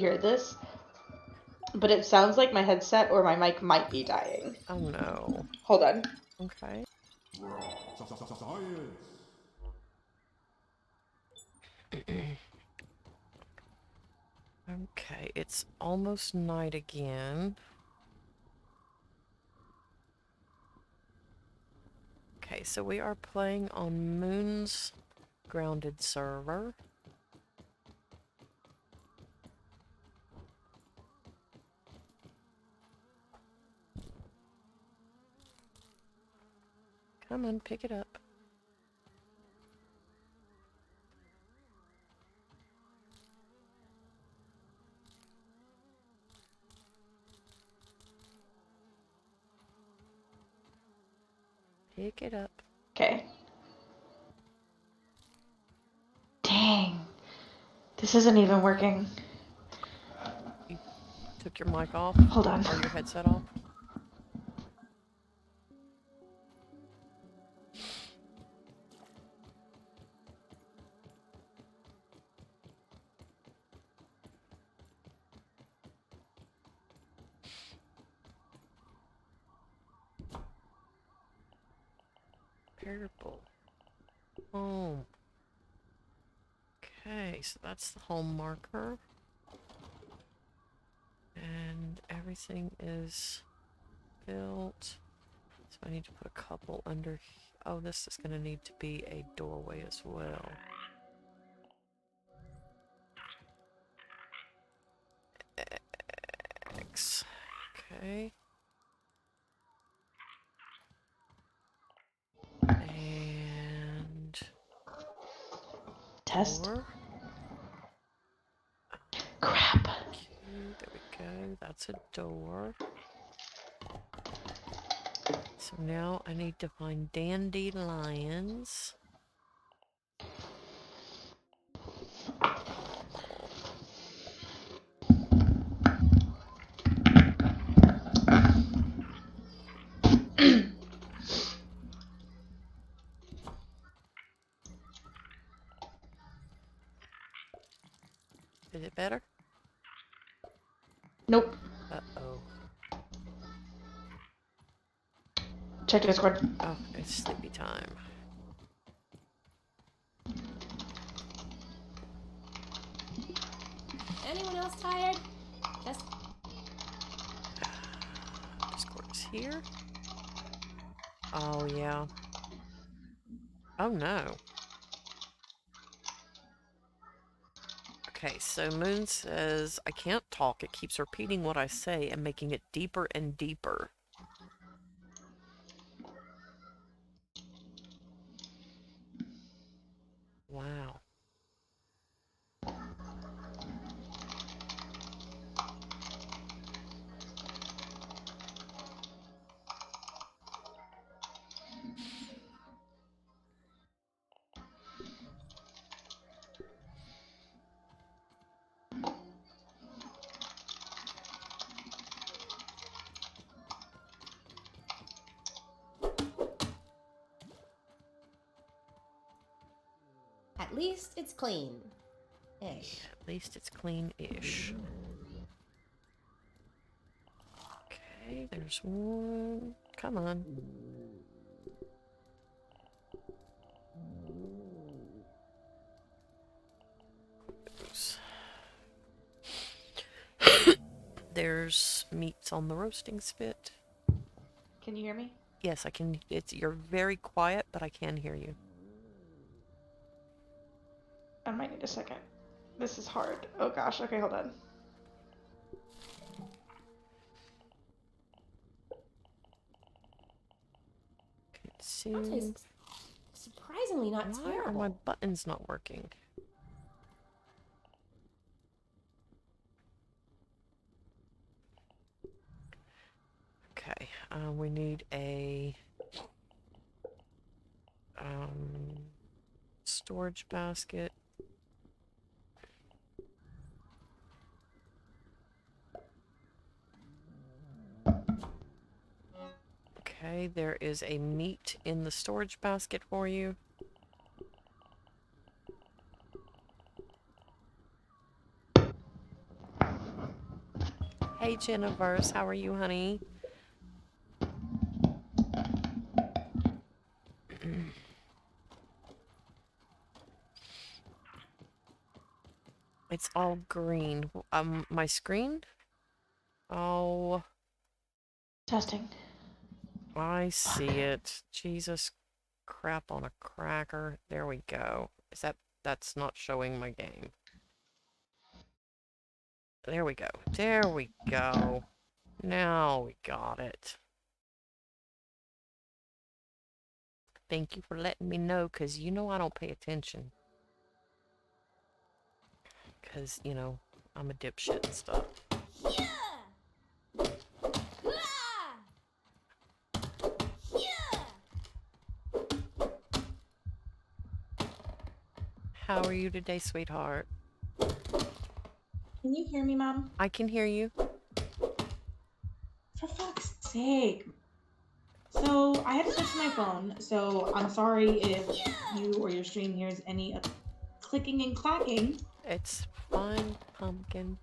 hear this, but it sounds like my headset or my mic might be dying. Oh no. Hold on. Okay. Okay, it's almost night again. Okay, so we are playing on Moon's grounded server. Come on, pick it up. Pick it up. Okay. Dang. This isn't even working. You took your mic off? Hold on. Or your headset off? Purple. Home. Okay, so that's the home marker. And everything is built. So I need to put a couple under. Oh, this is going to need to be a doorway as well. X. Okay. And Test. door. Crap. Okay, there we go. That's a door. So now I need to find dandelions. Is it better? Nope. Uh-oh. Check Discord. Oh, it's sleepy time. Anyone else tired? Just Discord is here. Oh, yeah. Oh, no. Okay, so Moon says, I can't talk. It keeps repeating what I say and making it deeper and deeper. Wow. at least it's clean. Ish. At least it's clean-ish. Okay, there's one. Come on. There's meats on the roasting spit. Can you hear me? Yes, I can. You're very quiet, but I can hear you. I might need a second. This is hard. Oh gosh. Okay, hold on. Dante's surprisingly not Why terrible. are my buttons not working? Okay, we need a storage basket. Okay, there is a meat in the storage basket for you. Hey, Jennifer, how are you, honey? It's all green. My screen? Oh, Testing. I see it. Jesus crap on a cracker. There we go. That's not showing my game. There we go. There we go. Now we got it. Thank you for letting me know, because you know I don't pay attention. Because, you know, I'm a dipshit and stuff. Yeah! Ah! Yeah! How are you today, sweetheart? Can you hear me, Mom? I can hear you. For fuck's sake. So I had to switch my phone, so I'm sorry if you or your stream hears any clicking and clacking. It's fine, pumpkin.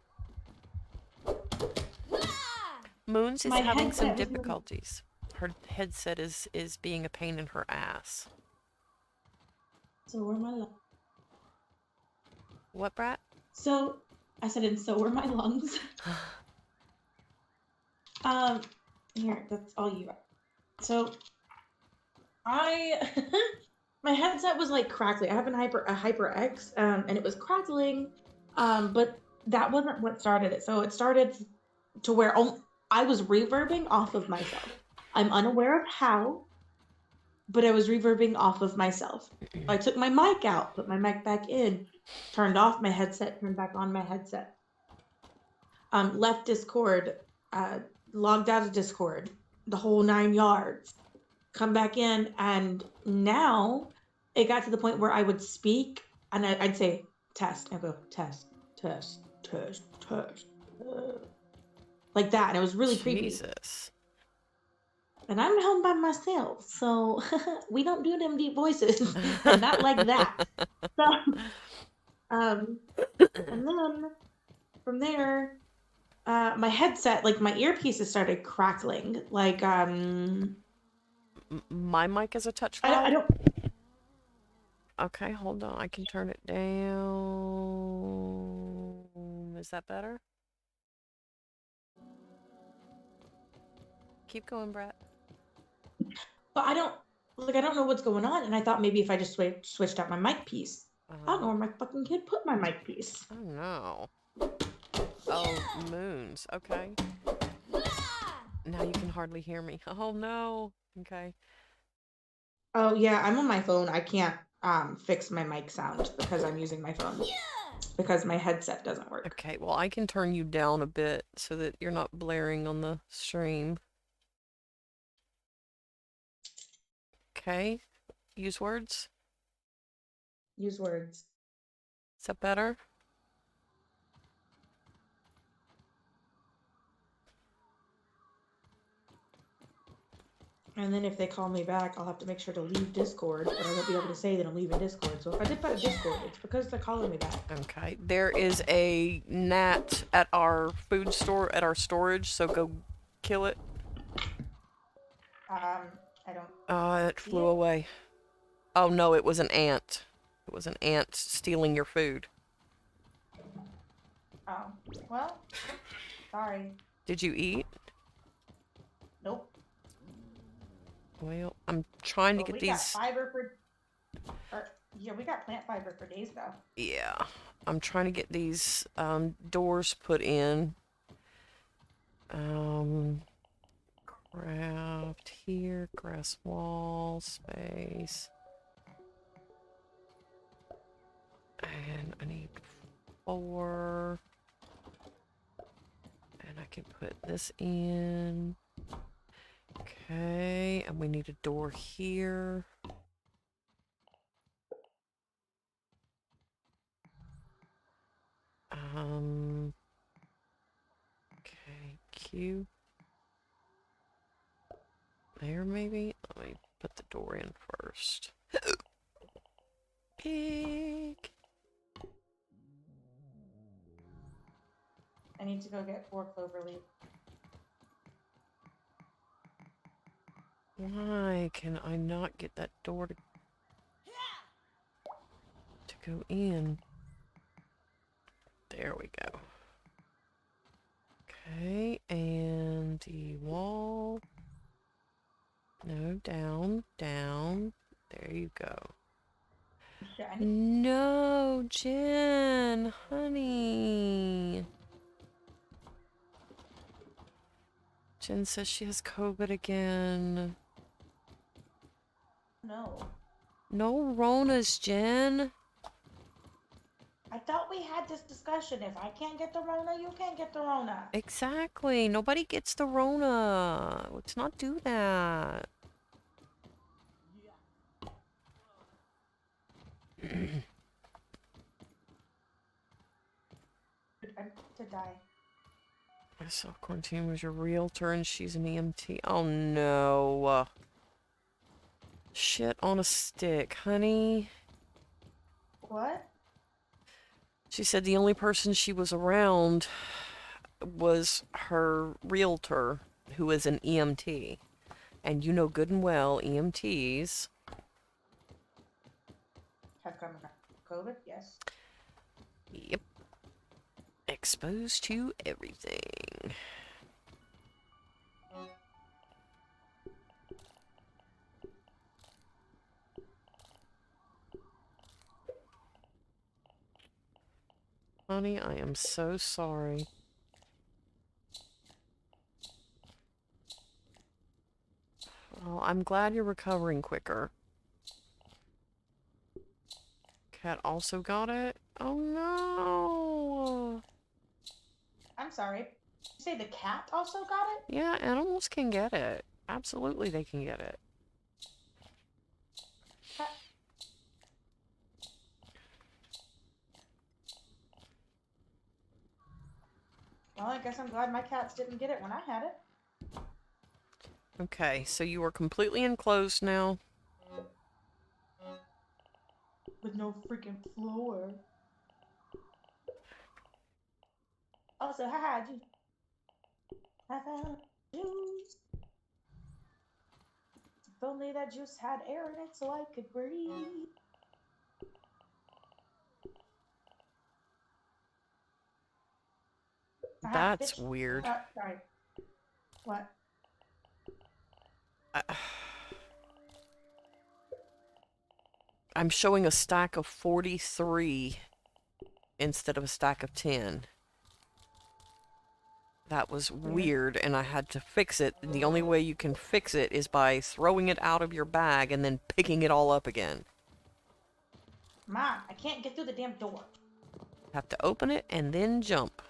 Ah! Moons is My having some headset was difficulties. Her headset is being a pain in her ass. So were my lungs. What, Brat? So I said, and so were my lungs. Here, that's all you. So I my headset was like crackling. I have a HyperX, and it was crackling, but that wasn't what started it. So it started to where I was reverbing off of myself. I'm unaware of how, but I was reverbing off of myself. I took my mic out, put my mic back in, turned off my headset, turned back on my headset. Left Discord, logged out of Discord, the whole 9 yards. Come back in, and now it got to the point where I would speak and I'd say test. I'd go test, test, test, test, like that, and it was really creepy. Jesus. And I'm home by myself, so we don't do them deep voices, and not like that. So, and then from there, my headset, like my earpieces, started crackling. Like My mic is a touch I loud? don't. Okay, hold on. I can turn it down. Is that better? Keep going, Brett. But I don't know what's going on, and I thought maybe if I just switched out my mic piece. I don't know where my fucking kid put my mic piece. Oh no. Oh, moons. Okay. Now you can hardly hear me. Oh no. Okay. Oh yeah, I'm on my phone. I can't fix my mic sound because I'm using my phone. Because my headset doesn't work. Okay, well I can turn you down a bit so that you're not blaring on the stream. Okay. Use words. Use words. Is that better? And then if they call me back, I'll have to make sure to leave Discord, but I won't be able to say that I'm leaving Discord. So if I dip out of Discord, it's because they're calling me back. Okay. There is a gnat at our food store, at our storage, so go kill it. I don't. It flew away. Oh no, it was an ant. It was an ant stealing your food. Oh, well, sorry. Did you eat? Nope. Well, I'm trying to get we these. got fiber for. Yeah, we got plant fiber for days though. Yeah, I'm trying to get these doors put in. Craft here, grass wall, space. And I need 4. And I can put this in. Okay, and we need a door here. Okay, Q. There, maybe? Let me put the door in first. Pig! I need to go get 4 clover leaf. Why can I not get that door to go in? There we go. Okay, and the wall. No, down, down. There you go. Shit, I need No, Jen, honey. Jen says she has COVID again. no. No Ronas, Jen. I thought we had this discussion. If I can't get the Rona, you can't get the Rona. Exactly. Nobody gets the Rona. Let's not do that. I'm to die. I saw Quarantine was your realtor and she's an EMT. Oh no. Shit on a stick, honey. What? She said the only person she was around was her realtor, who is an EMT. And you know good and well, EMTs... Have come COVID? Yes. Yep. Exposed to everything. Honey, I am so sorry. Well, I'm glad you're recovering quicker. Cat also got it? Oh no! I'm sorry. Did you say the cat also got it? Yeah, animals can get it. Absolutely they can get it. Cat. Well, I guess I'm glad my cats didn't get it when I had it. Okay, so you are completely enclosed now. With no freaking floor. Also, haha, juice. I found juice. If only that juice had air in it so I could breathe. That's bitch. weird. Sorry. What? I'm showing a stack of 43 instead of a stack of 10. That was weird, and I had to fix it. The only way you can fix it is by throwing it out of your bag and then picking it all up again. Mom, I can't get through the damn door. Have to open it and then jump.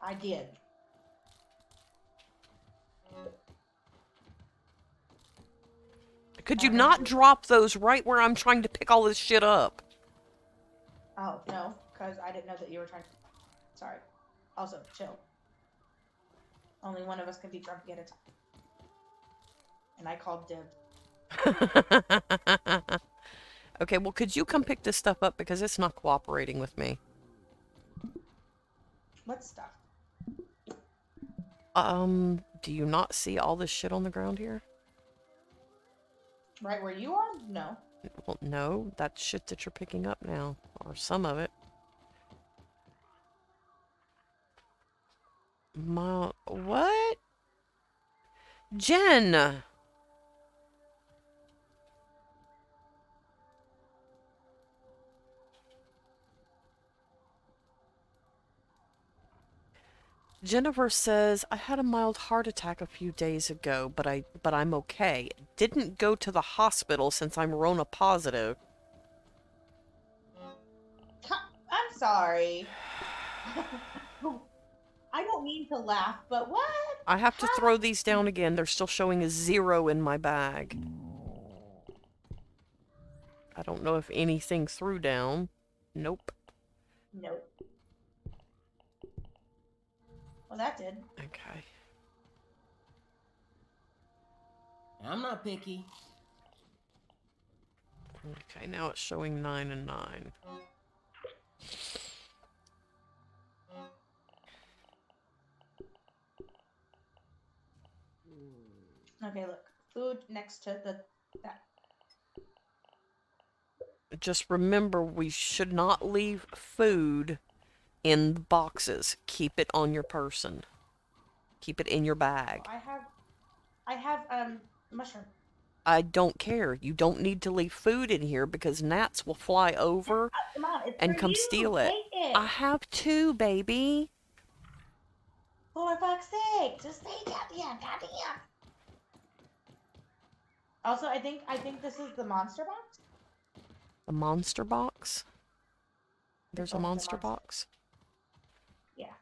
I did. Could you not drop those right where I'm trying to pick all this shit up? Oh, no, because I didn't know that you were trying to... Sorry. Also, chill. Only one of us can be grumpy at a time. And I called dibs. Okay, well, could you come pick this stuff up because it's not cooperating with me? What stuff? Do you not see all this shit on the ground here? Right where you are? No. Well, no, that's shit that you're picking up now. Or some of it. What? Jen! Jennifer says, I had a mild heart attack a few days ago, but I'm okay. Didn't go to the hospital since I'm Rona positive. I'm sorry. I don't mean to laugh, but what? I have to throw these down again. They're still showing a 0 in my bag. I don't know if anything threw down. Nope. Nope. Well, that did. Okay. I'm not picky. Okay, now it's showing 9 and 9. Okay, look. Food next to that. Just remember, we should not leave food in the boxes. Keep it on your person. Keep it in your bag. I have mushroom. I don't care. You don't need to leave food in here because gnats will fly over Mom, it's and for come you. steal it. Take it. I have 2, baby. For fuck's sake, just take it. Yeah, goddamn. Also, I think this is the monster box. The monster box? There's a Oh, the monster monster. box? Yeah.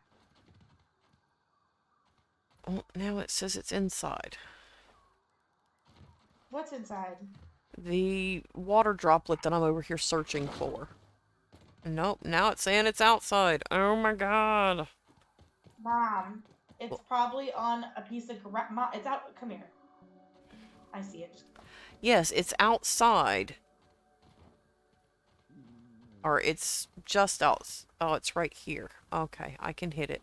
Oh, now it says it's inside. What's inside? The water droplet that I'm over here searching for. Nope, now it's saying it's outside. Oh my god. Mom, it's probably on a piece of grass. Mom, it's out. Come here. I see it. Yes, it's outside. Or it's just out. Oh, it's right here. Okay, I can hit it.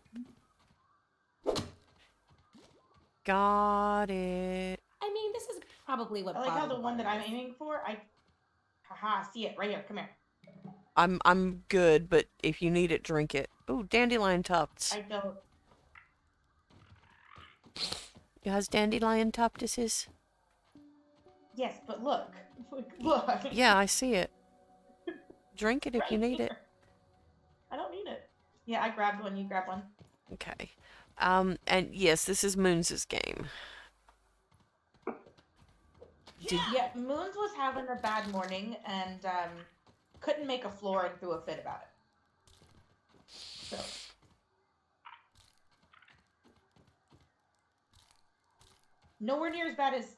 Got it. I mean, this is probably what I like how the bottled one that water I'm is. aiming for, haha, see it right here. Come here. I'm good, but if you need it, drink it. Ooh, dandelion tufts. I don't. You has dandelion tuftuses? Yes, but look. Look. Yeah, I see it. Drink it if you Right need it. here. I don't need it. Yeah, I grabbed one. You grab one. Okay. And yes, this is Moons' game. Yeah, Moons was having a bad morning and couldn't make a floor and threw a fit about it. So. Nowhere near as bad as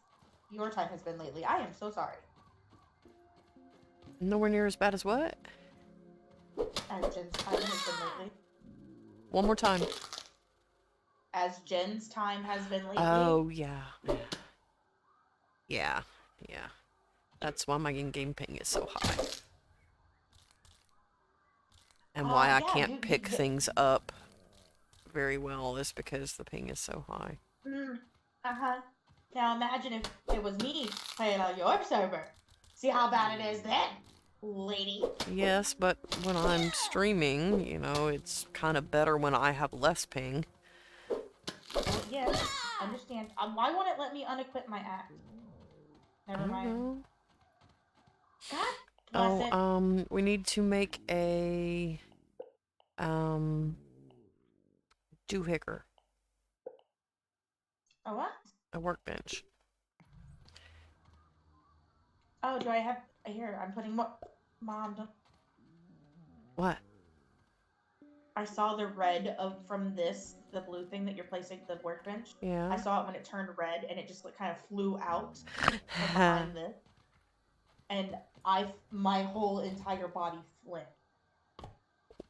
your time has been lately. I am so sorry. Nowhere near as bad as what? As Jen's time has been lately. One more time. As Jen's time has been lately. Oh, yeah. Yeah. Yeah. That's why my in-game ping is so high. And why I can't pick things up very well is because the ping is so high. Uh-huh. Now imagine if it was me playing on your server. See how bad it is then, lady. Yes, but when I'm streaming, you know, it's kind of better when I have less ping. Well, yes, understand. Why won't it let me unequip my axe? Never mind. God bless it. We need to make a doohickey. A what? A workbench. Oh, do I have here? I'm putting more. Mom, don't... What? I saw the red from the blue thing that you're placing the workbench. Yeah. I saw it when it turned red, and it just kind of flew out from behind this, and my whole entire body flipped.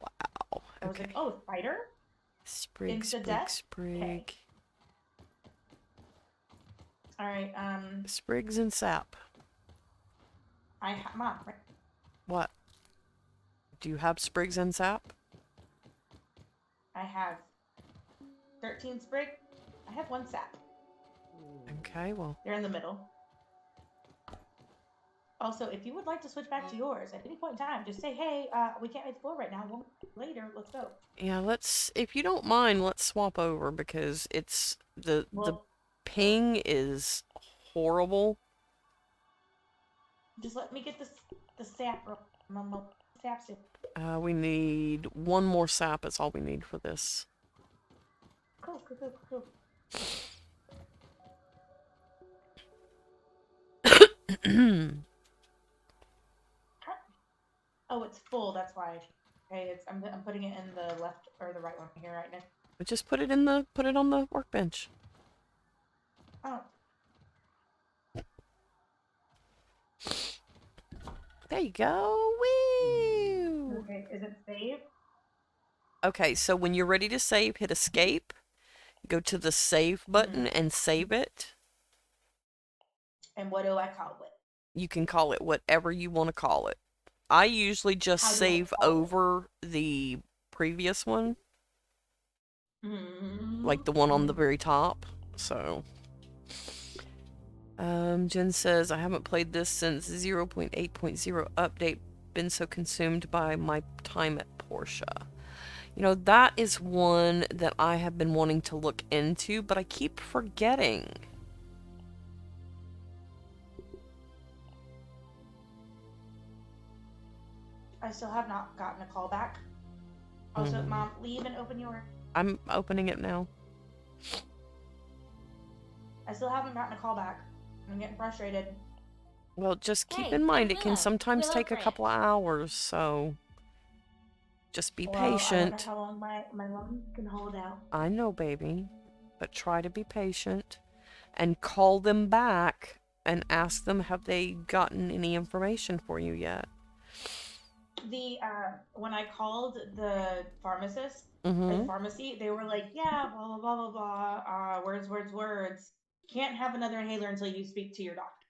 Wow. I was like, "Oh, spider!" Sprig, Insta sprig, death? sprig. Okay. All right. Sprigs and sap. Mom. Right? What? Do you have sprigs and sap? I have 13 sprig. I have 1 sap. Okay, well. They're in the middle. Also, if you would like to switch back to yours at any point in time, just say, "Hey, we can't make the floor right now. We'll later. Let's go." Yeah, if you don't mind, let's swap over because it's the ping is horrible. Just let me get the sap. Sap. We need 1 more sap. That's all we need for this. Cool. Oh, it's full. That's why. Okay, I'm putting it in the left or the right one here right now. But just put it on the workbench. Oh. There you go. Woo! Okay, is it saved? Okay, so when you're ready to save, hit escape. Go to the save button and save it. And what do I call it? You can call it whatever you want to call it. I usually just save over the previous one. Like the one on the very top. So Jen says, I haven't played this since 0.8.0 update. Been so consumed by my time at Porsche. You know, that is one that I have been wanting to look into, but I keep forgetting. I still have not gotten a call back. Also, Mom, leave and open your... I'm opening it now. I still haven't gotten a call back. I'm getting frustrated. Well, just keep Hey, in mind I'm it can Willow. sometimes Willow take a Branch. couple of hours, so just be Well, I wonder patient. how long my mom can hold out. I know, baby, but try to be patient and call them back and ask them have they gotten any information for you yet. The when I called the pharmacist or the Mm-hmm. pharmacy, they were like, "Yeah, blah blah blah blah blah. Words. Can't have another inhaler until you speak to your doctor."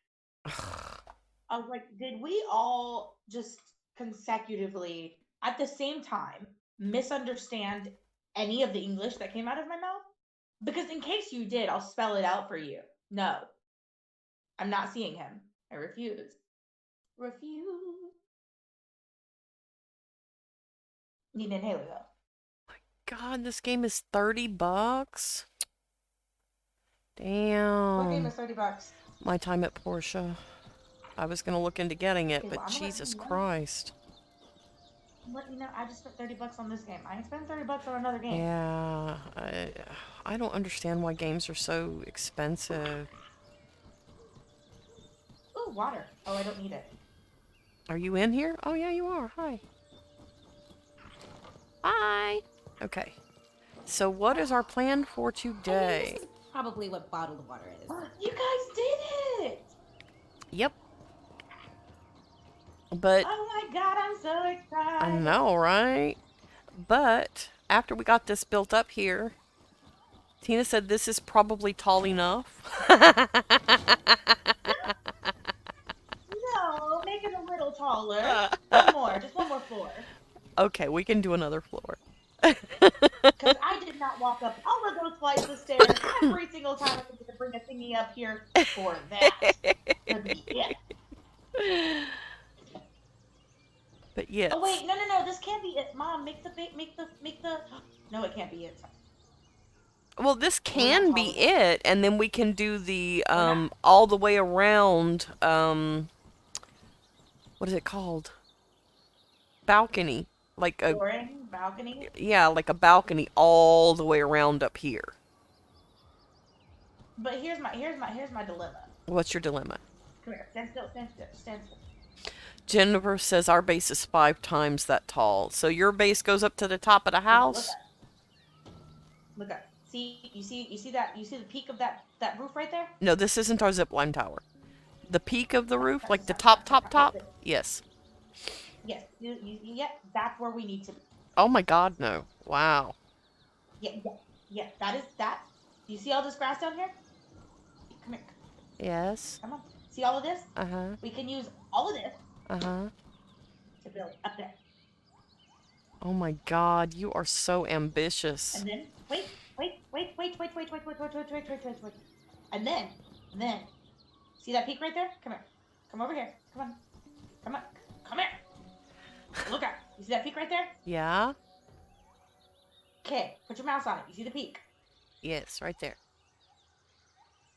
I was like, "Did we all just consecutively at the same time misunderstand any of the English that came out of my mouth? Because in case you did, I'll spell it out for you. No, I'm not seeing him. I refuse. Refuse. Need an inhaler though." God, this game is $30. What game Damn. is $30? My time at Porsche. I was gonna look into getting it, Okay, but well, I'm gonna let Jesus you know. Christ. I'm letting you know, I just spent $30 on this game. I ain't spent $30 on another game. Yeah, I don't understand why games are so expensive. Ooh, water. Oh, I don't need it. Are you in here? Oh yeah, you are. Hi. Hi. Okay. So what is our plan for I think today? this is probably what bottled water is. You guys did it! Yep. But Oh my god, I'm so I excited. know, right? But after we got this built up here, Tina said this is probably tall enough. No, make it a little taller. One more, just one more floor. Okay, we can do another floor. Because I did not walk up all of those flights of stairs every single time I needed to bring a thingy up here for that to be it. But yes. Oh wait, no, this can't be it. Mom, make the. No, it can't be it. Well, this We're not can tall be enough. it, and then we can do the We're not. all the way around what is it called? Balcony. Like a Flooring, balcony. yeah, like a balcony all the way around up here. But here's my dilemma. What's your dilemma? Come here, stand still. Jennifer says our base is 5 times that tall. So your base goes up to the top of the house? Look up. See, you see the peak of that roof right there? No, this isn't our zipline tower. The peak of the roof, like the Stop. top? Yes. Yes, yeah, that's where we need to be. Oh my god, no. Wow. Yeah, that. You see all this grass down here? Come here. Yes. Come on. See all of this? Uh-huh. We can use all of this Uh-huh. to build up there. Oh my god, you are so ambitious. And then, wait. And then, see that peak right there? Come here. Come over here. Come here. Look out. You see that peak right there? Yeah? Okay, put your mouse on it. You see the peak? Yes, right there.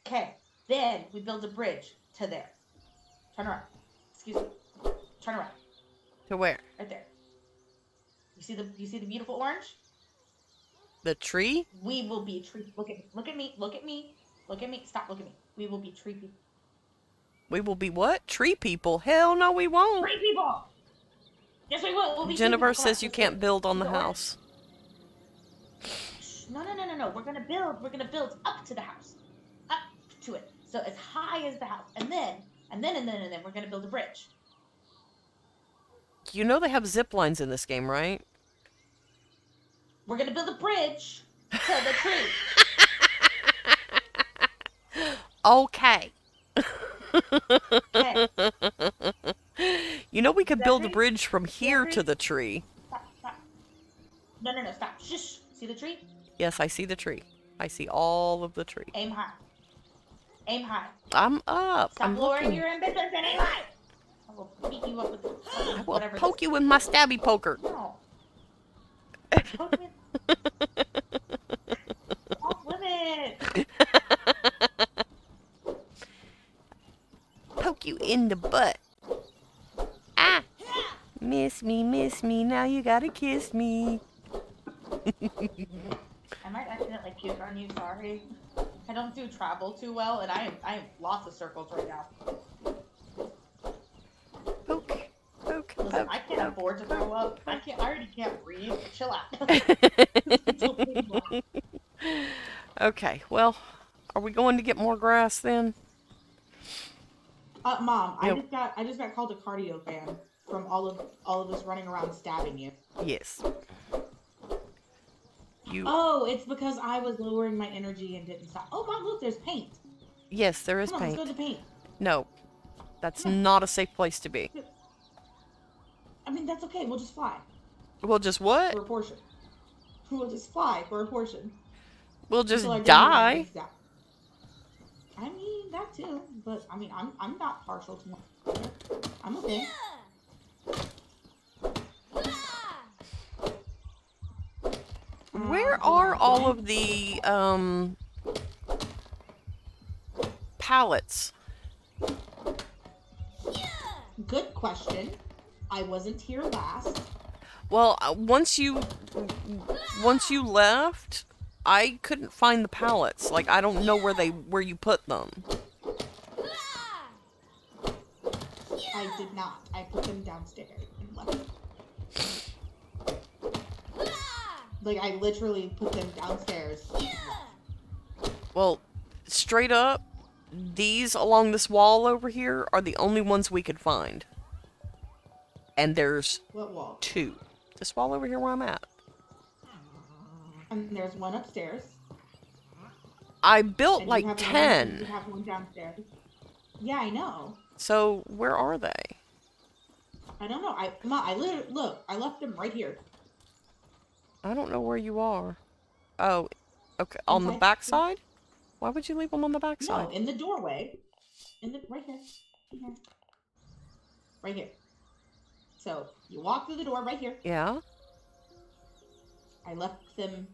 Okay, then we build a bridge to there. Turn around. Excuse me. Turn around. To where? Right there. You see the beautiful orange? The tree? We will be a tree. Look at me. Stop, look at me. We will be tree people. We will be what? Tree people? Hell no, we won't. Tree people! Yes, we will. We'll be Jennifer tree people. says you can't build on the orange. house. No. We're gonna build up to the house. Up to it. So as high as the house. And then we're gonna build a bridge. You know they have zip lines in this game, right? We're gonna build a bridge to the tree. Okay. Okay. You know we could That build a tree? bridge from here tree? to the tree. Stop. No, stop. Shush. See the tree? Yes, I see the tree. I see all of the tree. Aim high. Aim high. I'm up. Stop I'm lowering looking. your ambitions and aim high. I will beat you up with I will whatever poke this you with my stabby poker. No. Poke me. Off limit. Poke you in the butt. Ah! Miss me, now you gotta kiss me. I might accidentally puke on you. Sorry. I don't do travel too well, and I am lots of circles right now. Poke, poke, Listen, poke, I can't poke, afford to throw up. I already can't breathe. Chill out. poke. Okay, well, are we going to get more grass then? Mom, Yep. I just got called a cardio fan from all of us running around stabbing you. Yes. You. Oh, it's because I was lowering my energy and didn't stop. Oh, Mom, look, there's paint. Yes, there is Come on, paint. let's go to the paint. No, that's Come on. not a safe place to be. I mean, that's okay. We'll just fly We'll just what? for a portion. We'll just fly for a portion. We'll just Until our daily die. life gets down. I mean, that too. But, I mean, I'm not partial to my... I'm okay. Where are all of the, pallets? Good question. I wasn't here last. Well, once you left, I couldn't find the pallets. Like, I don't know where you put them. I did not. I put them downstairs and left. Like, I literally put them downstairs. Well, straight up, these along this wall over here are the only ones we could find. And there's What wall? 2. This wall over here where I'm at. And there's one upstairs. I built And like you have 10. You have one downstairs. Yeah, I know. So, where are they? I don't know. I literally, look, I left them right here. I don't know where you are. Oh, okay. On the Inside? back side? Why would you leave them on the back side? No, in the doorway. Right here. Right here. Right here. So, you walk through the door right here. Yeah? I left them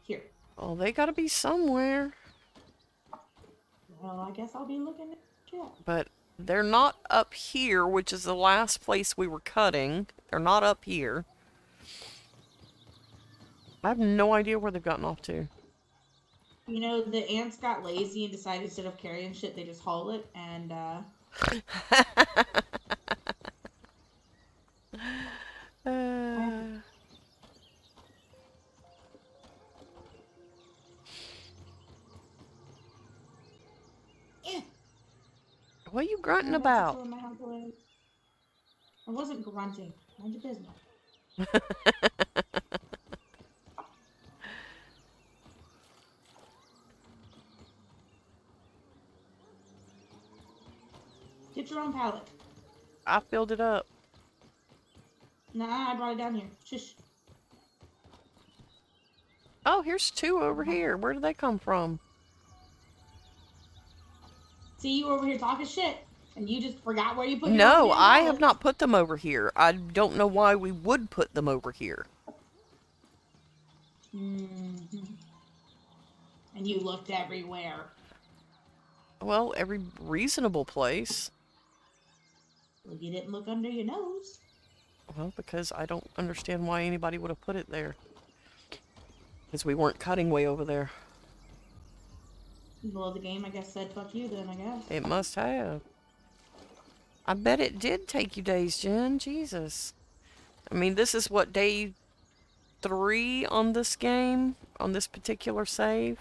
here. Well, they gotta be somewhere. Well, I guess I'll be looking at it. But they're not up here, which is the last place we were cutting. They're not up here. I have no idea where they've gotten off to. You know, the ants got lazy and decided instead of carrying shit, they just haul it, and, What are you grunting about? I wasn't grunting. Mind your business. Get your own pallet. I filled it up. Nah, I brought it down here. Shush. Oh, here's 2 over here. Where did they come from? See, you over here talking shit, and you just forgot where you put your No, own I pallet. have not put them over here. I don't know why we would put them over here. Mm-hmm. And you looked everywhere. Well, every reasonable place. Well, you didn't look under your nose. Well, because I don't understand why anybody would have put it there. Because we weren't cutting way over there. Well, the game, I guess, said fuck you then, I guess. It must have. I bet it did take you days, Jen. Jesus. I mean, this is what, day 3 on this game? On this particular save?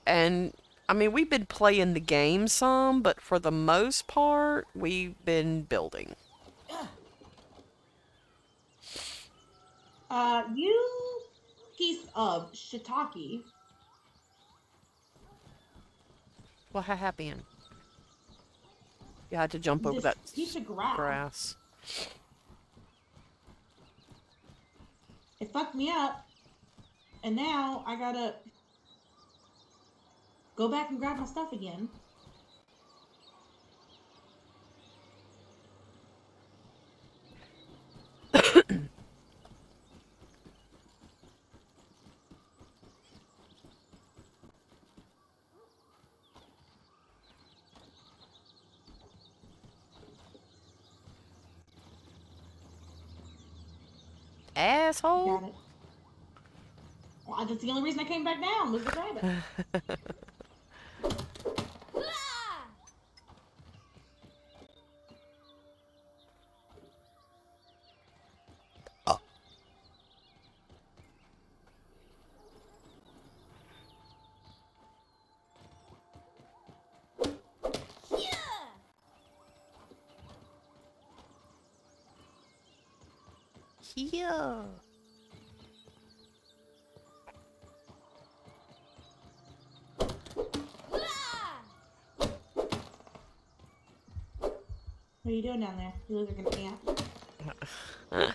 And, I mean, we've been playing the game some, but for the most part, we've been building. You piece of shiitake. What happened? You had to jump over This that piece of grass. It fucked me up. And now I gotta... go back and grab my stuff again. Asshole. Got it. Well, that's the only reason I came back down was to grab it. Here. What are you doing down there? You look like an ant.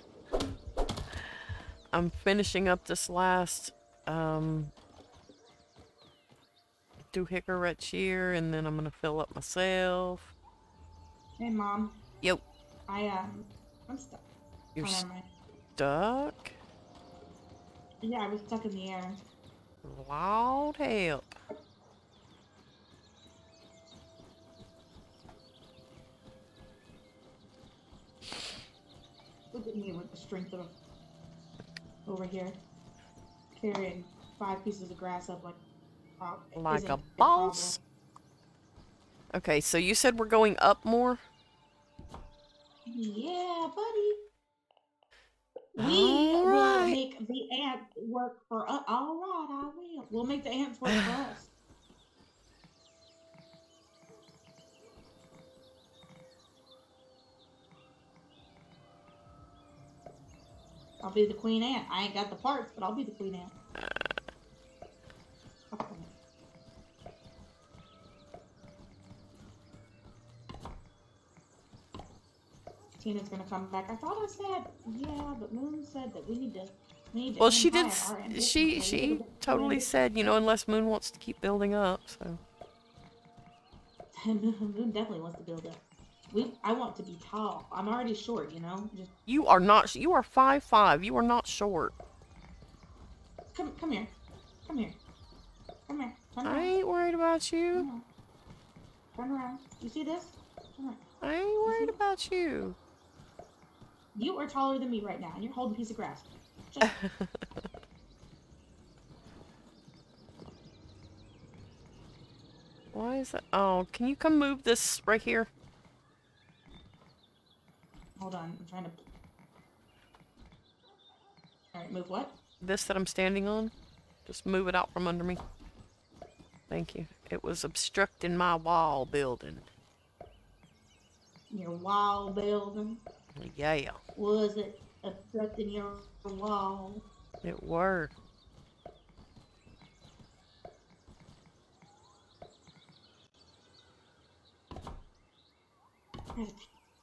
I'm finishing up this last doohickey right here, and then I'm gonna fill up myself. Hey, Mom. Yo. I'm stuck. You're Oh, never mind. stuck? Yeah, I was stuck in the air. Loud help. Look at me with the strength of over here, carrying 5 pieces of grass up Like isn't a boss. Okay, so you said we're going up more? Yeah, buddy. We All will right. make the ants work for us. All right, I will. We'll make the ants work for us. I'll be the queen ant. I ain't got the parts, but I'll be the queen ant. Tina's gonna come back. I thought I said, yeah, but Moon said that we need to Well, aim she did. higher. Our ambitions She are a little she bit too totally ambitious. said, you know, unless Moon wants to keep building up. So Moon definitely wants to build up. I want to be tall. I'm already short, you know. Just you are not. You are 5'5". You are not short. come here, come here, come here. Turn I around. ain't worried about you. Turn around. You see this? Turn around. I ain't worried about you. You are taller than me right now, and you're holding a piece of grass. Just Why is that? Oh, can you come move this right here? hold on. I'm trying to. All right, move what? This that I'm standing on? Just move it out from under me. Thank you. It was obstructing my wall building. Your wall building. Yeah, Was it obstructing your wall? it were.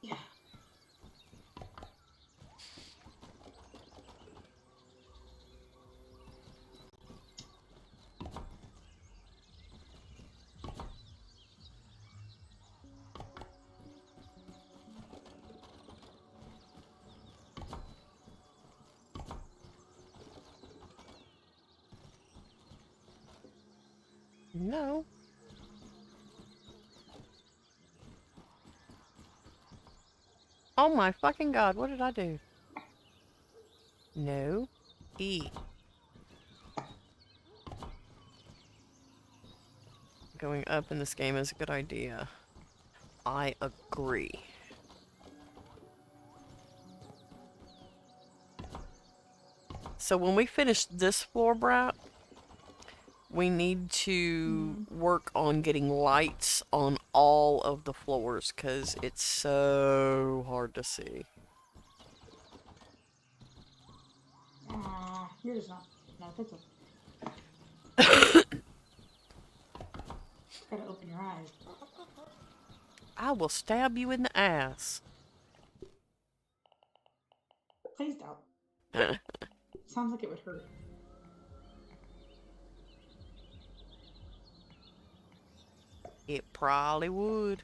Yeah. No. Oh my fucking god, what did I do? No. E. Going up in this game is a good idea. I agree. So when we finish this floor, Brat, we need to work on getting lights on all of the floors because it's so hard to see. You're just not. No, that's okay. Gotta open your eyes. I will stab you in the ass. Please don't. Sounds like it would hurt. It probably would.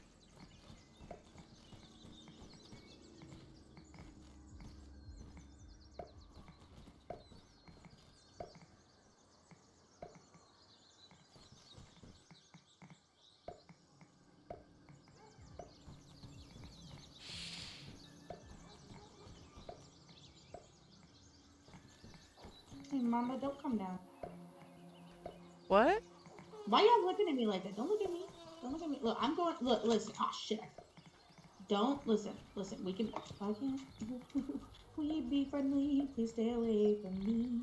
Hey, Mama, don't come down. What? Why y'all looking at me like that? Don't look at me. Don't look at me. Look, I'm going. Look, listen. Oh shit. Don't listen. Listen. We can. I can. We be friendly. Please stay away from me.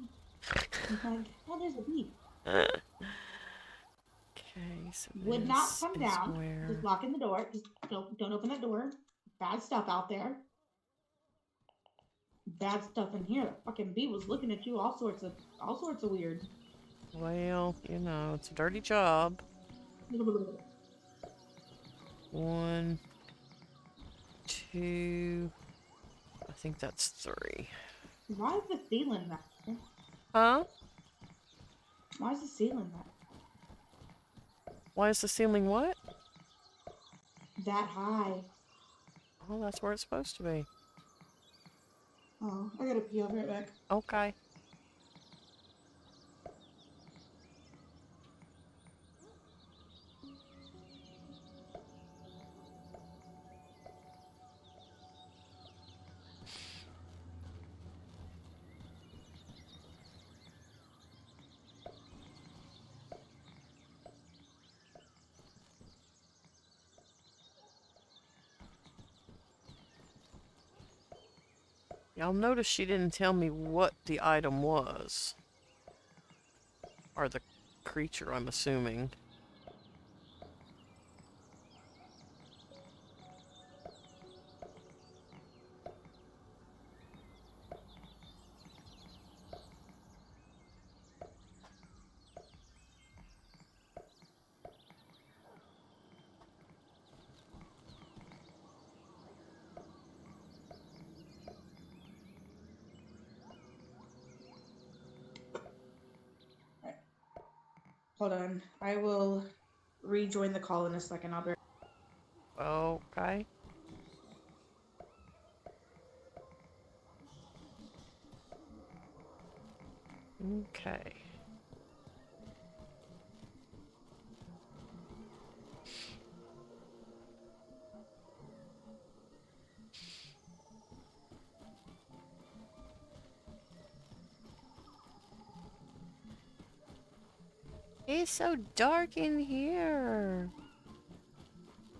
Like, oh, there's a bee. Okay, so Would not this come is down. where... Just locking the door. Just don't open that door. Bad stuff out there. Bad stuff in here. The fucking bee was looking at you. All sorts of weird. Well, you know, it's a dirty job. 1, 2... I think that's 3. Why is the ceiling that? Huh? Why is the ceiling Why is the ceiling what? that high? Oh, that's where it's supposed to be. Oh, I gotta pee. I'll be right back. Okay. Y'all notice she didn't tell me what the item was. Or the creature, I'm assuming. Hold on. I will rejoin the call in a second. I'll be. Okay. Okay. It's so dark in here.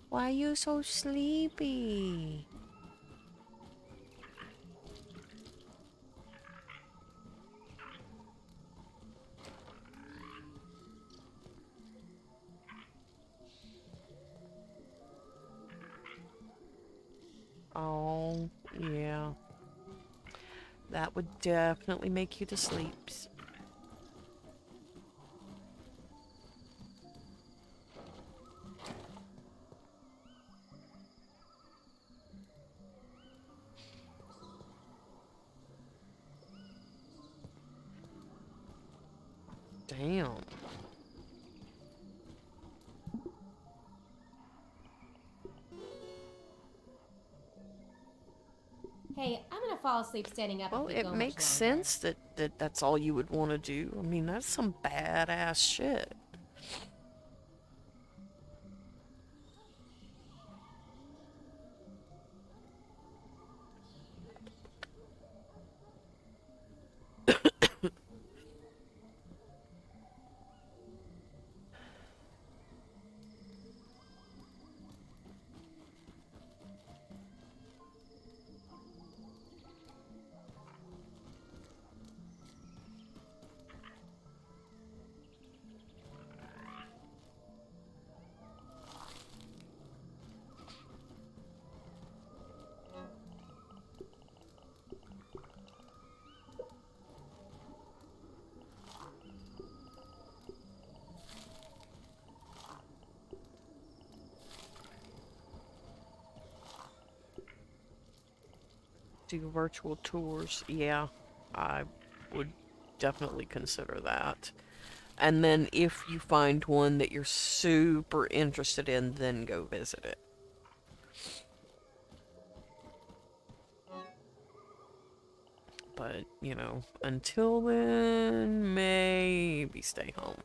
Why are you so sleepy? Oh, yeah. That would definitely make you to sleep. Damn. Hey, I'm gonna fall asleep standing up Well, if we it go makes much longer. sense that's all you would want to do. I mean, that's some badass shit. Do virtual tours. Yeah, I would definitely consider that. And then if you find one that you're super interested in, then go visit it. But, you know, until then, maybe stay home.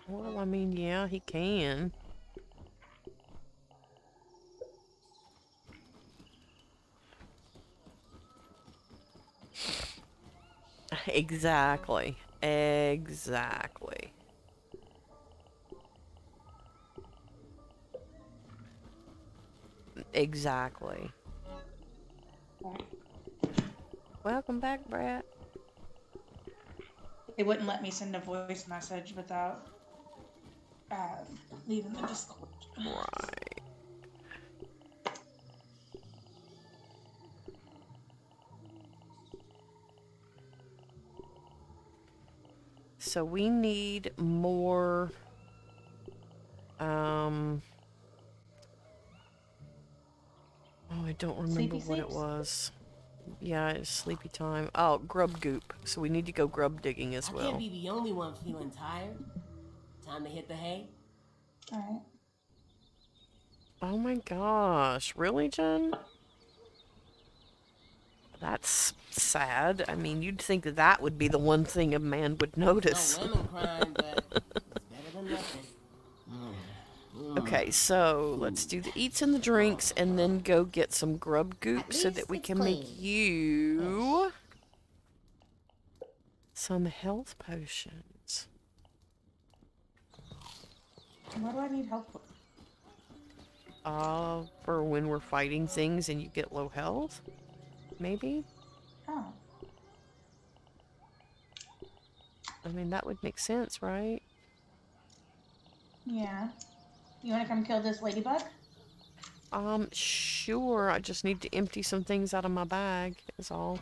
Well, I mean, yeah, he can. Exactly. Exactly. Exactly. Welcome back, Brett. They wouldn't let me send a voice message without leaving the Discord. Right. So we need more, oh, I don't remember Sleepy what it sleeps? was. Yeah, it's sleepy time. Oh, grub goop. So we need to go grub digging as I well. can't be the only one feeling tired. Time to hit the hay. Alright. Oh my gosh, really, Jen? That's sad. I mean, you'd think that that would be the one thing a man would notice. No lemon crime, but it's better than nothing. Okay, so let's do the eats and the drinks and then go get some grub goop At so that least we it's can clean. make you some health potions. What do I need help with? For when we're fighting things and you get low health? Maybe? Oh. I mean, that would make sense, right? Yeah. You wanna come kill this ladybug? Sure. I just need to empty some things out of my bag, is all.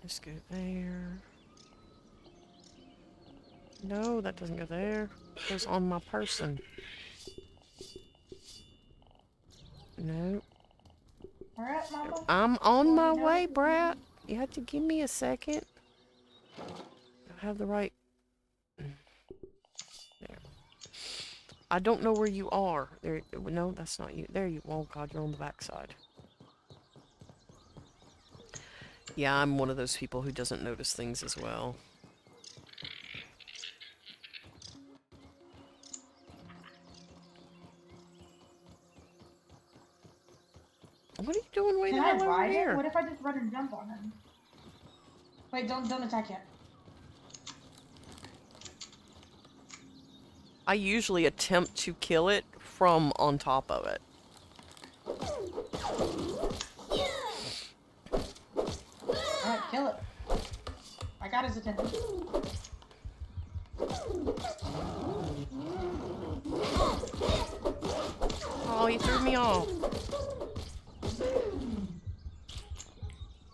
Just go there. No, that doesn't go there. It goes on my person. No. Alright, Mama. I'm on Well, my you know way, what? Brat. You have to give me a second. I have the right... There. I don't know where you are. There. No, that's not you. There you... Oh, God, you're on the backside. Yeah, I'm one of those people who doesn't notice things as well. What are you doing way Can the I hell over ride him? here? What if I just run and jump on him? Wait, don't attack yet. I usually attempt to kill it from on top of it. Alright, kill it. I got his attention. Oh, you threw me off.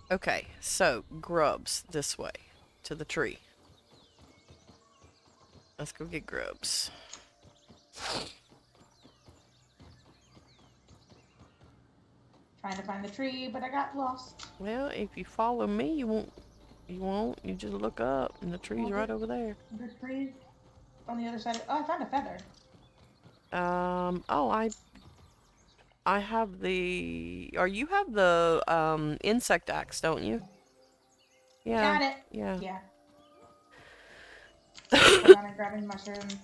Okay, so grubs this way to the tree. Let's go get grubs. Trying to find the tree, but I got lost. Well, if you follow me, you won't. You won't. You just look up, and the tree's Okay. right over there. The tree on the other side. Oh, I found a feather. Oh, I have the. Or you have the insect axe, don't you? Yeah. Got it. Yeah. Yeah. Hold on, I'm grabbing mushrooms.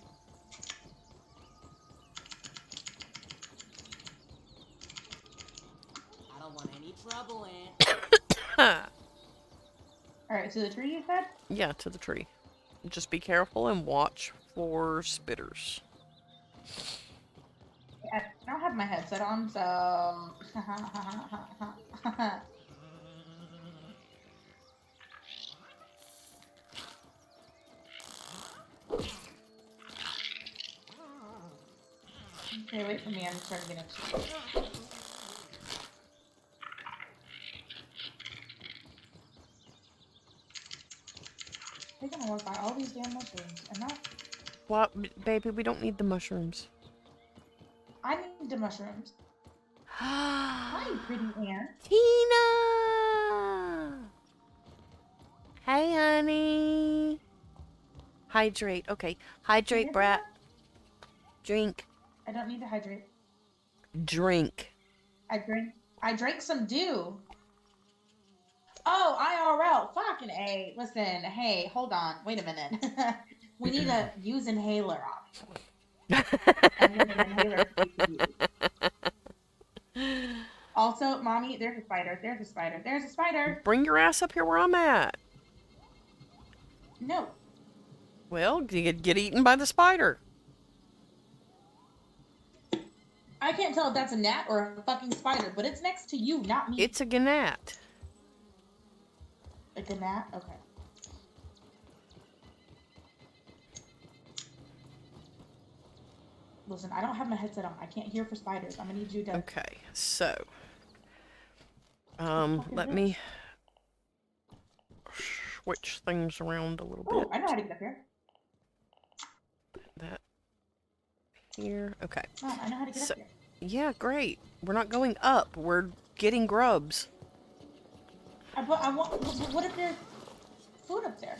I don't want any trouble, Aunt. Alright, so the tree you said? Yeah, to the tree. Just be careful and watch for spitters. I don't have my headset on, so. Okay, wait for me. I'm just trying to get into They're gonna walk by all these damn mushrooms. And not. What, baby? We don't need the mushrooms. I need the mushrooms. Hi, pretty ant. Tina! Hey, honey. Hydrate. Okay. Hydrate, brat. Drink. I don't need to hydrate. Drink. I drank some dew. Oh, IRL. Fucking A. Listen, hey, hold on. Wait a minute. We need to use inhaler option. I need an inhaler to be used. Also, mommy, there's a spider. There's a spider. There's a spider. Bring your ass up here where I'm at. No. Well, you get eaten by the spider. I can't tell if that's a gnat or a fucking spider, but it's next to you, not me. It's a gnat. Like a gnat? Okay. Listen, I don't have my headset on. I can't hear for spiders. I'm gonna need you to... Okay, so... fuck is let this? me... switch things around a little Oh, bit. I know how to get up here. That... here. Okay. Mom, I know how to get So- up here. Yeah, great. We're not going up. We're getting grubs. I want... What if there's food up there?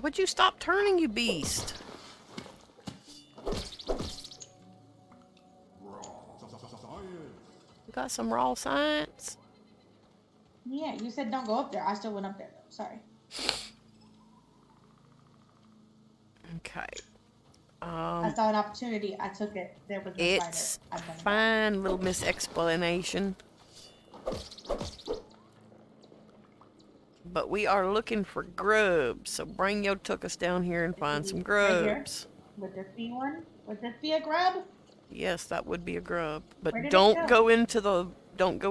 Would you stop turning, you beast? You got some raw science? Yeah, you said don't go up there. I still went up there, though. Sorry. Okay. I saw an opportunity. I took it. There was no It's spider. I've done that. fine, little miss explanation. But we are looking for grubs, so bring your tuckus down here and find some Right here? grubs. Would this be one? Would this be a grub? Yes, that would be a grub. But Where did it don't go? go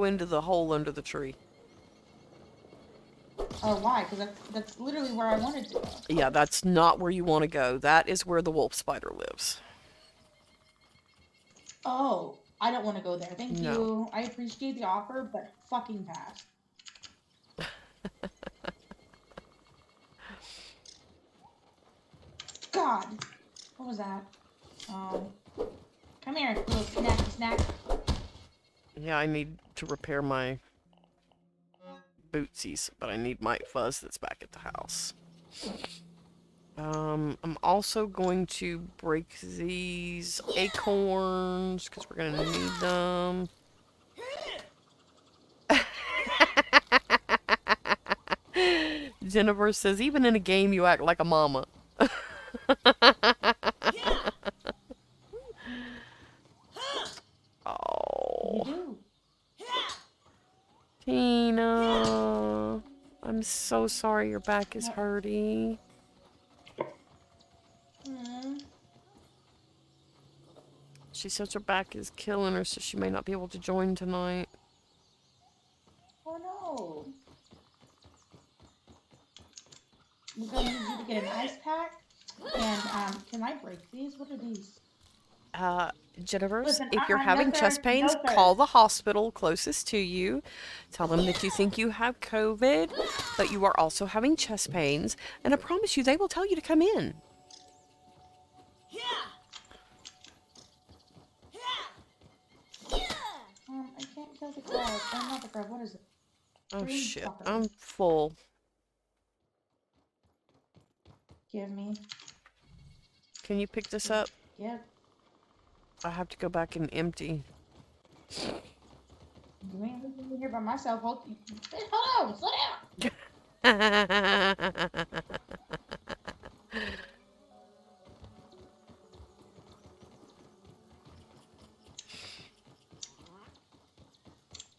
into the hole under the tree. Oh, why? Because that's literally where I wanted to go. Yeah, that's not where you want to go. That is where the wolf spider lives. Oh, I don't want to go there. Thank No. you. I appreciate the offer, but fucking pass. God. What was that? Come here, little snack. Yeah, I need to repair my bootsies, but I need my fuzz that's back at the house. I'm also going to break these acorns because we're gonna need them. Jennifer says, even in a game, you act like a mama. Oh, You do. Tina, I'm so sorry your back is hurting. Mm. She says her back is killing her, so she may not be able to join tonight. Oh no. We're gonna need you to get an ice pack. And can I break these? What are these? Jennifer, Listen, if you're having no, sir. chest pains, No, sir. call the hospital closest to you. Tell them that you think you have COVID, but you are also having chest pains, and I promise you they will tell you to come in. I can't kill the crab. Oh, not the crab. What is it? Oh Green shit, fucker. I'm full. Give me. Can you pick this up? Give. I have to go back and empty. You ain't leaving me here by myself. Hold on. Slow down.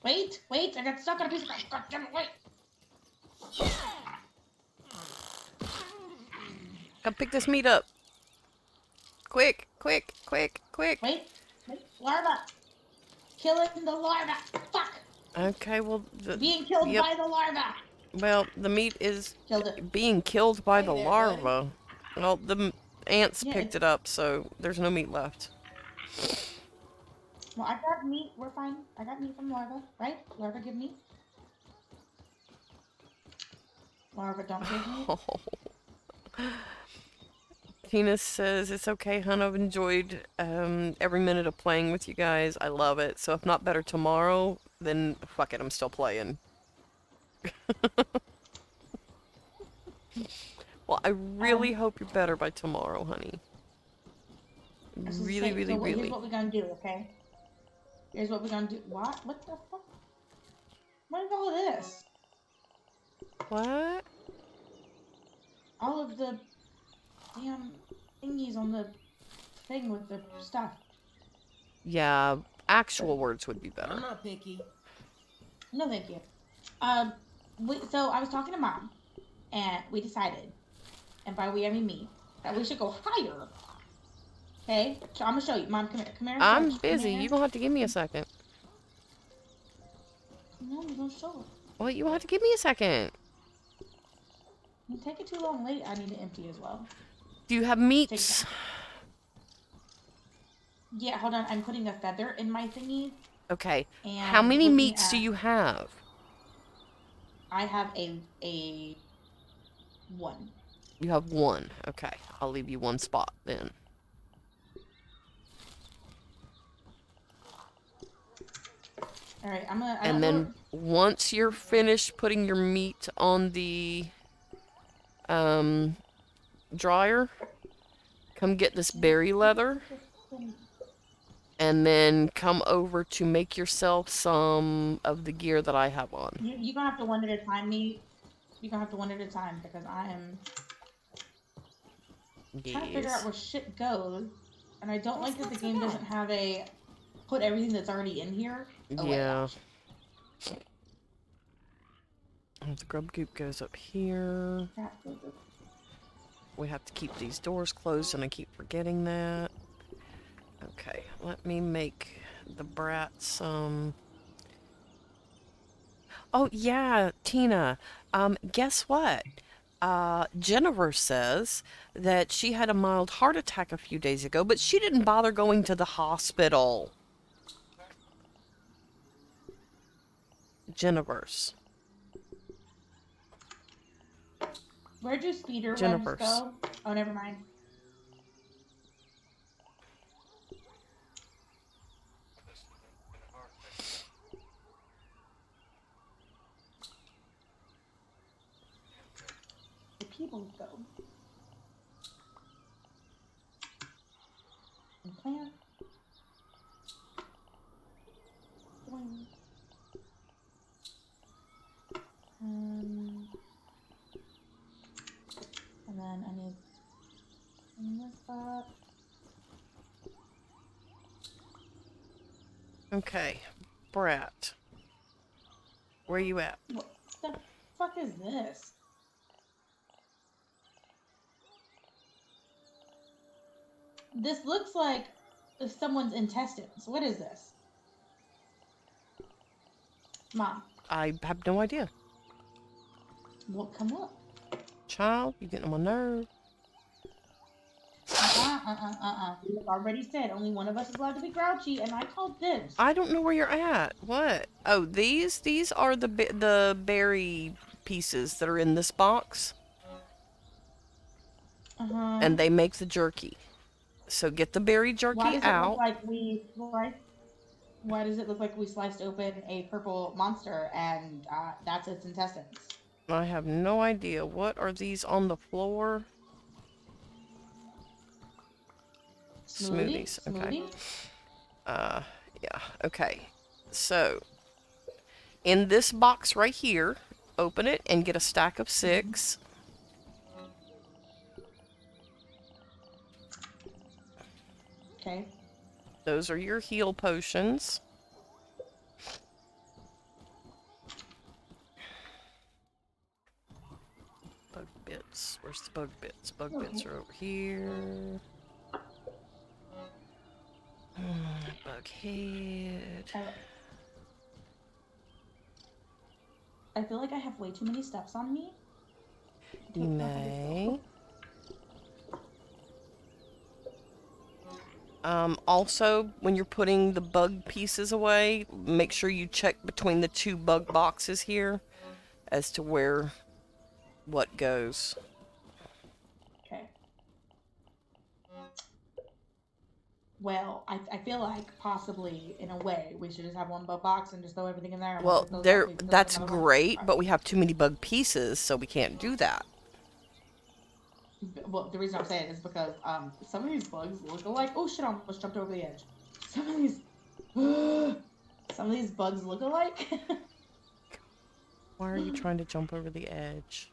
Wait. I got stuck on a piece of crab. God damn it, wait. Come pick this meat up. Quick. Wait. Larva. Killing the larva. Fuck. Okay, well, Being killed yep. by the larva. Well, the meat is Killed it. being killed by Hey the there, larva. Well, the ants Yeah, picked it up, so there's no meat left. well, I got meat. We're fine. I got meat from larva, right? Larva give meat. Larva don't give meat. Tina says, it's okay, hun. I've enjoyed every minute of playing with you guys. I love it. So if not better tomorrow, then fuck it, I'm still playing. Well, I really hope you're better by tomorrow, honey. Really, really, Here's really. what we're gonna do, okay? Here's what we're gonna do. What? What the fuck? What is all of this? What? All of the damn thingies on the thing with the stuff. Yeah, actual words would be better. I'm not picky. No, thank you. So I was talking to Mom, and we decided, and by we I mean me, that we should go higher. Okay, so I'm gonna show you. Mom, come here. Come here. I'm Come busy. here. You gonna have to give me a second. No, I'm gonna show it. Well, you gonna have to give me a second. You take it too long late. I need to empty as well. Do you have Take meats? that. Yeah, hold on. I'm putting a feather in my thingy. Okay. And How many looking meats do at- you have? I have a one. You have one. Okay. I'll leave you one spot then. All right, I'm gonna. And then once you're finished putting your meat on the dryer, come get this berry leather. And then come over to make yourself some of the gear that I have on. You're gonna have to one at a time, me. You're gonna have to one at a time because I am trying to figure out where shit goes, and I don't like that the game doesn't have a put everything that's already in here away. Yeah. Oh, the grub goop goes up here. We have to keep these doors closed, and I keep forgetting that. Okay, let me make the brat some... Oh, yeah, Tina. Guess what? Jennifer says that she had a mild heart attack a few days ago, but she didn't bother going to the hospital. Jennifer's. Where'd your speeder runs Jennifer's. go? Oh, never mind. The people go. And plant. Boing. And then I need in this spot. Okay, brat. Where you at? What the fuck is this? This looks like someone's intestines. What is this? Mom, I have no idea. what come up? Child, you getting on my nerve. You already said only one of us is allowed to be grouchy, and I called dibs. I don't know where you're at. What? Oh, these are the berry pieces that are in this box, and they make the jerky. So get the berry jerky Why does it out. look like Why does it look like we sliced open a purple monster and that's its intestines? I have no idea. What are these on the floor? Smoothies. Okay. Yeah. Okay. So, in this box right here, open it and get a stack of 6. Okay. Those are your heal potions. Bug bits. Where's the bug bits? Bug bits are over here. Bug bug head. I feel like I have way too many steps on me. You may. Also, when you're putting the bug pieces away, make sure you check between the two bug boxes here as to where what goes. Okay. Well, I feel like possibly, in a way, we should just have one bug box and just throw everything in there. And Well, once it goes up, we can throw that's another one. great, but we have too many bug pieces, so we can't do that. Well, the reason I'm saying it is because some of these bugs look alike. Oh shit! I almost jumped over the edge. Some of these bugs look alike. Why are you trying to jump over the edge?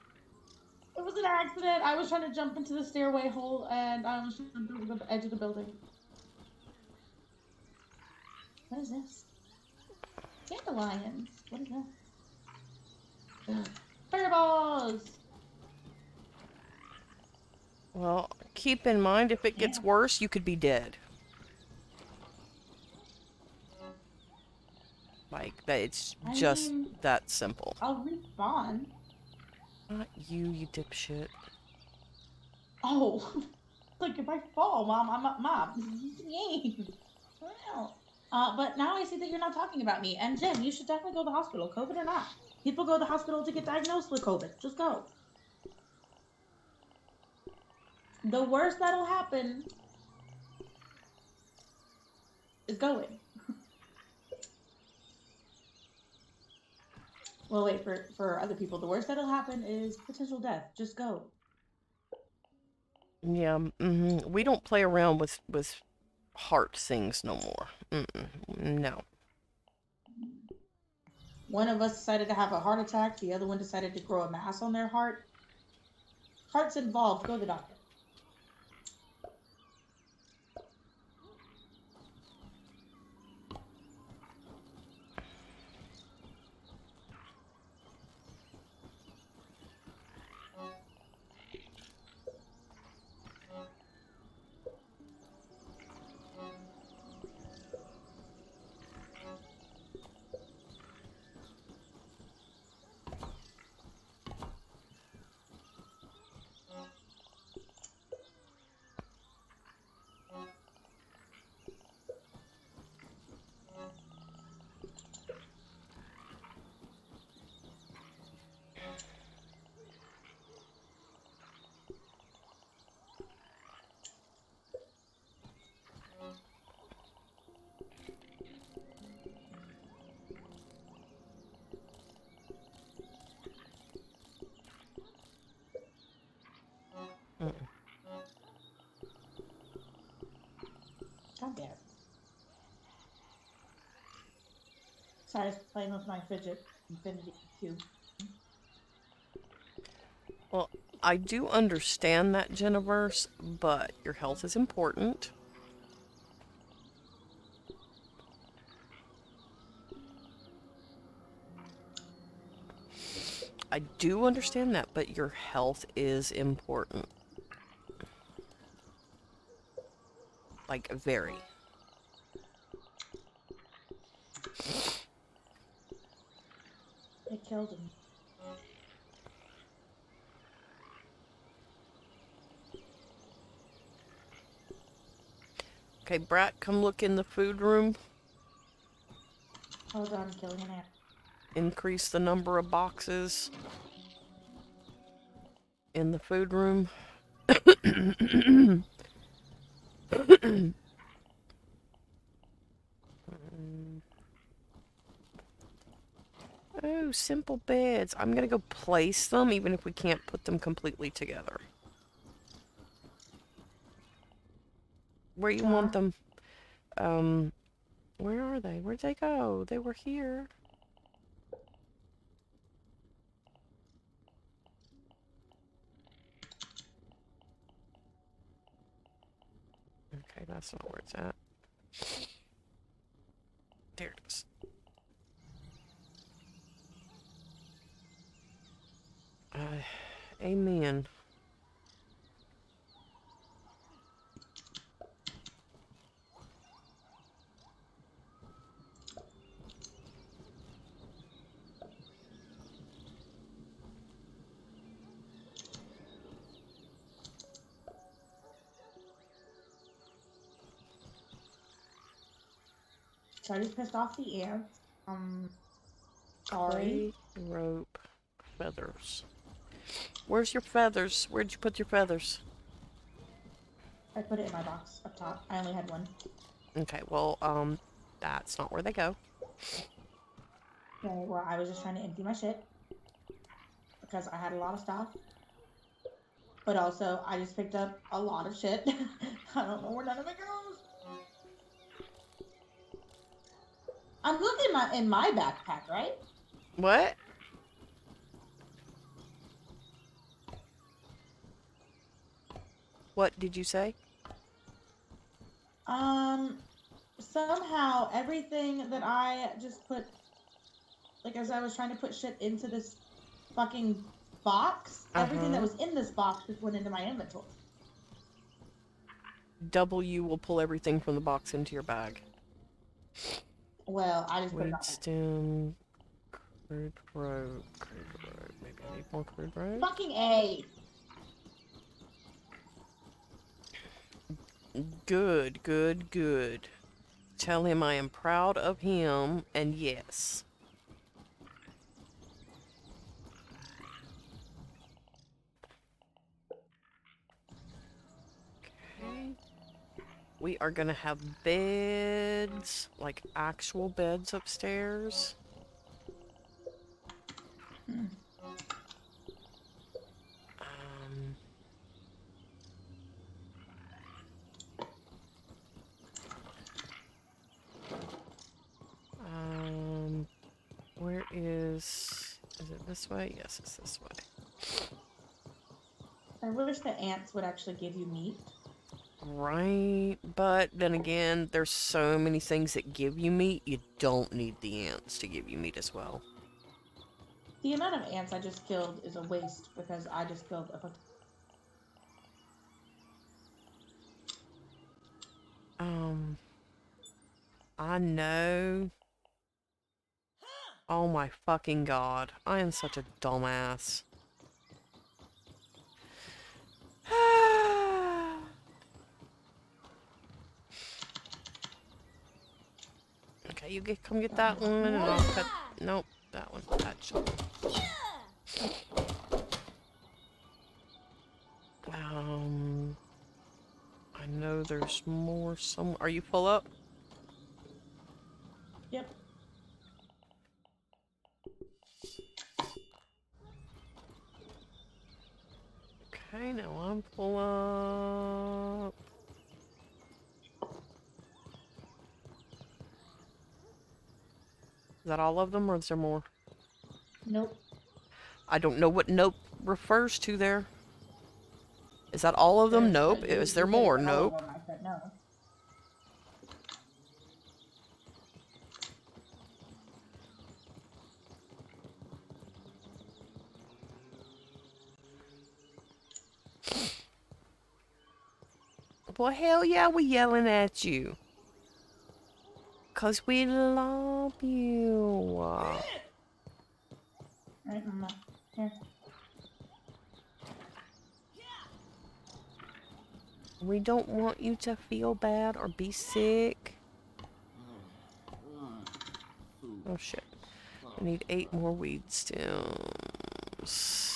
It was an accident. I was trying to jump into the stairway hole, and I was trying to jump over the edge of the building. What is this? Dandelions. What is that? Fireballs. Well, keep in mind, if it gets worse, you could be dead. Like, it's just that simple. I'll respawn. Not you, you dipshit. Oh, like if I fall, Mom, this is the game. Wow. But now I see that you're not talking about me. And Jim, you should definitely go to the hospital, COVID or not. People go to the hospital to get diagnosed with COVID. Just go. The worst that'll happen is going. Well, wait, for other people, the worst that'll happen is potential death. Just go. Yeah, we don't play around with heart things no more. No. One of us decided to have a heart attack. The other one decided to grow a mass on their heart. Heart's involved. Go to the doctor. God damn it. Sorry, I was playing with my fidget infinity cube. Well, I do understand that, Jenniverse, but your health is important. I do understand that, but your health is important. Like, very. It killed him. Okay, Brat, come look in the food room. Hold on, killing an ant. Increase the number of boxes in the food room. Oh, simple beds. I'm gonna go place them, even if we can't put them completely together. Where you want them? Where are they? Where'd they go? They were here. Okay, that's not where it's at. There it is. Amen. So I just pissed off the ants. Sorry. Clay, rope, feathers. Where's your feathers? Where'd you put your feathers? I put it in my box up top. I only had one. Okay, well, that's not where they go. Okay, well, I was just trying to empty my shit. Because I had a lot of stuff. But also, I just picked up a lot of shit. I don't know where none of it goes. I'm looking in my backpack, right? What? What did you say? Somehow everything that I just put, like as I was trying to put shit into this fucking box, everything that was in this box just went into my inventory. W will pull everything from the box into your bag. Well, I just put it Weed on there. stem, crude rope, Maybe I need more crude rope. Fucking A. Good, good, good. Tell him I am proud of him, and yes. Okay. We are gonna have beds, like actual beds upstairs. Where is it this way? Yes, it's this way. I wish the ants would actually give you meat. Right, but then again, there's so many things that give you meat, you don't need the ants to give you meat as well. The amount of ants I just killed is a waste because I just killed a I know. Oh my fucking god. I am such a dumbass. Okay, you come get that one, and I'll cut... Nope, that one. That should... I know there's more somewhere. Are you full up? Yep. Okay, now I'm full up. Is that all of them, or is there more? Nope. I don't know what nope refers to there. Is that all of them? Nope. Is there more? Nope. I said no. Well, hell yeah, we're yelling at you. 'Cause we love you. Right, Mama. Here. We don't want you to feel bad or be sick. Oh shit. I need 8 more weed stems.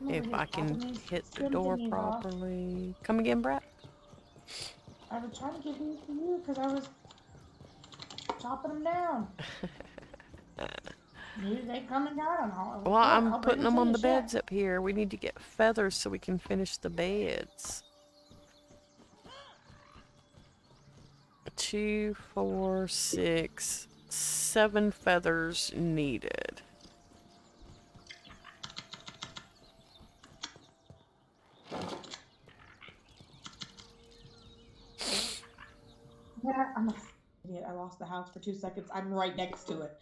If I can hit the door properly. Come again, Brett? I was trying to give these to you because I was chopping them down. They come and got them. Well, I'm putting them on the beds up here. We need to get feathers so we can finish the beds. 2, 4, 6, 7 feathers needed. Yeah, I'm an idiot. I lost the house for 2 seconds. I'm right next to it.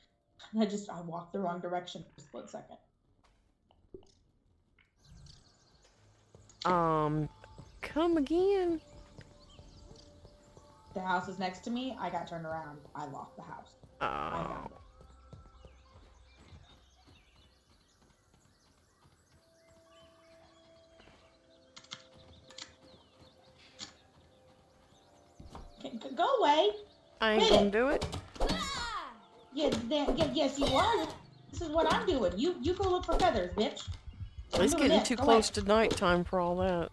I walked the wrong direction for a split second. Come again. The house is next to me. I got turned around. I lost the house. I found it. Go away. I ain't gonna do it. Yes, you are. This is what I'm doing. You go look for feathers, bitch. I'm It's doing getting this. too Go close away. to nighttime for all that.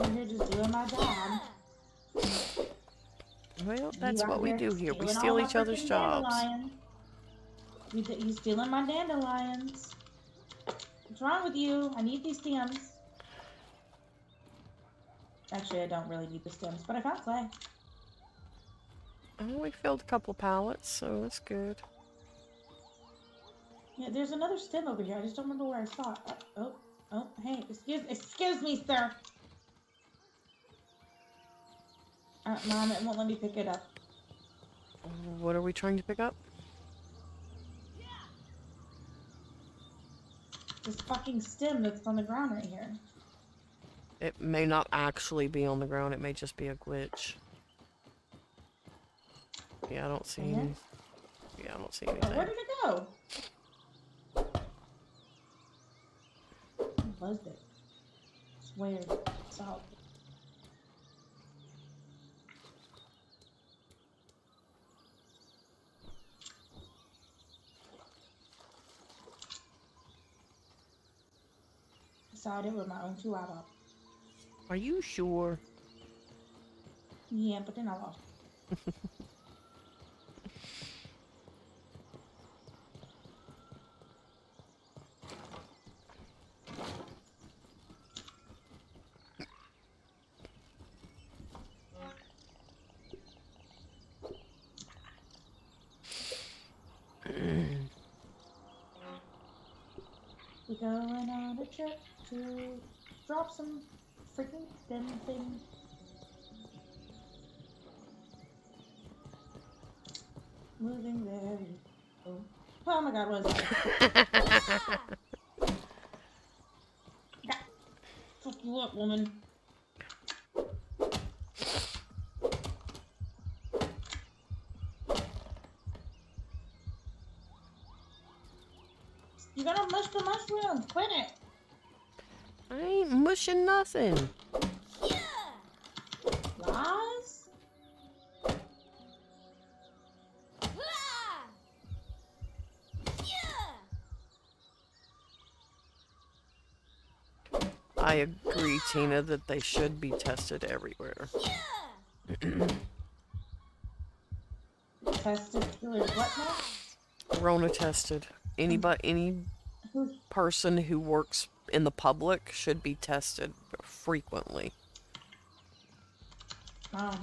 I'm here just doing my job. Well, You that's out what we here do here. We stealing all steal my each other's freaking jobs. dandelions. You stealing my dandelions. What's wrong with you? I need these stems. Actually, I don't really need the stems, but I found clay. Oh, we filled a couple pallets, so that's good. Yeah, there's another stem over here. I just don't remember where I saw it. Oh, hey, excuse me, sir. Mom, it won't let me pick it up. What are we trying to pick up? This fucking stem that's on the ground right here. It may not actually be on the ground. It may just be a glitch. Yeah, I don't see Right here? any. Yeah, I don't see Oh, anything. where did it go? Who buzzed it? It's weird. Stop. Decided with my own 2 eyeballs. Are you sure? Yeah, but then I lost. We're going on a trip to drop some freaking stem thing. Moving very. Oh my god, what is that? Fuck you up, woman. You gotta mush the mushrooms. Quit it. I ain't mushing nothing. Lies? I agree, Tina, that they should be tested everywhere. Tested killers. What now? Rona tested. Any Who? person who works in the public should be tested frequently.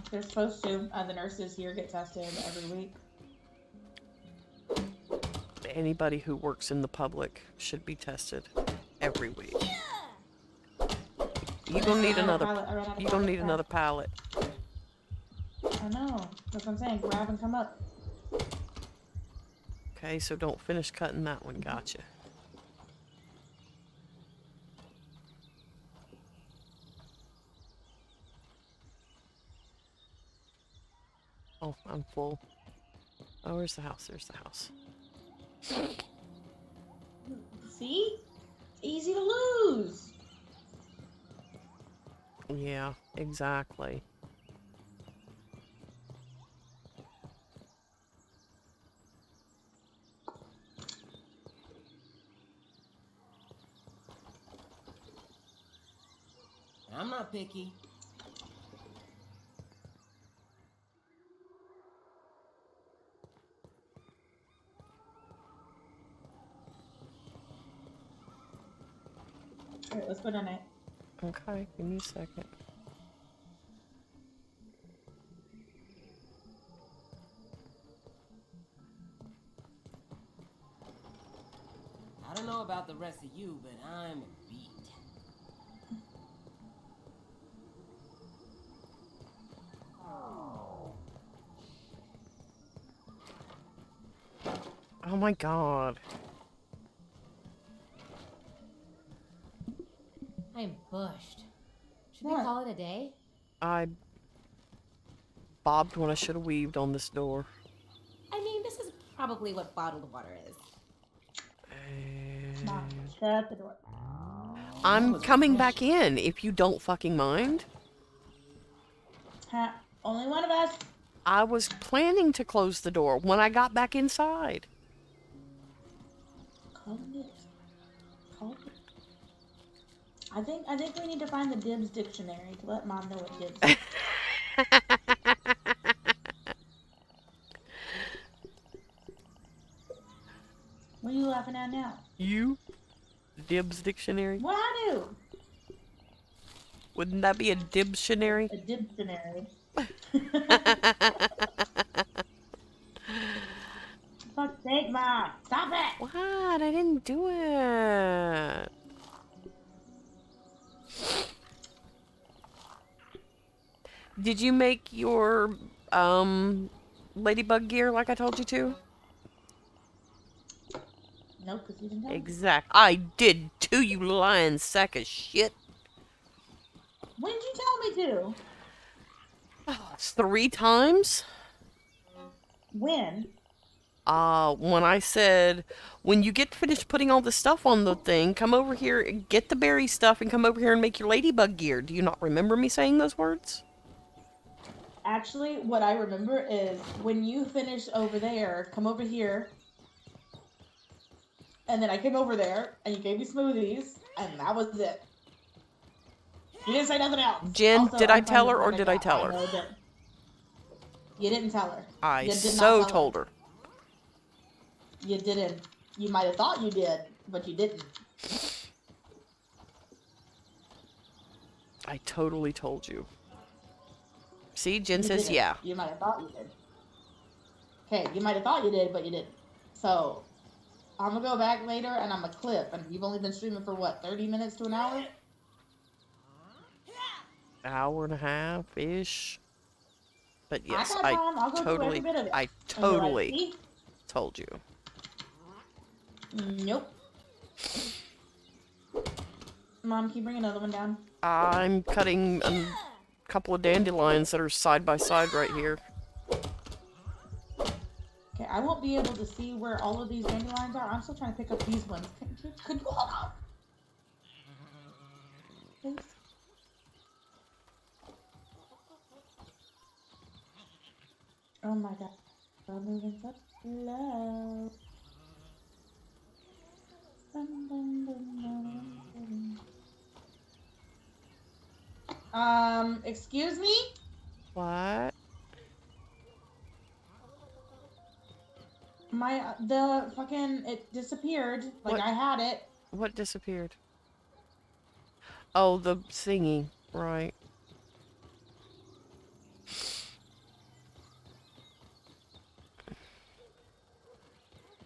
They're supposed to. The nurses here get tested every week. Anybody who works in the public should be tested every week. You gonna need another. You gonna need another pallet. I know. That's what I'm saying. Grab and come up. Okay, so don't finish cutting that one. Gotcha. Oh, I'm full. Oh, where's the house? There's the house. See? It's easy to lose. Yeah, exactly. I'm not picky. Alright, let's go tonight. Okay, give me a second. I don't know about the rest of you, but I'm beat. Oh my god. I am bushed. Should we What? call it a day? I bobbed when I should have weaved on this door. I probably what bottled water is. Mom, shut the door. I'm was coming back refreshing. in if you don't fucking mind. Huh? Only one of us. I was planning to close the door when I got back inside. Calling it. Calling it. I think we need to find the Dibs dictionary to let Mom know what Dibs is. What are you laughing at now? You? Dibs dictionary? What I do? Wouldn't that be a dictionary? A dictionary. Fuck's sake, Mom! Stop it! What? I didn't do it. Did you make your ladybug gear like I told you to? Nope, because you didn't tell me. Exact. I did too, you lying sack of shit. When did you tell me to? 3 times? When? When I said, when you get finished putting all the stuff on the thing, come over here and get the berry stuff and come over here and make your ladybug gear. Do you not remember me saying those words? Actually, what I remember is when you finished over there, come over here. And then I came over there and you gave me smoothies, and that was it. You didn't say nothing else. Jen, Also, did I I'm tell fine her with or what did I got. tell her? know that you didn't tell her. I You did not so tell told her. You didn't. You might have thought you did, but you didn't. I totally told you. See, Jen You says didn't. yeah. You might have thought you did. Okay, you might have thought you did, but you didn't. So, I'm gonna go back later and I'm gonna clip. And you've only been streaming for what, 30 minutes to an hour? Hour and a half-ish. But I yes, got time. I'll go through every bit of it. I And be totally like, see? told you. Nope. Mom, can you bring another one down? I'm cutting a couple of dandelions that are side by side right here. Okay, I won't be able to see where all of these dandelions are. I'm still trying to pick up these ones. Could you hold on? Please? Oh my god. I'm moving so slow. Excuse me? What? The fucking, it disappeared. Like, What? I had it. What disappeared? Oh, the thingy. Right.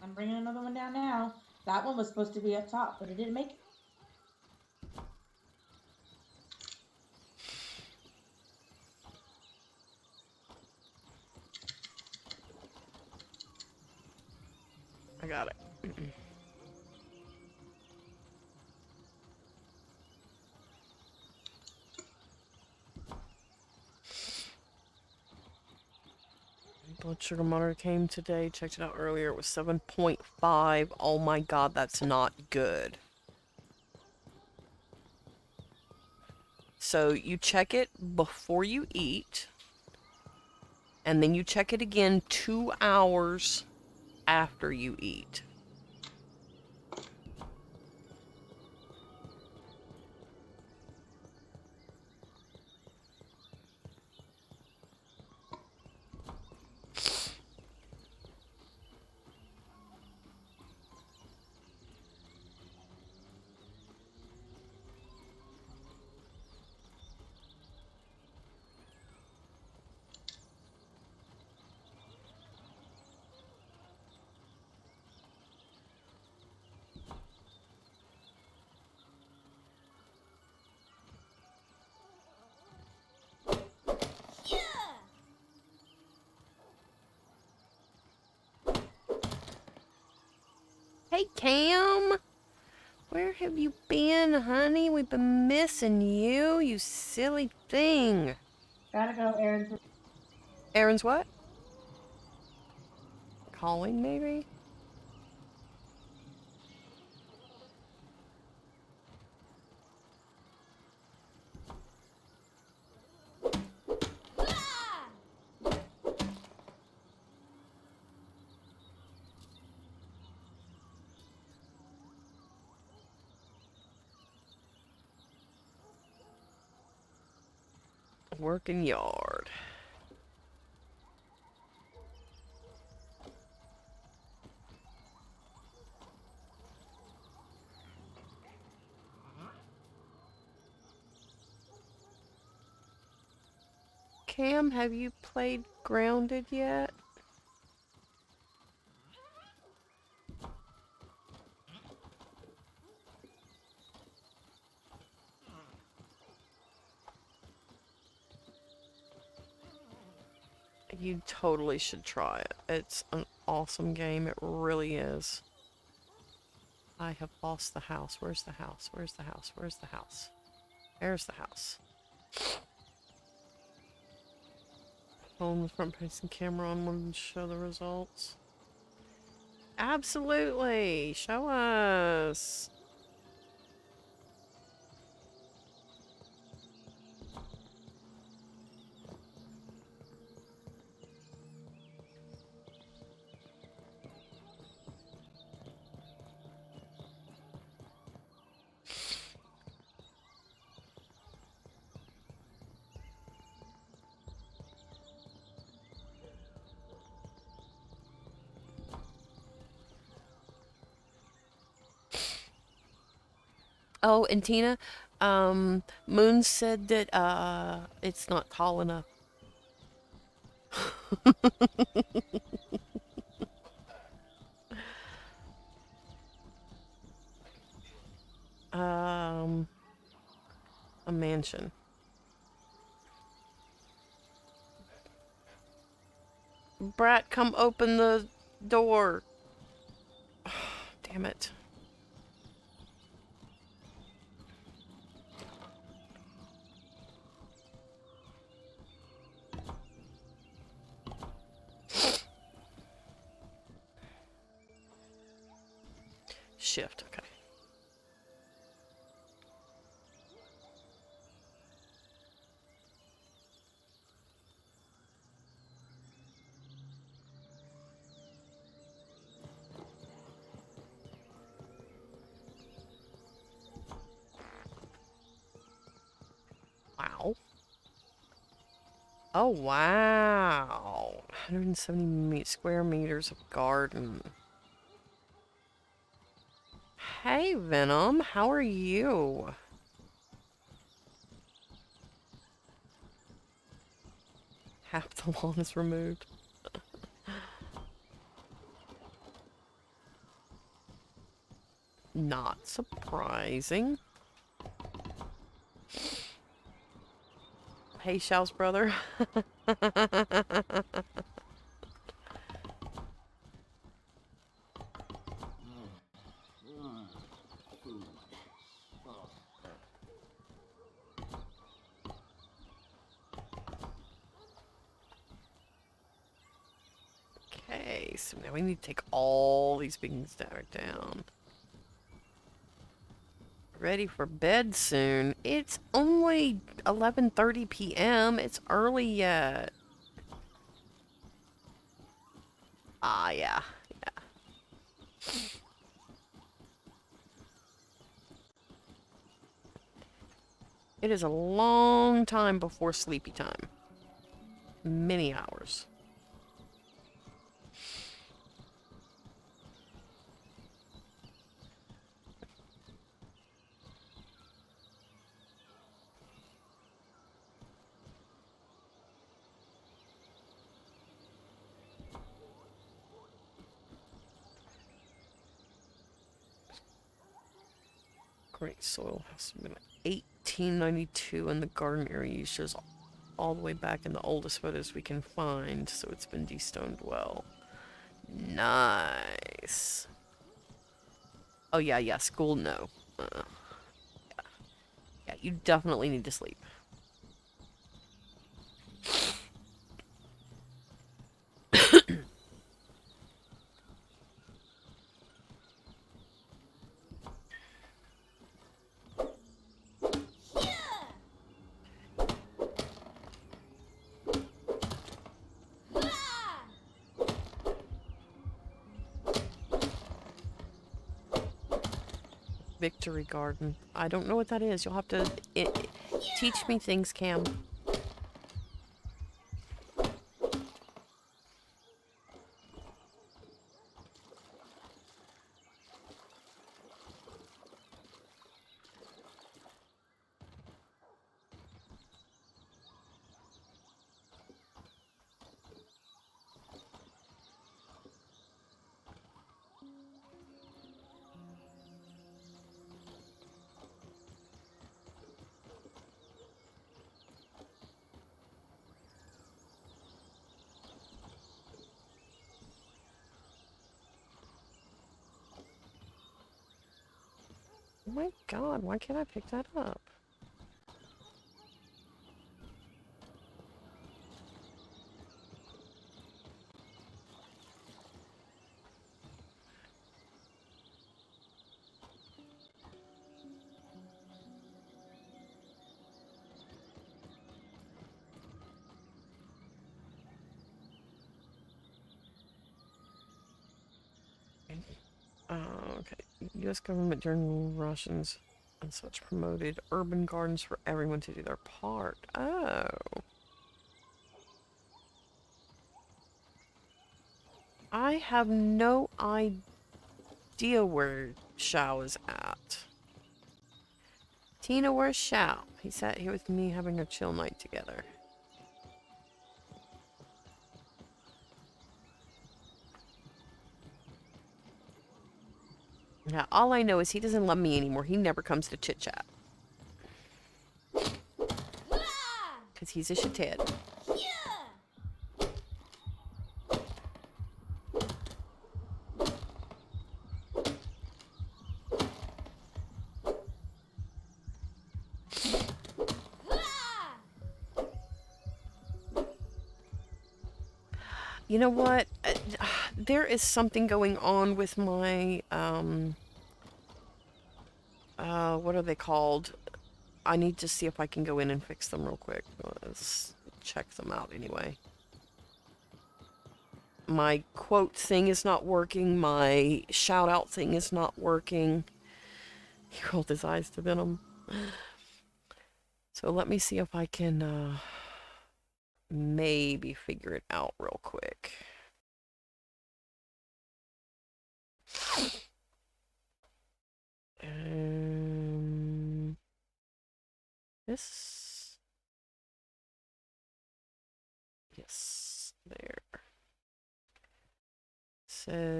I'm bringing another one down now. That one was supposed to be up top, but it didn't make it. I got it. Blood sugar monitor came today. Checked it out earlier. It was 7.5. Oh my god, that's not good. So you check it before you eat. And then you check it again 2 hours after you eat. Hey, Cam! Where have you been, honey? We've been missing you, you silly thing. Gotta go, Aaron. Aaron's what? calling, maybe? Working yard. Cam, have you played Grounded yet? You totally should try it. It's an awesome game. It really is. I have lost the house. Where's the house? Where's the house? Where's the house? There's the house. Home the front facing camera on one to show the results. Absolutely. Show us. Oh, and Tina, Moon said that it's not tall enough. A mansion. Brat, come open the door. Damn it. Shift, okay. Wow. Oh, wow. 170 square meters of garden. Hey, Venom. How are you? Half the lawn is removed. Not surprising. Hey, Xiao's brother. Okay, so now we need to take all these things down. Ready for bed soon. It's only 11:30 p.m. It's early yet. Ah, yeah. It is a long time before sleepy time. Many hours. Great soil has been 1892 and the garden area shows all the way back in the oldest photos we can find, so it's been destoned well. Nice. Oh yeah, school, no. Yeah, you definitely need to sleep. Victory Garden. I don't know what that is. You'll have to teach me things, Cam. Oh my god, why can't I pick that up? Okay. U.S. government during Russians and such promoted urban gardens for everyone to do their part. Oh. I have no idea where Shao is at. Tina, where's Shao? He sat here with me having a chill night together. Now, all I know is he doesn't love me anymore. He never comes to chit-chat. Because he's a shithead. You know what? There is something going on with my, what are they called? I need to see if I can go in and fix them real quick. Let's check them out anyway. My quote thing is not working. My shout out thing is not working. He rolled his eyes to Venom. So let me see if I can, maybe figure it out real quick. This. Yes, there.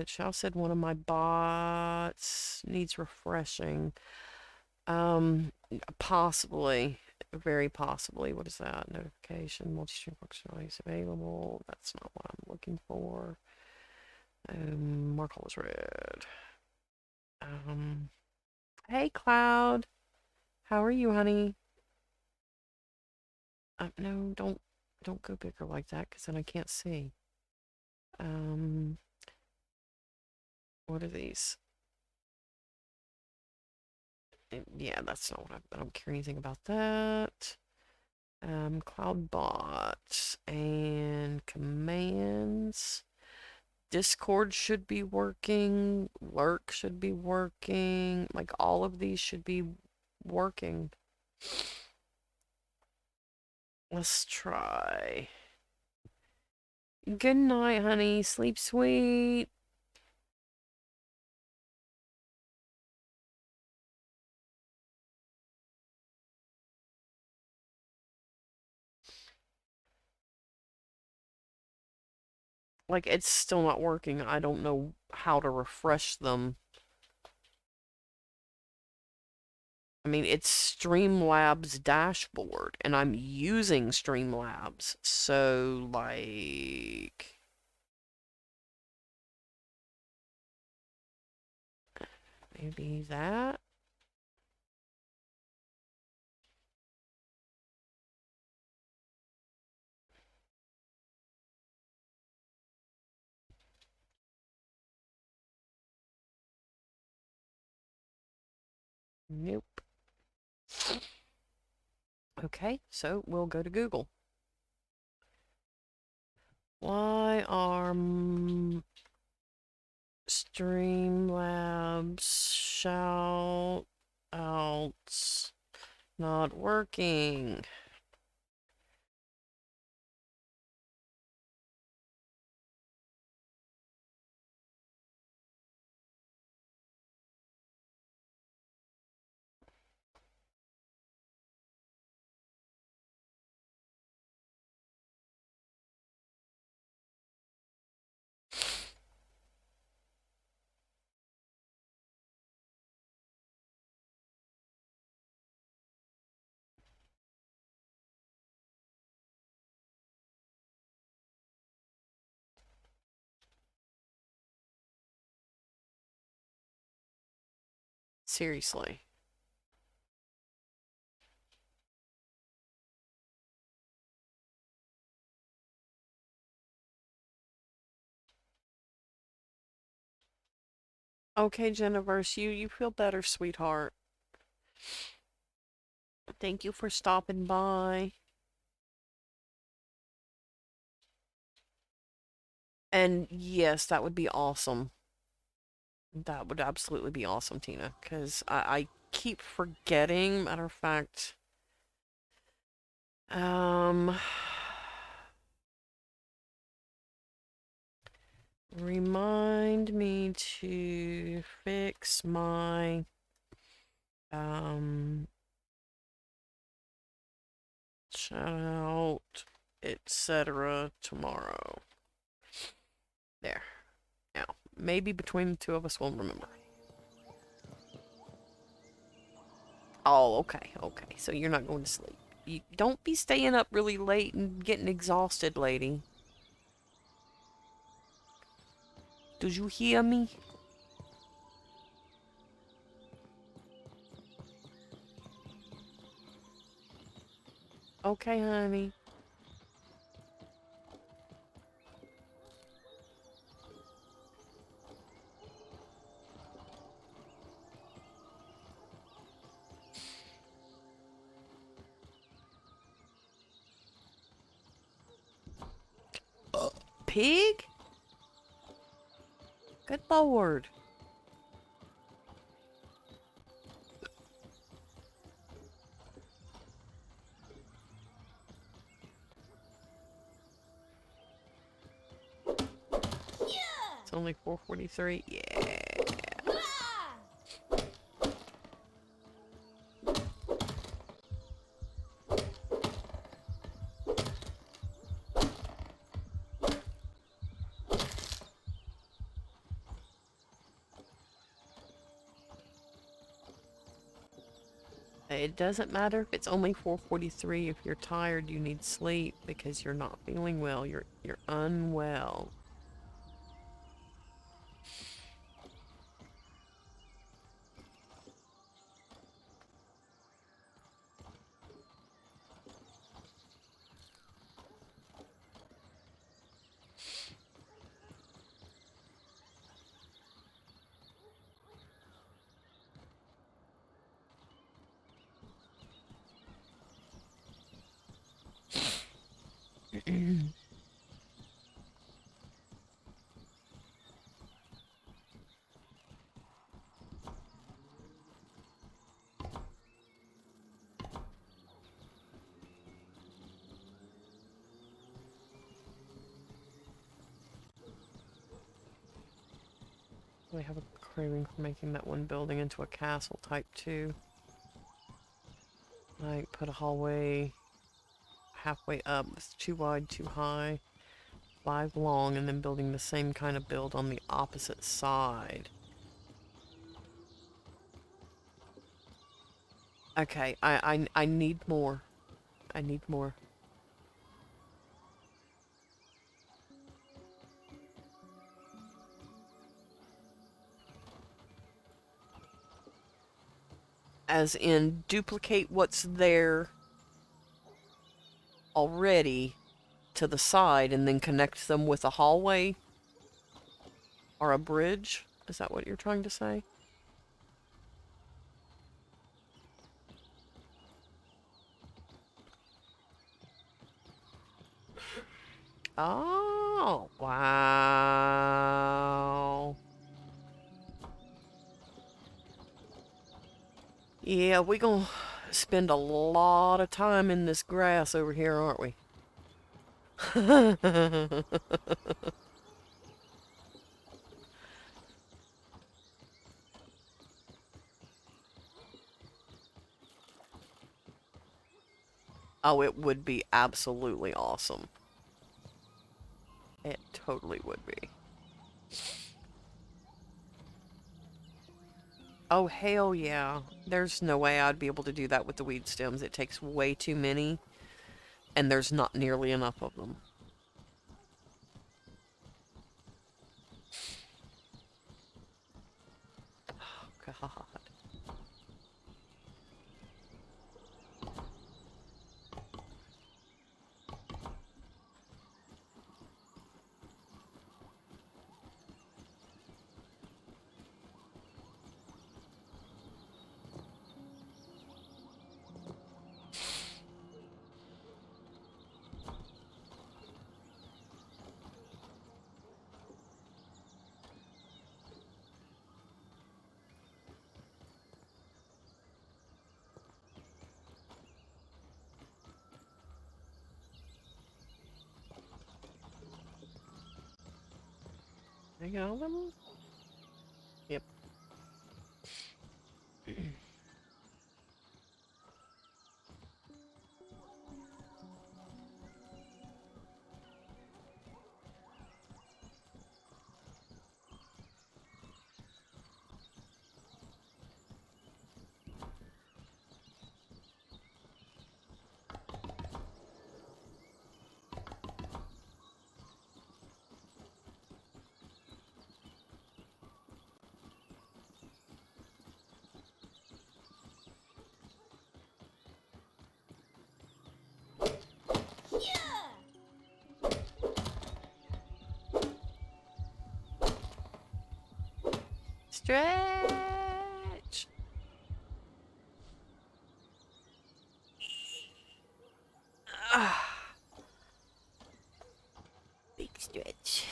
Shao said one of my bots needs refreshing. Possibly. Very possibly. What is that? Notification, multi-stream functionality is available. That's not what I'm looking for. Mark all is red. Hey, Cloud. How are you, honey? No, don't go bigger like that, because then I can't see. What are these? Yeah, that's not what I don't care anything about that. Cloud bots and commands. Discord should be working. Lurk should be working. Like, all of these should be working. Let's try. Good night, honey. Sleep sweet. Like, it's still not working. I don't know how to refresh them. I mean, it's Streamlabs dashboard, and I'm using Streamlabs, so, like... Maybe that? Nope. Okay, so we'll go to Google. Why are Streamlabs shout else not working? Seriously. Okay, Jennifer, you feel better, sweetheart. Thank you for stopping by. And yes, that would be awesome. That would absolutely be awesome, Tina. Because I keep forgetting. Matter of fact, um, remind me to fix my shout out, etc. tomorrow. There. Now, maybe between the two of us we'll remember. Oh, okay, okay. So you're not going to sleep. You don't be staying up really late and getting exhausted, lady. Do you hear me? Okay, honey. Pig? Good lord. It's only 4:43. Yeah. It doesn't matter if it's only 4:43. If you're tired, you need sleep because you're not feeling well. You're unwell. We have a craving for making that one building into a castle type 2. Like, put a hallway halfway up. It's too wide, too high. 5 long, and then building the same kind of build on the opposite side. Okay, I need more. I need more. As in, duplicate what's there already to the side and then connect them with a hallway or a bridge? Is that what you're trying to say? Oh, wow. Yeah, we gonna spend a lot of time in this grass over here, aren't we? Oh, it would be absolutely awesome. It totally would be. Oh, hell yeah. There's no way I'd be able to do that with the weed stems. It takes way too many, and there's not nearly enough of them. Oh, God. I got all them? Yep. Stretch. Ah, big stretch.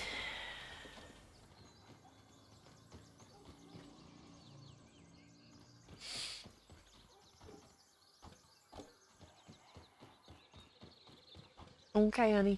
Okay, honey.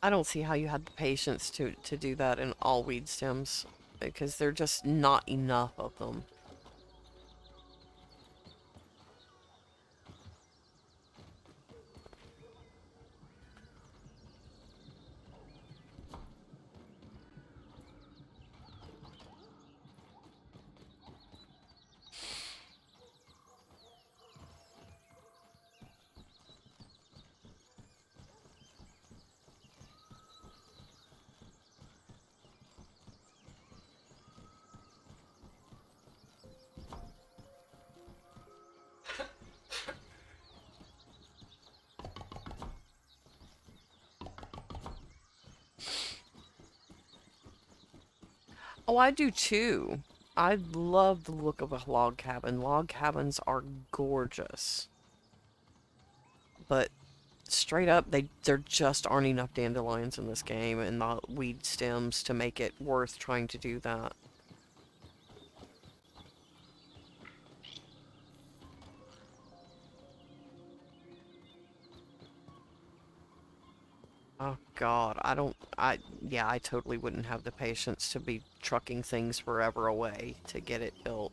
I don't see how you had the patience to do that in all weed stems because there are just not enough of them. Oh, I do too. I love the look of a log cabin. Log cabins are gorgeous. But straight up, there just aren't enough dandelions in this game and the weed stems to make it worth trying to do that. Oh God, yeah, I totally wouldn't have the patience to be trucking things forever away to get it built.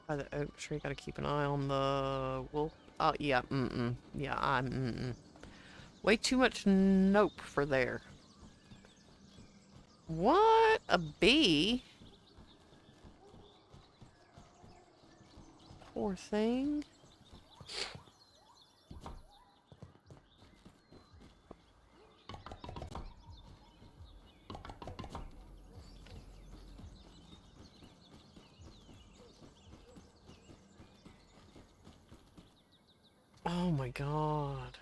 By the oak tree, gotta keep an eye on the wolf. Oh, yeah, Yeah, way too much nope for there. What? A bee? Poor thing. Oh my god.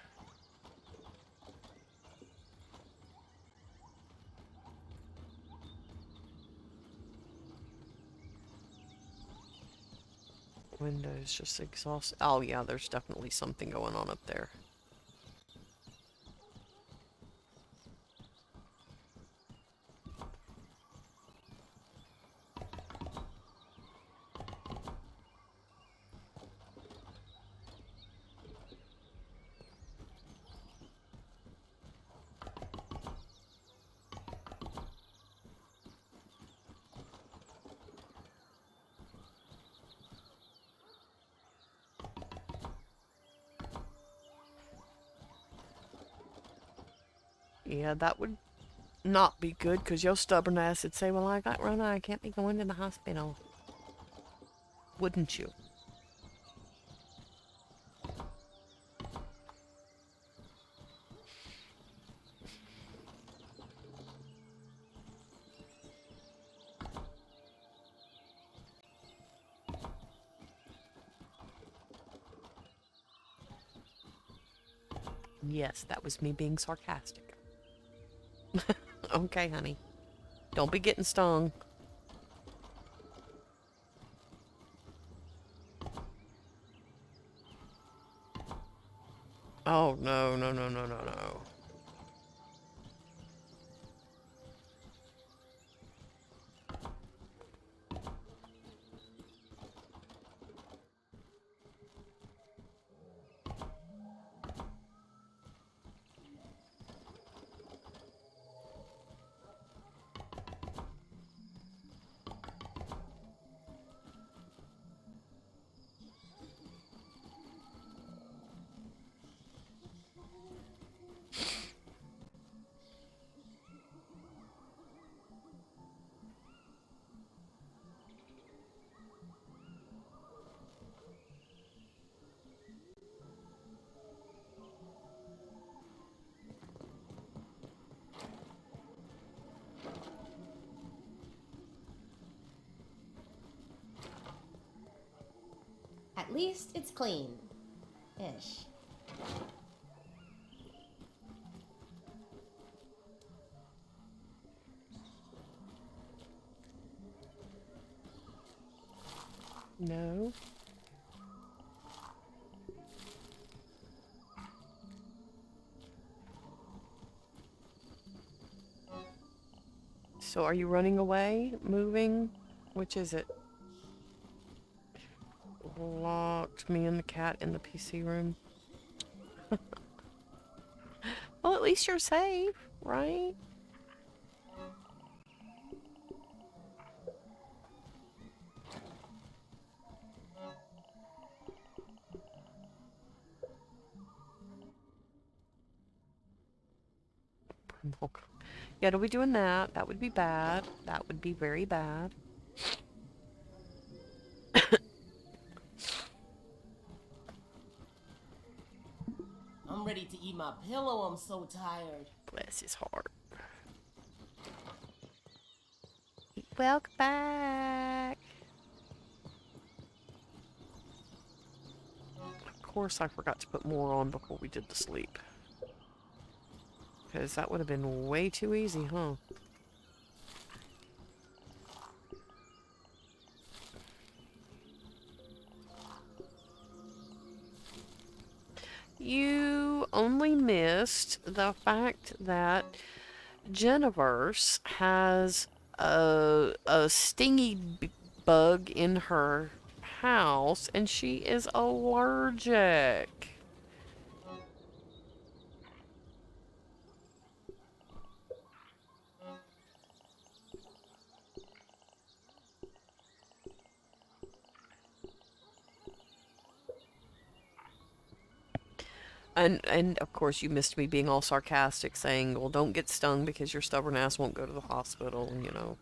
Windows just exhausted. Oh yeah, there's definitely something going on up there. Yeah, that would not be good because your stubborn ass would say, well, I got Rona, I can't be going to the hospital. Wouldn't you? Yes, that was me being sarcastic. Okay, honey. Don't be getting stung. Oh, no, no, no, no, no, no. At least it's clean. Ish. No. So are you running away? Moving? Which is it? Locked me and the cat in the PC room. Well, at least you're safe, right? Yeah, don't be doing that. That would be bad. That would be very bad. I'm ready to eat my pillow. I'm so tired. Bless his heart. Welcome back. Of course, I forgot to put more on before we did the sleep. Because that would have been way too easy, huh? You only missed the fact that Jenniverse has a stingy bug in her house and she is allergic. And of course you missed me being all sarcastic saying, well, don't get stung because your stubborn ass won't go to the hospital, you know.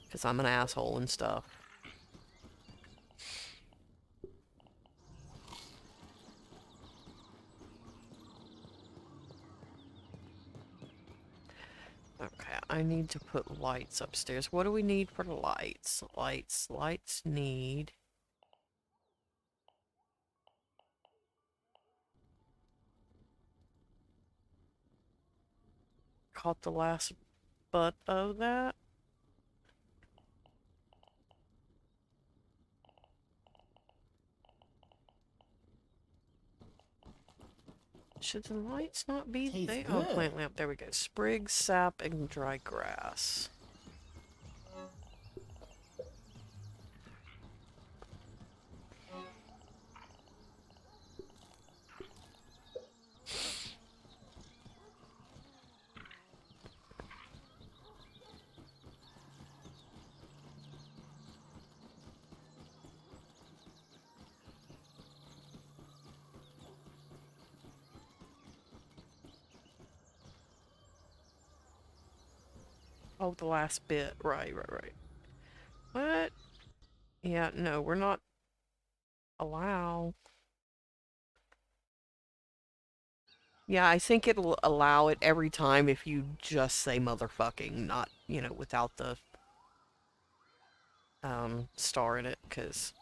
Because I'm an asshole and stuff. Okay, I need to put lights upstairs. What do we need for the lights? Lights need... Caught the last butt of that? Should the lights not be Tastes there? Oh, good. plant lamp. There we go. Sprigs, sap, and dry grass. Oh, the last bit. Right. What? Yeah, no, we're not allow. Yeah, I think it'll allow it every time if you just say motherfucking, not, you know, without the star in it, because...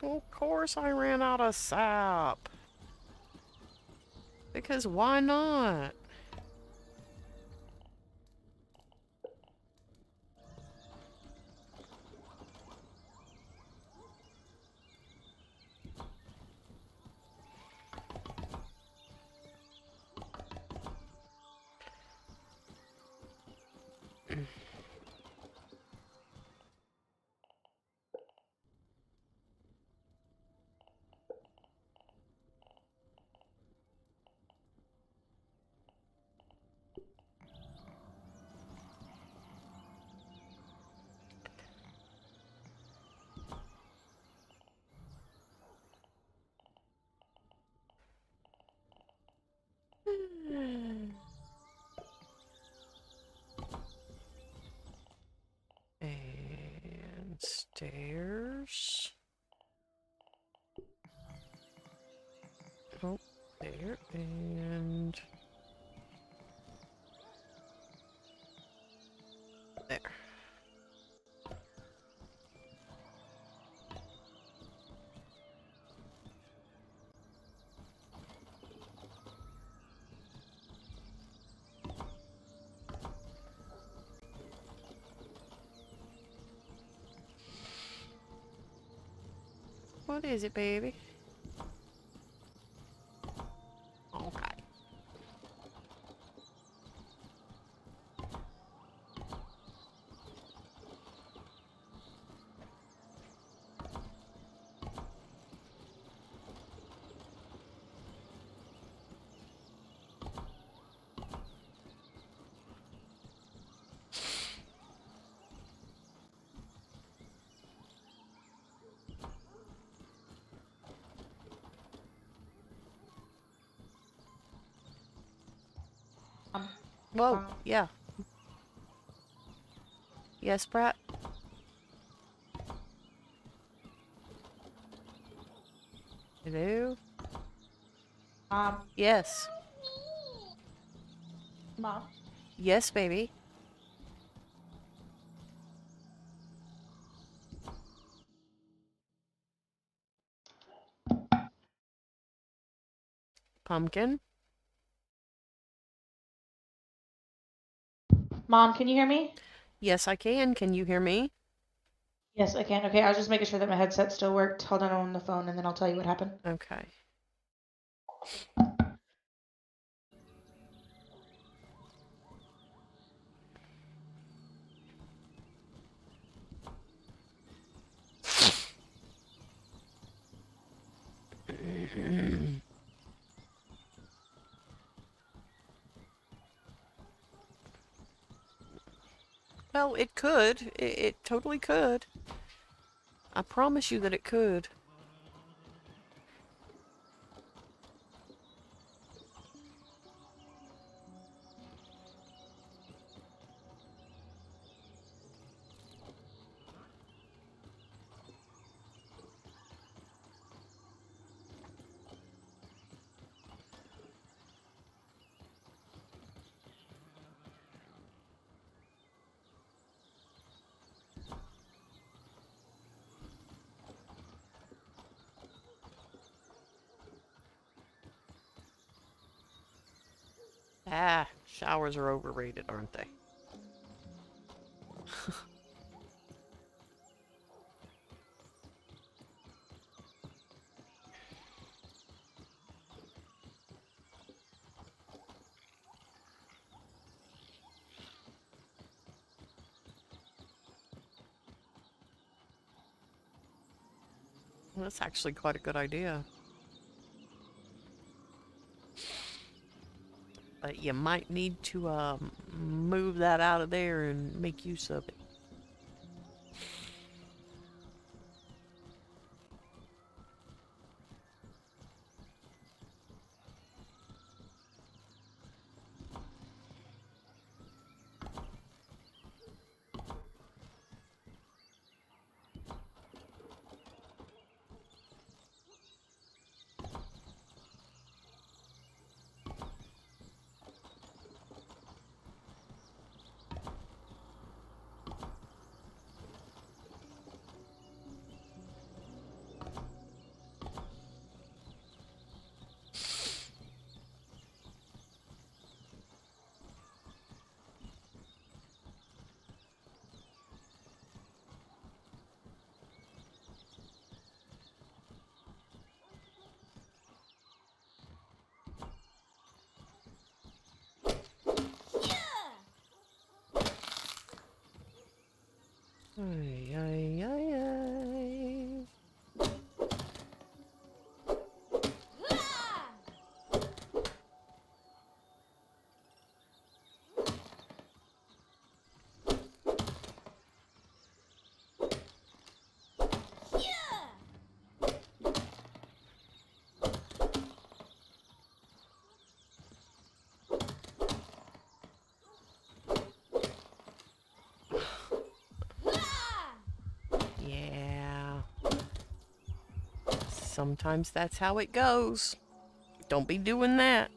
Of course I ran out of sap. Because why not? And stairs. Oh, there, and... there. What is it, baby? Okay. Whoa, yeah. Yes, Brat? Hello? Yes. Mom. Yes, baby. Pumpkin? Mom, can you hear me? Yes, I can. Can you hear me? Yes, I can. Okay, I was just making sure that my headset still worked. Hold on the phone, and then I'll tell you what happened. Okay. Well, it could. It totally could. I promise you that it could. Ah, showers are overrated, aren't they? Well, that's actually quite a good idea. But you might need to move that out of there and make use of it. Ay, ay, ay, ay. Yeah. Sometimes that's how it goes. Don't be doing that.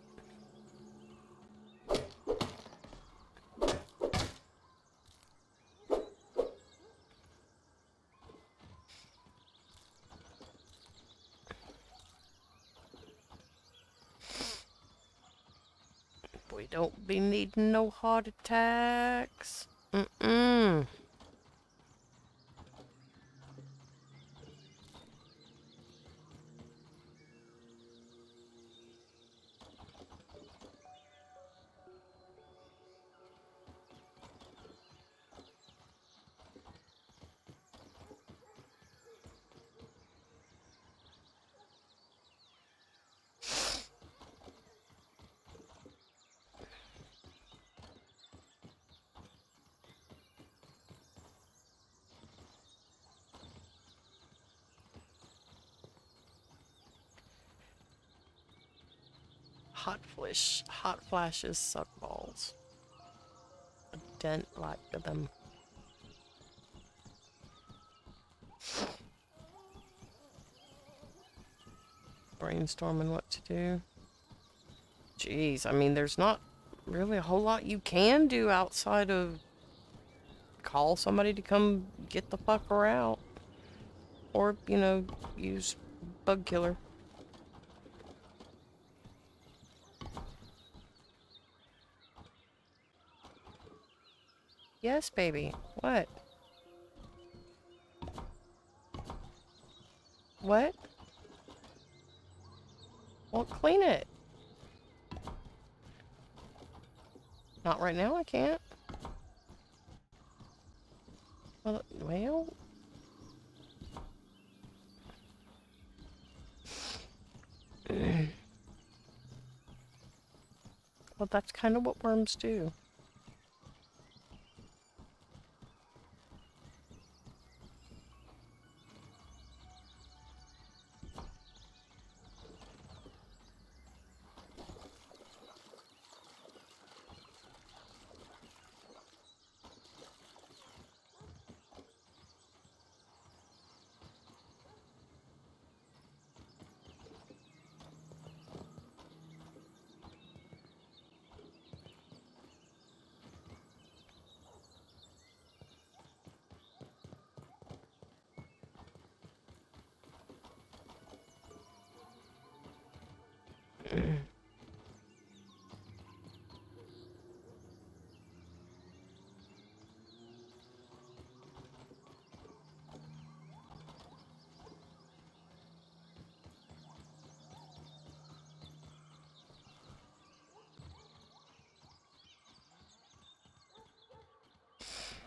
We don't be needing no heart attacks. Mm-mm. Hot flashes suck balls. I don't like them. Brainstorming what to do. Jeez, I mean, there's not really a whole lot you can do outside of call somebody to come get the fucker out. Or, use bug killer. Yes, baby. What? What? Well, clean it. Not right now, I can't. Well, well, that's kind of what worms do.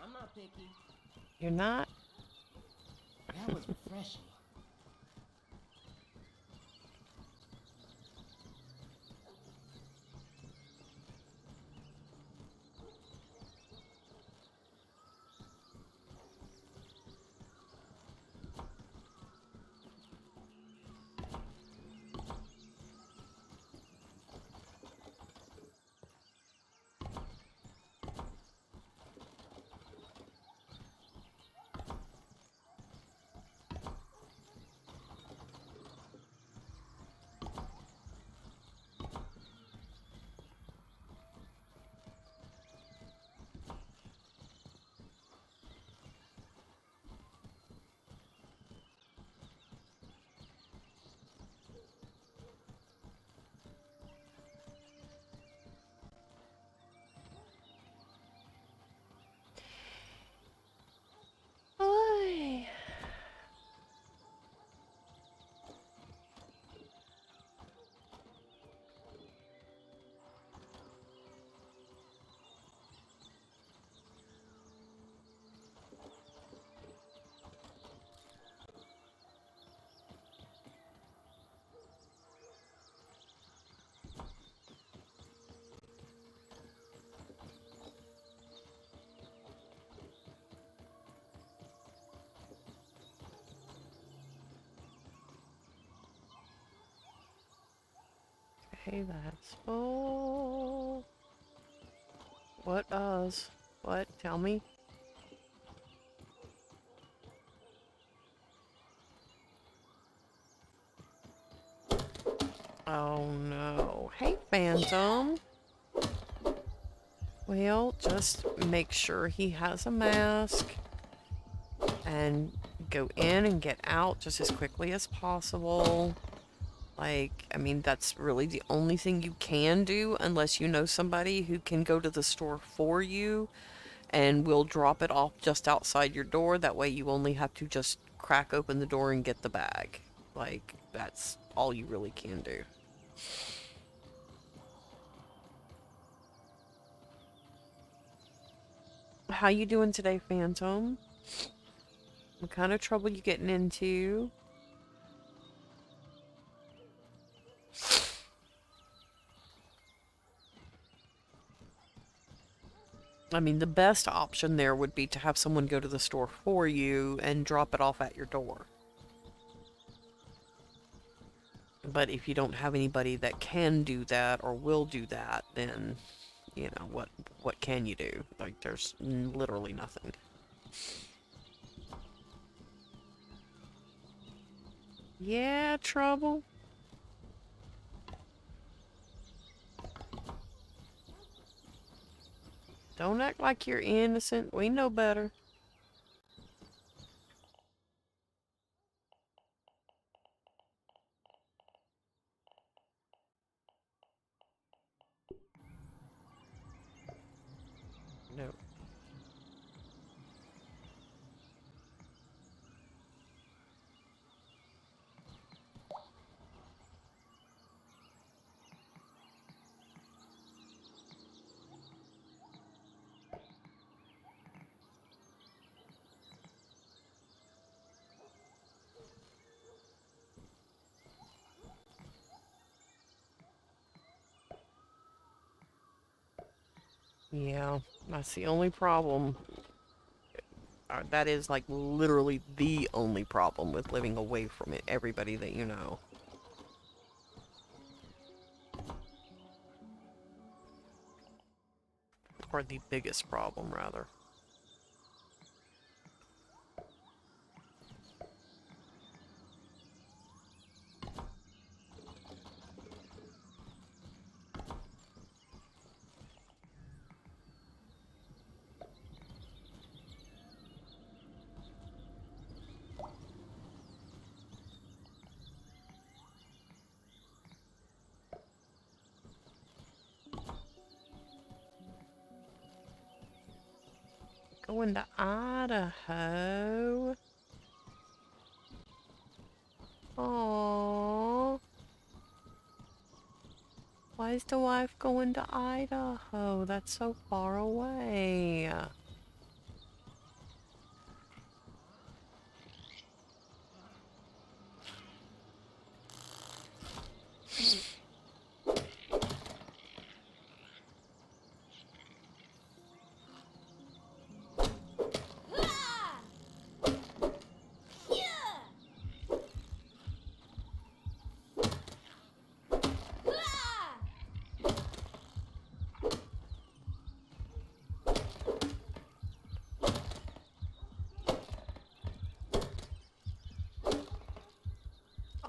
I'm not picky. You're not? That was refreshing. Ay. Okay, that's full. What does? What? Tell me. Oh no. Hey, Phantom. Well, just make sure he has a mask and go in and get out just as quickly as possible. Like, I mean, that's really the only thing you can do unless you know somebody who can go to the store for you and will drop it off just outside your door. That way you only have to just crack open the door and get the bag. Like, that's all you really can do. How you doing today, Phantom? What kind of trouble you getting into? I mean, the best option there would be to have someone go to the store for you and drop it off at your door. But if you don't have anybody that can do that or will do that, then, you know, what can you do? Like, there's literally nothing. Yeah, trouble. Don't act like you're innocent. We know better. No. Yeah, that's the only problem. That is like literally the only problem with living away from it, everybody that you know. Or the biggest problem, rather. Going to Idaho. Aww. Why is the wife going to Idaho? That's so far away.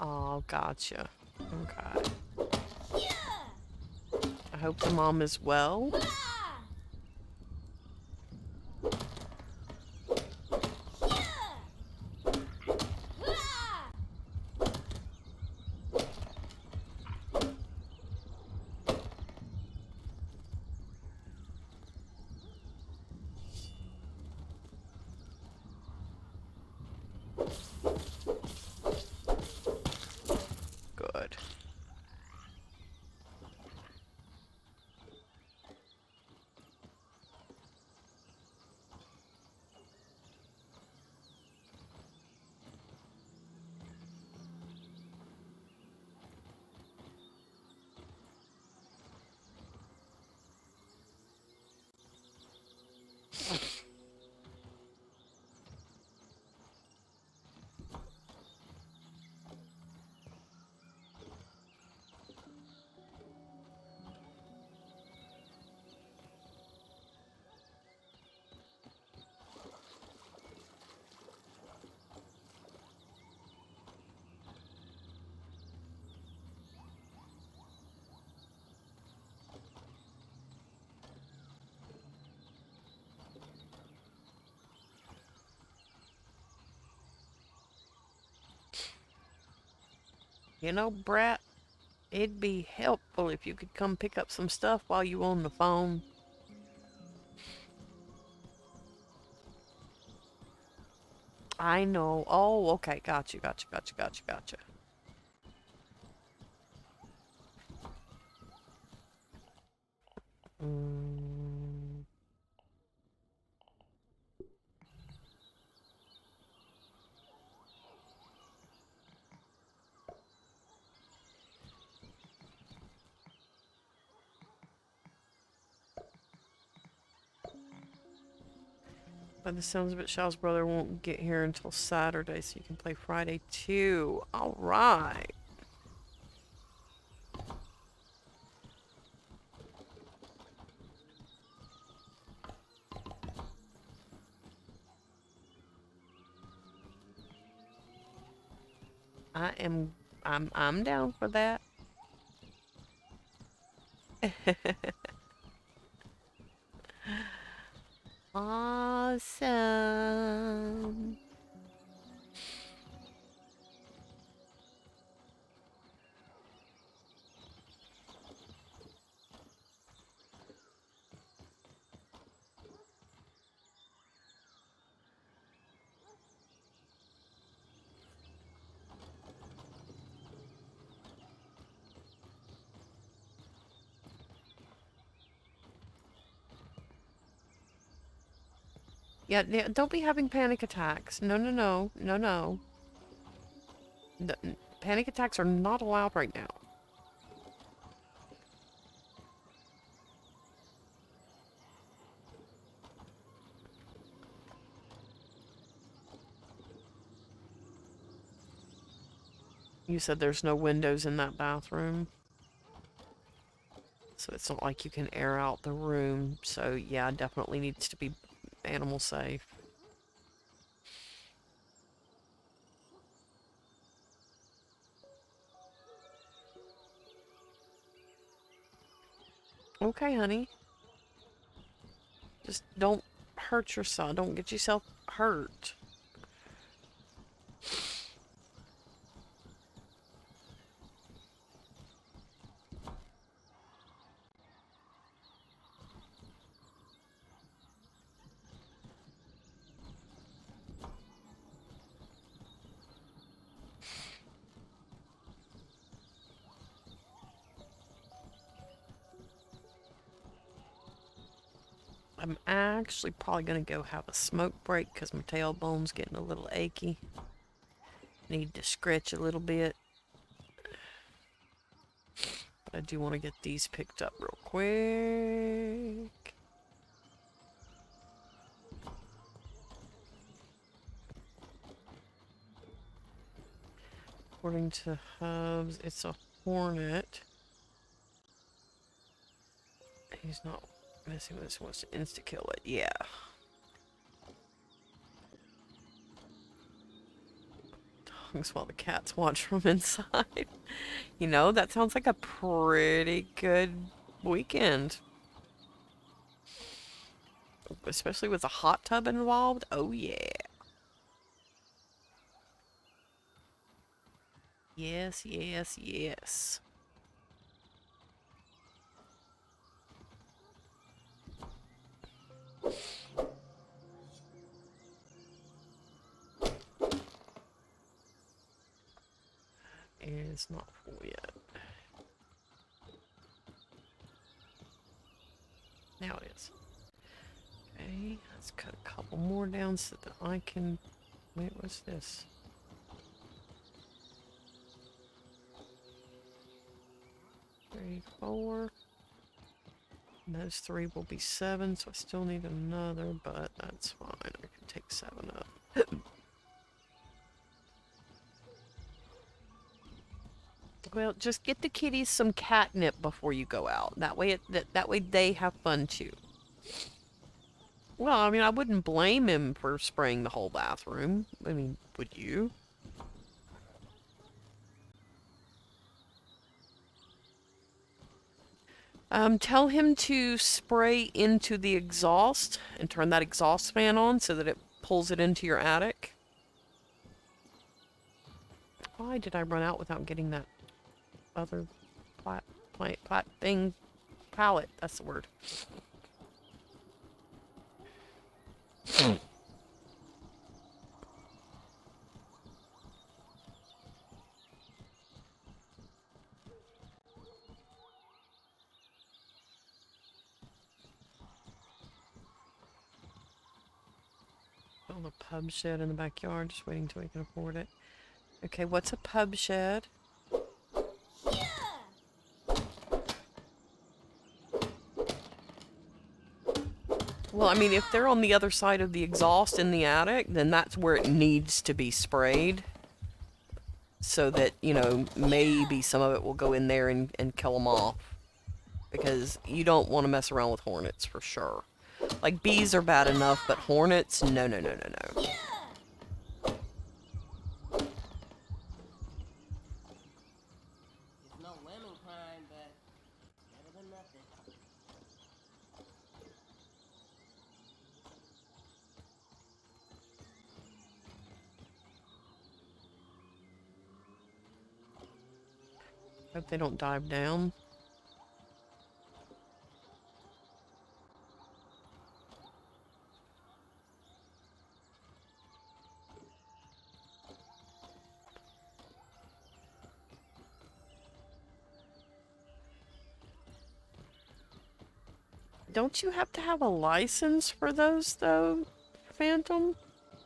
Oh, gotcha. Okay. I hope the mom is well. Good. You know, Brat, it'd be helpful if you could come pick up some stuff while you on the phone. I know. Oh, okay. Gotcha, gotcha, gotcha, gotcha, gotcha. Mm. By the sounds of it, Shaw's brother won't get here until Saturday, so you can play Friday too. All right. I'm down for that. Awesome. Yeah, don't be having panic attacks. No, no, no, no, no. Panic attacks are not allowed right now. You said there's no windows in that bathroom. So it's not like you can air out the room. So yeah, definitely needs to be animal safe. Okay, honey. Just don't hurt yourself. Don't get yourself hurt. I'm actually probably going to go have a smoke break because my tailbone's getting a little achy. Need to stretch a little bit. But I do want to get these picked up real quick. According to Hubs, it's a hornet. He's not messing with this, wants to insta-kill it. Yeah. Dogs while the cats watch from inside. You know, that sounds like a pretty good weekend. Especially with a hot tub involved. Oh, yeah. Yes, yes, yes. It's not full yet. Now it is. Okay, let's cut a couple more down so that I can... Wait, what's this? Three, four. And those three will be 7, so I still need another, but that's fine. I can take 7 up. Well, just get the kitties some catnip before you go out. That way, that way they have fun too. Well, I mean, I wouldn't blame him for spraying the whole bathroom. I mean, would you? Tell him to spray into the exhaust and turn that exhaust fan on so that it pulls it into your attic. Why did I run out without getting that other pallet? That's the word. Build a pub shed in the backyard, just waiting till we can afford it. Okay, what's a pub shed? Well, I mean, if they're on the other side of the exhaust in the attic, then that's where it needs to be sprayed. So that, you know, maybe some of it will go in there and kill them off. Because you don't want to mess around with hornets for sure. Like, bees are bad enough, but hornets, no, no, no, no, no. It's no lemon crime, but better than nothing. Hope they don't dive down. Don't you have to have a license for those, though, Phantom?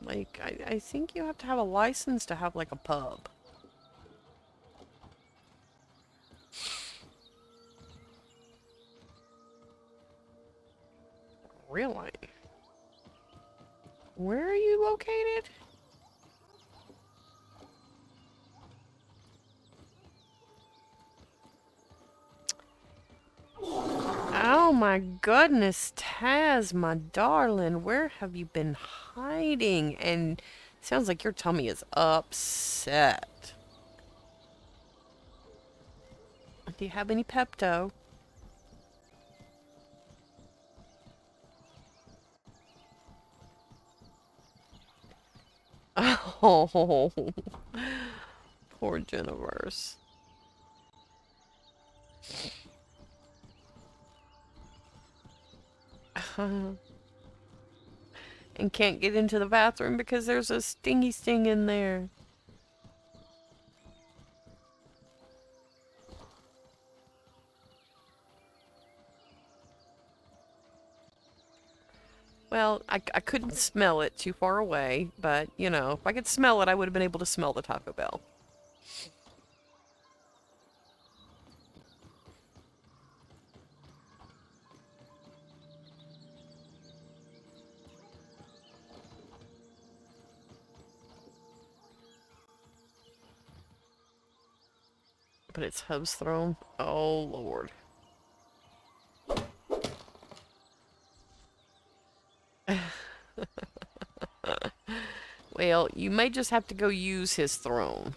Like, I think you have to have a license to have, like, a pub. Really? Where are you located? my goodness, Taz, my darling, where have you been hiding? And sounds like your tummy is upset. Do you have any Pepto? Oh, poor Jenniverse. And can't get into the bathroom because there's a stingy sting in there. Well, I couldn't smell it too far away, but, you know, if I could smell it, I would have been able to smell the Taco Bell. But it's Hub's throne. Oh, Lord. Well, you may just have to go use his throne.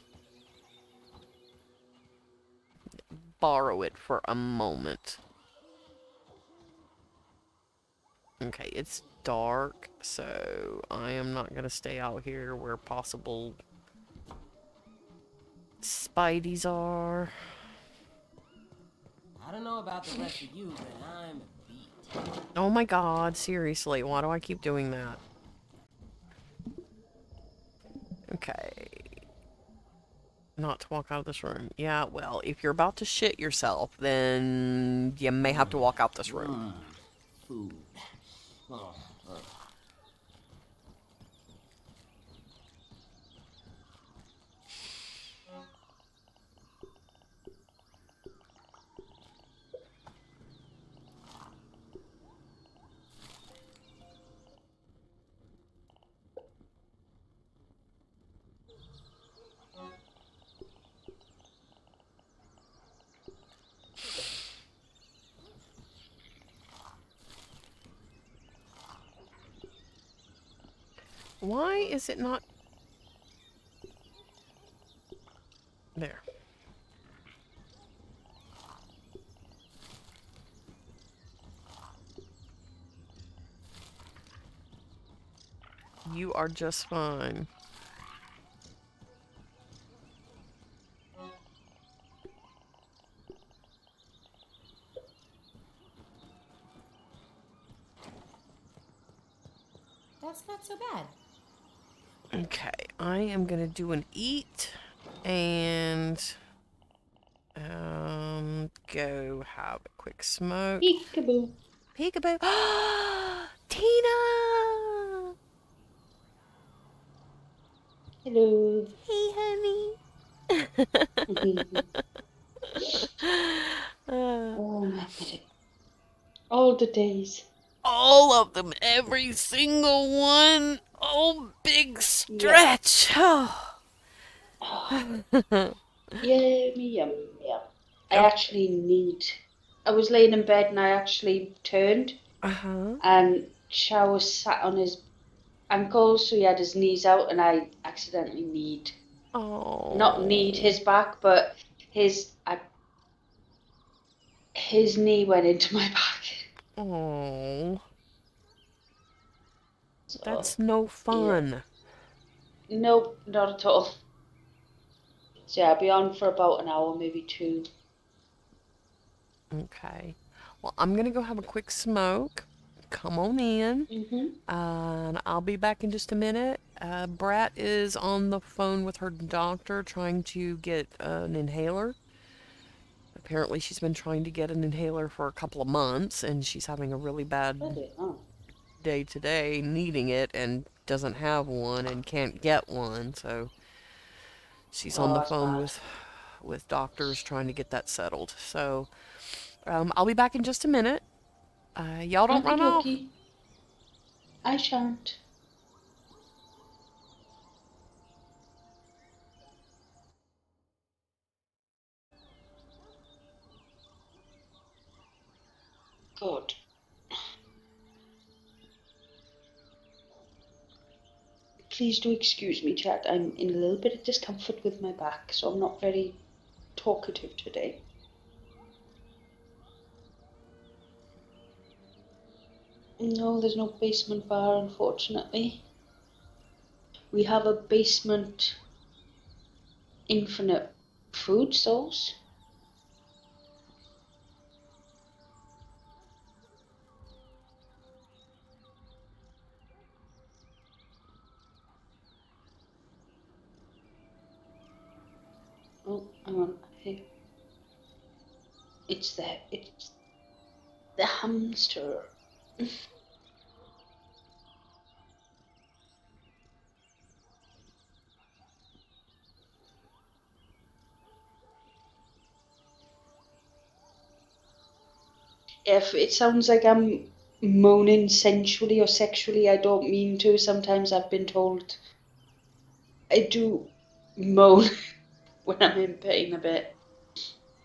Borrow it for a moment. Okay, it's dark, so I am not going to stay out here where possible Spideys are. I don't know about the rest of you, but I'm beat. Oh my god, seriously, why do I keep doing that? Okay. Not to walk out of this room. Yeah, well, if you're about to shit yourself, then you may have to walk out this room. Food. Oh, Why is it not... There. You are just fine. That's not so bad. Okay, I am gonna do an eat and go have a quick smoke. Peekaboo. Peekaboo. Tina! Hello. Hey, honey. Oh my god. All the days. All of them, every single one. Oh, big Yeah. stretch. Oh. Oh, yummy, yum, yum. I Oh. actually need. I was laying in bed and I actually turned Uh-huh. and Chow was sat on his ankles, so he had his knees out, and I accidentally not kneed Oh. his back, but his knee went into my back. Oh. So That's no yeah, fun. nope, not at all. So yeah, I'll be on for about an hour, maybe two. Okay. Well, I'm gonna go have a quick smoke. Come on in. Mhm. And I'll be back in just a minute. Brat is on the phone with her doctor trying to get an inhaler. Apparently, she's been trying to get an inhaler for a couple of months, and she's having a really bad Bloody hell. day today, needing it, and doesn't have one and can't get one. So she's on Oh, the that's phone bad. with doctors trying to get that settled. So I'll be back in just a minute. Y'all don't Okie run off. dokie. I shan't. Good. Please do excuse me, chat. I'm in a little bit of discomfort with my back, so I'm not very talkative today. No, there's no basement bar, unfortunately. We have a basement infinite food source. Oh, hang on. Hey. It's the hamster. If it sounds like I'm moaning sensually or sexually, I don't mean to. Sometimes I've been told I do moan when I'm in pain a bit.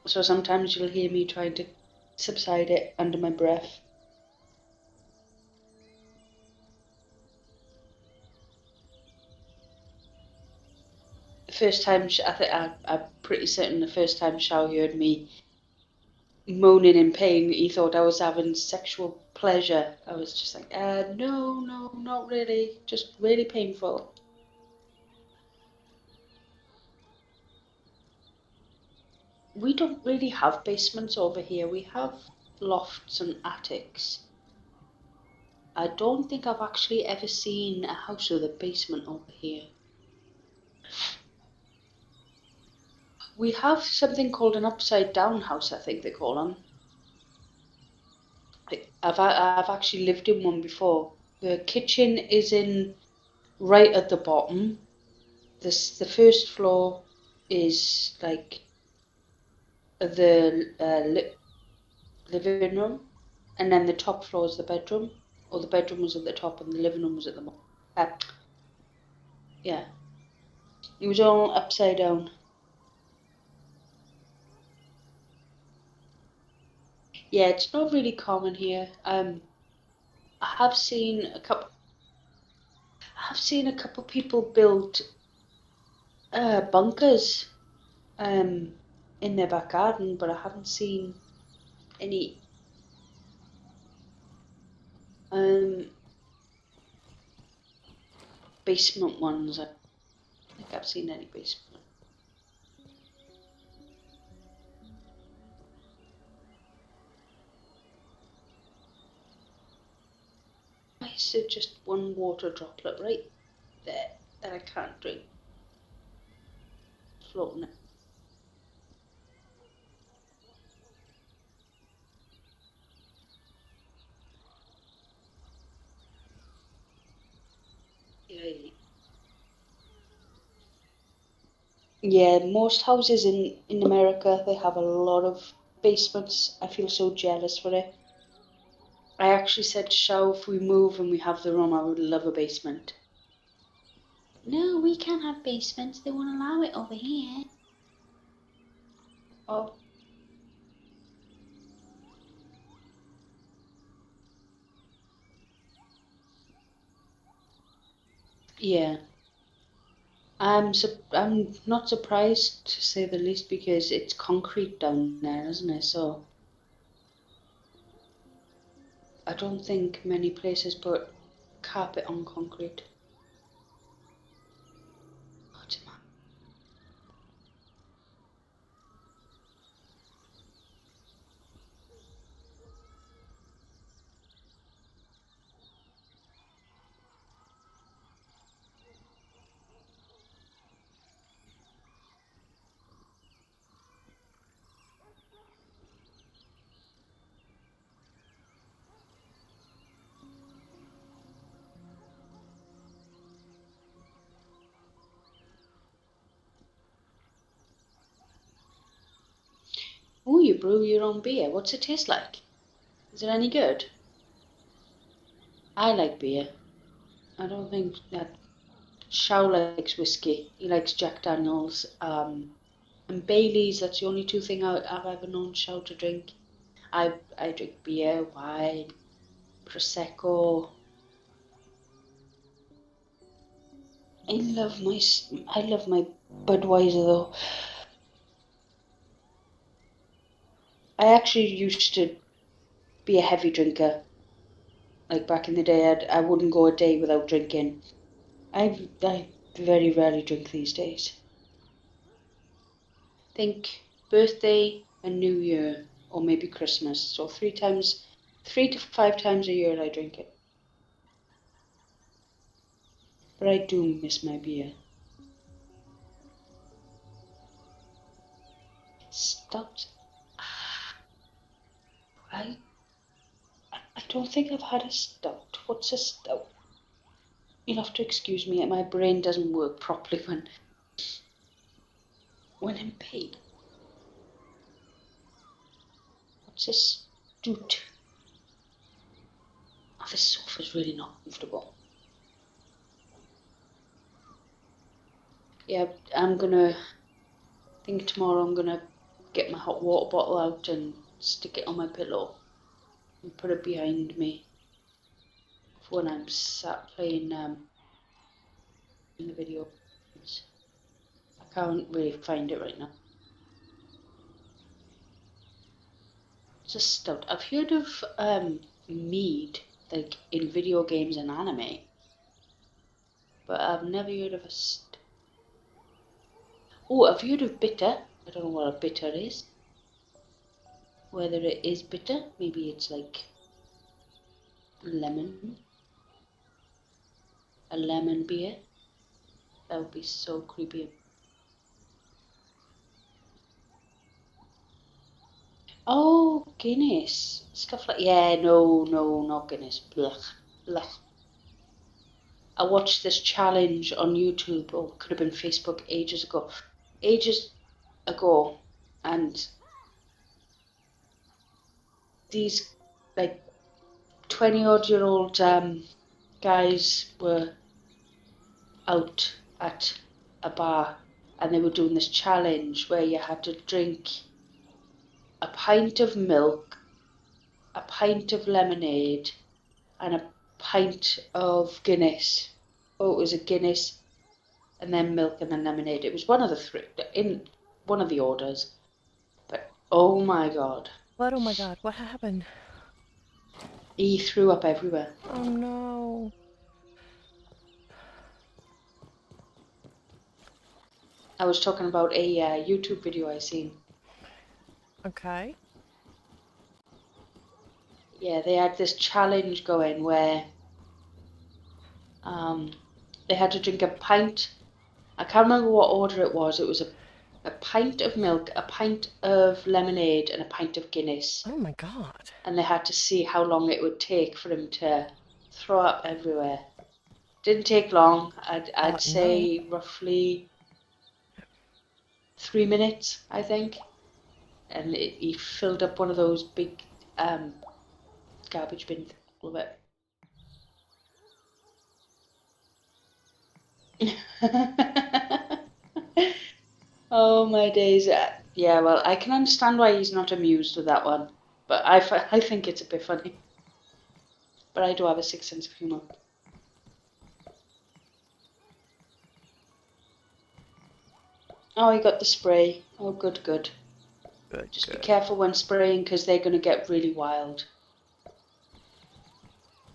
So sometimes you'll hear me trying to subside it under my breath. The first time, I'm pretty certain the first time Shao heard me moaning in pain, he thought I was having sexual pleasure. I was just like, no, not really, just really painful. We don't really have basements over here. We have lofts and attics. I don't think I've actually ever seen a house with a basement over here. We have something called an upside down house, I think they call them. I've actually lived in one before. The kitchen is in right at the bottom. The first floor is like the living room, and then the top floor is the bedroom, or the bedroom was at the top and the living room was at the bottom. Yeah, it was all upside down. Yeah, it's not really common here. I have seen a couple. I've seen a couple people build bunkers in their back garden, but I haven't seen any basement ones. I don't think I've seen any basement. Why is there just one water droplet right there that I can't drink? Floating. Yeah, most houses in America, they have a lot of basements. I feel so jealous for it. I actually said, Shao, if we move and we have the room, I would love a basement. No, we can't have basements. They won't allow it over here. Oh. Yeah. I'm not surprised, to say the least, because it's concrete down there, isn't it? So I don't think many places put carpet on concrete. Oh, you brew your own beer. What's it taste like? Is it any good? I like beer. I don't think that Shao likes whiskey. He likes Jack Daniels. And Bailey's. That's the only two things I've ever known Shao to drink. I drink beer, wine, prosecco. I love my Budweiser though. I actually used to be a heavy drinker. Like back in the day, I wouldn't go a day without drinking. I very rarely drink these days. Think birthday and New Year, or maybe Christmas. So 3 to 5 times a year I drink it. But I do miss my beer. Stout. I don't think I've had a stout. What's a stout? You'll have to excuse me. My brain doesn't work properly when I'm paid. What's a stout? Oh, this sofa's really not comfortable. Yeah, think tomorrow I'm gonna get my hot water bottle out and stick it on my pillow and put it behind me for when I'm sat playing in the video. I can't really find it right now. It's a stout. I've heard of mead, like in video games and anime, but I've never heard of a stout. Oh, I've heard of bitter. I don't know what a bitter is. Whether it is bitter, maybe it's like lemon. A lemon beer. That would be so creepy. Oh, Guinness. Stuff like, yeah, no, not Guinness. Blech, blech. I watched this challenge on YouTube, or it could have been Facebook ages ago, and these like 20-odd-year-old guys were out at a bar, and they were doing this challenge where you had to drink a pint of milk, a pint of lemonade, and a pint of Guinness. Oh, it was a Guinness, and then milk, and then lemonade. It was one of the three, in one of the orders. But oh my god. What? Oh my god, what happened? He threw up everywhere. Oh no. I was talking about a YouTube video I seen. Okay. Yeah, they had this challenge going where they had to drink a pint. I can't remember what order it was. It was a pint of milk, a pint of lemonade, and a pint of Guinness. Oh my god. And they had to see how long it would take for him to throw up everywhere. Didn't take long. I'd say roughly 3 minutes, I think. And he filled up one of those big garbage bins full of it. Oh my days. Yeah, well, I can understand why he's not amused with that one, but I think it's a bit funny. But I do have a sixth sense of humour. Oh, he got the spray. Oh, good. Good. Just be careful when spraying, because they're going to get really wild.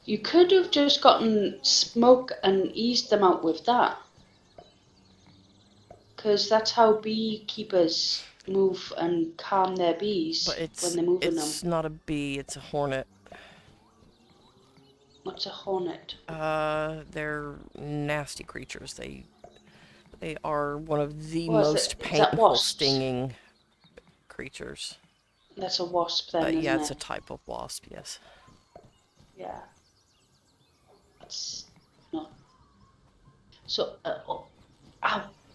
You could have just gotten smoke and eased them out with that. Because that's how beekeepers move and calm their bees when they're moving them. It's not a bee, it's a hornet. What's a hornet? They're nasty creatures. They are one of the What is most it? Is that painful wasps? stinging creatures. That's a wasp then, isn't yeah, it? it's a type of wasp, yes. Yeah. That's not... So, ow!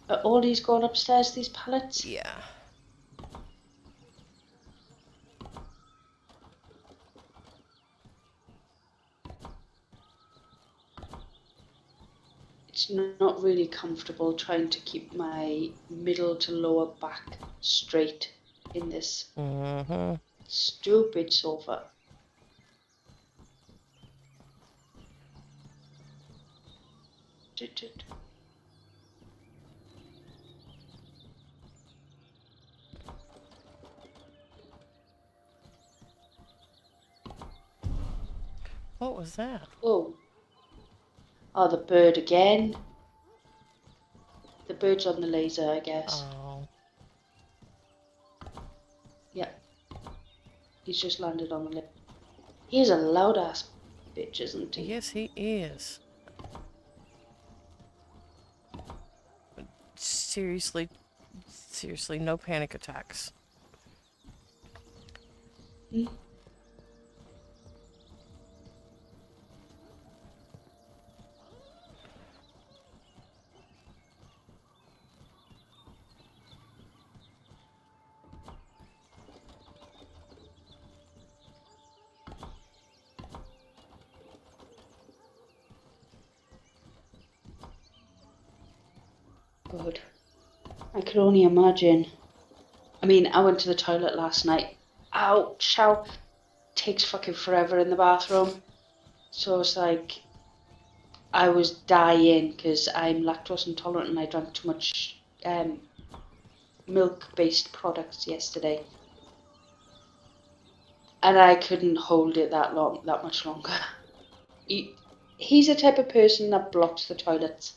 Are all these going upstairs, these pallets? Yeah. It's not really comfortable trying to keep my middle to lower back straight in this. Mm-hmm. Stupid sofa. What was that? Oh. Oh, the bird again. The bird's on the laser, I guess. Oh. Yeah. He's just landed on the laser. He's a loud ass bitch, isn't he? Yes, he is. Seriously, no panic attacks. Hmm? Good. I can only imagine. I mean, I went to the toilet last night. Ouch, how takes fucking forever in the bathroom. So it's like, I was dying because I'm lactose intolerant and I drank too much milk-based products yesterday. And I couldn't hold it that much longer. He's the type of person that blocks the toilets.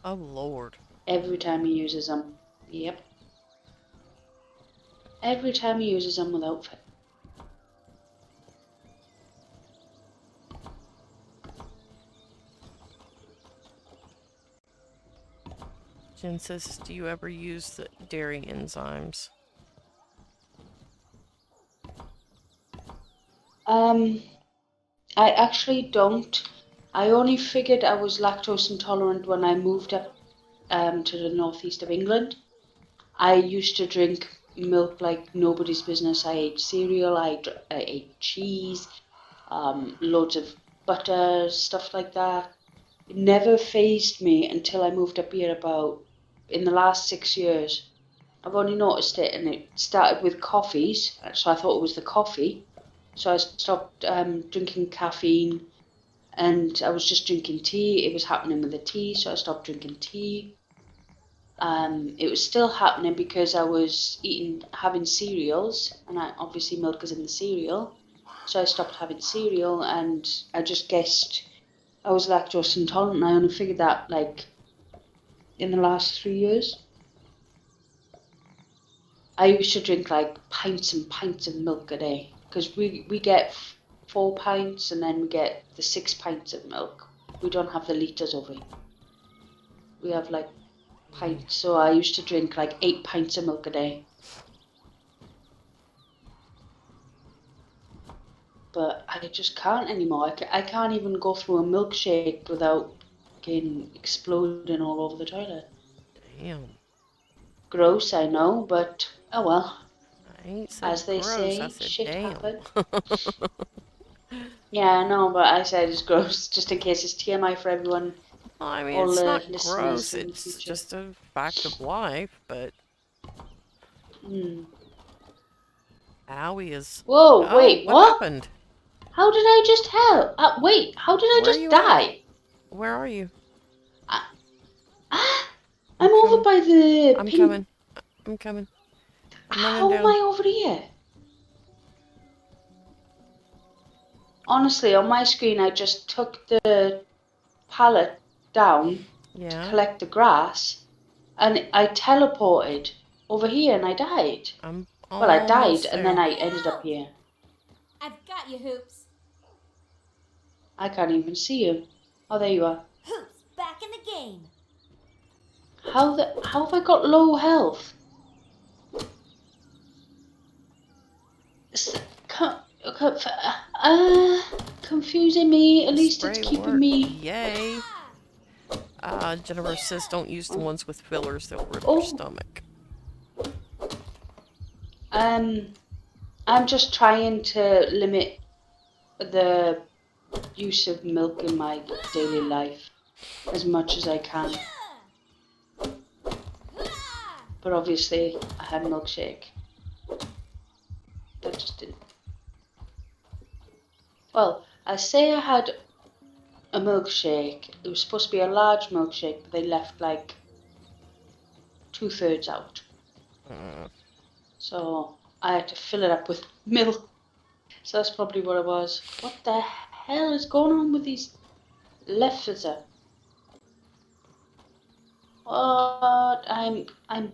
Oh, Lord. Every time he uses them. Yep. Every time he uses them without fail. Jen says, do you ever use the dairy enzymes? I actually don't. I only figured I was lactose intolerant when I moved up to the northeast of England. I used to drink milk like nobody's business. I ate cereal, I ate cheese, loads of butter, stuff like that. It never fazed me until I moved up here in the last 6 years. I've only noticed it, and it started with coffees, so I thought it was the coffee. So I stopped drinking caffeine, and I was just drinking tea. It was happening with the tea, so I stopped drinking tea. It was still happening because I was having cereals, and obviously milk is in the cereal. So I stopped having cereal, and I just guessed I was lactose intolerant. I only figured that like in the last 3 years. I used to drink like pints and pints of milk a day because we get 4 pints and then we get the 6 pints of milk. We don't have the litres over here. We have like pints, so I used to drink like 8 pints of milk a day. But I just can't anymore. I can't even go through a milkshake without getting exploding all over the toilet. Damn. Gross, I know, but oh well. I ain't said As they gross, say, I said shit damn. happen. Yeah, I know, but I said it's gross just in case it's TMI for everyone. I mean, All it's the not listeners gross, in the it's future. just a fact of life, but Owie is... Whoa, Oh, wait, what what? happened? How did I just help? Wait, how did I Where are just you die? at? Where are you? I'm over by the I'm pink. coming. I'm coming. I'm running How am down. I over here? Honestly, on my screen, I just took the pallet down to Yeah, collect the grass, and I teleported over here, and I died. I'm Well, I died, almost and then there. I ended up here. I've got you, Hoops. I can't even see you. Oh, there you are. Hoops, back in the game. How have I got low health? Confusing me. At The least it's spray keeping worked. me. Yay. Jennifer says don't use the ones with fillers, they'll rip Oh. your stomach. I'm just trying to limit the use of milk in my daily life as much as I can. But obviously, I had a milkshake. That just didn't well, I say I had a milkshake. It was supposed to be a large milkshake, but they left like 2/3 out. So I had to fill it up with milk. So that's probably what it was. What the hell is going on with these leftovers? What? I'm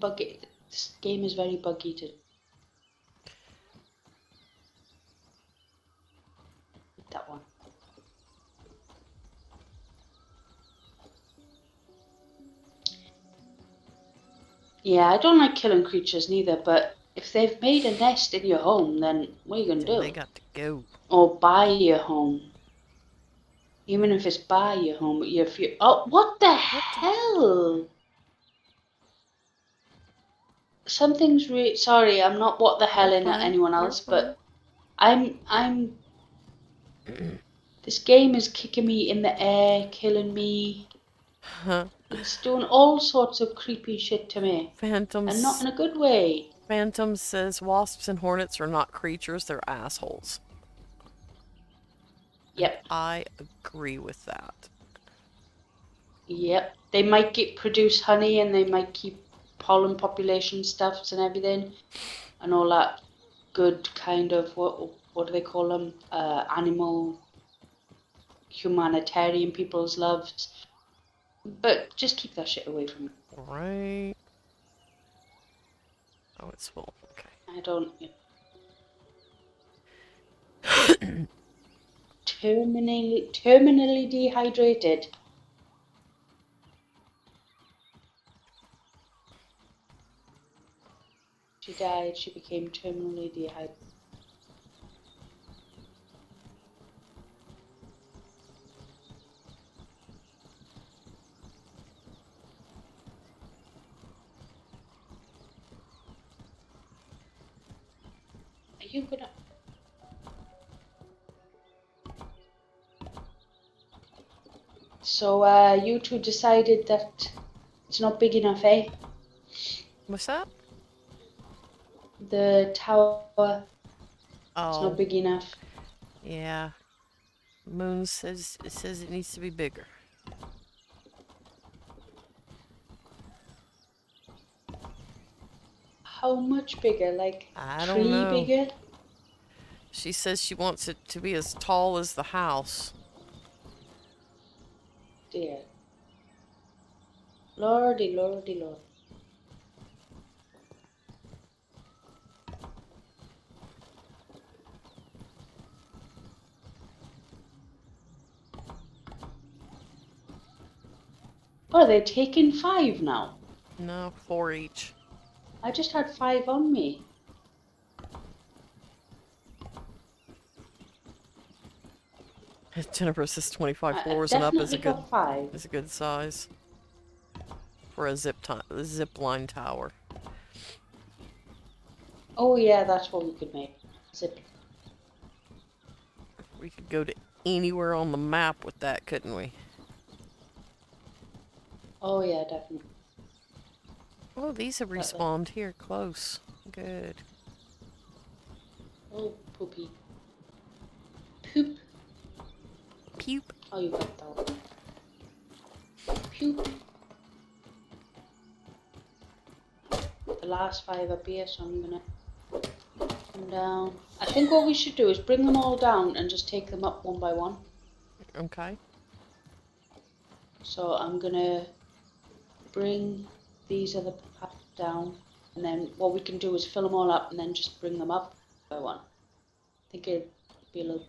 buggy. This game is very buggy to that one. Yeah, I don't like killing creatures neither, but if they've made a nest in your home, then what are you gonna Then do? they got to go. Or buy your home. Even if it's buy your home, if you what the hell? Something's sorry, I'm not what the hell You're in fine. anyone You're else, fine. but I'm this game is kicking me in the air, killing me. It's doing all sorts of creepy shit to me. And not in a good way. Phantom says wasps and hornets are not creatures, they're assholes. Yep. I agree with that. Yep. They might produce honey and they might keep pollen population stuffs and everything and all that good kind of what do they call them? Animal humanitarian people's loves. But just keep that shit away from me. Right. Oh, it's full. Okay. I don't. Terminally dehydrated. She died. She became terminally dehydrated. Are you gonna? So, you two decided that it's not big enough, eh? What's that? The tower, it's Oh, not big enough. yeah. Moon says it needs to be bigger. How much bigger? Like I don't tree know. bigger? She says she wants it to be as tall as the house. Dear. Lordy, lordy, lord. Oh, they're taking 5 now. No, 4 each. I just had 5 on me. Jennifer says 25 I floors and up is definitely got 5. a good size for a zip line tower. Oh yeah, that's what we could make. Zip. We could go to anywhere on the map with that, couldn't we? Oh yeah, definitely. Oh, these have respawned here close. Good. Oh, poopy. Poop. Pew. Oh, you got that. Poop. The last 5 up here, so I'm gonna come down. I think what we should do is bring them all down and just take them up one by one. Okay. So I'm gonna bring these other paths down, and then what we can do is fill them all up and then just bring them up by one. I think it'd be a little.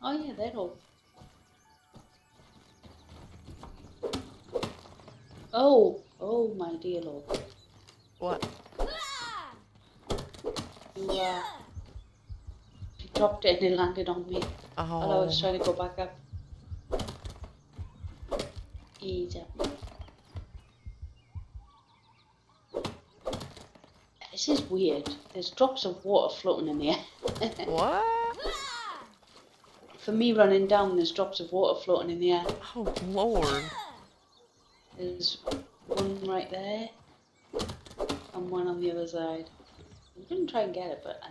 Oh yeah, they're all. Oh my dear lord. What? You dropped it and it landed on me. Oh. While I was trying to go back up. Ease up. This is weird. There's drops of water floating in the air. What? For me running down, there's drops of water floating in the air. Oh, Lord. There's one right there. and one on the other side. I'm gonna try and get it, but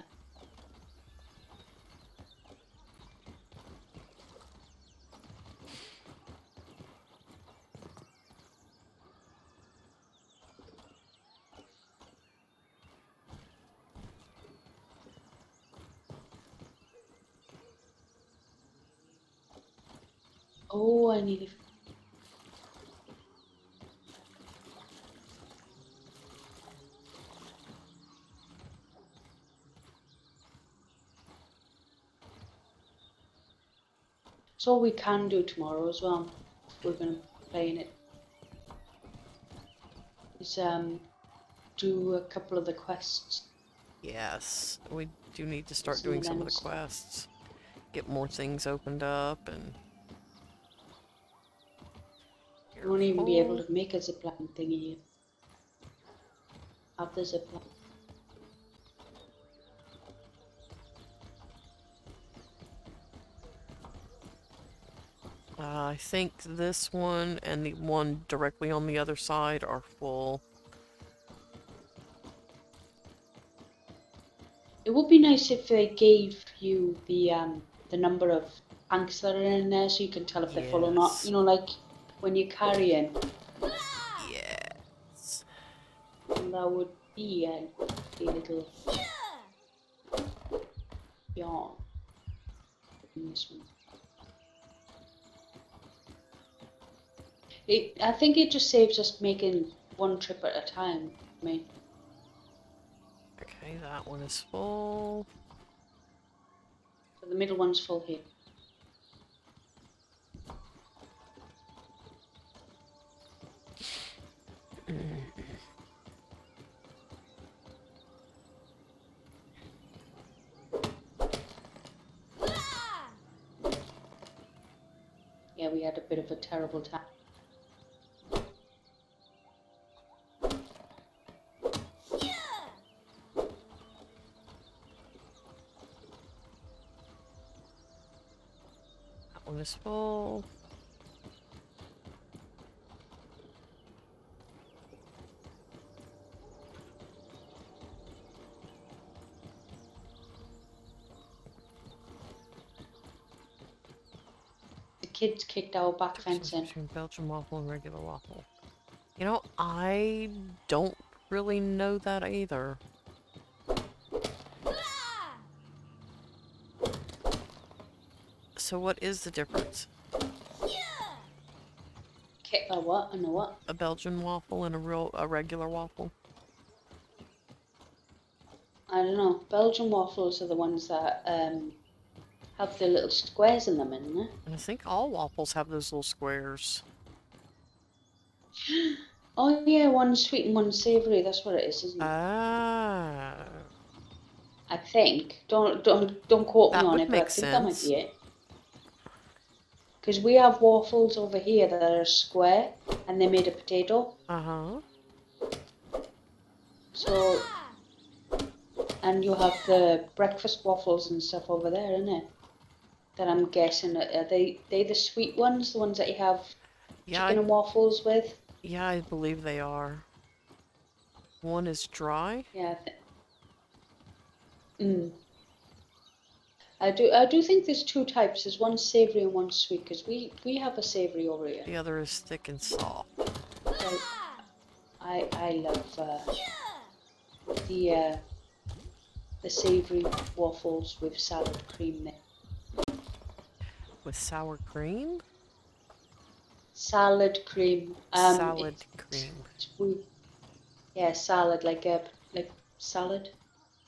oh, I need it. So we can do tomorrow as well. We're gonna play in it. Is do a couple of the quests. Yes, we do need to start Some of doing some of them the stuff. quests. Get more things opened up and. You won't even be able Careful. to make a zipline thingy. Have the zipline. I think this one and the one directly on the other side are full. It would be nice if they gave you the number of tanks that are in there so you can tell if they're full or not. Yes. You know, like when you're carrying. Yes. And that would be a little yawn in this one. I think it just saves us making one trip at a time. I mean, Okay, that one is full. so the middle one's full here. Yeah, we had a bit of a terrible time. That one is full. The kids kicked our back Differences fence in. between Belgian waffle and regular waffle. You know, I don't really know that either. So what is the difference? A what? And a what? A Belgian waffle and a regular waffle? I don't know. Belgian waffles are the ones that have the little squares in them, isn't it? And I think all waffles have those little squares. Oh yeah, one's sweet and one's savoury. That's what it is, isn't it? Ah, I think. Don't quote me that on would it, but I make think that might sense. be it. Because we have waffles over here that are square and they're made of potato. Uh-huh. So, and you have the breakfast waffles and stuff over there, isn't it? That I'm guessing are they the sweet ones, the ones that you have Yeah, chicken and waffles with? yeah, I believe they are. One is dry. Yeah. I do think there's two types. There's one savoury and one sweet, because we have a savoury over here. The other is thick and soft. So I love the savoury waffles with salad cream there. With sour cream? Salad cream. Salad cream. Yeah, salad like salad.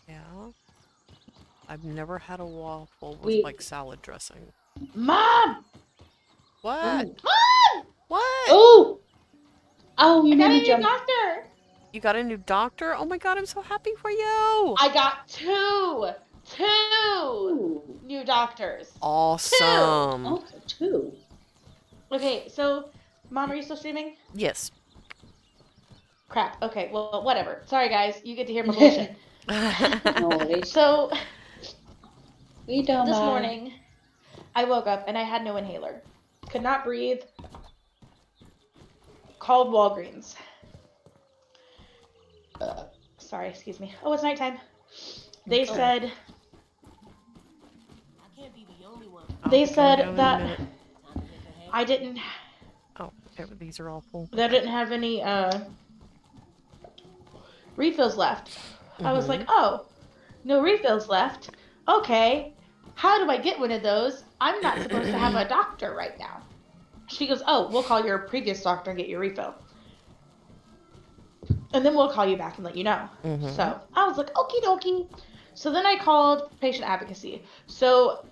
Yeah. I've never had a waffle with like salad dressing. Mom! What? Ooh. Mom! What? Oh! Oh, you I got made a me new jump. doctor! You got a new doctor? Oh my god, I'm so happy for you! I got two Ooh. new doctors. Awesome. Oh, two. Okay, so, Mom, are you still streaming? Yes. Crap. Okay, well, whatever. Sorry, guys. You get to hear my bullshit. No worries. So, We don't this mind. morning, I woke up and I had no inhaler. Could not breathe. Called Walgreens. sorry, excuse me. Oh, it's nighttime. They said I can't be the only one. I'll they be coming down said in a that minute. Time to hit the hay. I didn't Oh, these are all full. that I didn't have any refills left. I was like, oh, no refills left. Okay, how do I get one of those? I'm not supposed to have a doctor right now. She goes, oh, we'll call your previous doctor and get your refill. And then we'll call you back and let you know. So I was like, okie dokie. So then I called patient advocacy. So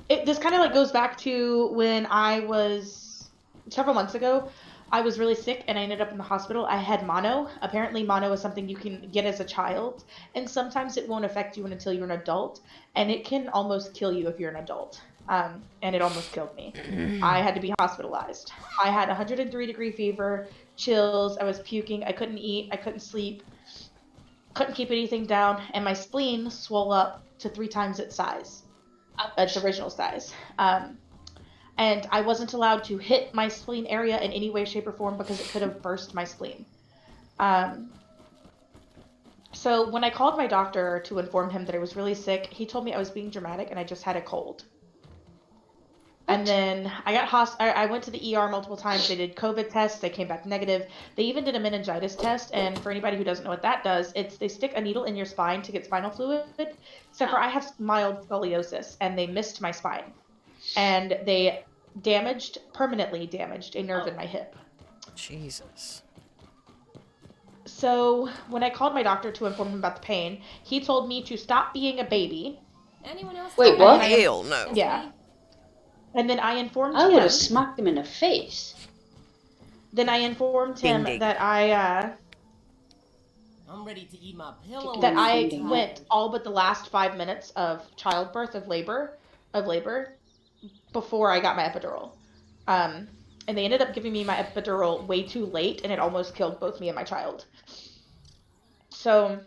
this kind of like goes back to when I was several months ago. I was really sick and I ended up in the hospital. I had mono. Apparently mono is something you can get as a child, and sometimes it won't affect you until you're an adult, and it can almost kill you if you're an adult. And it almost killed me. I had to be hospitalized. I had 103-degree fever, chills, I was puking, I couldn't eat, I couldn't sleep, couldn't keep anything down, and my spleen swelled up to 3 times its size, its original size. And I wasn't allowed to hit my spleen area in any way, shape, or form because it could have burst my spleen. So when I called my doctor to inform him that I was really sick, he told me I was being dramatic and I just had a cold. And then I went to the ER multiple times. They did COVID tests. They came back negative. They even did a meningitis test. And for anybody who doesn't know what that does, they stick a needle in your spine to get spinal fluid. Except for I have mild scoliosis, and they missed my spine. And they permanently damaged a nerve in my hip. Jesus. So when I called my doctor to inform him about the pain, he told me to stop being a baby. Anyone else? Wait, what? Hell no. Yeah. And then I informed I him. would have smacked him in the face. Then I informed him Ding, ding. that I'm ready to eat my pillow. that I Ding. went all but the last 5 minutes of childbirth, of labor, before I got my epidural. And they ended up giving me my epidural way too late, and it almost killed both me and my child. So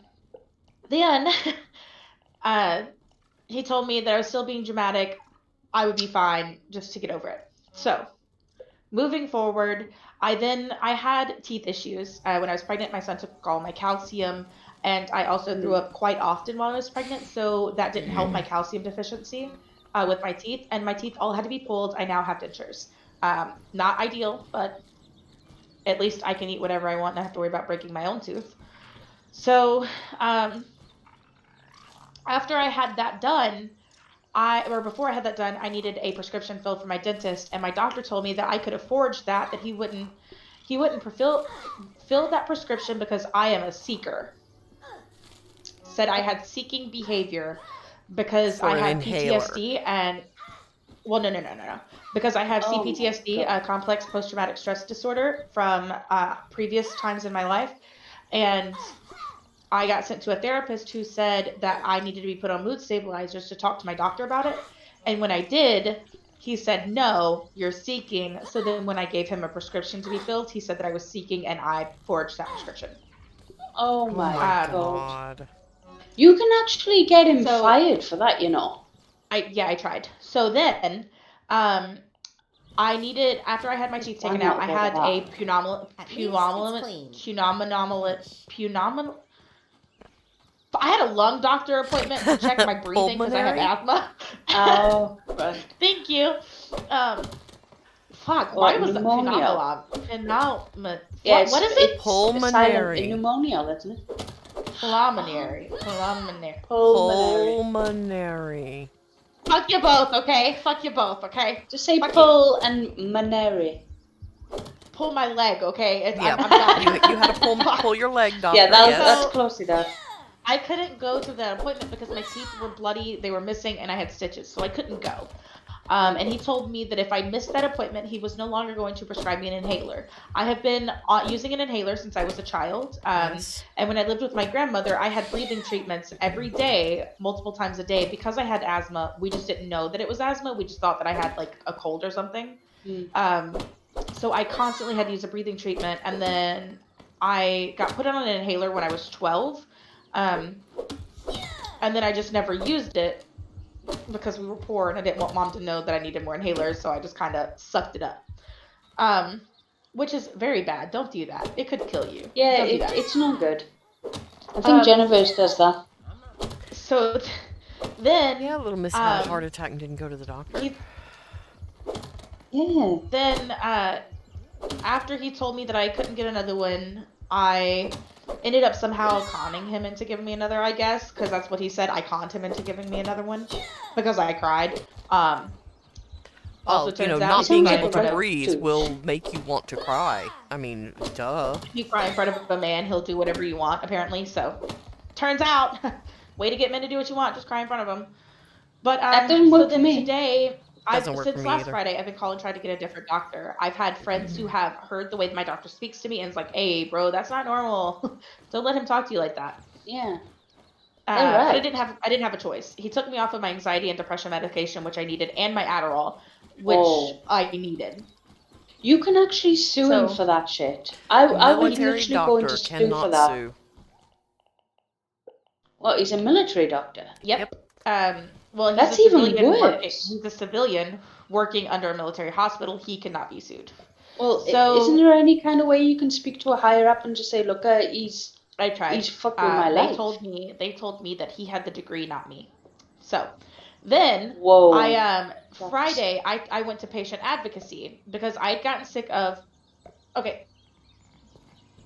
then he told me that I was still being dramatic. I would be fine, just to get over it. So moving forward, I had teeth issues. When I was pregnant, my son took all my calcium, and I also threw up quite often while I was pregnant, so that didn't help my calcium deficiency with my teeth, and my teeth all had to be pulled. I now have dentures. Not ideal, but at least I can eat whatever I want and I have to worry about breaking my own tooth. So after I had that done, before I had that done, I needed a prescription filled for my dentist, and my doctor told me that I could have forged that he wouldn't fill that prescription because I am a seeker. Said I had seeking behavior because I had PTSD and no. Because I have CPTSD, complex post-traumatic stress disorder from previous times in my life, and I got sent to a therapist who said that I needed to be put on mood stabilizers to talk to my doctor about it. And when I did, he said, no, you're seeking. So then when I gave him a prescription to be filled, he said that I was seeking, and I forged that prescription. Oh my god. God. You can actually get him fired for that, you know. I tried. So then, I needed, after I had my teeth taken out, I had a I had a lung doctor appointment to check my breathing because I have asthma. Oh, right. Thank you. Why was pneumonia? What is it? Pulmonary. Pneumonia, that's it. Pulmonary. Fuck you both, okay? Just say pull and maneri. Pull my leg, okay? Yeah, I'm done. you had to pull your leg, doctor. Yeah, yes. that's close to that. I couldn't go to the appointment because my teeth were bloody, they were missing, and I had stitches, so I couldn't go. And he told me that if I missed that appointment, he was no longer going to prescribe me an inhaler. I have been using an inhaler since I was a child. Yes. And when I lived with my grandmother, I had breathing treatments every day, multiple times a day. Because I had asthma, we just didn't know that it was asthma. We just thought that I had like a cold or something. So I constantly had to use a breathing treatment. And then I got put on an inhaler when I was 12. And then I just never used it because we were poor and I didn't want mom to know that I needed more inhalers, so I just kind of sucked it up. Which is very bad. Don't do that. It could kill you. Yeah, Don't do that. it's not good. I think Jennifer's does that. So then, Yeah, little miss had a heart attack and didn't go to the doctor. Yeah. Then after he told me that I couldn't get another one, I ended up somehow conning him into giving me another, I guess, because that's what he said. I conned him into giving me another one because I cried. Also Well, turns out not he being cried able in front to of breathe will make you want to cry. I mean, duh. if you cry in front of a man, he'll do whatever you want, apparently. So turns out, way to get men to do what you want, just cry in front of them. But That doesn't work so for then me. today, Doesn't work for since me last either. Friday, I've been calling trying to get a different doctor. I've had friends who have heard the way my doctor speaks to me and it's like, "Hey, bro, that's not normal. Don't let him talk to you like that." Yeah. But right. I didn't have a choice. He took me off of my anxiety and depression medication, which I needed, and my Adderall, which I needed. You can actually sue him So- for that shit. I would Military literally go into doctor sue for cannot that. sue. Well, he's a military doctor. Yep. Well, he's That's a even civilian worse. he's a civilian working under a military hospital. He cannot be sued. Well, So- isn't there any kind of way you can speak to a higher up and just say, look, I tried. he's fucked with my life? They told me that he had the degree, not me. So then Whoa. Friday I went to patient advocacy because I'd gotten sick of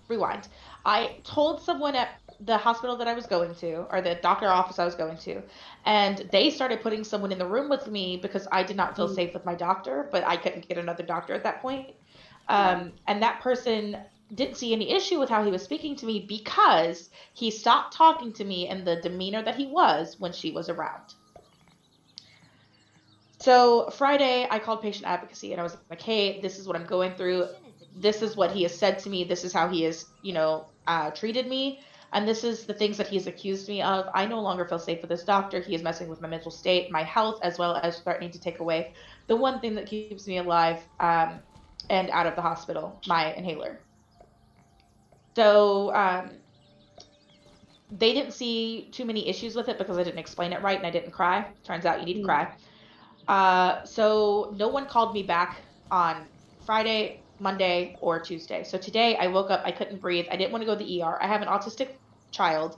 rewind. I told someone at the hospital that I was going to, or the doctor office I was going to, and they started putting someone in the room with me because I did not feel safe with my doctor, but I couldn't get another doctor at that point. And that person didn't see any issue with how he was speaking to me because he stopped talking to me in the demeanor that he was when she was around. So Friday, I called patient advocacy and I was like, "Hey, this is what I'm going through. This is what he has said to me. This is how he has, treated me. And this is the things that he has accused me of. I no longer feel safe with this doctor. He is messing with my mental state, my health, as well as threatening to take away the one thing that keeps me alive and out of the hospital, my inhaler." So they didn't see too many issues with it because I didn't explain it right and I didn't cry. Turns out you need to cry. So no one called me back on Friday, Monday, or Tuesday. So today I woke up, I couldn't breathe. I didn't want to go to the ER. I have an autistic child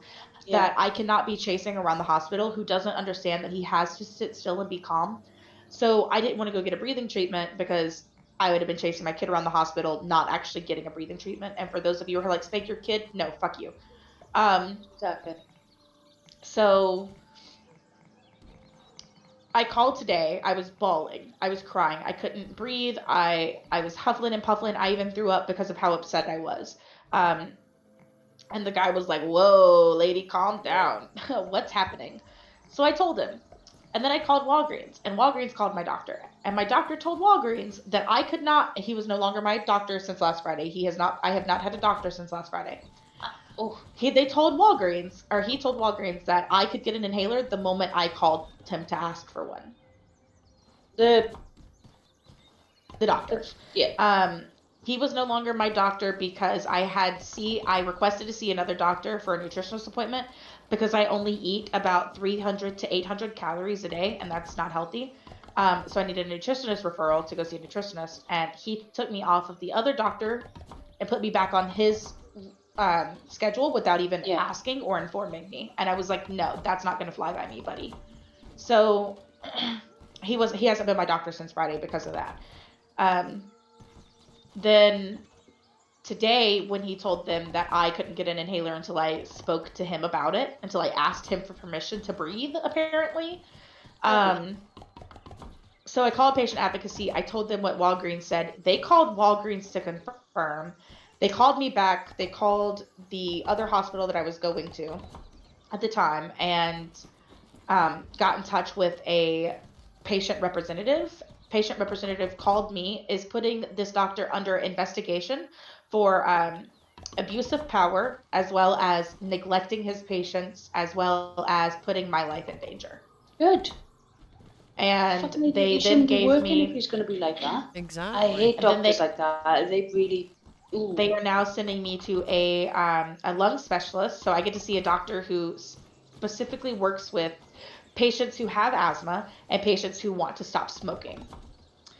that I cannot be chasing around the hospital who doesn't understand that he has to sit still and be calm. So I didn't want to go get a breathing treatment because I would have been chasing my kid around the hospital, not actually getting a breathing treatment. And for those of you who are like, "Spank your kid," no, fuck you. Exactly. So I called today. I was bawling. I was crying. I couldn't breathe. I was huffling and puffling. I even threw up because of how upset I was. And the guy was like, "Whoa, lady, calm down. What's happening?" So I told him. And then I called Walgreens, and Walgreens called my doctor. And my doctor told Walgreens that I could not, he was no longer my doctor since last Friday. I have not had a doctor since last Friday. He told Walgreens that I could get an inhaler the moment I called him to ask for one. The doctor. He was no longer my doctor because I requested to see another doctor for a nutritionist appointment because I only eat about 300 to 800 calories a day, and that's not healthy. So I needed a nutritionist referral to go see a nutritionist, and he took me off of the other doctor and put me back on his schedule without even asking or informing me. And I was like, "No, that's not going to fly by me, buddy." So he hasn't been my doctor since Friday because of that. Then today, when he told them that I couldn't get an inhaler until I spoke to him about it, until I asked him for permission to breathe, apparently. So I called patient advocacy. I told them what Walgreens said. They called Walgreens to confirm. They called me back. They called the other hospital that I was going to at the time and got in touch with a patient representative. Patient representative called me, is putting this doctor under investigation for abuse of power, as well as neglecting his patients, as well as putting my life in danger. Good. And they then be gave working me if he's going to be like that. Exactly. I hate doctors like that. They really. Ooh. They are now sending me to a lung specialist, so I get to see a doctor who specifically works with patients who have asthma and patients who want to stop smoking.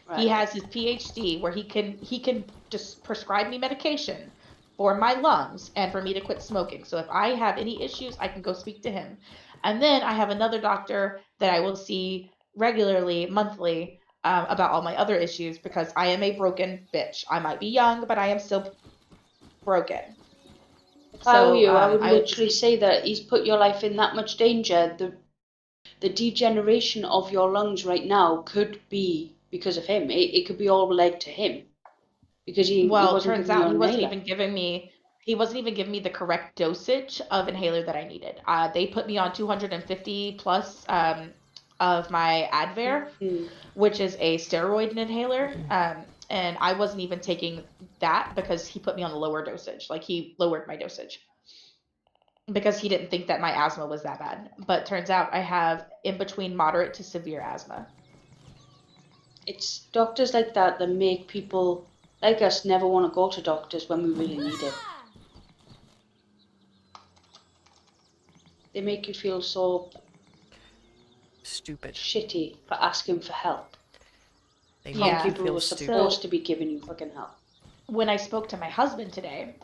Right. He has his PhD where he can just prescribe me medication for my lungs and for me to quit smoking. So if I have any issues, I can go speak to him. And then I have another doctor that I will see regularly, monthly, about all my other issues because I am a broken bitch. I might be young, but I am still broken. If I were So you, I would I will literally say that he's put your life in that much danger. The degeneration of your lungs right now could be because of him. It could be all led to him because he Well, wasn't turns giving you out an inhaler. he wasn't even giving me the correct dosage of inhaler that I needed. They put me on 250 plus of my Advair, Hmm. which is a steroid inhaler. And I wasn't even taking that because he put me on a lower dosage. Like he lowered my dosage because he didn't think that my asthma was that bad. But turns out I have in between moderate to severe asthma. It's doctors like that that make people like us never want to go to doctors when we really need it. They make you feel so Stupid. shitty for asking for help They from make you Yeah. people who feel are stupid. supposed to be giving you fucking help. When I spoke to my husband today,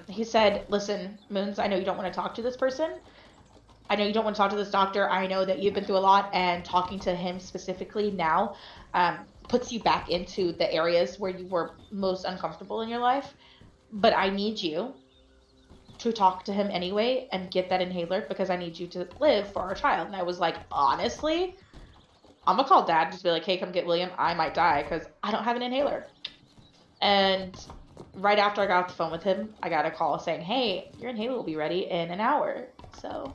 he said, "Listen, Moons, I know you don't want to talk to this person. I know you don't want to talk to this doctor. I know that you've been through a lot, and talking to him specifically now puts you back into the areas where you were most uncomfortable in your life. But I need you to talk to him anyway and get that inhaler because I need you to live for our child." And I was like, honestly, I'm gonna call dad, just be like, "Hey, come get William. I might die because I don't have an inhaler." And right after I got off the phone with him, I got a call saying, "Hey, your inhaler will be ready in an hour." So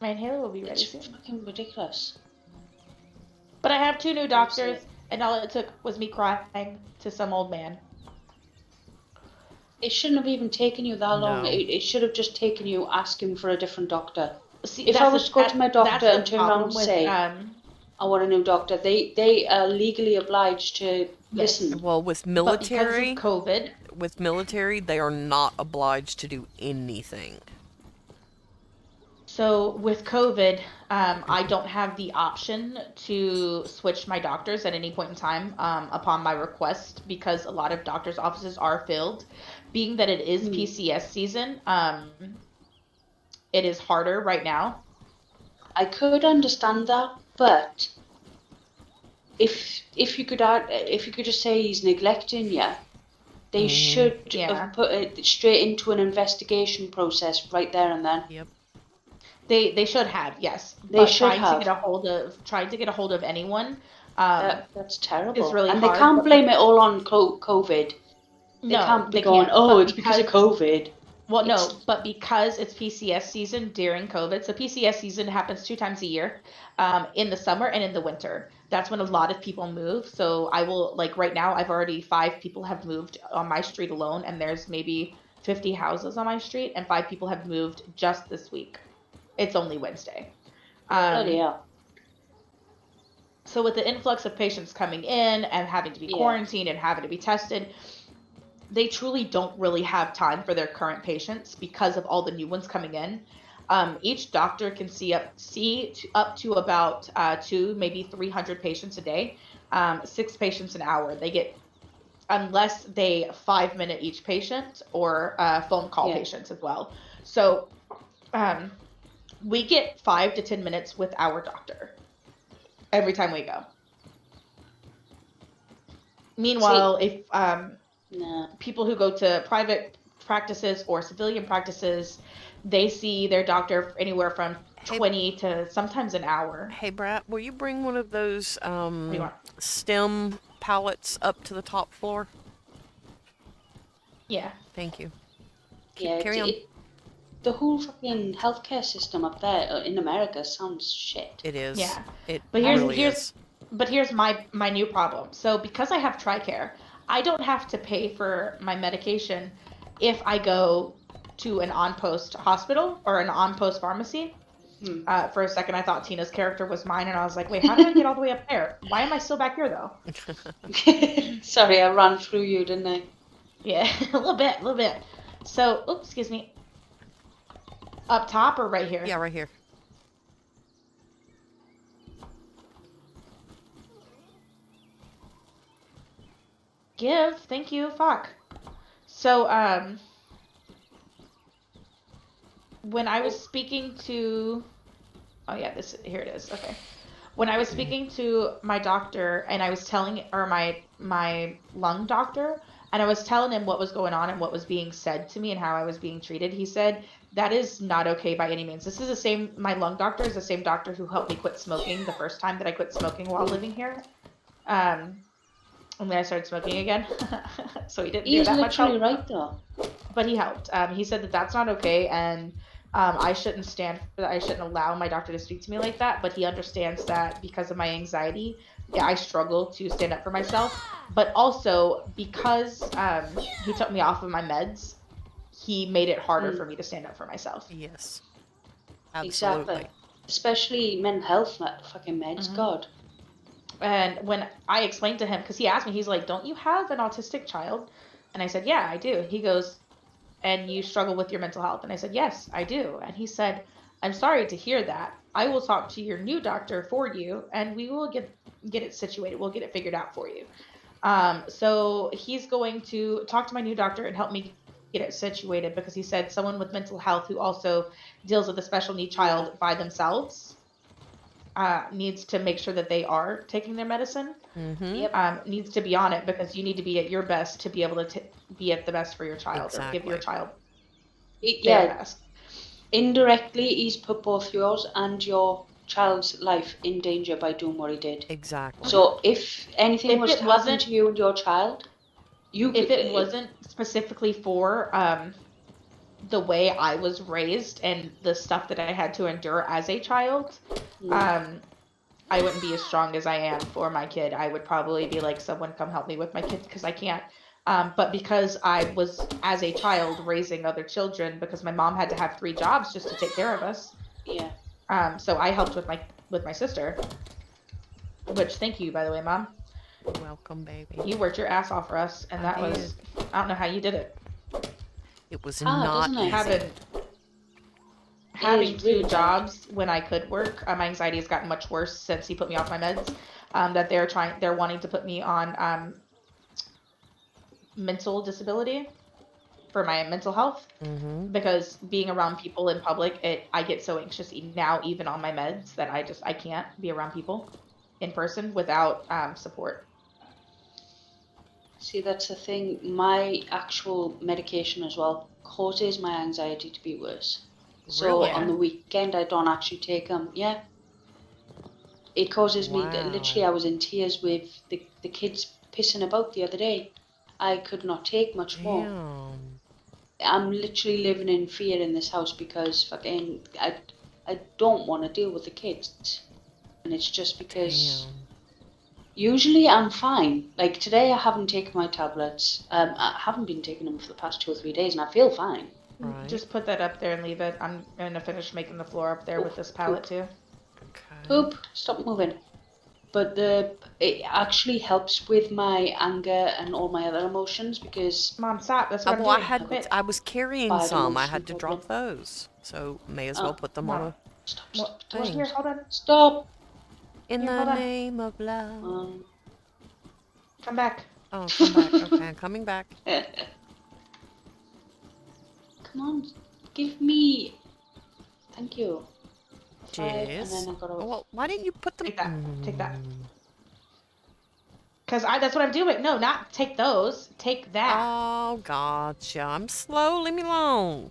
my inhaler will be ready It's soon. fucking ridiculous. But I have two new Honestly. doctors, and all it took was me crying to some old man. It shouldn't have even taken you that long. No. It should have just taken you asking for a different doctor. See, If I was to go to my doctor that's and the turn around problem and with say, I want a new doctor, they are legally obliged to yes. listen. Well, with But because of military, COVID, they are not obliged to do anything. so with COVID, I don't have the option to switch my doctors at any point in time upon my request because a lot of doctors' offices are filled. Being that it is PCS season, it is harder right now. I could understand that, but if you could just say he's neglecting you, they should Yeah. have put it straight into an investigation process right there and then. Yep. They should have, yes. They But should trying to have. get a hold of anyone That's terrible. is really And they hard. can't But blame it all on COVID. They no, can't be they going, can't. oh, But it's because of COVID. well, It's no, but because it's PCS season during COVID, so PCS season happens 2 times a year, in the summer and in the winter. That's when a lot of people move. So I will like right now, I've already 5 people have moved on my street alone, and there's maybe 50 houses on my street, and 5 people have moved just this week. It's only Wednesday. bloody Um, hell. so with the influx of patients coming in and having to be Yeah. quarantined and having to be tested, they truly don't really have time for their current patients because of all the new ones coming in. Each doctor can see up to about 2 maybe 300 patients a day, 6 patients an hour. They get unless they 5 minute each patient or phone call Yeah. patients as well. So we get 5 to 10 minutes with our doctor every time we go. Meanwhile, if Nah. people who go to private practices or civilian practices, they see their doctor anywhere from Hey- 20 to sometimes an hour. Hey, Brat, will you bring one of those What do you want? stem pallets up to the top floor? Yeah. Thank you. Yeah, Carry on. the whole fucking healthcare system up there in America sounds shit. It is. Yeah. It But here's really is. but here's my new problem. So because I have TRICARE, I don't have to pay for my medication if I go to an on-post hospital or an on-post pharmacy. For a second, I thought Tina's character was mine, and I was like, wait, how did I get all the way up there? Why am I still back here, though? Sorry, I ran through you, didn't I? Yeah, a little bit. So, oops, excuse me. Up top or right here? Yeah, right here. give. Thank you. Fuck. So, when I was speaking to, oh yeah, here it is. Okay. When I was speaking to my doctor and I was telling, or my lung doctor, and I was telling him what was going on and what was being said to me and how I was being treated, he said, that is not okay by any means. This is the same, my lung doctor is the same doctor who helped me quit smoking the first time that I quit smoking while living here. And then I started smoking again. So he didn't do He's that much help. literally right though. But he helped. He said that that's not okay, and I shouldn't stand for that. I shouldn't allow my doctor to speak to me like that. But he understands that because of my anxiety, yeah, I struggle to stand up for myself. But also because he took me off of my meds, he made it harder for me to stand up for myself. Yes. Absolutely. Exactly. Especially mental health fucking meds. God. And when I explained to him, because he asked me, he's like, don't you have an autistic child? And I said, yeah, I do. He goes, and you struggle with your mental health? And I said, yes, I do. And he said, I'm sorry to hear that. I will talk to your new doctor for you, and we will get it situated. We'll get it figured out for you. So he's going to talk to my new doctor and help me get it situated, because he said someone with mental health who also deals with a special need child by themselves needs to make sure that they are taking their medicine. Needs to be on it, because you need to be at your best to be able to be at the best for your child, or give your child their best. Indirectly, he's put both yours and your child's life in danger by doing what he did. Exactly. So if anything was to happen to you and your child, if it wasn't specifically for the way I was raised and the stuff that I had to endure as a child, I wouldn't be as strong as I am for my kid. I would probably be like, someone come help me with my kid, because I can't. But because I was, as a child, raising other children, because my mom had to have 3 jobs just to take care of us. Yeah. So I helped with my sister. Which, thank you, by the way, Mom. Welcome, baby. You worked your ass off for us, and that was, I don't know how you did it. It was not easy. Having 2 jobs when I could work, my anxiety has gotten much worse since he put me off my meds. That they're wanting to put me on mental disability for my mental health, because being around people in public, I get so anxious now, even on my meds, that I can't be around people in person without support. See, that's the thing. My actual medication as well causes my anxiety to be worse. So on the weekend, I don't actually take them. Yeah. It causes me, literally, I was in tears with the kids pissing about the other day. I could not take much more. I'm literally living in fear in this house, because fucking I don't want to deal with the kids. And it's just because usually I'm fine. Like today, I haven't taken my tablets. I haven't been taking them for the past 2 or 3 days, and I feel fine. Right. Just put that up there and leave it. I'm gonna finish making the floor up there with this palette too. Poop, stop moving. But it actually helps with my anger and all my other emotions, because Mom, stop. That's what I'm doing. I was carrying some. I had to drop those, so may as well put them on a thing. Here, hold on. Stop. In the name of love. Come back. Oh, come back. Okay, I'm coming back. Come on, give me. Thank you. Yes. Well, why didn't you put them? Take that. Because that's what I'm doing. No, not take those. Take that. Oh, gotcha. I'm slow. Leave me alone.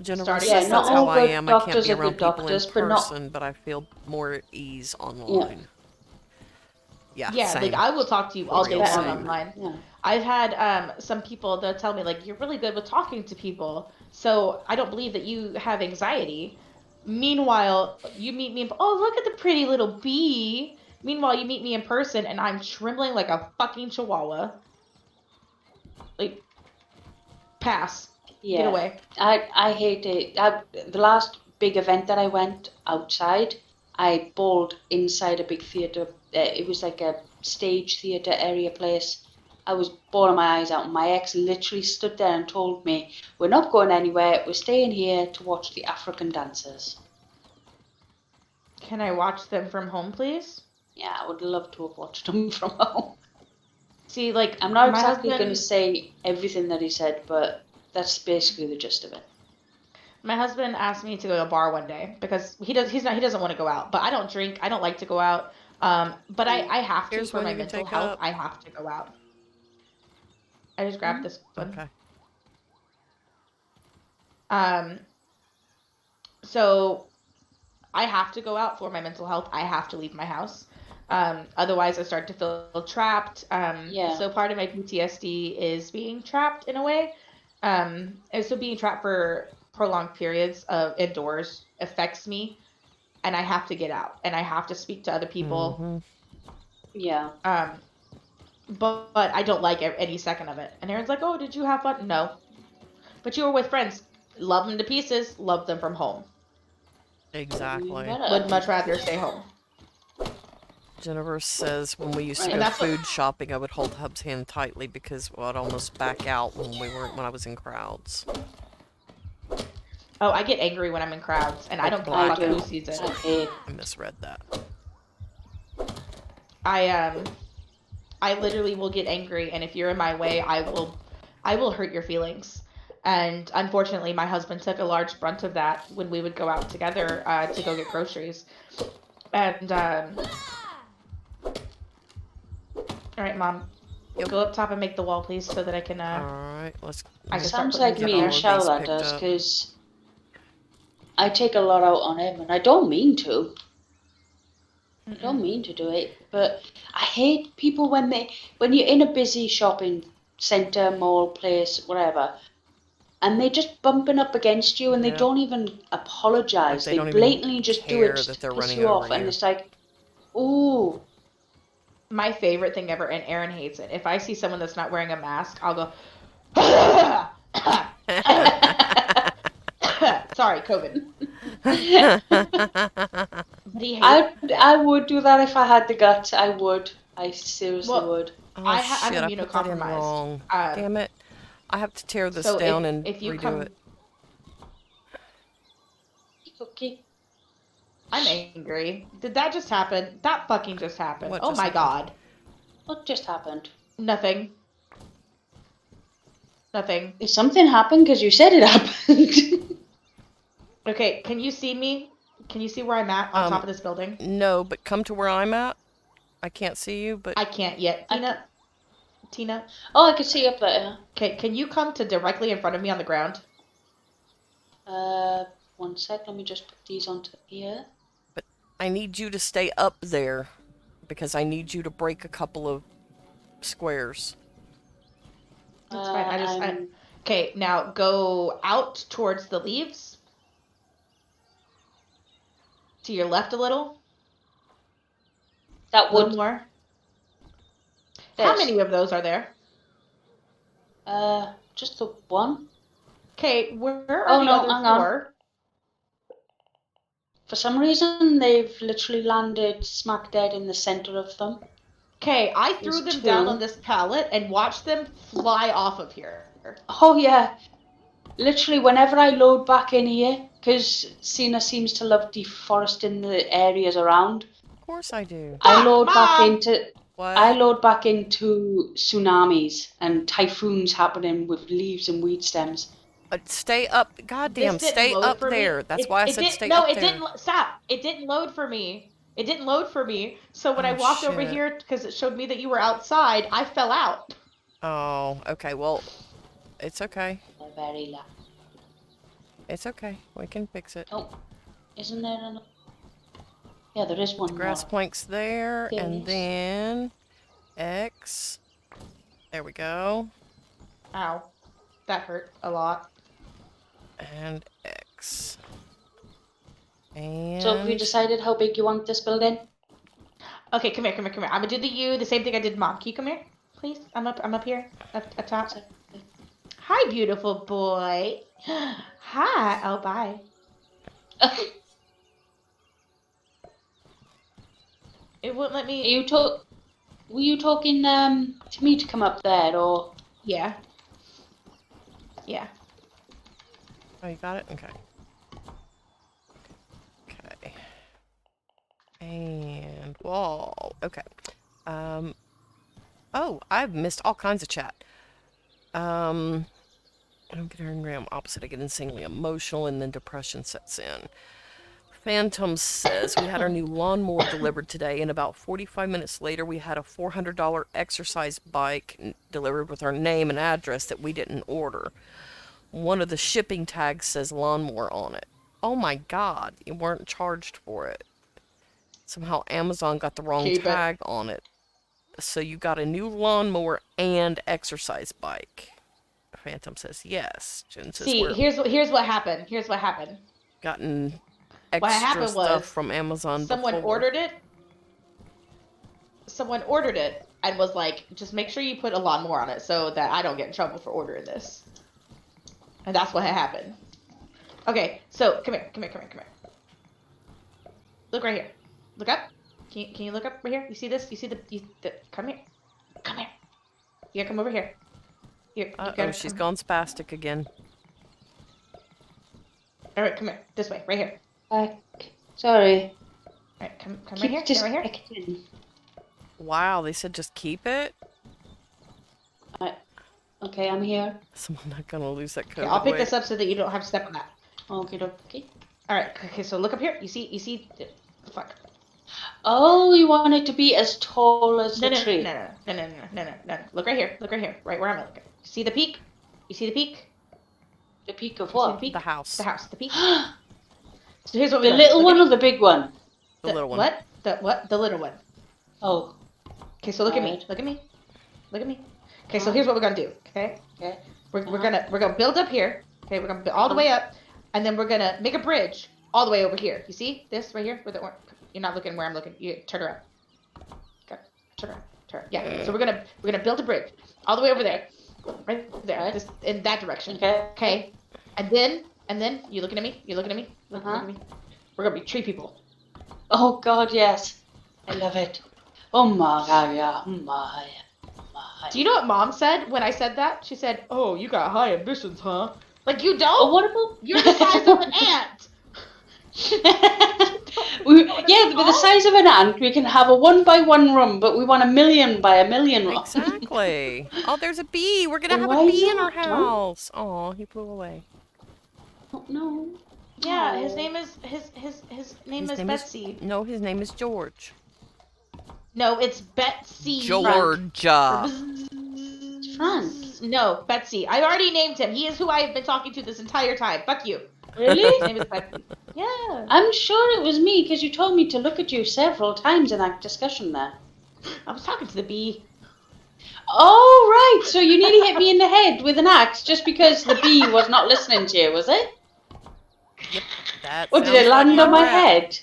Generally, that's how I am. I can't be around people in person, but I feel more at ease online. Yeah, same. Like I will talk to you all day long online. Yeah. I've had some people, they'll tell me, like, you're really good with talking to people, so I don't believe that you have anxiety. Meanwhile, you meet me, oh, look at the pretty little bee. Meanwhile, you meet me in person, and I'm trembling like a fucking chihuahua. Like, pass. Yeah. Get away. I hate it. The last big event that I went outside, I bawled inside a big theatre. It was like a stage theatre area place. I was bawling my eyes out. My ex literally stood there and told me, we're not going anywhere. We're staying here to watch the African dancers. Can I watch them from home, please? Yeah, I would love to have watched them from home. See, like, I'm not my exactly going to husband, say everything that he said, but that's basically the gist of it. my husband asked me to go to a bar one day because he doesn't want to go out. But I don't drink. I don't like to go out. But I have to Here's for one my you can mental take health. up. I have to go out. I just grabbed this one. Okay. So I have to go out for my mental health. I have to leave my house. Otherwise, I start to feel trapped. Yeah. So part of my PTSD is being trapped in a way. And so being trapped for prolonged periods of indoors affects me, and I have to get out, and I have to speak to other people. Mm-hmm. Yeah. But I don't like any second of it. And Aaron's like, "Oh, did you have fun?" No. But you were with friends. Love them to pieces. Love them from home. Even Exactly. better. Would much rather stay home. Jennifer says when we used to Right. go And that's what. food shopping, I would hold Hub's hand tightly because I'd almost back out when I was in crowds. Oh, I get angry when I'm in crowds, and I Like don't give a I fuck do. who sees it. I hate. I misread that. I literally will get angry, and if you're in my way, I will hurt your feelings. And unfortunately, my husband took a large brunt of that when we would go out together to go get groceries. And all right, Mom, Yep. go up top and make the wall, please, so that I can Alright, let's I can start Sounds putting like these me up and there. Shell that picked does, up. because I take a lot out on him, and I don't mean to. I don't mean to do it, but I hate people when you're in a busy shopping centre, mall, place, whatever, and they're just bumping up against you, and they Yep. don't even apologise. They They don't even blatantly just do it care just that to they're piss running you over off, and you. it's like, ooh. My favorite thing ever, and Aaron hates it. If I see someone that's not wearing a mask, I'll go. Sorry, COVID. But he hates it. I would do that if I had the guts. I would. I seriously Well, would. Oh I'm shit, I put that in immunocompromised. wrong. Damn it. I have to tear this So down and if you redo come, it. Cookie. I'm angry. Did that just happen? That fucking just happened. What Oh just my happened? god. What just happened? Nothing. Nothing. If something happened because you said it happened. Okay, can you see me? Can you see where I'm at on top of this building? No, but come to where I'm at. I can't see you, but I can't yet. Tina? Oh, I can see up there. Okay, can you come to directly in front of me on the ground? 1 sec. Let me just put these onto here. I need you to stay up there because I need you to break a couple of squares. That's fine. Okay, now go out towards the leaves. To your left a little. That A little would. more. How many of those are there? Just the one. Okay, where are the other hang on. four? For some reason, they've literally landed smack dead in the center of them. Okay, I threw There's them down two. on this pallet and watched them fly off of here. Oh yeah. Literally, whenever I load back in here, because Tseena seems to love deforesting the areas around. Of course I do. I load back Mom! into. What? I load back into tsunamis and typhoons happening with leaves and weed stems. Stay up. Goddamn, stay up there. That's why I said stay up there. Stop. It didn't load for me. It didn't load for me. So when I Oh, walked over shit. here, because it showed me that you were outside, I fell out. Oh, okay. Well, it's okay. Very loud. It's okay. We can fix it. Oh, isn't there another? Yeah, there is one Grass more. planks there, There and is. then X. There we go. Ow. That hurt a lot. And X. And So have you decided how big you want this building? Okay, come here. I'm gonna do the same thing I did Mom. Can you come here, please? I'm up here, up top. Hi, beautiful boy. Hi. Oh, bye. It wouldn't let me. Were you talking to me to come up there, or? Yeah. Oh, you got it? Okay. Okay. And wall. Okay. Oh, I've missed all kinds of chat. I don't get angry, I'm opposite. I get insanely emotional and then depression sets in. Phantom says we had our new lawnmower delivered today, and about 45 minutes later, we had a $400 exercise bike delivered with our name and address that we didn't order. One of the shipping tags says lawnmower on it. Oh my god, you weren't charged for it. Somehow Amazon got the wrong Keep it. tag on it. So you got a new lawnmower and exercise bike. Phantom says yes. Jen says See, we're here's what happened. Here's what happened. gotten What extra happened stuff was from Amazon someone before. ordered it. Someone ordered it and was like, just make sure you put a lawnmower on it so that I don't get in trouble for ordering this. And that's what happened. Okay, so come here. Look right here. Look up. Can you look up right here? You see this? You see the come here. Come here. You gotta come over here. Here, you Uh-oh, gotta she's come. gone spastic again. All right, come here. This way, right here. Sorry. All right, come right Keep here. Get right here. disconnecting. Wow, they said just keep it? Okay, I'm here. So I'm not gonna lose that Okay, code. I'll pick this up so that you don't have to step on that. Okay. All right. Okay, so look up here. You see. Fuck. Oh, you want it to be as tall as No. the tree. No. Look right here. Right where I'm looking. See the peak? You see the peak? The peak of You see what? the peak? The house. The house. The peak. So here's what we The do. little Look one at or the big one? The little one. What? The little one. Oh. Okay, so look at me. Alright. Look at me. Okay, so here's what we're gonna do. Okay. Okay. We're gonna build up here. Okay, we're gonna build all the way up, and then we're gonna make a bridge all the way over here. You see this right here? Where the you're not looking where I'm looking. You turn around. Okay, turn around. Yeah. So we're gonna build a bridge all the way over there, right there, Right. this in that direction. Okay. Okay. And then you looking at me? Look at me. We're gonna be tree people. Oh God, yes. I love it. Oh my God, yeah. Oh my. Do you know what Mom said when I said that? She said, "Oh, you got high ambitions, huh?" Like you don't? Oh, what about? You're the size of an ant. Yeah, with the size of an ant, we can have a 1-by-1 room, but we want a 1,000,000-by-1,000,000 room. Exactly. Oh, there's a bee. We're gonna have Why a bee in our not, huh? house. Oh, he flew away. Oh, no. Yeah, Oh. his name is Betsy. No, his name is George. No, it's Betsy. Georgia. Frank. No, Betsy. I already named him. He is who I have been talking to this entire time. Fuck you. Really? His name is Betsy. Yeah. I'm sure it was me because you told me to look at you several times in that discussion there. I was talking to the bee. Oh, right. So you nearly hit me in the head with an axe just because the bee was not listening to you, was it? Yep. That Or did sounds it land like on my rat. head?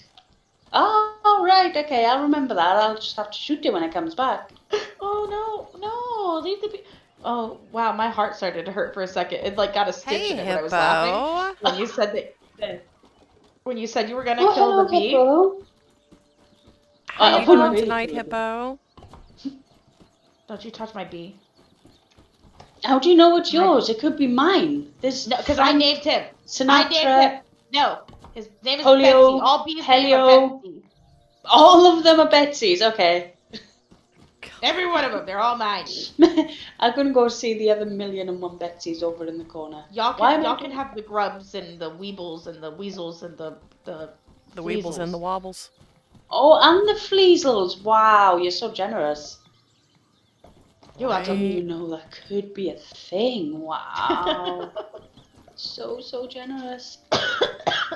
Oh, right. Okay, I'll remember that. I'll just have to shoot it when it comes back. Oh no, leave the bee. Oh wow, my heart started to hurt for a second. It like got a stitch Hey, in it when I was laughing hippo. when you said that. When you said you were gonna Oh, kill hello, the bee. hippo. How I you wouldn't doing really tonight, kill it. hippo? Don't you touch my bee? How do you know it's yours? It could be mine. There's No, because I Frank named him. Sinatra. I named him. No, his name is Polio, Betsy. All bees' names are Helio. Betsy. All of them are Betsy's. Okay. Every one of them. They're all mine. I'm gonna go see the other 1,000,001 Betsy's over in the corner. Y'all Why can am I y'all doing- can have the grubs and the weebles and the weasels and the The weebles and the wobbles. Oh, and the Fleasels. Wow, you're so generous. You're I didn't welcome. even know that could be a thing. Wow. so generous.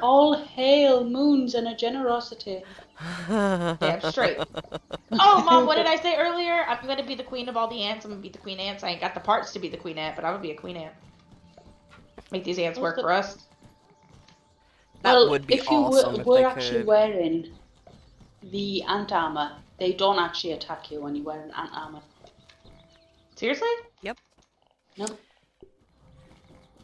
All hail moons and a generosity. Damn straight. Oh, Mom, what did I say earlier? I'm gonna be the queen of all the ants. I'm gonna be the queen ants. I ain't got the parts to be the queen ant, but I'm gonna be a queen ant. Make these ants work for us. That Well, would be if you awesome if were they actually could. wearing the ant armor, they don't actually attack you when you wear an ant armor. Seriously? No.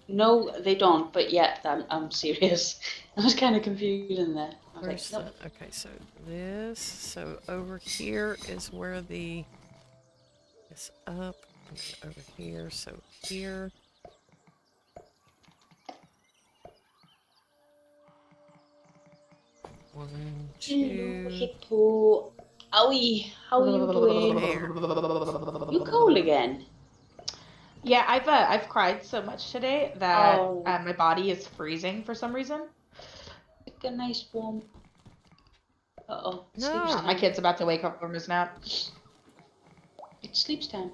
No, they don't. But yeah, I'm serious. I was kind of confused there. I was Where's like, nope. the, okay, so this, so over here is where the, it's up, and then over here, so here. One, Hello, two, hippo. Owie, how are you doing? There. You cold again? Yeah, I've cried so much today that Oh, my body is freezing for some reason. like a nice warm. Uh-oh, it's No. sleeps My time. kid's about to wake up from his nap. It's sleeps time.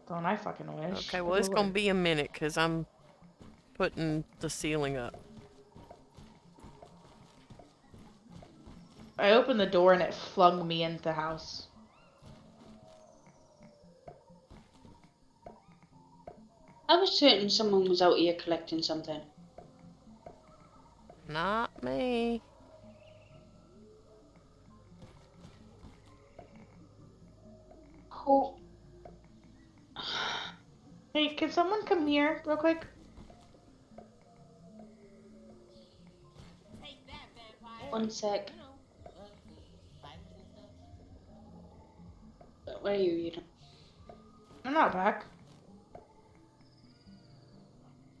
Don't I fucking wish. Okay, well, it's going to be a minute because I'm putting the ceiling up. I opened the door and it flung me into the house. I was certain someone was out here collecting something. Not me. Oh. Hey, can someone come here real quick? Take that, vampire. One sec. You know, spiders and stuff. Where are you, Eden? I'm not back.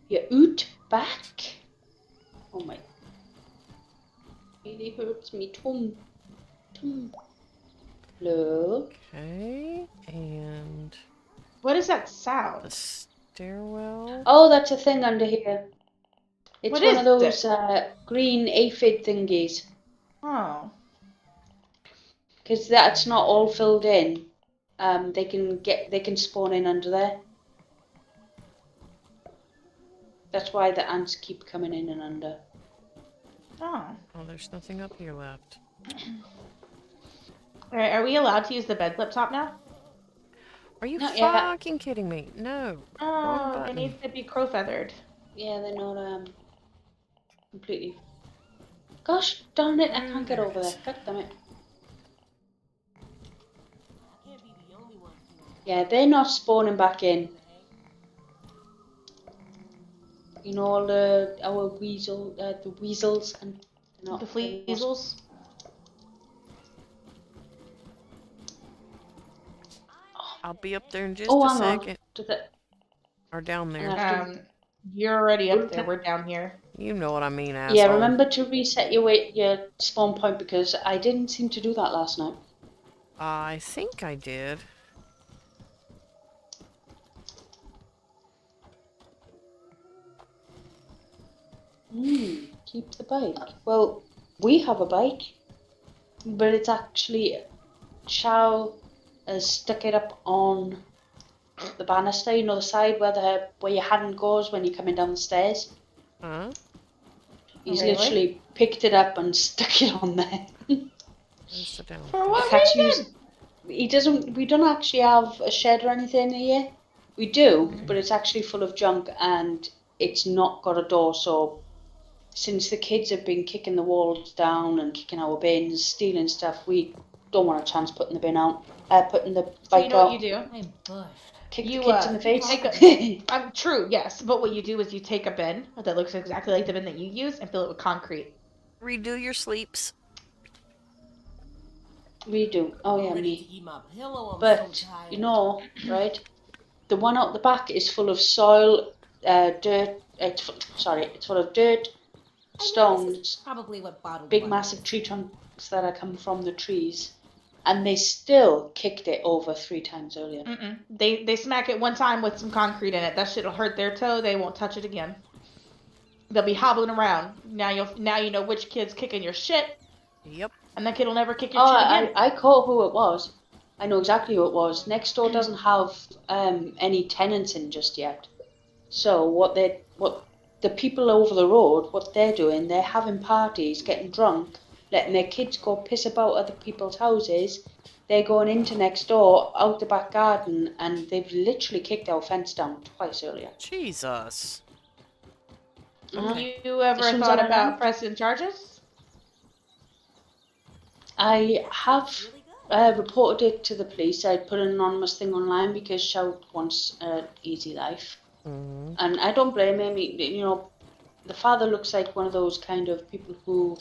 You're out back? Oh my. Really hurts me. Tum. Hello? Okay, and What is that the sound? stairwell. Oh, that's a thing under here. It's What one is of those green aphid thingies. Oh. Because that's not all filled in. They can spawn in under there. That's why the ants keep coming in and under. Oh. Oh, there's nothing up here left. Alright, are we allowed to use the bed flip top now? Are you Not yet. fucking kidding me? No. Wrong Oh, it button. needs to be crow feathered. Yeah, they're not completely. Gosh darn it! I can't get There it over is. there. God damn it. I can't be the only one feeling Yeah, they're not spawning back in. You know, all our the weasels and they're not. The they're not- fleasels. I'll be up there in just Oh, a hang on. second. Did that? Or down I there. have to- You're already up there. Okay. We're down here. You know what I mean, asshole. Yeah, remember to reset your spawn point because I didn't seem to do that last night. I think I did. Keep the bike. Well, we have a bike, but it's actually Chow has stuck it up on the banister, you know, the side where your hand goes when you're coming down the stairs. Huh? He's Really? literally picked it up and stuck it on there. Where's the down? For what Catch reason? He doesn't. We don't actually have a shed or anything here. We do, but it's actually full of junk and it's not got a door. So since the kids have been kicking the walls down and kicking our bins, stealing stuff, we don't want a chance putting the bin out. Putting the So bike you know what out. you do? I'm bushed. Kick You, the kids in the face. take true, yes. But what you do is you take a bin that looks exactly like the bin that you use and fill it with concrete. Redo your sleeps. We do. Oh I'm yeah, ready me. to eat my pillow. I'm But so tired. you know, right? The one out the back is full of soil, dirt. It's full of dirt, I mean, this is stones, probably what bottled big water massive is. tree trunks that are coming from the trees, and they still kicked it over 3 times earlier. They smack it one time with some concrete in it. That shit'll hurt their toe. They won't touch it again. They'll be hobbling around. Now you know which kid's kicking your shit, Yep. and that kid will never kick your Oh, shit again. I caught who it was. I know exactly who it was. Next door doesn't have any tenants in just yet. So what the people over the road, what they're doing, they're having parties, getting drunk, letting their kids go piss about other people's houses. They're going into next door, out the back garden, and they've literally kicked our fence down twice earlier. Jesus. Uh-huh. You ever This one's thought on about an pressing charges? I have Really good. reported it to the police. I put an anonymous thing online because Shout wants an easy life. Mm-hmm. And I don't blame him. You know, the father looks like one of those kind of people who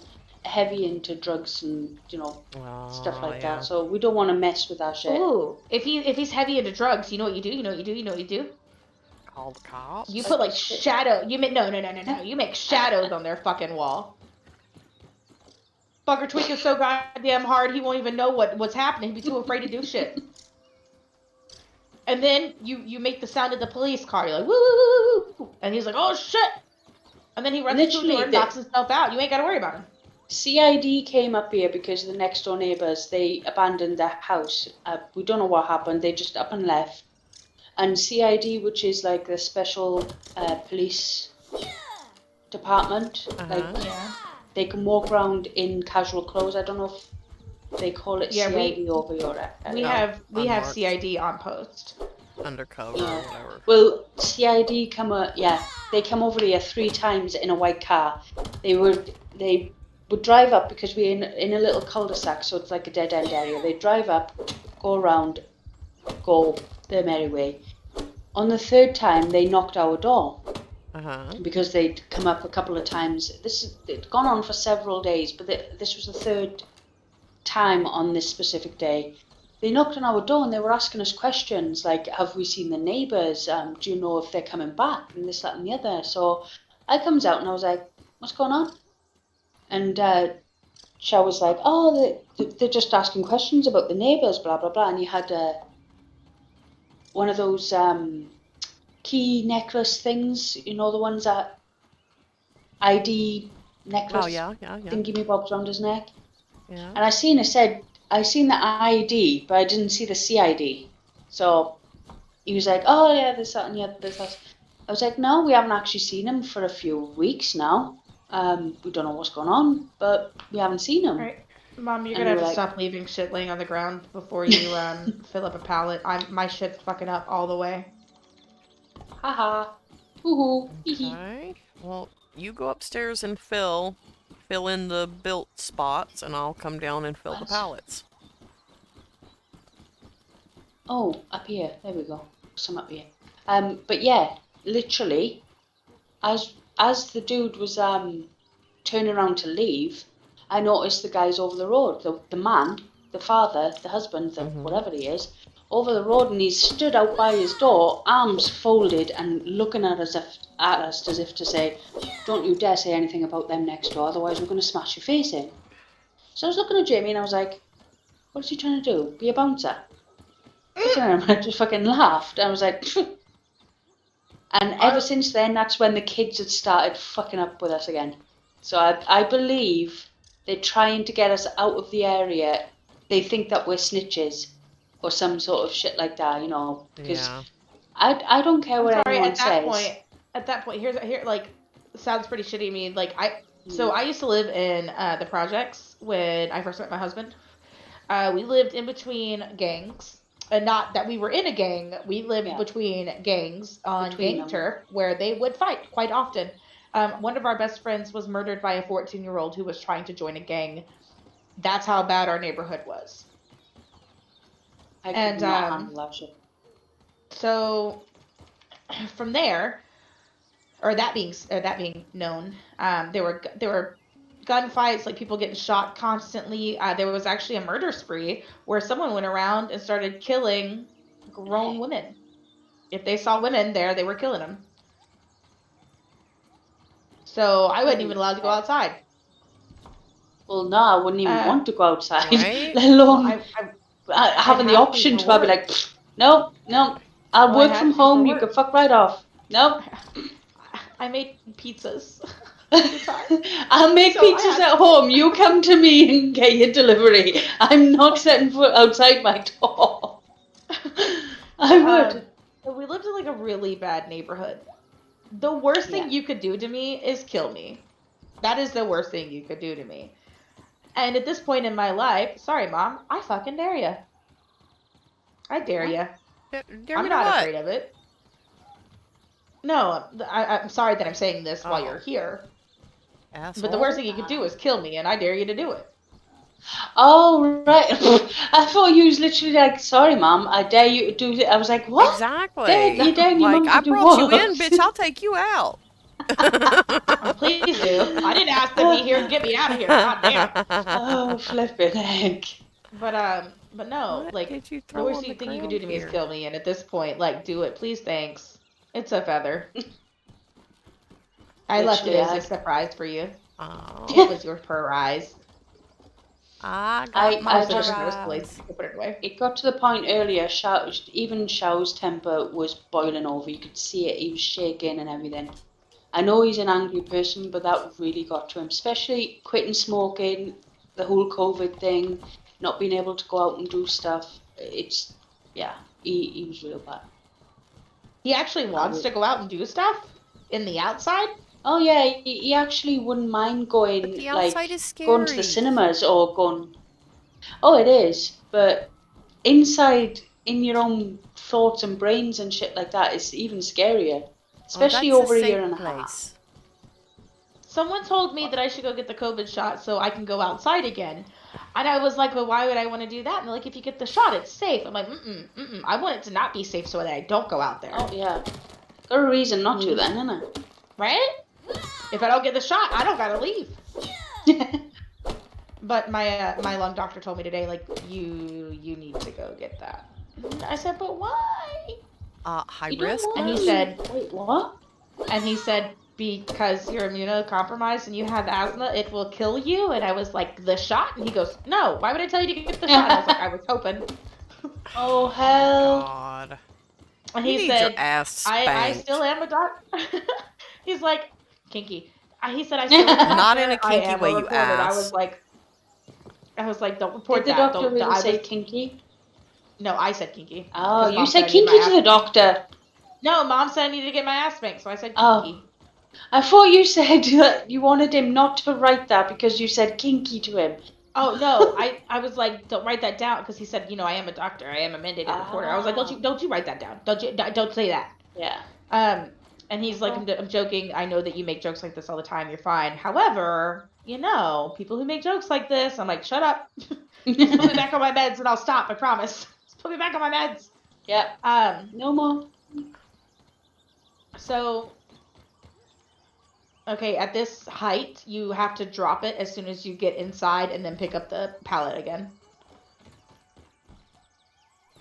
are heavy into drugs and, you know, stuff like that. So we don't want to mess with that shit. Ooh, if he's heavy into drugs, you know what you do? You know what you do? You know what you do? Call the cops. You put like shadow. You make no. You make shadows on their fucking wall. Fucker tweaking so goddamn hard he won't even know what's happening. He'd be too afraid to do shit. And then you make the sound of the police car. You're like, woo, woo, woo, woo. And he's like, oh shit. And then he runs to the door Literally, and knocks himself out. You ain't gotta worry about him. CID came up here because the next door neighbours, they abandoned their house. We don't know what happened. They just up and left. And CID, which is like the special police department, like Yeah. they can walk around in casual clothes. I don't know if they call it Yeah, CID over your We No, have unmarked. CID on post. Undercover or Yeah. whatever. Well, CID they come over here 3 times in a white car. They would drive up because we're in a little cul-de-sac, so it's like a dead end area. They drive up, go around, go their merry way. On the 3rd time, they knocked our door because they'd come up a couple of times. It'd gone on for several days, but this was the 3rd time on this specific day. They knocked on our door and they were asking us questions like, have we seen the neighbours? Do you know if they're coming back? And this, that and the other. So I comes out and I was like, what's going on? And Shao was like, oh, they're just asking questions about the neighbours, blah, blah, blah. And he had one of those key necklace things, you know, the ones that ID necklace Oh, yeah. thingy me bobs around his neck. Yeah. And I seen the ID, but I didn't see the CID. So he was like, oh yeah, this, that, and the other, this, that. I was like, no, we haven't actually seen him for a few weeks now. We don't know what's going on, but we haven't seen him. Right. Mom, you're And gonna we have were to like- stop leaving shit laying on the ground before you fill up a pallet. My shit's fucking up all the way. Haha. Hoo-hoo. Hee-hee. Okay. Well, you go upstairs and fill in the built spots, and I'll come down and fill the pallets. Oh, up here. There we go. Some up here. But yeah, literally, as the dude was turning around to leave, I noticed the guys over the road. The man, the father, the husband, whatever he is, over the road, and he stood out by his door, arms folded, and looking at us as if to say, "Don't you dare say anything about them next door, otherwise we're going to smash your face in." So I was looking at Jamie and I was like, "What is he trying to do? Be a bouncer?" Looking at him, I just fucking laughed. I was like, "Phew." And ever since then, that's when the kids had started fucking up with us again. So I believe they're trying to get us out of the area. They think that we're snitches or some sort of shit like that, you know, because Yeah. I don't care what Sorry, anyone at that says. point, here, like, sounds pretty shitty to me. Like, so I used to live in the projects when I first met my husband. We lived in between gangs. And not that we were in a gang, we lived between gangs on gang turf where they would fight quite often. One of our best friends was murdered by a 14-year-old who was trying to join a gang. That's how bad our neighborhood was. I could not handle that shit. So from there, or that being known, there were gunfights, like people getting shot constantly. There was actually a murder spree where someone went around and started killing grown women. If they saw women there, they were killing them. So I wasn't even allowed to go outside. Well, no, I wouldn't even want to go outside, Right? let alone Well, having the have to option for to. I'd be work. like, no, I'll Well, I work had from to for home. You work. can fuck right off. No. I made pizzas. I'll make So I pizzas had- at home. You come to me and get your delivery. I'm not setting foot outside my door. I would. So we lived in like a really bad neighborhood. The worst thing you could do to me is kill me. That is the worst thing you could do to me. And at this point in my life, sorry, Mom, I fucking dare you. I dare you. Dare I'm me to not what? afraid of it. No, I'm sorry that I'm saying this while you're here. Asshole. But the worst thing you could do is kill me, and I dare you to do it. Oh, right. I thought you was literally like, sorry, Mom, I dare you to do it. I was like, what? Exactly. You dare your Like, mum to I do brought you what? in, bitch. I'll take you out. Oh, please do. I didn't ask to be here to get me out of here. God damn. Oh, flipping heck. But no, What like did you the throw worst on the thing you could ground do to me here? is kill me, and at this point, like, do it, please, thanks. It's a feather. I left it Literally, as a surprise for you. Oh. It was your prize. I I got Mom my said just it nosebleeds. prize. We'll put it away. it got to the point earlier. Even Xiao's temper was boiling over. You could see it. He was shaking and everything. I know he's an angry person, but that really got to him. Especially quitting smoking, the whole COVID thing, not being able to go out and do stuff. He was real bad. He actually wants to go out and do stuff in the outside. Oh yeah, he actually wouldn't mind But going the outside is going to the scary. cinemas or going. Oh, it is, but inside in your own thoughts and brains and shit like that is even scarier. Well, Especially that's a over a year safe and a half. place. Someone told me that I should go get the COVID shot so I can go outside again. And I was like, well, why would I want to do that? And they're like, if you get the shot, it's safe. I'm like, I want it to not be safe so that I don't go out there. Oh yeah, got a reason not to then, innit? Right? If I don't get the shot, I don't gotta leave. But my lung doctor told me today, like, you need to go get that. And I said, but why? High You don't risk? want And he to. said, Wait, what? and he said, because you're immunocompromised and you have asthma, it will kill you. And I was like, the shot? And he goes, no, why would I tell you to get the shot? And I was like, I was hoping. Oh hell! God. And You he need said, your ass I spanked. still am a doctor. He's like, kinky. He said, I still am a doctor. Not in a I kinky am way, a you reporter. ass. I was like, don't report Did the that. doctor Don't. really say kinky? No, I said kinky. Oh, 'Cause you Mom said I need my kinky to the ass- doctor. No, Mom said I needed to get my ass spanked, so I said Oh. kinky. I thought you said that you wanted him not to write that because you said kinky to him. Oh no, I was like, don't write that down because he said, I am a doctor. I am a mandated reporter. I was like, don't you write that down. Don't say that. Yeah. And he's like, I'm joking. I know that you make jokes like this all the time. You're fine. However, people who make jokes like this, I'm like, shut up. Just put me back on my meds and I'll stop. I promise. Just put me back on my meds. Yeah. No more. So, okay, at this height, you have to drop it as soon as you get inside and then pick up the pallet again.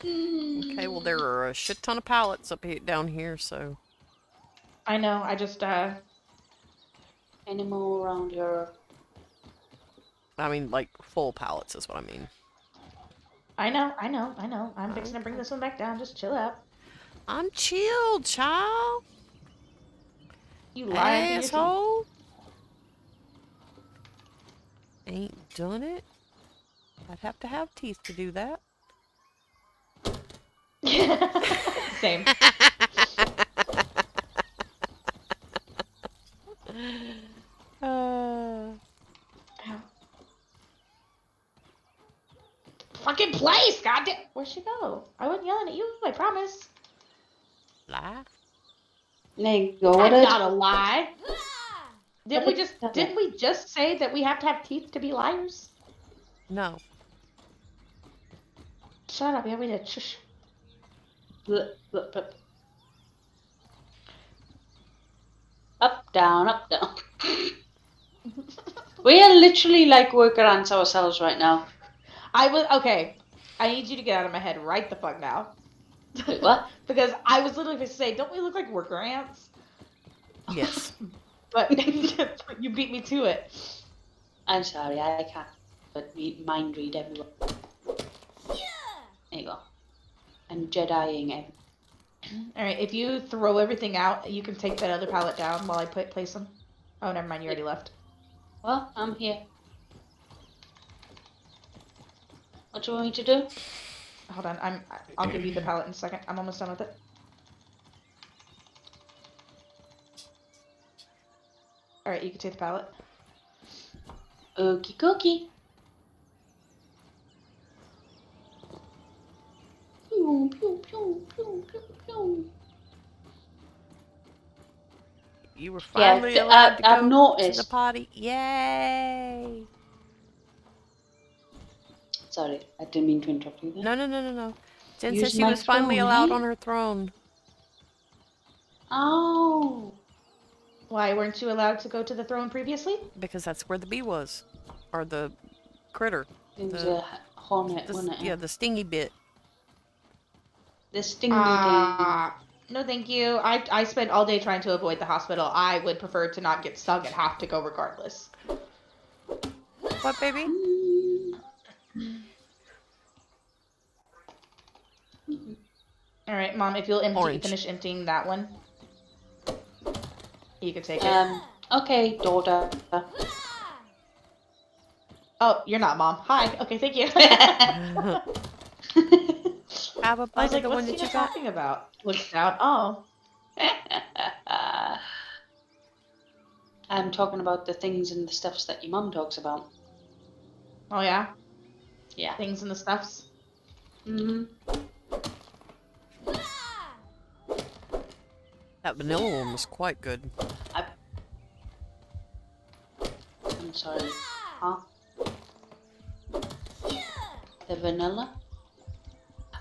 Okay, well, there are a shit ton of pallets down here, so. I know, I just, Any more around here? I mean, like, full pallets is what I mean. I know. I'm fixing to bring this one back down. Just chill out. I'm chilled, child. You lying through your teeth. Asshole. Ain't done it. I'd have to have teeth to do that. Same. Fucking place, goddamn. Where'd she go? I wasn't yelling at you. I promise. Lie. There you go. That's not a lie. Didn't we Okay. just say that we have to have teeth to be liars? No. Shut up. Yeah, we did. Shush. Blip, blip, blip. Up, down, up, down. We are literally like workarounds ourselves right now. Okay. I need you to get out of my head right the fuck now. Wait, what? Because I was literally going to say, don't we look like worker ants? Yes. But you beat me to it. I'm sorry, I can't but mind read everyone. There you go. I'm Jediing it. Alright, if you throw everything out, you can take that other pallet down while I place them. Oh, never mind, you already left. Well, I'm here. What do you want me to do? Hold on, I'll give you the pallet in a second. I'm almost done with it. Alright, you can take the pallet. Okie dokie. Pew, pew, pew, pew, pew, pew. You were finally allowed to I've go to noticed. the potty. Yay! Sorry, I didn't mean to interrupt you there. No. Jen Use said she my was finally throne, allowed eh? on her throne. Oh. Why weren't you allowed to go to the throne previously? Because that's where the bee was. Or the critter. It was a hornet, wasn't it? Yeah, the stingy bit. The stingy thing. No thank you. I spent all day trying to avoid the hospital. I would prefer to not get stung and have to go regardless. What, baby? All right, Mom. If you'll Orange. finish emptying that one, you can take it. Okay, daughter. Oh, you're not, Mom. Hi. Okay, thank you. Have a I bite was of like, the what's one that Tina you got. talking about? Looks down. Oh. I'm talking about the things and the stuffs that your mum talks about. Oh, yeah? Yeah. Things and the stuffs? Mm-hmm. That vanilla one was quite good. I'm sorry. Huh? The vanilla?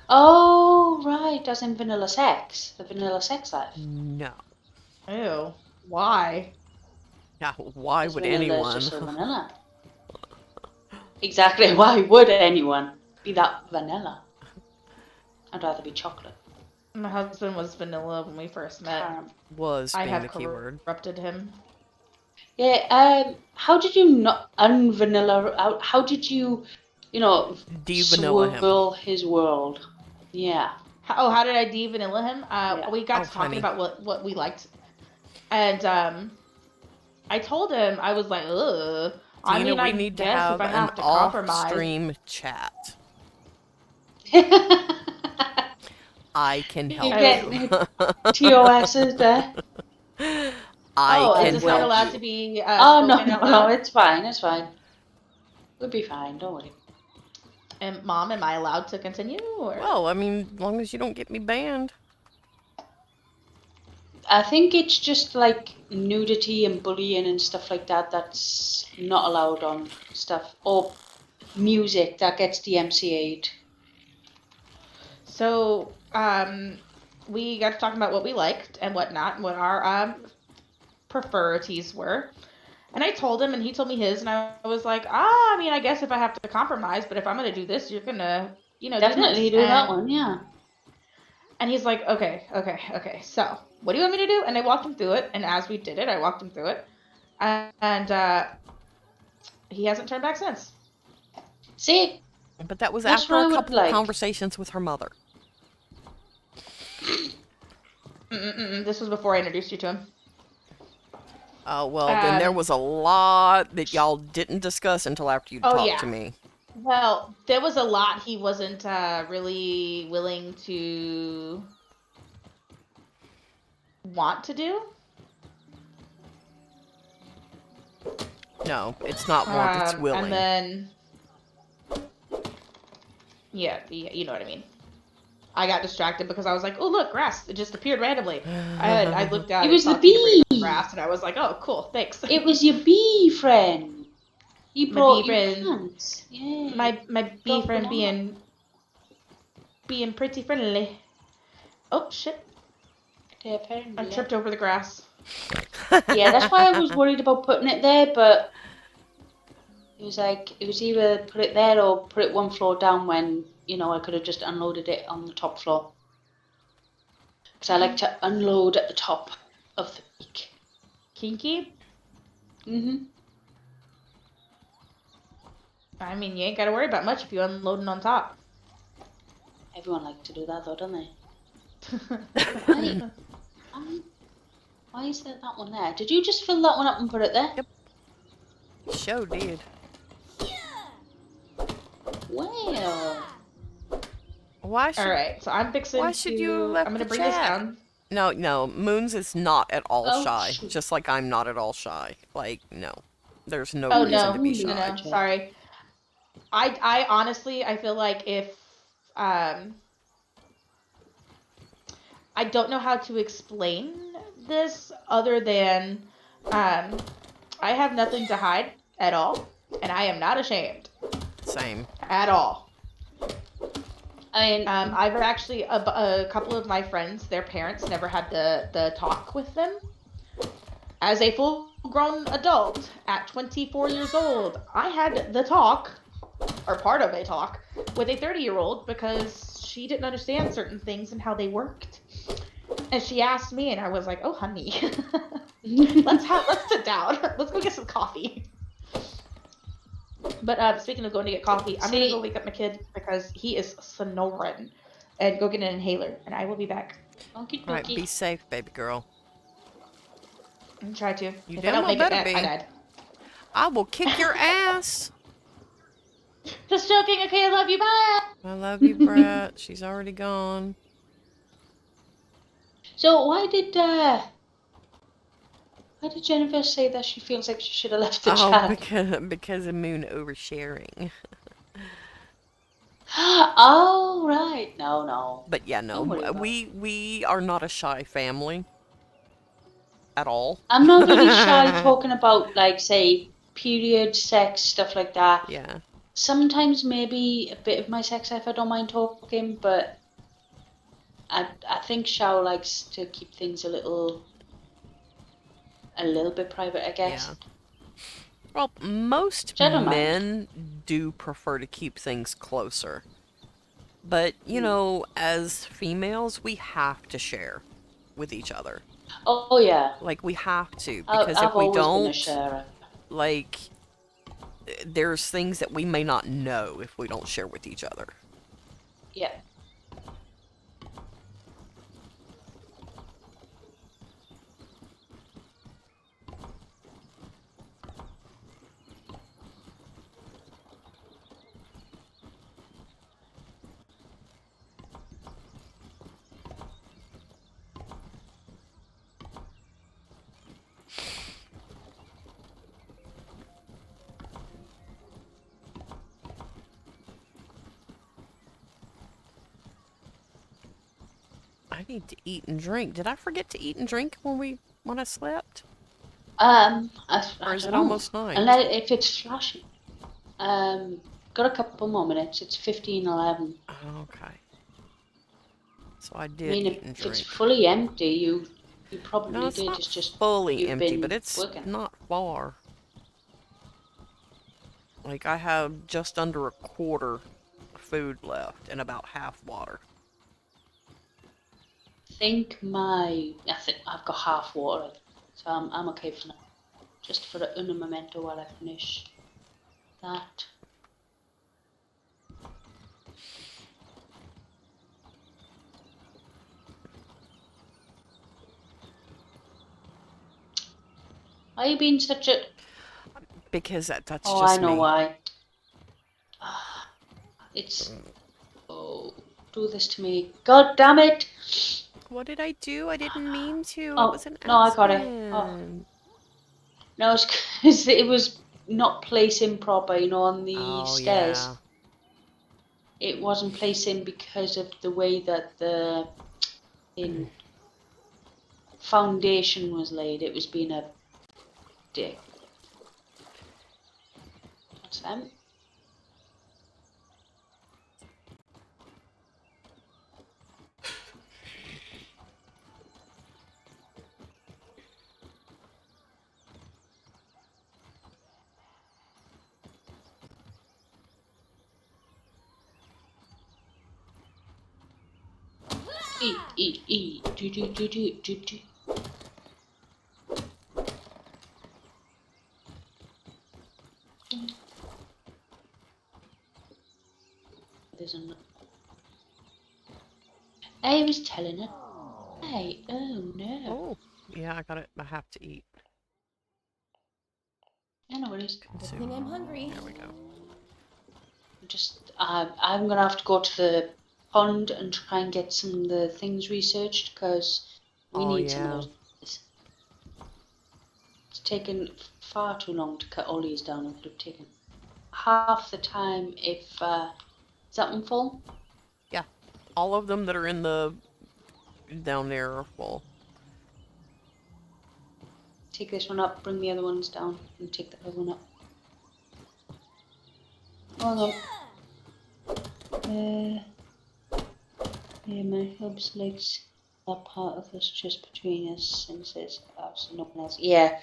Oh, right. As in vanilla sex. The vanilla sex life. No. Ew. Why? Yeah, why Because would vanilla is anyone? just so vanilla. Exactly. Why would anyone be that vanilla? I'd rather be chocolate. My husband was vanilla when we first met. Was I being have the key word. corrupted him. Yeah. How did you not unvanilla? How did you, De-vanilla him. swirl his world? Yeah. How did I de-vanilla him? Yeah. We got to talking about what we liked. And I told him, I was like, ugh. I mean, we I need to guess have if I an have to compromise. off-stream chat. I can help You you. get TOS's there. I Is can this not help allowed you. to be Oh no, spoken out no, loud? it's fine. It's fine. We'll be fine. Don't worry. And Mom, am I allowed to continue? Or? Well, I mean, as long as you don't get me banned. I think it's just like nudity and bullying and stuff like that that's not allowed on stuff. Or music that gets DMCA'd. So, we got to talking about what we liked and whatnot, and what our preferities were. And I told him, and he told me his, and I was like, I mean, I guess if I have to compromise, but if I'm gonna do this, you're gonna, Definitely do this. that one, yeah. And he's like, okay. So, what do you want me to do? And I walked him through it, and as we did it, I walked him through it, and he hasn't turned back since. See? But that was That's after what I a would couple like. of conversations with her mother. This was before I introduced you to him. Oh, well, then there was a lot that y'all didn't discuss until after you talked to me. Well, there was a lot he wasn't really willing to want to do. No, it's not want, it's willing. And then, yeah, you know what I mean. I got distracted because I was like, oh, look, grass. It just appeared randomly. I looked at it. It was the saw Tina bring up bee. grass, and I was like, oh, cool, thanks. It was your bee friend. He brought you plants. Yeah. My bee friend being pretty friendly. Oh, shit. Yeah, apparently. I tripped over the grass. Yeah, that's why I was worried about putting it there, but it was either put it there or put it one floor down when, I could have just unloaded it on the top floor. Because I like to unload at the top of the peak. Kinky? Mm-hmm. I mean, you ain't got to worry about much if you're unloading on top. Everyone likes to do that though, don't they? Why is there that one there? Did you just fill that one up and put it there? Yep. Show did. Well. Why should... Alright, so I'm fixing Why should you left I'm gonna the bring chat? this down. No, Moons is not at all shy. Shoot. Just like I'm not at all shy. Like, no. There's no Oh, reason no. to be shy. No, sorry. I honestly, I feel like if, I don't know how to explain this other than, I have nothing to hide at all, and I am not ashamed. Same. At all. I mean, I've actually, a couple of my friends, their parents never had the talk with them. As a full-grown adult at 24 years old, I had the talk, or part of a talk, with a 30-year-old because she didn't understand certain things and how they worked. And she asked me, and I was like, "Oh, honey, let's sit down. Let's go get some coffee." But speaking of going to get coffee, I'm gonna go wake up my kid because he is snoring. and go get an inhaler, and I will be back. Okie All right, be dokie. safe, baby girl. I'm try to. You If I damn don't well make it better back, I be. died. I will kick your ass. Just joking. Okay, I love you. Bye. I love you, Brett. She's already gone. So why did Jennifer say that she feels like she should have left the Oh, chat? because of Moon oversharing. Oh right. No. But yeah, Don't no, worry about it. we are not a shy family at all. I'm not really shy talking about like say period, sex, stuff like that. Yeah. Sometimes maybe a bit of my sex life I don't mind talking, but I think Shao likes to keep things a little bit private, I guess. Yeah. Well, most Which I don't mind. men do prefer to keep things closer. But, you know, as females, we have to share with each other. Oh yeah. Like, we have to, because I've if we always been a don't, sharer. like, there's things that we may not know if we don't share with each other. Yeah. I need to eat and drink. Did I forget to eat and drink when I slept? I Or is don't it know. almost night? Unless if it's flashing. Got a couple more minutes. It's 15:11. Okay. So I I did mean, eat and if it's drink. fully empty, you No, probably it's did. not It's just fully you've empty, been but it's working. not far. Like, I have just under a quarter food left and about half water. I think I've got half water, so I'm okay for now. Just for a memento while I finish that. Why are you being such a... Because that's Oh, I just know me. why. It's... Oh, do this to me. God damn it! What did I do? I didn't mean to. It was Oh, an no, I got it. Oh, accident. no, it's because it was not placing proper, you know, on the Oh, stairs. yeah. It wasn't placing because of the way that the foundation was laid. It was being a dick. What's that? Eat. Do. There's a... I was telling her. Hey, oh no. Oh, yeah, I got it. I have to eat. I know what it is. Good thing I'm hungry. There we go. I'm gonna have to go to the pond and try and get some of the things researched because we Oh, need some yeah. of those. It's taken far too long to cut all these down. It would have taken half the time if is that one full? Yeah. All of them that are in the down there are full. Take this one up, bring the other ones down, and take the other one up. Hang on. Yeah, my hubs legs are part of us just between us since it's absolutely nothing else. Yeah,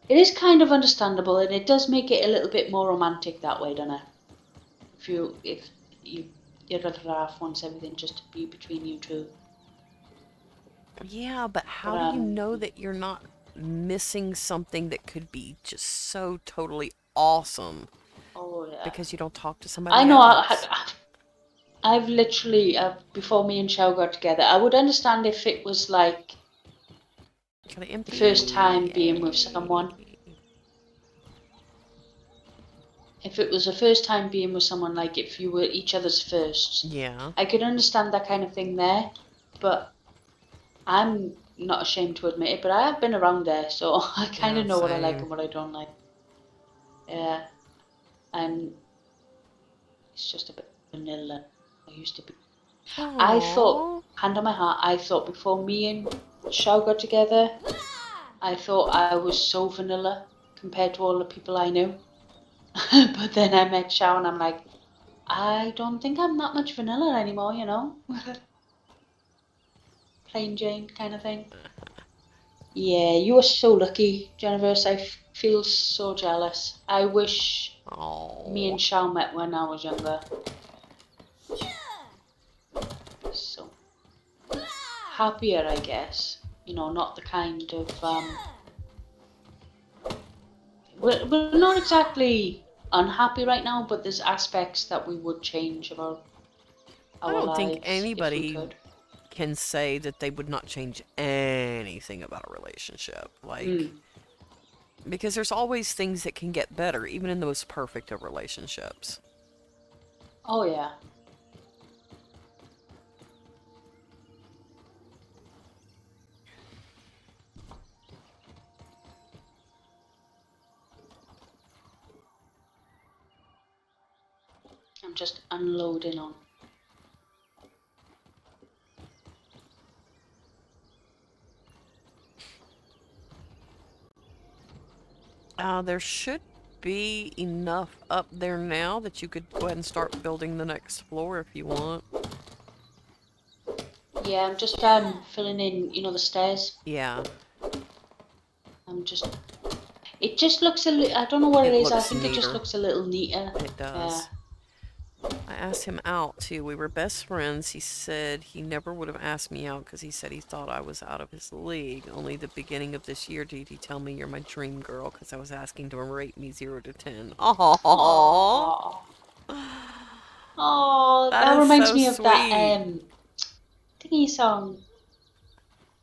it is kind of understandable, and it does make it a little bit more romantic that way, doesn't it? If your other half wants everything just to be between you two. Yeah, but how do you know that you're not missing something that could be just so totally awesome Oh yeah. because you don't talk to somebody I know. else? I've literally, before me and Shao got together, I would understand if it was like Got an the empty. first time being with someone. Yay. If it was the first time being with someone, like if you were each other's firsts, Yeah. I could understand that kind of thing there. But I'm not ashamed to admit it, but I have been around there, so I kind Yeah, of know what I like same. and what I don't like. Yeah, and it's just a bit vanilla. I used to be. I thought, Aww. hand on my heart, I thought before me and Shao got together, I thought I was so vanilla compared to all the people I knew. But then I met Shao and I'm like, I don't think I'm that much vanilla anymore, you know? Plain Jane kind of thing. Yeah, you are so lucky, Jennifer. I feel so jealous. I wish me Aww. and Shao met when I was younger. So happier, I guess. You know, not the kind of we're not exactly unhappy right now, but there's aspects that we would change about I our don't think lives if we anybody could. can say that they would not change anything about a relationship. Like, Mm. because there's always things that can get better, even in the most perfect of relationships. Oh yeah. I'm just unloading on. There should be enough up there now that you could go ahead and start building the next floor if you want. Yeah, I'm just filling in, you know, the stairs. Yeah. I'm just. It just looks a little. I don't know what It it is. I looks think it just neater. looks a little neater. It Yeah. does. I asked him out too. We were best friends. He said he never would have asked me out because he said he thought I was out of his league. Only the beginning of this year did he tell me you're my dream girl because I was asking to rate me 0 to 10. Aww. Aww. Oh, That that is reminds so me of that sweet. thingy song,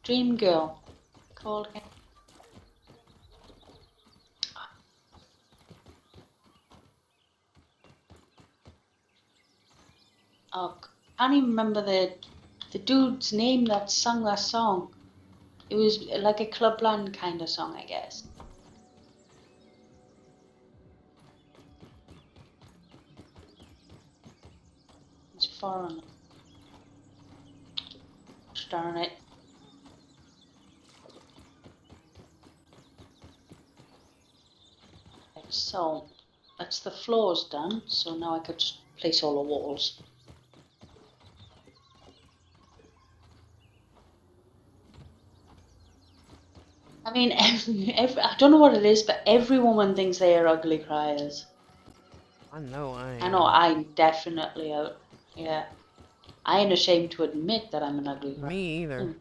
Dream Girl, called. Oh, I can't even remember the dude's name that sung that song. It was like a clubland kind of song, I guess. It's foreign. Darn it. Right, so that's the floors done. So now I could just place all the walls. I mean, I don't know what it is, but every woman thinks they are ugly criers. I know I I know am. I'm definitely a, yeah. I ain't ashamed to admit that I'm an ugly crier. Me either.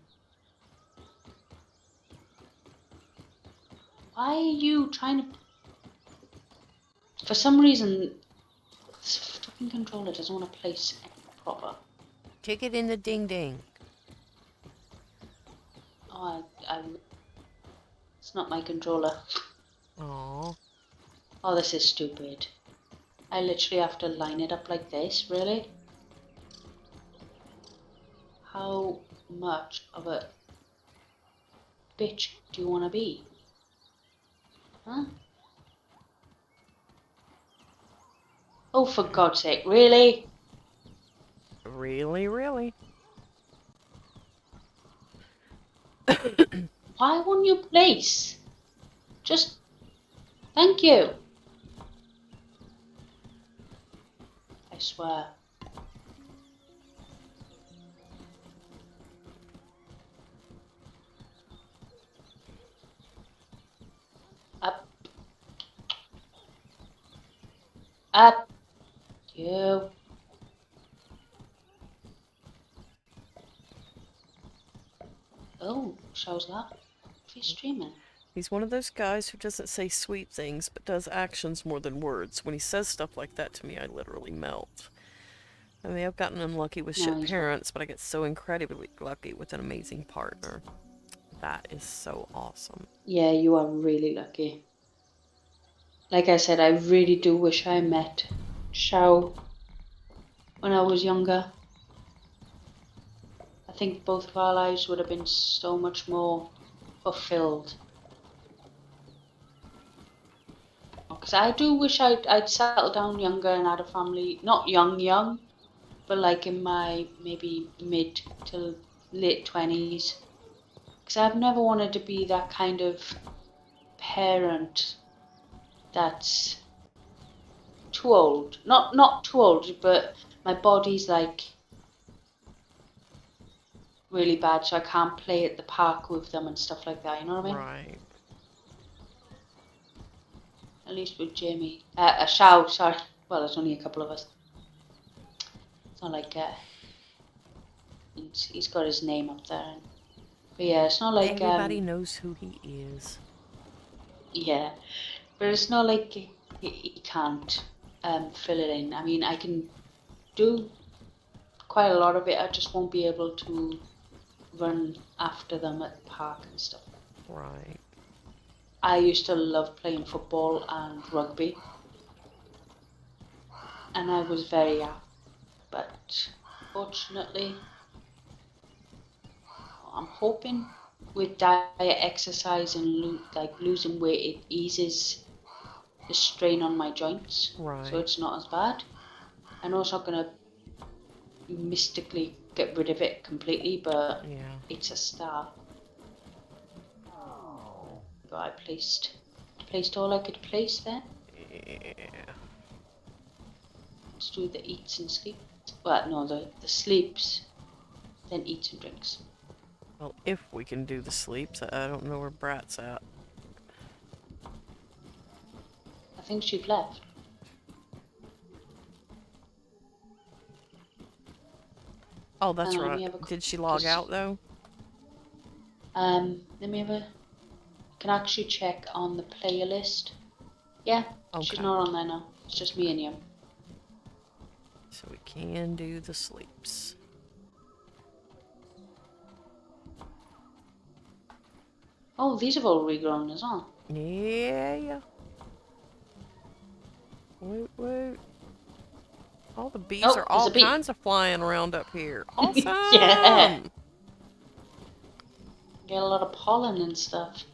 Why are you trying to? For some reason, this fucking controller doesn't want to place it proper. Kick it in the ding ding. Oh, it's not my controller. Aww. Oh, this is stupid. I literally have to line it up like this, really? How much of a bitch do you want to be? Huh? Oh, for God's sake, really? Really, really? Why won't you place? Just, thank you. I swear. Up. Up. You. Oh, shows that. He's streaming. He's one of those guys who doesn't say sweet things, but does actions more than words. When he says stuff like that to me, I literally melt. I mean, I've gotten unlucky with No, shit he's parents, but I get so incredibly lucky with an amazing partner. That is so awesome. Yeah, you are really lucky. Like I said, I really do wish I met Xiao when I was younger. I think both of our lives would have been so much more fulfilled. Because I do wish I'd settled down younger and had a family, not young, but like in my maybe mid to late 20s. Because I've never wanted to be that kind of parent that's too old. Not too old, but my body's like really bad, so I can't play at the park with them and stuff like that. You know what I mean? Right. At least with Jamie, Shao. Sorry. Well, there's only a couple of us. It's not like he's got his name up there. But yeah, it's not like Everybody knows who he is. yeah, but it's not like he can't fill it in. I mean, I can do quite a lot of it. I just won't be able to run after them at the park and stuff. Right. I used to love playing football and rugby, and I was very apt, but fortunately, I'm hoping with diet, exercise, and losing weight, it eases the strain on my joints, Right. so it's not as bad. I know it's not gonna mystically get rid of it completely, but Yeah. it's a start. But I placed all I could place there. Yeah. Let's do the eats and sleeps. Well, no, the sleeps, then eats and drinks. Well, if we can do the sleeps, I don't know where Brat's at. I think she'd left. Oh, that's Let right. me have a Did she log out though? Let me have a. Can actually check on the player list. Yeah, she's Okay. not on there now. It's just me and you. So we can do the sleeps. Oh, these have all regrown as well. Yeah. Woot woot. All the bees Oh, are there's all a bee. kinds of flying around up here. Awesome! Yeah. Get a lot of pollen and stuff.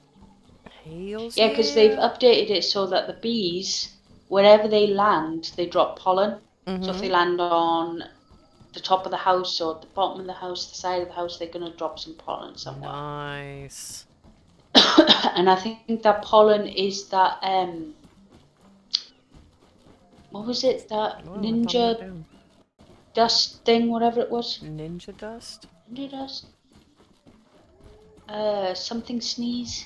Hells Yeah, because they've yeah. updated it so that the bees, wherever they land, they drop pollen. So if they Mm-hmm. land on the top of the house or the bottom of the house, the side of the house, they're going to drop some pollen somewhere. Nice. And I think that pollen is that, what was it? That Whoa, I thought ninja about doing dust thing, whatever it was. ninja dust. Ninja dust? Something sneeze.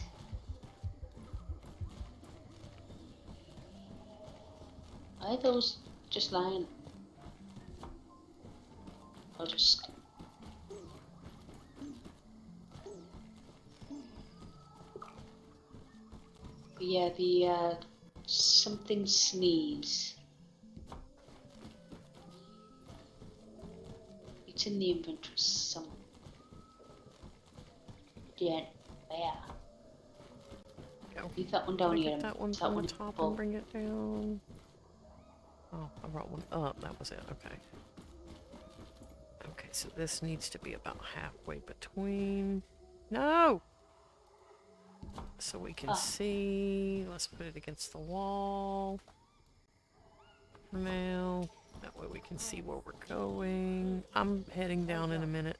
Are those just lying? I'll just. But yeah, the something sneeze. It's in the inventory somewhere. Yeah, there. Go. Leave that one down Did I here. get that one That from the one top full. and bring it down? Oh, I brought one up. That was it. Okay. Okay, so this needs to be about halfway between. No! So we can see. Let's put it against the wall. For now. That way we can see where we're going. I'm heading down in a minute.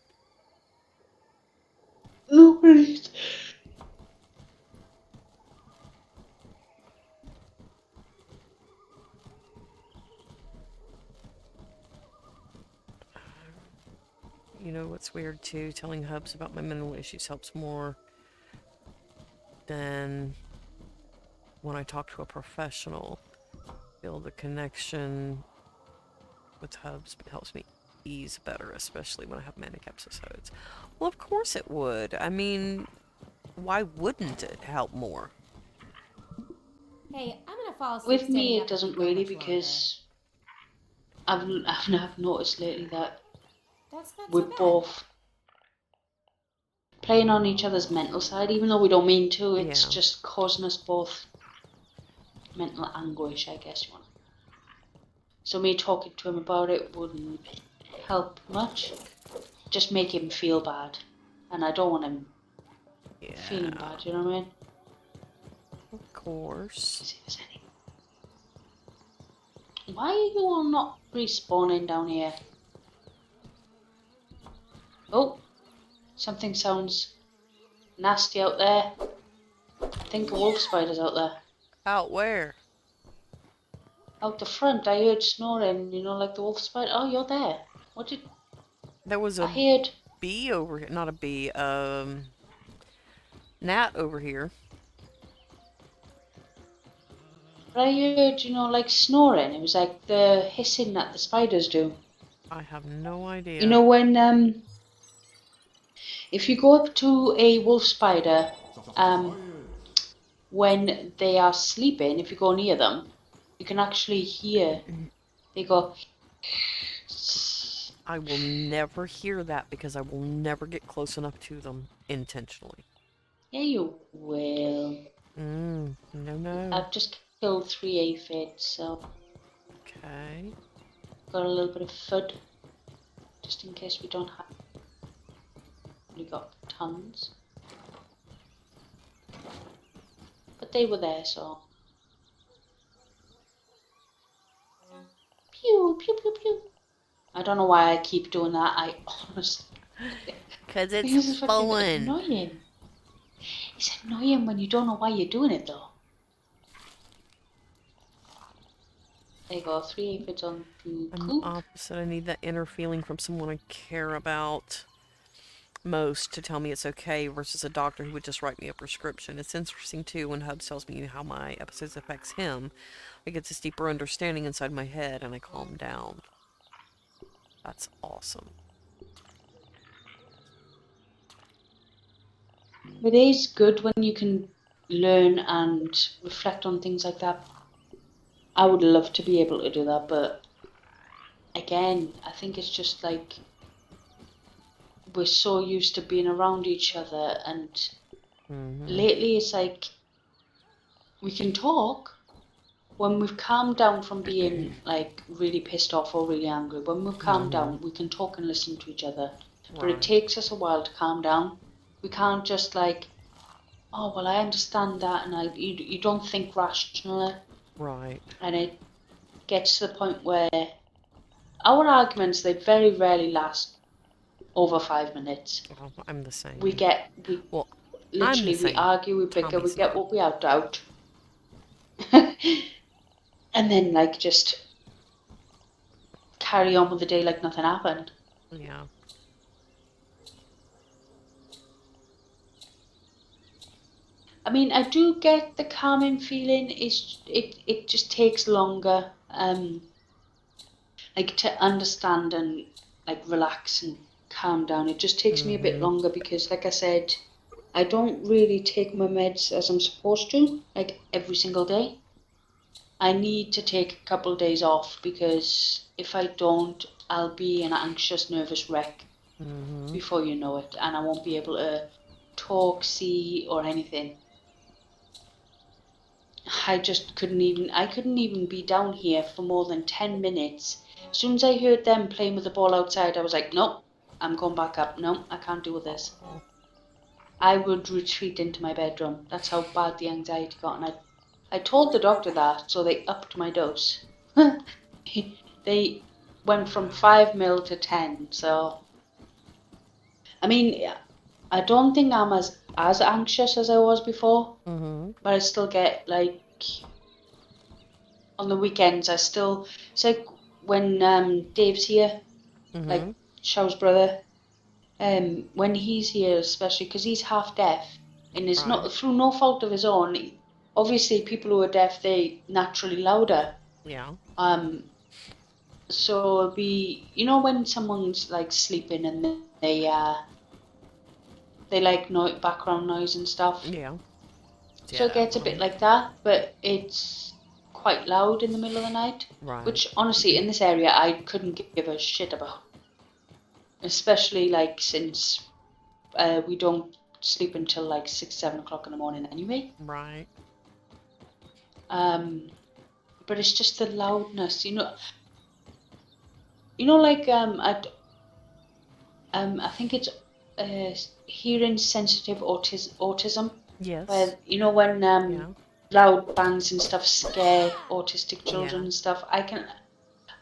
No worries. You know what's weird too? Telling Hubs about my mental issues helps more than when I talk to a professional. Build a connection with Hubs helps me ease better, especially when I have manic episodes. Well, of course it would. I mean, why wouldn't it help more? Hey, I'm gonna fall asleep With me, standing it up if you doesn't go really much longer. because I've noticed lately that That's not we're so bad. both playing on each other's mental side, even though we don't mean to. It's Yeah. just causing us both mental anguish, I guess you want. So me talking to him about it wouldn't help much. Just make him feel bad, and I don't want him feeling Yeah. bad. You know what I mean? Of course. See if there's any. Why are you all not respawning down here? Oh, something sounds nasty out there. I think a wolf spider's out there. Out where? Out the front, I heard snoring, like the wolf spider. Oh, you're there. What did There was I a heard? bee over here. Not a bee. Gnat over here. But I heard, like snoring. It was like the hissing that the spiders do. I have no idea. You know when if you go up to a wolf spider, when they are sleeping, if you go near them, you can actually hear. They go. I will never hear that because I will never get close enough to them intentionally. Yeah, you will. No. I've just killed 3 aphids, so Okay. got a little bit of food, just in case we don't have. We got tons, but they were there, so. Pew pew pew pew. I don't know why I keep doing that. I honestly. Because Because it's fucking fun. annoying. It's annoying when you don't know why you're doing it, though. There you go, 3 aphids on the I'm coop. opposite. I need that inner feeling from someone I care about most to tell me it's okay versus a doctor who would just write me a prescription. It's interesting too when Hubs tells me how my episodes affects him. I get this deeper understanding inside my head and I calm down. That's awesome. It is good when you can learn and reflect on things like that. I would love to be able to do that, but again, I think it's just like we're so used to being around each other, and lately it's like we can talk when we've calmed down from being like really pissed off or really angry. When we've calmed down, we can talk and listen to each other, but it takes us a while to calm down. We can't just like, oh well, I understand that, and you don't think rationally. Right. And it gets to the point where our arguments, they very rarely last over 5 minutes. Well, I'm the same. Literally, we argue, we bicker, Tommy's we get not. what we out. And then like just carry on with the day like nothing happened. Yeah. I mean, I do get the calming feeling. It just takes longer, like to understand and like relax and calm down. It just takes me a bit longer because, like I said, I don't really take my meds as I'm supposed to, like every single day. I need to take a couple of days off because if I don't, I'll be an anxious, nervous wreck before you know it, and I won't be able to talk, see, or anything. I couldn't even be down here for more than 10 minutes. As soon as I heard them playing with the ball outside, I was like, nope, I'm going back up. No, I can't do this. I would retreat into my bedroom. That's how bad the anxiety got. And I told the doctor that, so they upped my dose. They went from 5 mil to 10, so. I mean, I don't think I'm as anxious as I was before, but I still get like on the weekends. It's like when Dave's here, like Shaw's brother. When he's here, especially because he's half deaf, and it's not through no fault of his own. Obviously, people who are deaf, they naturally louder. Yeah. So it'll be, when someone's like sleeping and they like background noise and stuff. Yeah. So it gets a bit like that, but it's quite loud in the middle of the night. Right. Which, honestly, in this area, I couldn't give a shit about. Especially, like, since we don't sleep until, like, 6, 7 o'clock in the morning anyway. Right. But it's just the loudness, like, I think it's hearing sensitive autism. Yes. Where, when Yeah. loud bangs and stuff scare autistic children Yeah. and stuff,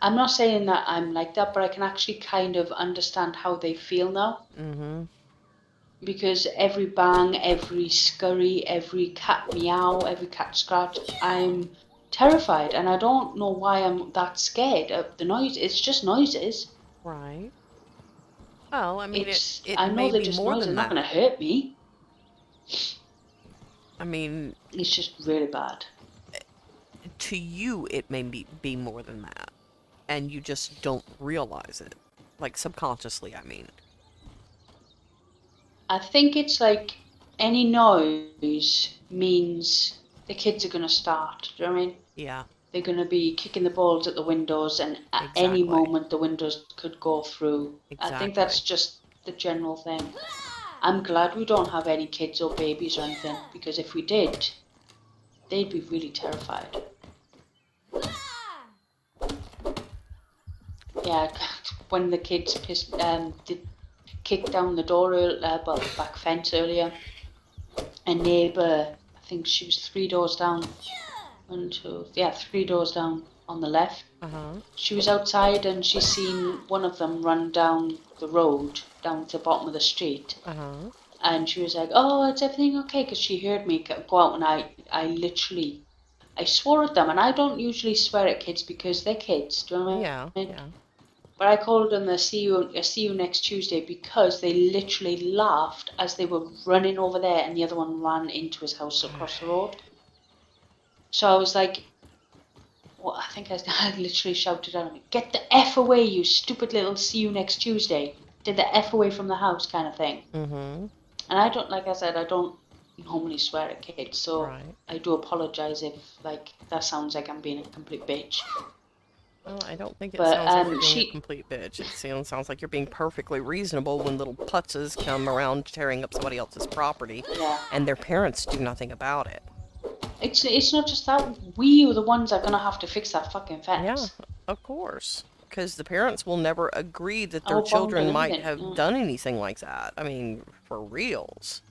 I'm not saying that I'm like that, but I can actually kind of understand how they feel now. Mm-hmm. Because every bang, every scurry, every cat meow, every cat scratch, I'm terrified, and I don't know why I'm that scared of the noise. It's just noises. Right. Well, I mean, it I know may they're be just more noises. They're than not going to that. hurt me. I mean, It's just really bad. to you, it may be more than that. And you just don't realize it. Like, subconsciously, I mean. I think it's like any noise means the kids are going to start. Do you know what I mean? Yeah. They're going to be kicking the balls at the windows, and at any Exactly. moment the windows could go through. I think that's Exactly. just the general thing. I'm glad we don't have any kids or babies or anything, because if we did, they'd be really terrified. Yeah, when the kids did kick down the door, the back fence earlier, a neighbour, I think she was 3 doors down, 3 doors down on the left. Uh-huh. She was outside and she seen one of them run down the road, down to the bottom of the street. Uh-huh. And she was like, "Oh, is everything okay?" Because she heard me go out, and I swore at them. And I don't usually swear at kids because they're kids. Do you know what Yeah. I mean? Yeah. But I called them see you next Tuesday, because they literally laughed as they were running over there, and the other one ran into his house across the road. So I was like, well, I think I literally shouted at him, "Get the F away, you stupid little see you next Tuesday. Get the F away from the house," kind of thing. Mm-hmm. And I don't, like I said, I don't normally swear at kids, so Right. I do apologise if, like, that sounds like I'm being a complete bitch. Well, I don't think it But, sounds like you're being a complete bitch. It sounds like you're being perfectly reasonable when little putzes come around tearing up somebody else's property, Yeah. and their parents do nothing about it. It's not just that. We are the ones that are going to have to fix that fucking fence. Yeah, of course. Because the parents will never agree that their Our bond children and might everything, have yeah. done anything like that. I mean, for reals.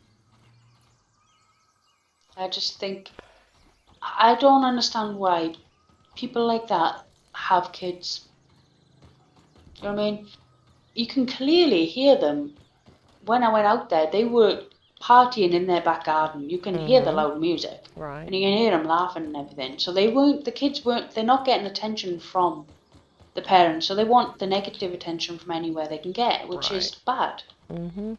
I just think, I don't understand why people like that have kids. Do you know what I mean? You can clearly hear them. When I went out there, they were partying in their back garden. You can hear the loud music. Right. And you can hear them laughing and everything. So the kids weren't, they're not getting attention from the parents. So they want the negative attention from anywhere they can get, which is bad. Mm-hmm.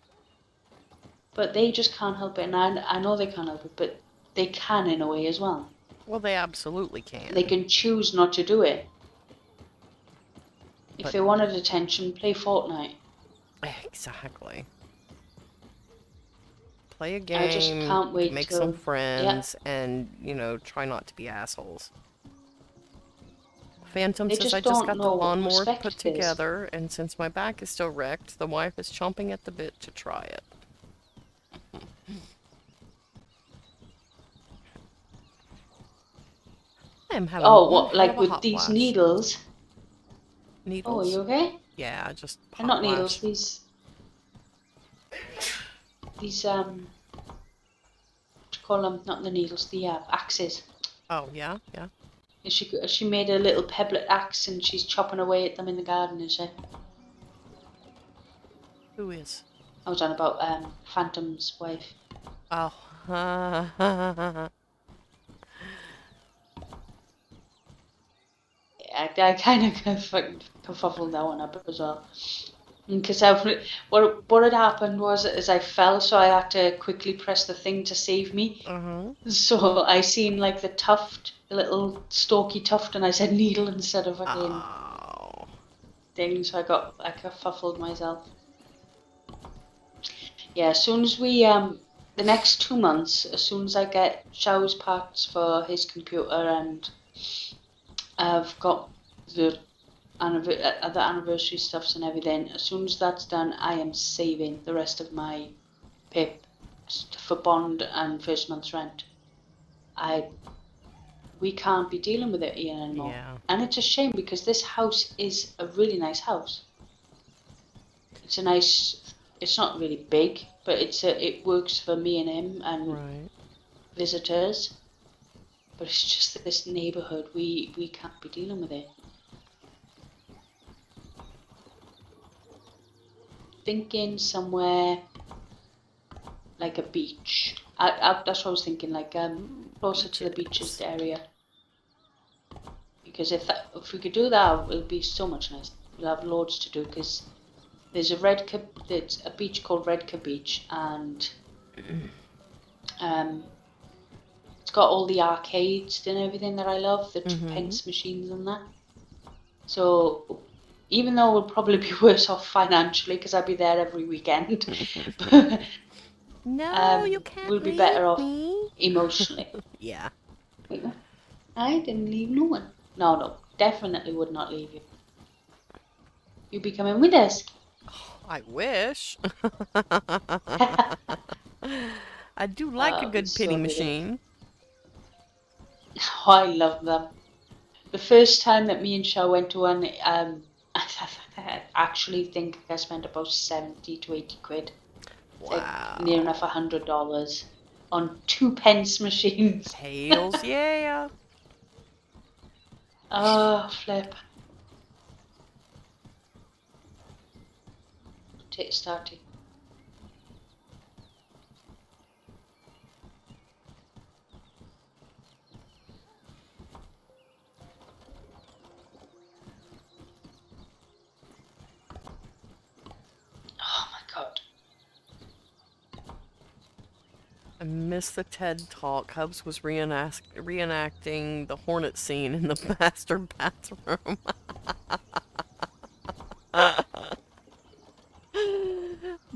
But they just can't help it. And I know they can't help it, but they can in a way as well. Well, they absolutely can. They can choose not to do it. If But- they wanted attention, play Fortnite. Exactly. Play a game, I just can't wait make to, some friends, and, try not to be assholes. Phantom They says, just I just don't got the know what lawnmower respect put is. together, and since my back is still wrecked, the wife is chomping at the bit to try it. I'm having one hell of a with hot these flash. Needles? Needles? Oh, are you okay? Yeah, just They're hot not needles, flash. these what do you call them? Not the needles, the axes. Oh, yeah, yeah. She made a little pebblet axe and she's chopping away at them in the garden, is she? Who is? I was on about Phantom's wife. Oh. I kind of kerfuffled that one up as well. Because what had happened was I fell, so I had to quickly press the thing to save me. So I seen like the tuft, the little stalky tuft, and I said needle instead of fucking thing. So I kerfuffled myself. Yeah, as soon as we the next 2 months, as soon as I get Xiao's parts for his computer and I've got the other anniversary stuffs and everything. As soon as that's done, I am saving the rest of my pip for bond and first month's rent. We can't be dealing with it here anymore. Yeah. And it's a shame because this house is a really nice house. It's not really big, but it works for me and him and Right. visitors. But it's just that this neighborhood, we can't be dealing with it. Thinking somewhere like a beach. That's what I was thinking, like closer to the beaches area. Because if we could do that, it would be so much nicer. We'll have loads to do because there's a beach called Redcar Beach, and it's got all the arcades and everything that I love, the 2 pence machines and that. So even though we'll probably be worse off financially because I'll be there every weekend, No, you can't we'll be leave better off me. emotionally. Yeah. Wait, what? I didn't leave no one. No, definitely would not leave you. You'll be coming with us. I wish. I do like a Oh, good so pity did machine. Oh, I love them. The first time that me and Shao went to one, I actually think I spent about 70 to 80 quid. It's Wow. like near enough $100 on 2 pence machines. Hails, yeah. Oh, flip. Take it started. Oh my god. I missed the TED Talk. Hubs was reenacting the Hornet scene in the master bathroom.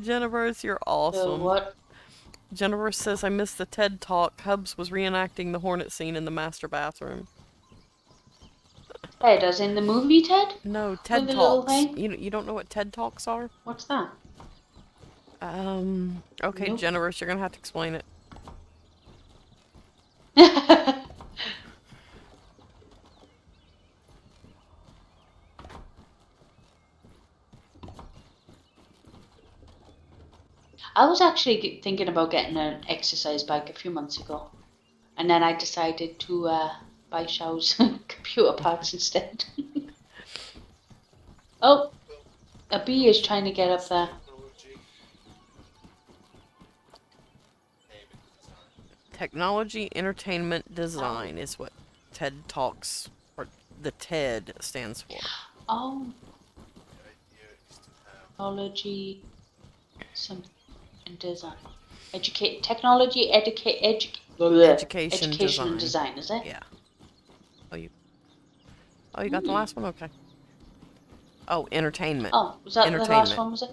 Jennifer, you're The awesome. what? Jennifer says, I missed the TED Talk. Hubs was reenacting the Hornet scene in the master bathroom. Ted, as in the movie Ted? No, TED With the little Talks. thing? You don't know what TED Talks are? What's that? Okay, Nope. Jennifer, you're gonna have to explain it. I was actually thinking about getting an exercise bike a few months ago, and then I decided to buy Shao's computer parts instead. Oh, a bee is trying to get up there. Technology, entertainment, design is what TED Talks, or the TED stands for. Oh, technology, something, and design. Technology, Education, education and design, is it? Yeah. Oh, you got the last one? Okay. Oh, entertainment. Oh, was that the last one, was it?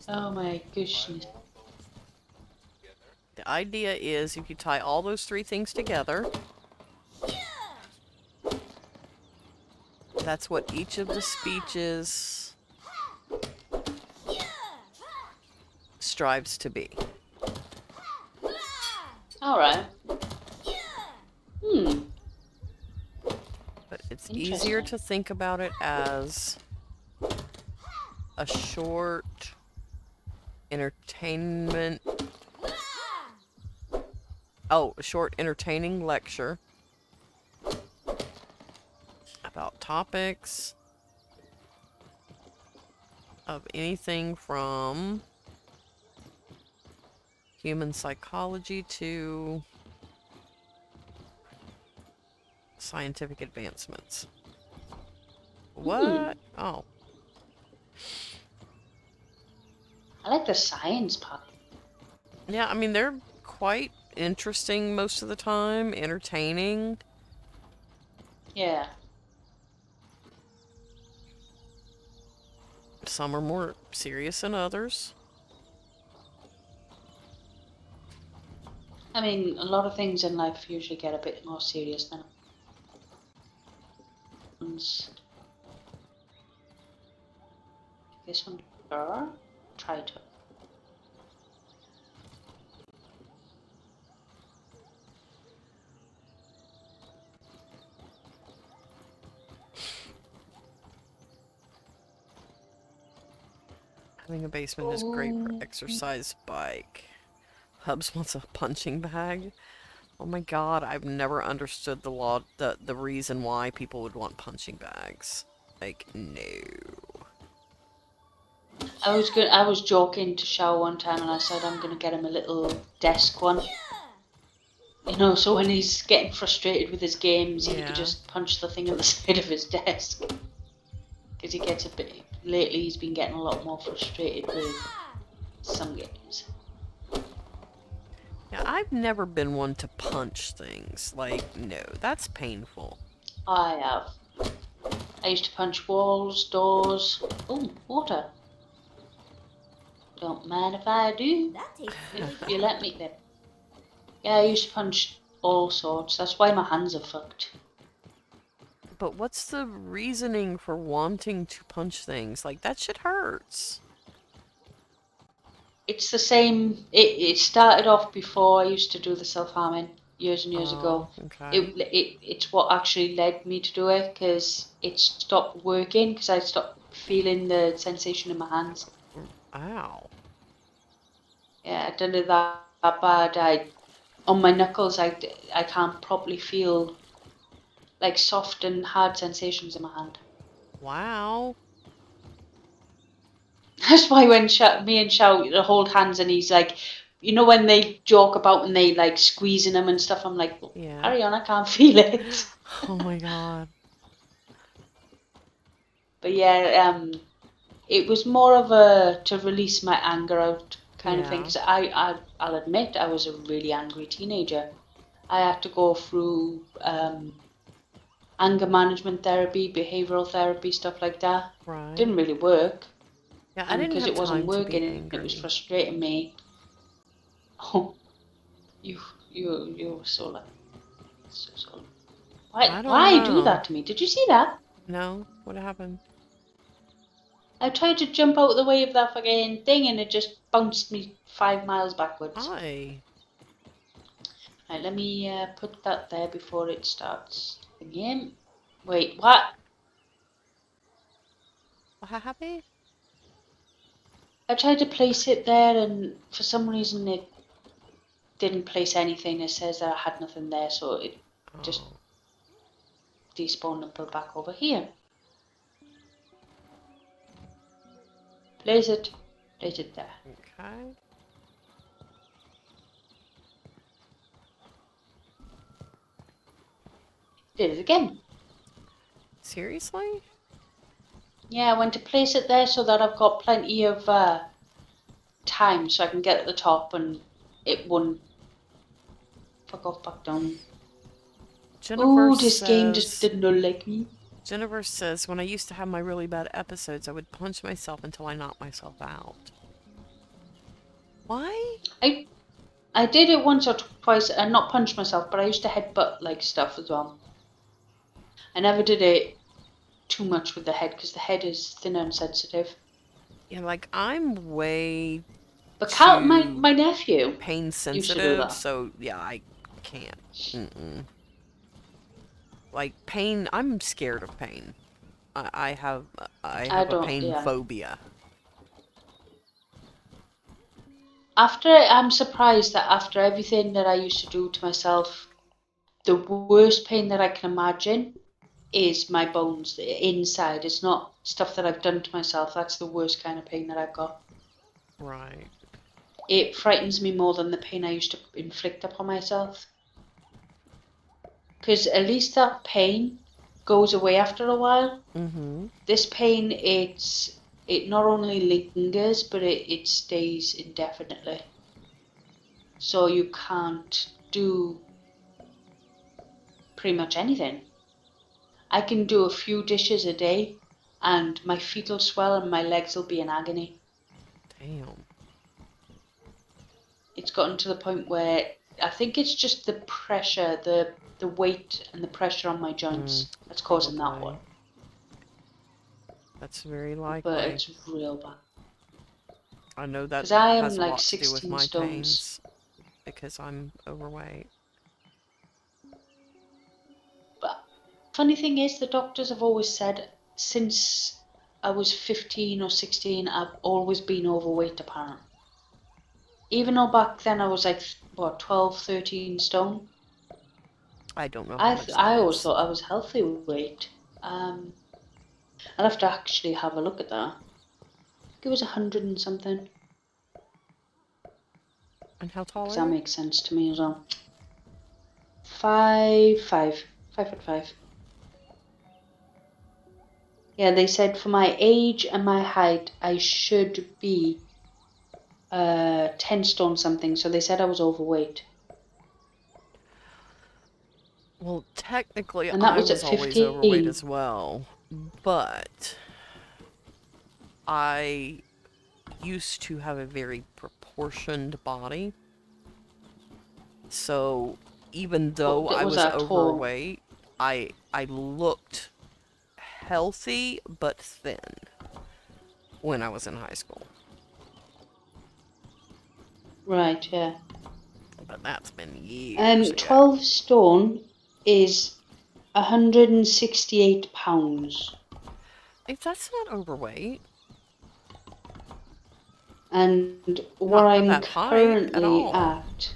Oh my goodness. The idea is if you tie all those 3 things together, that's what each of the speeches strives to be. Alright. But it's easier to think about it as a short entertainment. Oh, a short entertaining lecture about topics of anything from human psychology to scientific advancements. What? Oh. I like the science part. Yeah, I mean, they're quite interesting most of the time, entertaining. Yeah. Some are more serious than others. I mean, a lot of things in life usually get a bit more serious than ones. This one, try to. Having a basement is great for exercise bike. Hubs wants a punching bag. Oh my god, I've never understood the reason why people would want punching bags. Like, no. I was joking to Shao one time, and I said I'm gonna get him a little desk one. You know, so when he's getting frustrated with his games, he could just punch the thing at the side of his desk. Because he gets a bit. Lately, he's been getting a lot more frustrated with some games. Yeah, I've never been one to punch things. Like, no, that's painful. I have. I used to punch walls, doors. Oh, water. Don't mind if I do. That tastes If you let me then. Yeah, I used to punch all sorts. That's why my hands are fucked. But what's the reasoning for wanting to punch things? Like, that shit hurts. It's the same. It started off before I used to do the self-harming years and years ago. Okay. It's what actually led me to do it, because it stopped working because I stopped feeling the sensation in my hands. Ow. Yeah, I did it that bad. On my knuckles, I can't properly feel like soft and hard sensations in my hand. Wow. That's why when me and Shao hold hands and he's like, you know, when they joke about and they like squeezing them and stuff, I'm like, Yeah. carry on, I can't feel it. Oh my god. But yeah, it was more of a to release my anger out kind of thing. Because I'll admit I was a really angry teenager. I had to go through anger management therapy, behavioral therapy, stuff like that. Right. Didn't really work. Yeah, I And didn't because have it wasn't time to be working, angry. it was frustrating me. Oh, you were so like, so. I don't Why do know. that to me? Did you see that? No? What happened? I tried to jump out of the way of that fucking thing and it just bounced me 5 miles backwards. Hi. Right, let me put that there before it starts again. Wait, what? What happened? I tried to place it there and for some reason it didn't place anything. It says that I had nothing there, so it just despawned and put back over here. Place it there. Okay. Did it again. Seriously? Yeah, I went to place it there so that I've got plenty of time so I can get at the top and it won't fuck off back down. Jennifer Oh, this game just says... did not like me. Jennifer says, when I used to have my really bad episodes, I would punch myself until I knocked myself out. Why? I did it once or twice and not punch myself, but I used to headbutt like stuff as well. I never did it too much with the head because the head is thinner and sensitive. Yeah, like, I'm way But too my nephew pain used to do sensitive, that. so yeah, I can't. Like, pain, I'm scared of pain. I have a pain phobia. I'm surprised that after everything that I used to do to myself, the worst pain that I can imagine is my bones, the inside. It's not stuff that I've done to myself. That's the worst kind of pain that I've got. Right. It frightens me more than the pain I used to inflict upon myself. Because at least that pain goes away after a while. This pain, it not only lingers, but it stays indefinitely. So you can't do pretty much anything. I can do a few dishes a day and my feet will swell and my legs will be in agony. Damn. It's gotten to the point where I think it's just the pressure, the weight and the pressure on my joints that's causing that Probably. one. That's very But likely. it's real bad. I know that 'Cause I am has a like lot to do with 16 my stones. pains because I'm overweight. But funny thing is, the doctors have always said since I was 15 or 16, I've always been overweight apparently. Even though back then I was like, what, 12, 13 stone? I don't know how much that I always is. thought I was healthy weight. I'll have to actually have a look at that. I think it was 100 and something. And how tall Because are that you? makes sense to me as well. 5'5". Yeah, they said for my age and my height, I should be 10 stone something. So they said I was overweight. Well, technically, And that I was was at always overweight 15. as well, but I used to have a very proportioned body. So even though What I was was that tall? overweight, I looked healthy but thin when I was in high school. Right, yeah. But that's been years ago. 12 stone is 168 pounds. If that's not overweight, And what not for I'm that height at currently all. at.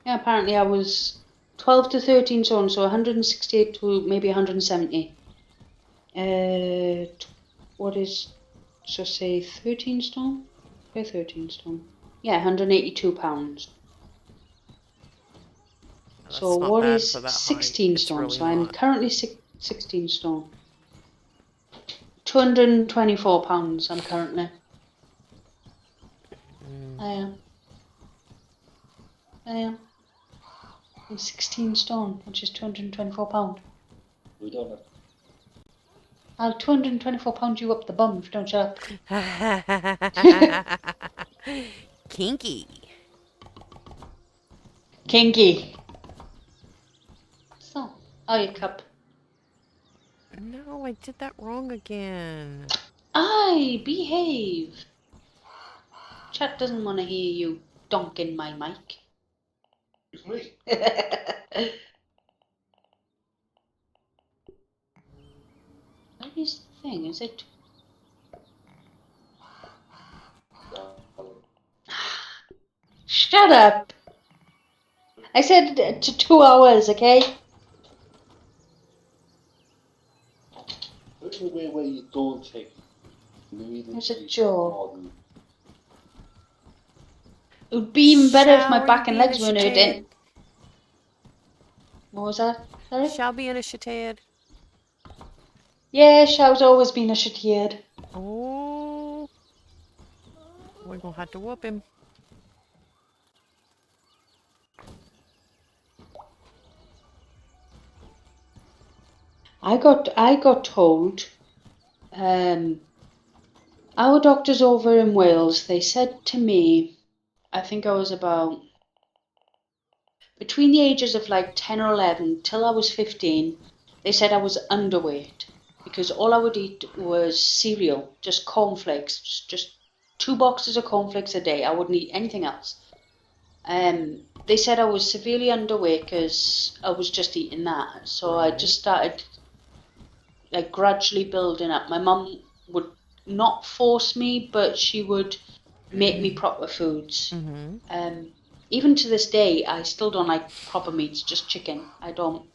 Yeah, apparently I was 12 to 13 stone, so 168 to maybe 170. What is, so say 13 stone? Okay, 13 stone. Yeah, 182 pounds. That's So not what bad is for that height. 16 It's stone? really So I'm not. currently 16 stone. 224 pounds I'm currently. I am. I'm 16 stone, which is 224 pound. We don't have. I'll 224 pound you up the bum if you don't shut up. Kinky. Kinky. So, oh, your cup. No, I did that wrong again. Aye, behave. Chat doesn't want to hear you donking my mic. It's me. What is the thing? Is it? Shut up. I said to 2 hours, okay? There's a way where you don't take There's a immediately jaw. more than It would be even better if my Shall back you and be legs weren't hurting. initiated? What was that? Sorry? Shall be initiated. Yeah, Show's always been a shitty. Oh, we're gonna have to whoop him. I got told, our doctors over in Wales, they said to me, I think I was about between the ages of like 10 or 11 till I was 15, they said I was underweight because all I would eat was cereal, just cornflakes, just 2 boxes of cornflakes a day. I wouldn't eat anything else. They said I was severely underweight because I was just eating that. So I just started like gradually building up. My mum would not force me, but she would make me proper foods. Mm-hmm. Even to this day, I still don't like proper meats, just chicken. I don't.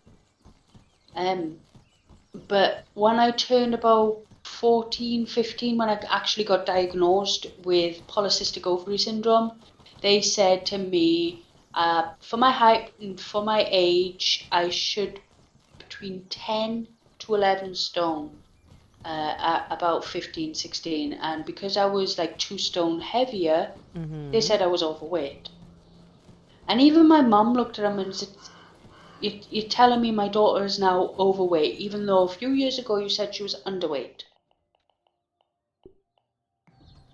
But when I turned about 14, 15, when I actually got diagnosed with polycystic ovary syndrome, they said to me, for my height and for my age, I should between 10 to 11 stone at about 15, 16. And because I was like 2 stone heavier, they said I was overweight. And even my mum looked at him and said, you're telling me my daughter is now overweight, even though a few years ago you said she was underweight.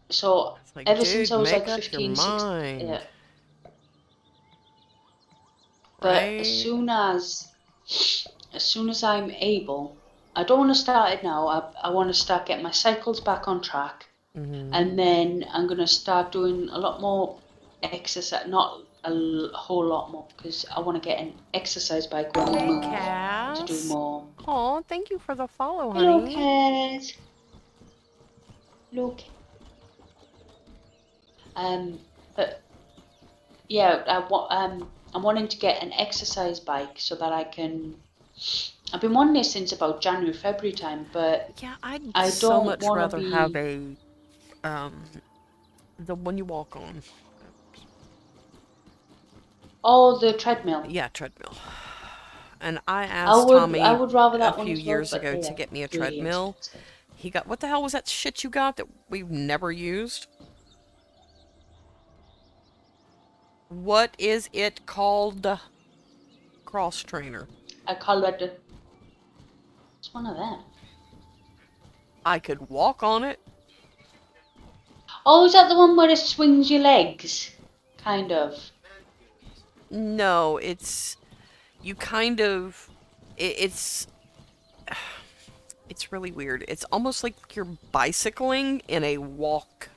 So It's like, ever since dude, I was make like up your 15, 16, yeah. mind. But as Right? soon as I'm able, I don't want to start it now. I want to start getting my cycles back on track, and then I'm gonna start doing a lot more exercise. Not whole lot more, because I want to get an exercise bike when we Hey, move to do Cass. more. Aw, thank you for the follow, Hello, honey. Cass. Look. But yeah, I'm wanting to get an exercise bike so that I can. I've been wanting this since about January, February time, but Yeah, I'd I so don't much want to rather have be. the one you walk on. Oh, the treadmill. Yeah, treadmill. And I I asked would I Tommy would rather a that one few as well, years but ago they to are get me a really treadmill. expensive. He got, what the hell was that shit you got that we've never used? What is it called? Cross trainer. I call it it's one of them. I could walk on it. Oh, is that the one where it swings your legs? Kind of. No, it's you kind of it's it's really weird. It's almost like you're bicycling in a walk.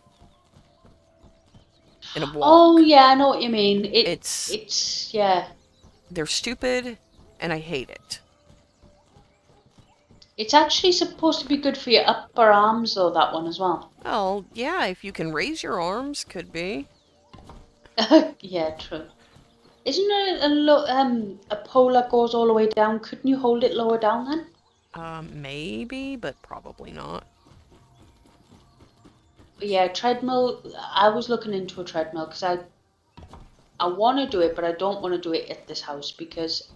In a Oh walk. yeah, I know what you mean. It's It's yeah. they're stupid and I hate it. It's actually supposed to be good for your upper arms though, that one as well. Well, yeah, if you can raise your arms, could be. Yeah, true. Isn't there a pole that goes all the way down? Couldn't you hold it lower down then? Maybe, but probably not. But yeah, treadmill. I was looking into a treadmill because I want to do it, but I don't want to do it at this house because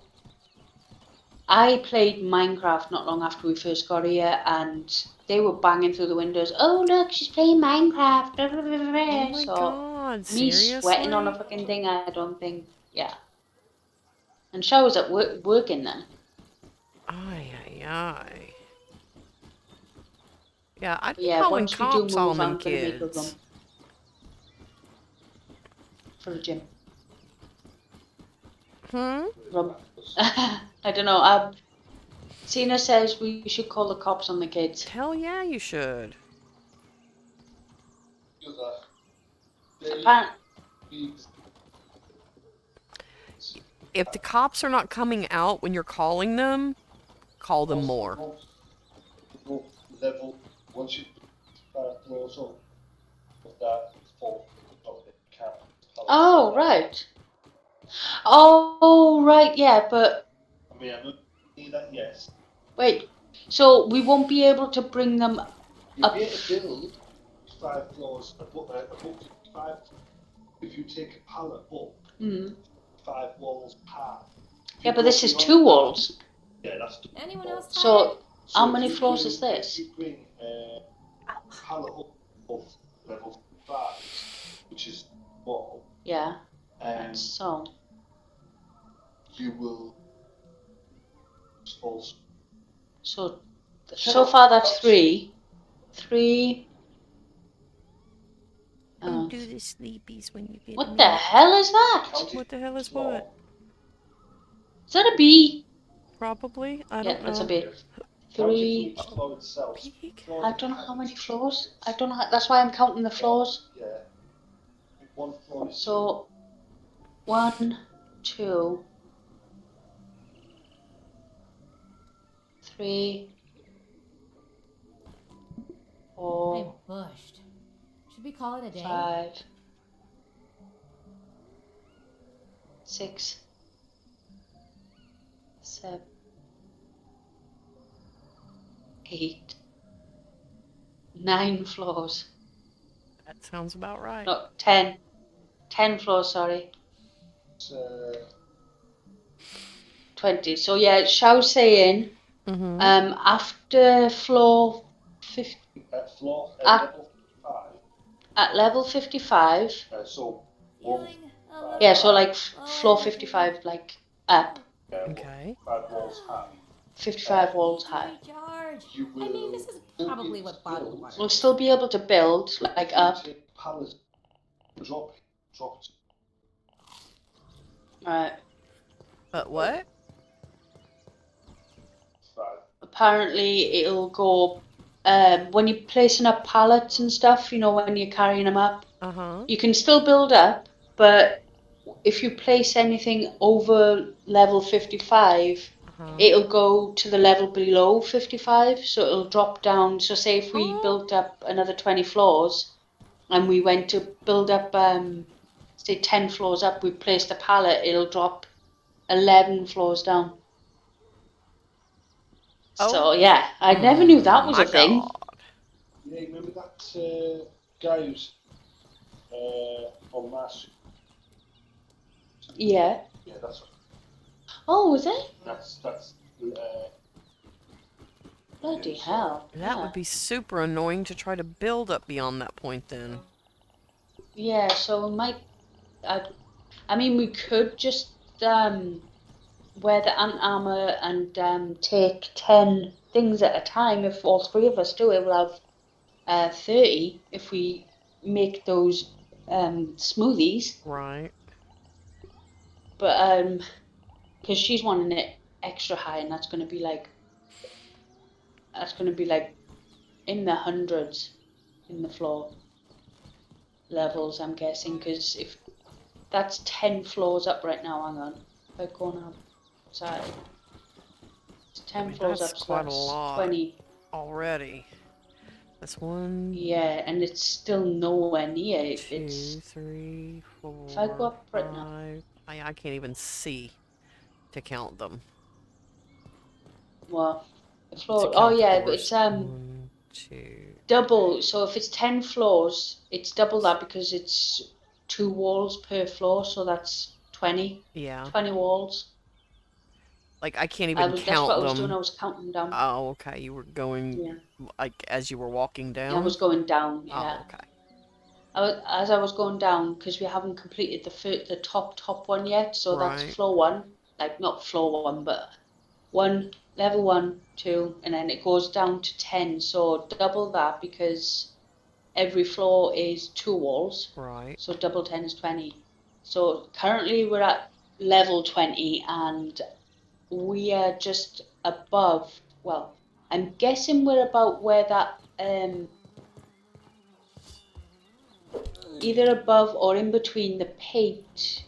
I played Minecraft not long after we first got here, and they were banging through the windows. Oh look, she's playing Minecraft. Oh my So god, me sweating on a seriously? fucking thing, I don't think. Yeah. And showers at working them. Ay, ay, ay. Yeah, I'd But be yeah, calling once we do cops on move, them I'm gonna make a kids. room for the gym. Room. I don't know. Tseena says we should call the cops on the kids. Hell yeah, you should. Apparently. If the cops are not coming out when you're calling them, call them more. Level once you close up of that full of the camp. Oh right. Oh right, yeah, but I mean, I know that, yes. wait. So we won't be able to bring them You'll up. be able to build 5 floors above 5. If you take a pallet up, 5 walls high. Yeah, but this is 2 walls. Yeah, that's. Anyone else tired? So how if many you floors bring- is this? If you bring a pallet up above level 5, which is wall, Yeah. and So you will fall. so far that's 3. 3. Don't do the sleepies when you get What the hell is that? What the hell is what? Is that a bee? Probably. I Yeah, don't know. that's a bee. 3. Peek. I don't know how many floors. I don't know. That's why I'm counting the floors. Yeah. 1 floor is So 1, 2, 3, 4, I'm bushed. Should we call it a day? 5, 6, 7, 8, 9 floors. That sounds about right. No, 10. 10 floors, sorry. 20. So yeah, Xiao's saying after floor 50, at level 55. so Feeling a little Yeah, so like floor lighter. 55, like up. Okay. 5 walls high. 55 walls high. George. You I mean, this will is still probably be what able to bottled build. water We'll is. still be able to build, like, You up. take pallets, drop it. Right. But what? Right. Apparently, it'll go. When you're placing up pallets and stuff, you know, when you're carrying them up, Uh-huh. you can still build up, but if you place anything over level 55, Uh-huh. it'll go to the level below 55, so it'll drop down. So, say if we Oh. built up another 20 floors and we went to build up, say 10 floors up, we placed a pallet, it'll drop 11 floors down. So, Oh. yeah, I never knew that was My a thing. God. Yeah, you remember that guy who's on Mars? Yeah. Yeah, that's what. Oh, was it? That's Bloody so hell. That Yeah. would be super annoying to try to build up beyond that point then. Yeah, so we might. I mean, we could just wear the ant armor and take 10 things at a time. If all three of us do it, we'll have 30 if we make those smoothies. Right. But because she's wanting it extra high, and that's going to be like in the hundreds in the floor levels, I'm guessing. Because if that's 10 floors up right now, hang on. If I go on outside, it's 10 I mean, floors that's up, so quite a that's lot 20. already. That's 1, Yeah, and it's still nowhere near. 2, It's 3, if I go 4, up right now. 5. I can't even see to count them. Well, the To floor. Oh count the yeah, but floors. it's 1, 2. double. So if it's 10 floors, it's double that because it's 2 walls per floor. So that's 20. Yeah. 20 walls. Like, I can't even That's what count I was doing. them. I was counting down. Oh, okay. You were going, Yeah. like, as you were walking I down? was going down. Yeah. Oh, okay. As I was going down, because we haven't completed the top one yet. So that's Right. floor 1. Like not floor 1, but level 1, 2, and then it goes down to 10. So double that because every floor is 2 walls. Right. So double 10 is 20. So currently we're at level 20 and we are just above. Well, I'm guessing we're about where that either above or in between the paint.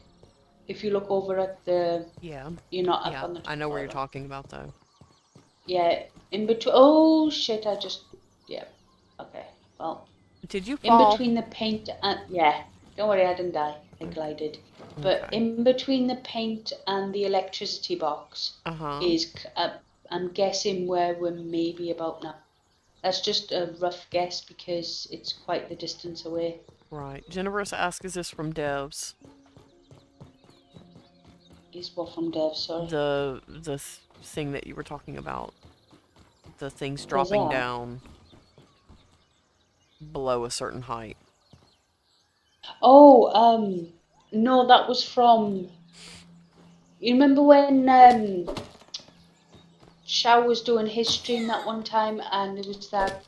If you look over at the, Yeah. you're not up Yeah. on the top I know where you're level. talking about, though. Yeah, in between. Oh shit! Yeah. Okay. Well, Did you in fall? between the paint and yeah. Don't worry, I didn't die. I glided. But Okay. in between the paint and the electricity box Uh-huh. is, I'm guessing where we're maybe about now. That's just a rough guess because it's quite the distance away. Right. Jennifer's asked, is this from Devs? Is what from Dev, sorry. The thing that you were talking about. The things Where's dropping that? down below a certain height. Oh, no, that was from. You remember when Shao was doing his stream that one time, and it was that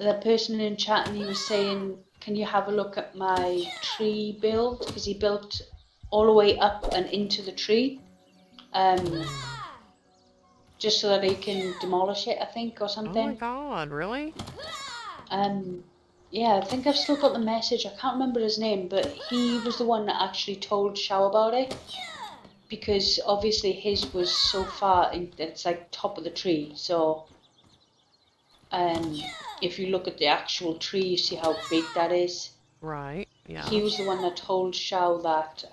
the person in chat, and he was saying, "Can you have a look at my tree build?" Because he built all the way up and into the tree, just so that he can demolish it, I think, or Oh my something. God! Really? Yeah, I think I've still got the message. I can't remember his name, but he was the one that actually told Shao about it. Because obviously his was so far, it's like top of the tree. So, if you look at the actual tree, you see how big that is. Right. Yeah. He was the one that told Shao that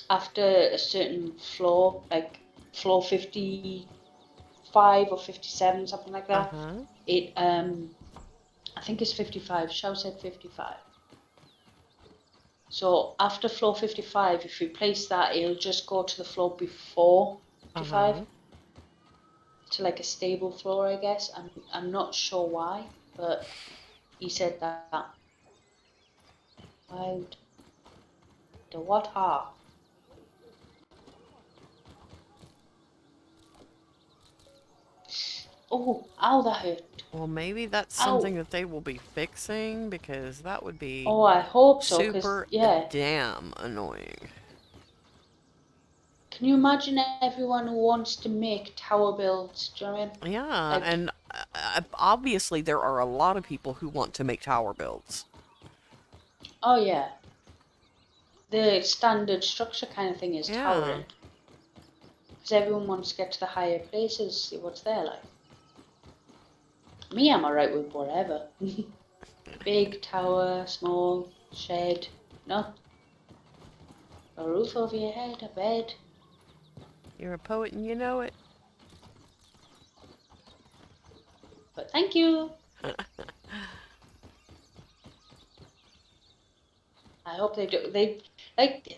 after a certain floor, like floor 55 or 57, something like that, Uh-huh. it I think it's 55. Shao said 55. So after floor 55, if you place that, it'll just go to the floor before 55. Uh-huh. To like a stable floor, I guess. I'm not sure why, but he said that. Wild. The what half? Oh, ow, that hurt. Well, maybe that's Ow. something that they will be fixing, because that would be Oh, I hope so, because, super yeah. damn annoying. Can you imagine everyone who wants to make tower builds? Do you know what I mean? Yeah, Like, and obviously there are a lot of people who want to make tower builds. oh, yeah. The standard structure kind of thing is Yeah. towering. Because everyone wants to get to the higher places, see what's there like. Me, I'm alright with whatever. Big tower, small, shed, no. A roof over your head, a bed. You're a poet and you know it. But thank you. I hope they do. They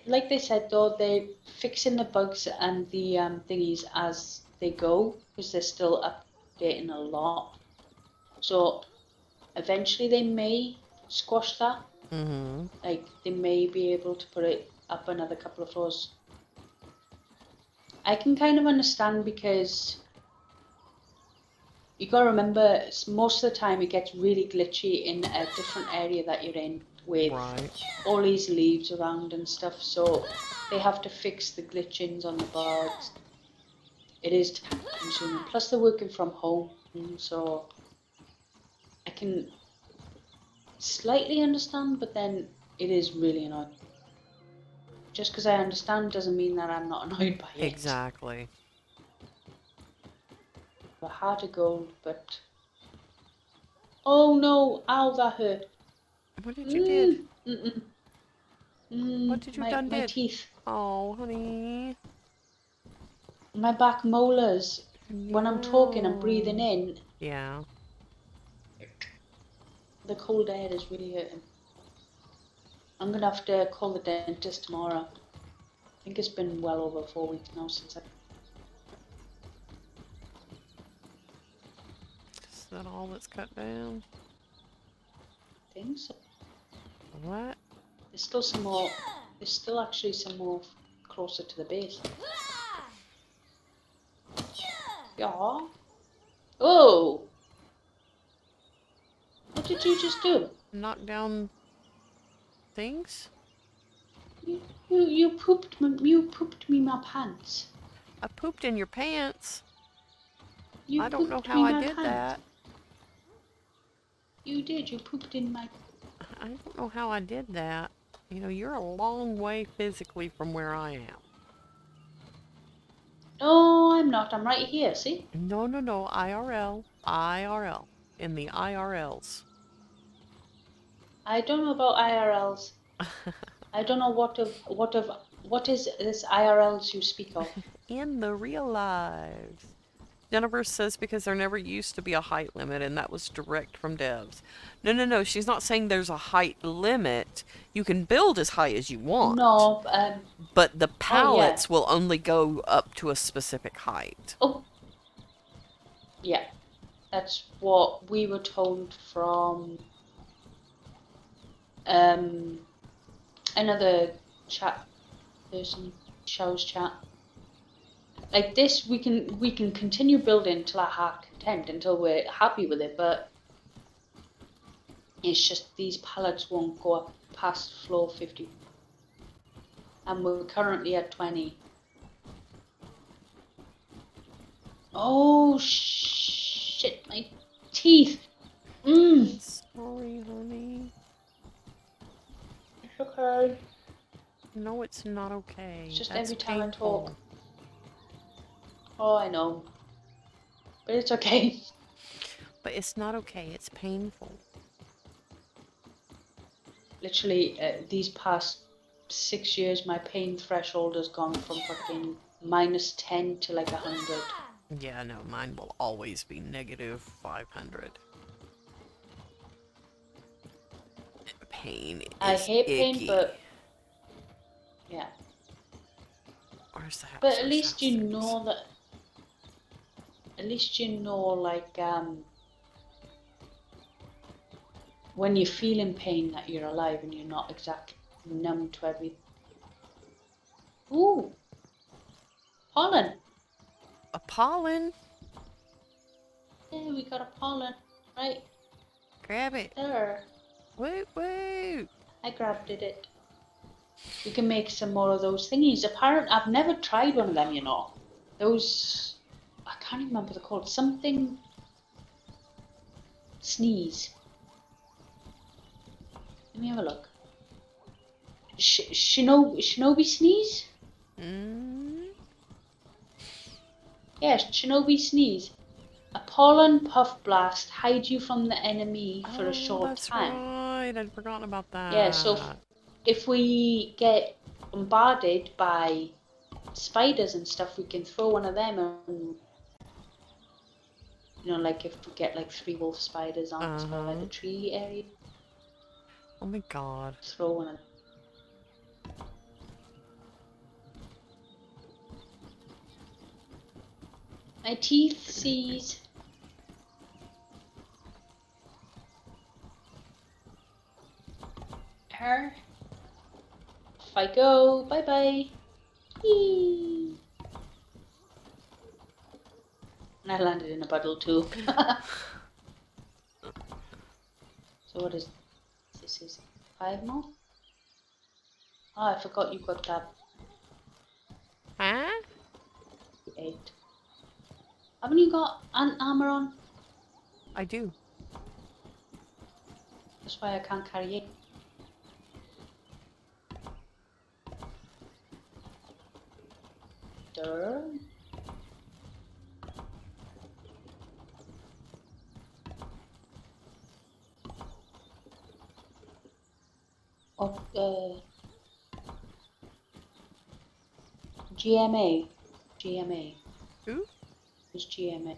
like they said though, they fixing the bugs and the thingies as they go because they're still updating a lot. So eventually they may squash that. Mm-hmm. Like they may be able to put it up another couple of floors. I can kind of understand because you gotta remember most of the time it gets really glitchy in a different area that you're in with all these leaves around and stuff, so they have to fix the glitchings on the birds. It is time consuming. Plus they're working from home, so I can slightly understand, but then it is really annoying. Just because I understand doesn't mean that I'm not annoyed by it. Exactly. A heart of gold, but oh no, ow, that hurt. What did you did? What did you My done did? teeth. Oh, honey. My back molars. When I'm talking, I'm breathing in. Yeah. The cold air is really hurting. I'm gonna have to call the dentist tomorrow. I think it's been well over 4 weeks now since I. Is that all that's cut down? think so. What? There's still some more. There's still actually some more closer to the base. Yeah. Oh! What did you just do? Knock down things? You pooped me my pants. I pooped in your pants. You I don't know pooped how me I my did pants. that. You did. You pooped in my. I don't know how I did that. You know, you're a long way physically from where I am. No, I'm not. I'm right here. See? No, no, no. IRL. IRL. In the IRLs. I don't know about IRLs. I don't know what is this IRLs you speak of. In the real lives. Jennifer says because there never used to be a height limit, and that was direct from devs. No, no, no. She's not saying there's a height limit. You can build as high as you want. No, but the pallets yeah. will only go up to a specific height. Oh, yeah. That's what we were told from another chat person, show's chat. Like this, we can continue building till our heart content until we're happy with it, but it's just these pallets won't go up past floor 50, and we're currently at 20. Oh shit! My teeth. Sorry, honey. It's okay. No, it's not okay. It's just That's every time painful. I talk. Oh, I know. But it's okay. But it's not okay. It's painful. Literally, these past 6 years, my pain threshold has gone from fucking -10 to like 100. Yeah, no, mine will always be negative 500. Pain is I hate icky. pain, but yeah. Where's the house? But at least you know that. At least you know, like, when you feel in pain that you're alive and you're not exactly numb to everything. Ooh, pollen. A pollen? Hey, we got a pollen. Right Grab it. there. Wait, wait. I grabbed it. We can make some more of those thingies. Apparently, I've never tried one of them, you know. Those, I can't remember what they're called. Something sneeze. Let me have a look. Shinobi sneeze? Mm. Yes, Shinobi sneeze. A pollen puff blast hides you from the enemy for a short that's time. right. I'd forgotten about that. Yeah, so if we get bombarded by spiders and stuff, we can throw one of them and, you know, like if we get like 3 wolf spiders on us by the tree area, Oh my god. throw one of them. My teeth seize. Her. Off I go. Bye bye. Yee. And I landed in a puddle too. So what is this? Is 5 more? Oh, I forgot you got that Huh? 8. Haven't you got an armor on? I do. That's why I can't carry it. Durr. Oh, GMA. Who? Who's GMA?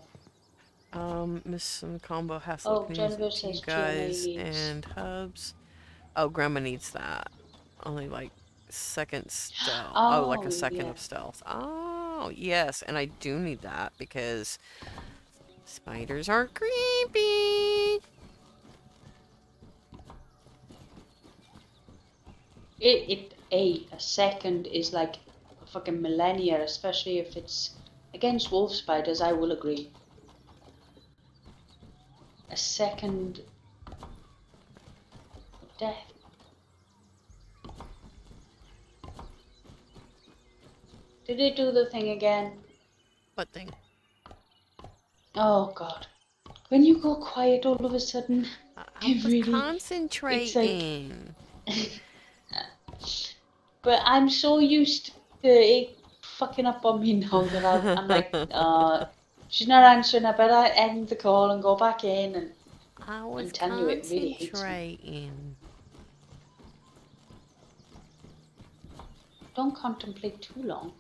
Miss Combo has Oh, some Jennifer news to you says guys GMA needs. and Hubs. Oh, Grandma needs that. Only like second stealth. Oh, like a second yeah. of stealth. Oh, yes, and I do need that because spiders are creepy. A second is like a fucking millennia, especially if it's against wolf spiders. I will agree. A second of death. Did it do the thing again? What thing? Oh god. When you go quiet all of a sudden, I was really, concentrating. it's like, but I'm so used to it fucking up on me now that I'm like, she's not answering. I better end the call and go back in. And I was I'm telling you, it really hates me. concentrating. Don't contemplate too long.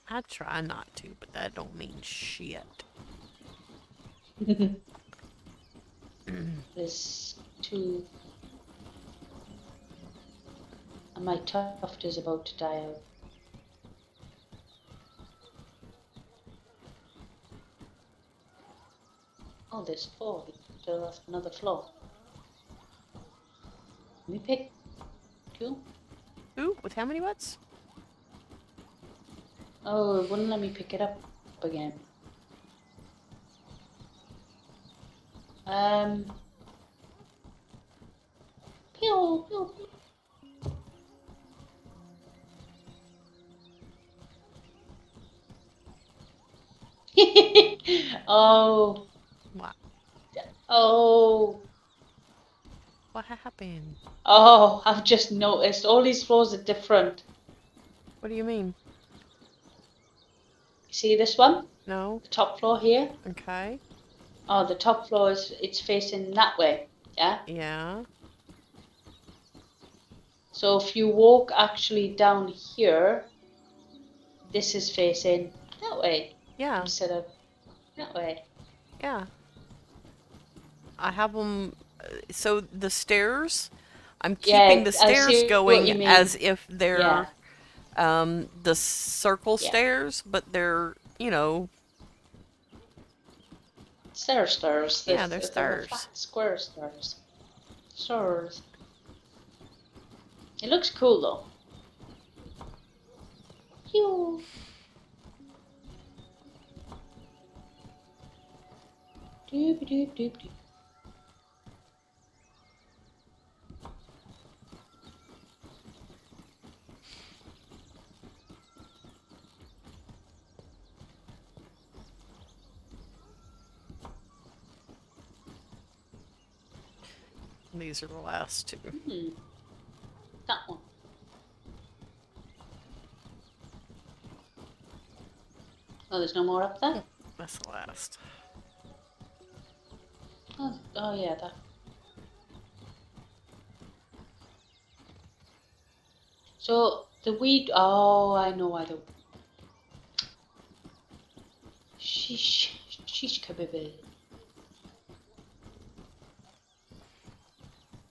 I try not to, but that don't mean shit. There's 2. And my tuft is about to die out. Oh, there's 4. Still have another floor. Let me pick 2. Ooh, with how many what's? Oh, it wouldn't let me pick it up again. Pew, pew, pew. Oh, What? oh, What happened? oh, I've just noticed all these floors are different. What do you mean? See this one? No? The top floor here? Okay. Oh, the top floor it's facing that way, yeah? Yeah. So if you walk actually down here, this is facing that way Yeah. instead of that way. Yeah. I have them. So the stairs, I'm keeping Yeah, the I stairs see what going you mean. as if they're Yeah. the circle Yeah. stairs, but they're, you know, Stairs. yeah, they're They're stairs. flat, square stairs. Stairs. It looks cool though. Phew. Doop doop doop doop. These are the last two. That one. Oh, there's no more up there? That's the last. Oh yeah, that. So the weed. Oh, I know why the. Sheesh kebab.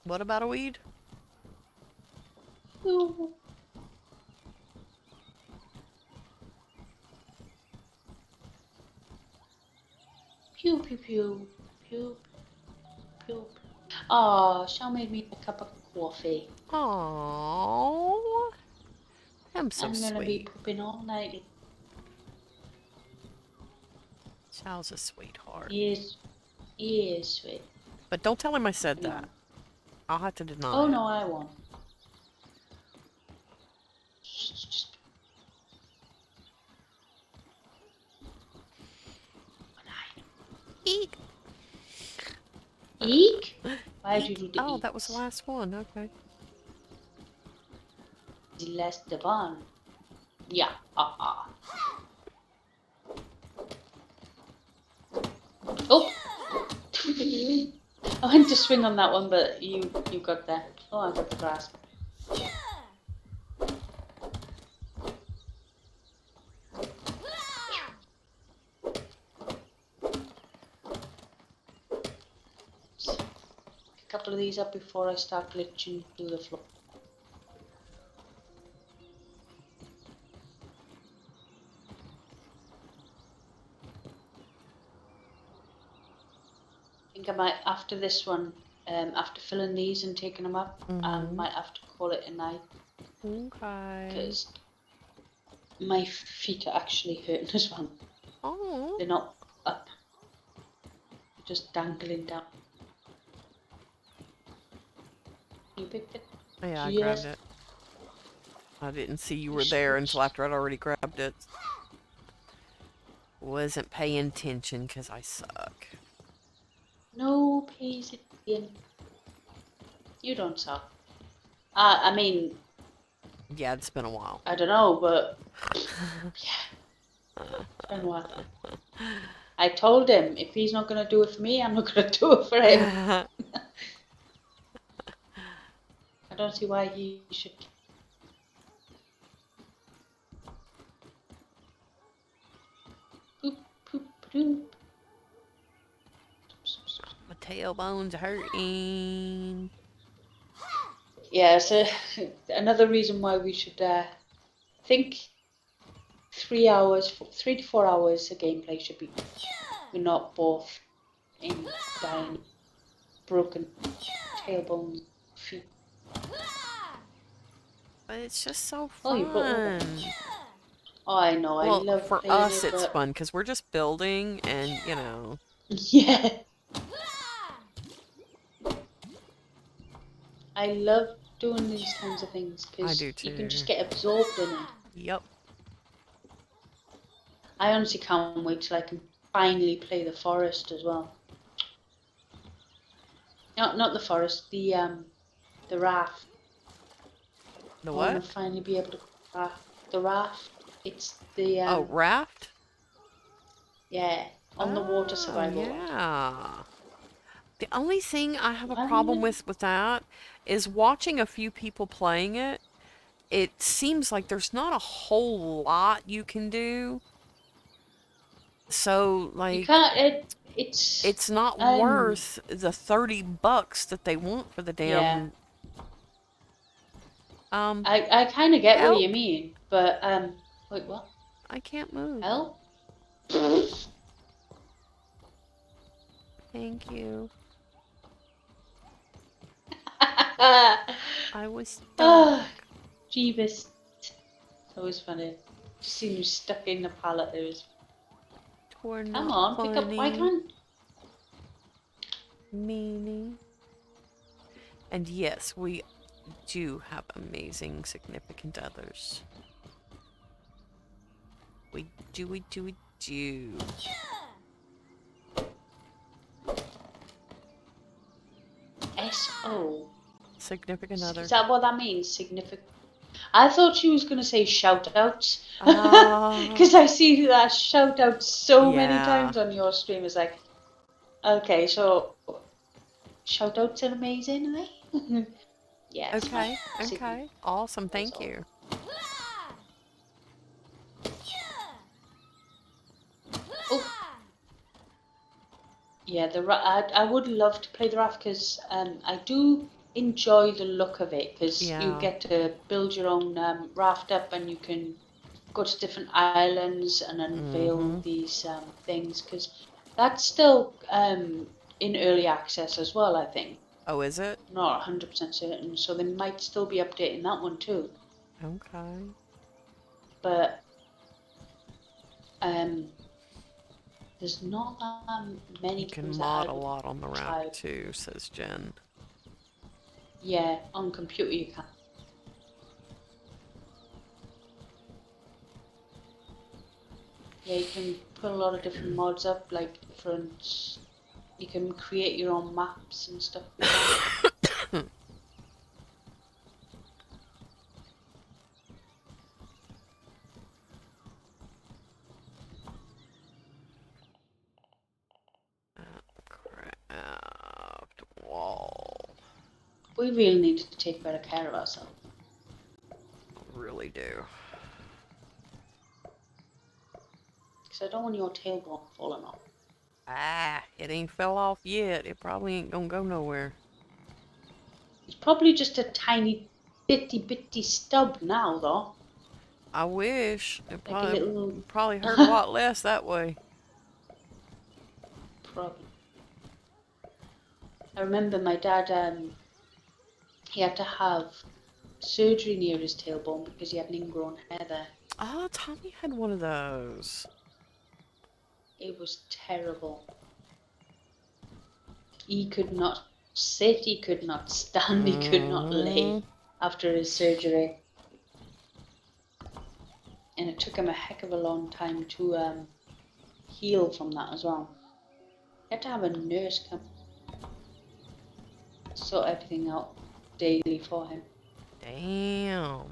What about a weed? Ooh. Pew pew pew pew pew. Oh, Shell made me a cup of coffee. Aww. I'm so I'm gonna be sweet. pooping all night. Chow's a sweetheart. He is sweet. But don't tell him I said No. that. I'll have to deny Oh it. no, I won't. Just Eek. eek? Why did you do the Oh, eek? that was the last one. Okay. The last one. Yeah. Oh. I went to swing on that one, but you got there. Oh, I got the grass. Pick a couple of these up before I start glitching through the floor. I think I might, after this one, after filling these and taking them up, I might have to call it a night. Okay. Because my feet are actually hurting as well. Oh. They're not up. They're just dangling down. You picked it? Yeah, I Yes. grabbed it. I didn't see you were there until after I'd already grabbed it. Wasn't paying attention because I suck. No pays again. You don't suck. I mean, Yeah, it's been a while. I don't know, but yeah, it's been a while. I told him if he's not gonna do it for me, I'm not gonna do it for him. I don't see why he should. Poop, poop, poop. My tailbone's hurting. Yeah, so another reason why we should think 3 hours, 3 to 4 hours of gameplay should be. We're not both in dying, broken tailbone feet. But it's just so Oh, you brought fun. that. Oh, I know. I Well, love for playing us, it, it's but fun because we're just building and, you know. yeah. I love doing these kinds of things I because do you too. can just get absorbed in it. Yep. I honestly can't wait till I can finally play the forest as well. No, not the forest. The raft. The I what? want to finally be able to the raft. It's the Oh, raft? yeah, on the water survival. Yeah. The only thing I have a Why problem not? with that is watching a few people playing it. It seems like there's not a whole lot you can do. So, You like, can't. it's not worth the $30 that they want for the Yeah. damn. I kind of get what help. you mean, but wait, what? I can't move. Help? Thank you. I was stuck. Oh, Jeebus. That was funny. Just seeing you stuck in the pallet. It was. We're Come not on, funny. pick up. Why can't? Meanie. And yes, we do have amazing significant others. We do. S-O. Significant other. Is that what that means? Significant. I thought she was going to say shout outs. Ah. Because I see that shout out so many Yeah. times on your stream. It's like, okay, so shout outs are amazing, are they? Yes. Okay, okay. Awesome, thank all. you. Oh. Yeah, I would love to play the raft because I do enjoy the look of it because you Yeah. get to build your own raft up and you can go to different islands and unveil these things because that's still in early access as well, I think. Oh, is it? Not 100% certain, so they might still be updating that one too. Okay. But there's not that many You can games mod that a I would lot on the try. raft too, says Jen. Yeah, on computer you can. Yeah, you can put a lot of different mods up, like different. You can create your own maps and stuff like that. Craft wall. We really need to take better care of ourselves. Really do. Because I don't want your tailbone falling off. Ah, it ain't fell off yet. It probably ain't gonna go nowhere. It's probably just a tiny bitty stub now, though. I wish. It Like probably, a little. probably hurt a lot less that way. Probably. I remember my dad, he had to have surgery near his tailbone because he had an ingrown hair there. Oh, Tommy had one of those. It was terrible. He could not sit, he could not stand, he could not lay after his surgery. And it took him a heck of a long time to heal from that as well. He had to have a nurse come sort everything out daily for him. Damn.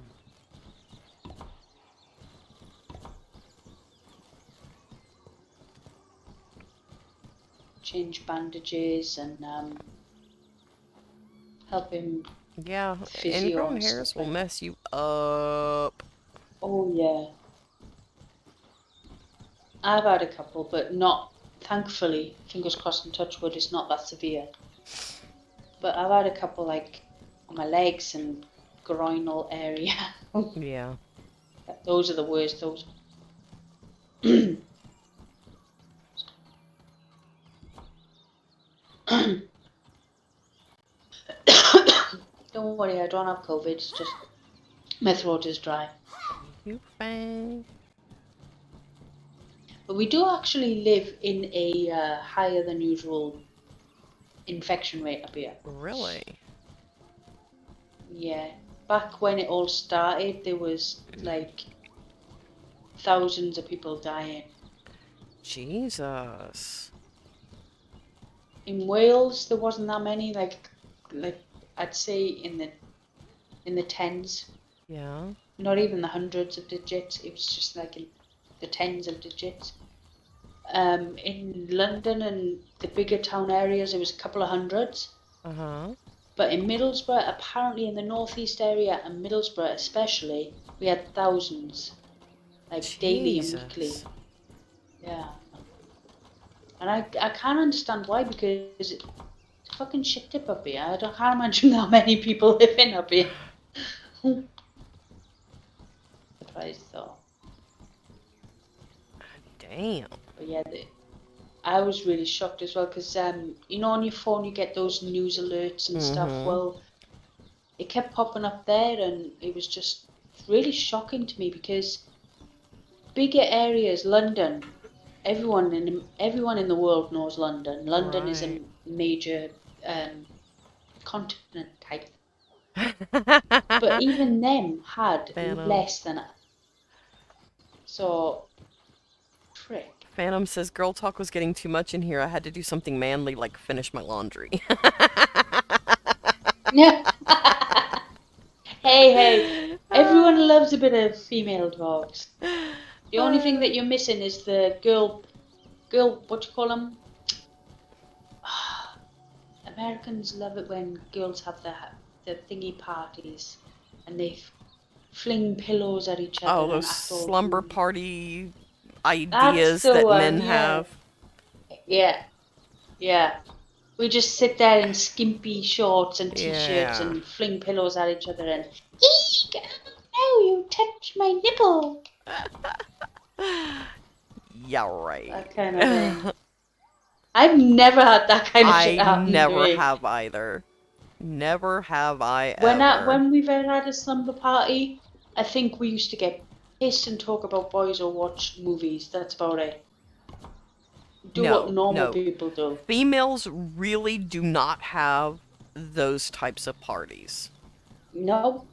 Change bandages and help him. Yeah, Physio ingrown and hairs stuff will like mess you up. Oh yeah. I've had a couple, but not, thankfully, fingers crossed and touch wood, it's not that severe. But I've had a couple like on my legs and groinal area. Yeah. Those are the worst, those. Don't worry, I don't have COVID, it's just my throat is dry. You fine. But we do actually live in a higher than usual infection rate up here. Really? Yeah. Back when it all started, there was like thousands of people dying. Jesus. In Wales, there wasn't that many. Like I'd say in the tens. Yeah. Not even the hundreds of digits. It was just like in the tens of digits. In London and the bigger town areas, it was a couple of hundreds. Uh-huh. But in Middlesbrough, apparently in the northeast area and Middlesbrough especially, we had thousands, like daily and weekly. Yeah. And I can't understand why, because it's fucking shit tip up here. Can't imagine that many people living up here. Surprised though. Damn. But yeah, I was really shocked as well because you know on your phone you get those news alerts and stuff. Well, it kept popping up there, and it was just really shocking to me because bigger areas, London. Everyone in the world knows London. London is a major continent type. But even them had Phantom. less than us. So, trick. Phantom says girl talk was getting too much in here. I had to do something manly like finish my laundry. Hey, everyone loves a bit of female talks. The only thing that you're missing is the girl, what you call them? Americans love it when girls have the thingy parties and they fling pillows at each other Oh, and those act all slumber cool. party That's ideas the that one, men yeah. have. Yeah. We just sit there in skimpy shorts and t-shirts Yeah. and fling pillows at each other and, eek, oh no, you touched my nipple. Yeah, right. That kind of thing. I've never had that kind of shit I happen to never me. have either. Never have I ever. When we've ever had a slumber party, I think we used to get pissed and talk about boys or watch movies. That's about it. Do what normal people do. Females really do not have those types of parties. No.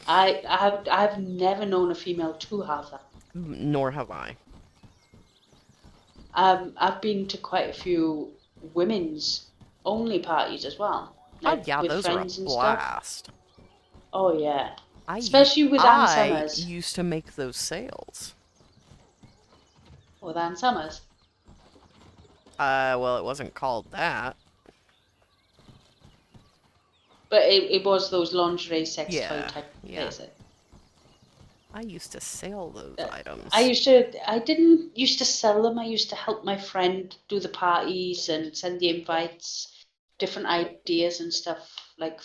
I've never known a female to have that. Nor have I. I've been to quite a few women's only parties as well. Like Oh yeah, with those are a friends and blast. stuff. Oh yeah. I Especially with Ann Summers. used to make those sales. With Ann Summers. Well, it wasn't called that. But it was those lingerie sex toy type places. I used to sell those items. I didn't used to sell them. I used to help my friend do the parties and send the invites, different ideas and stuff. Like,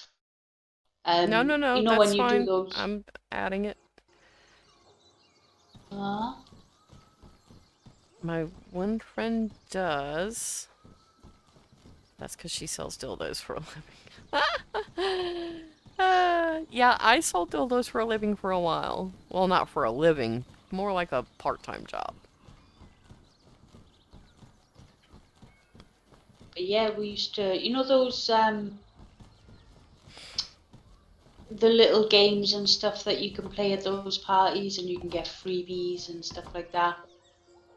No, you know, that's when you fine. do those. I'm adding it. My one friend does. That's because she sells dildos for a living. Yeah, I sold dildos for a living for a while. Well, not for a living. More like a part-time job. But yeah, we used to, you know, those the little games and stuff that you can play at those parties, and you can get freebies and stuff like that.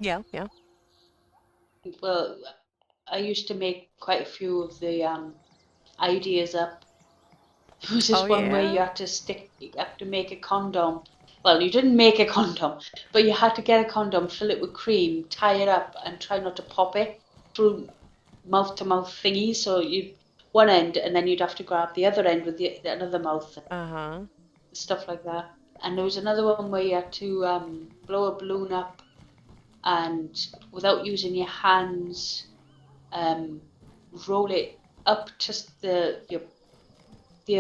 Yeah. Well, I used to make quite a few of the ideas up. There was this one where you had to make a condom. Well, you didn't make a condom, but you had to get a condom, fill it with cream, tie it up, and try not to pop it through mouth-to-mouth thingies. So you one end, and then you'd have to grab the other end with the another mouth. Stuff like that. And there was another one where you had to blow a balloon up, and without using your hands, roll it up to the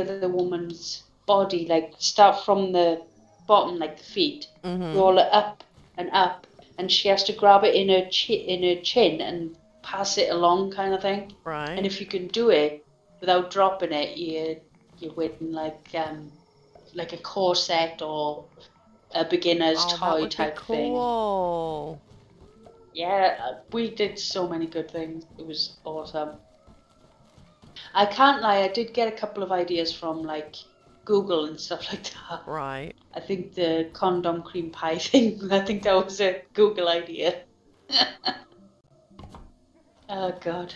other woman's body, like start from the bottom, like the feet, roll it up, and she has to grab it in her chin and pass it along, kind of thing. Right. And if you can do it without dropping it, you're winning like a corset or a beginner's toy type thing. Cool. Yeah, we did so many good things. It was awesome. I can't lie, I did get a couple of ideas from like Google and stuff like that. Right. I think the condom cream pie thing, I think that was a Google idea. Oh god.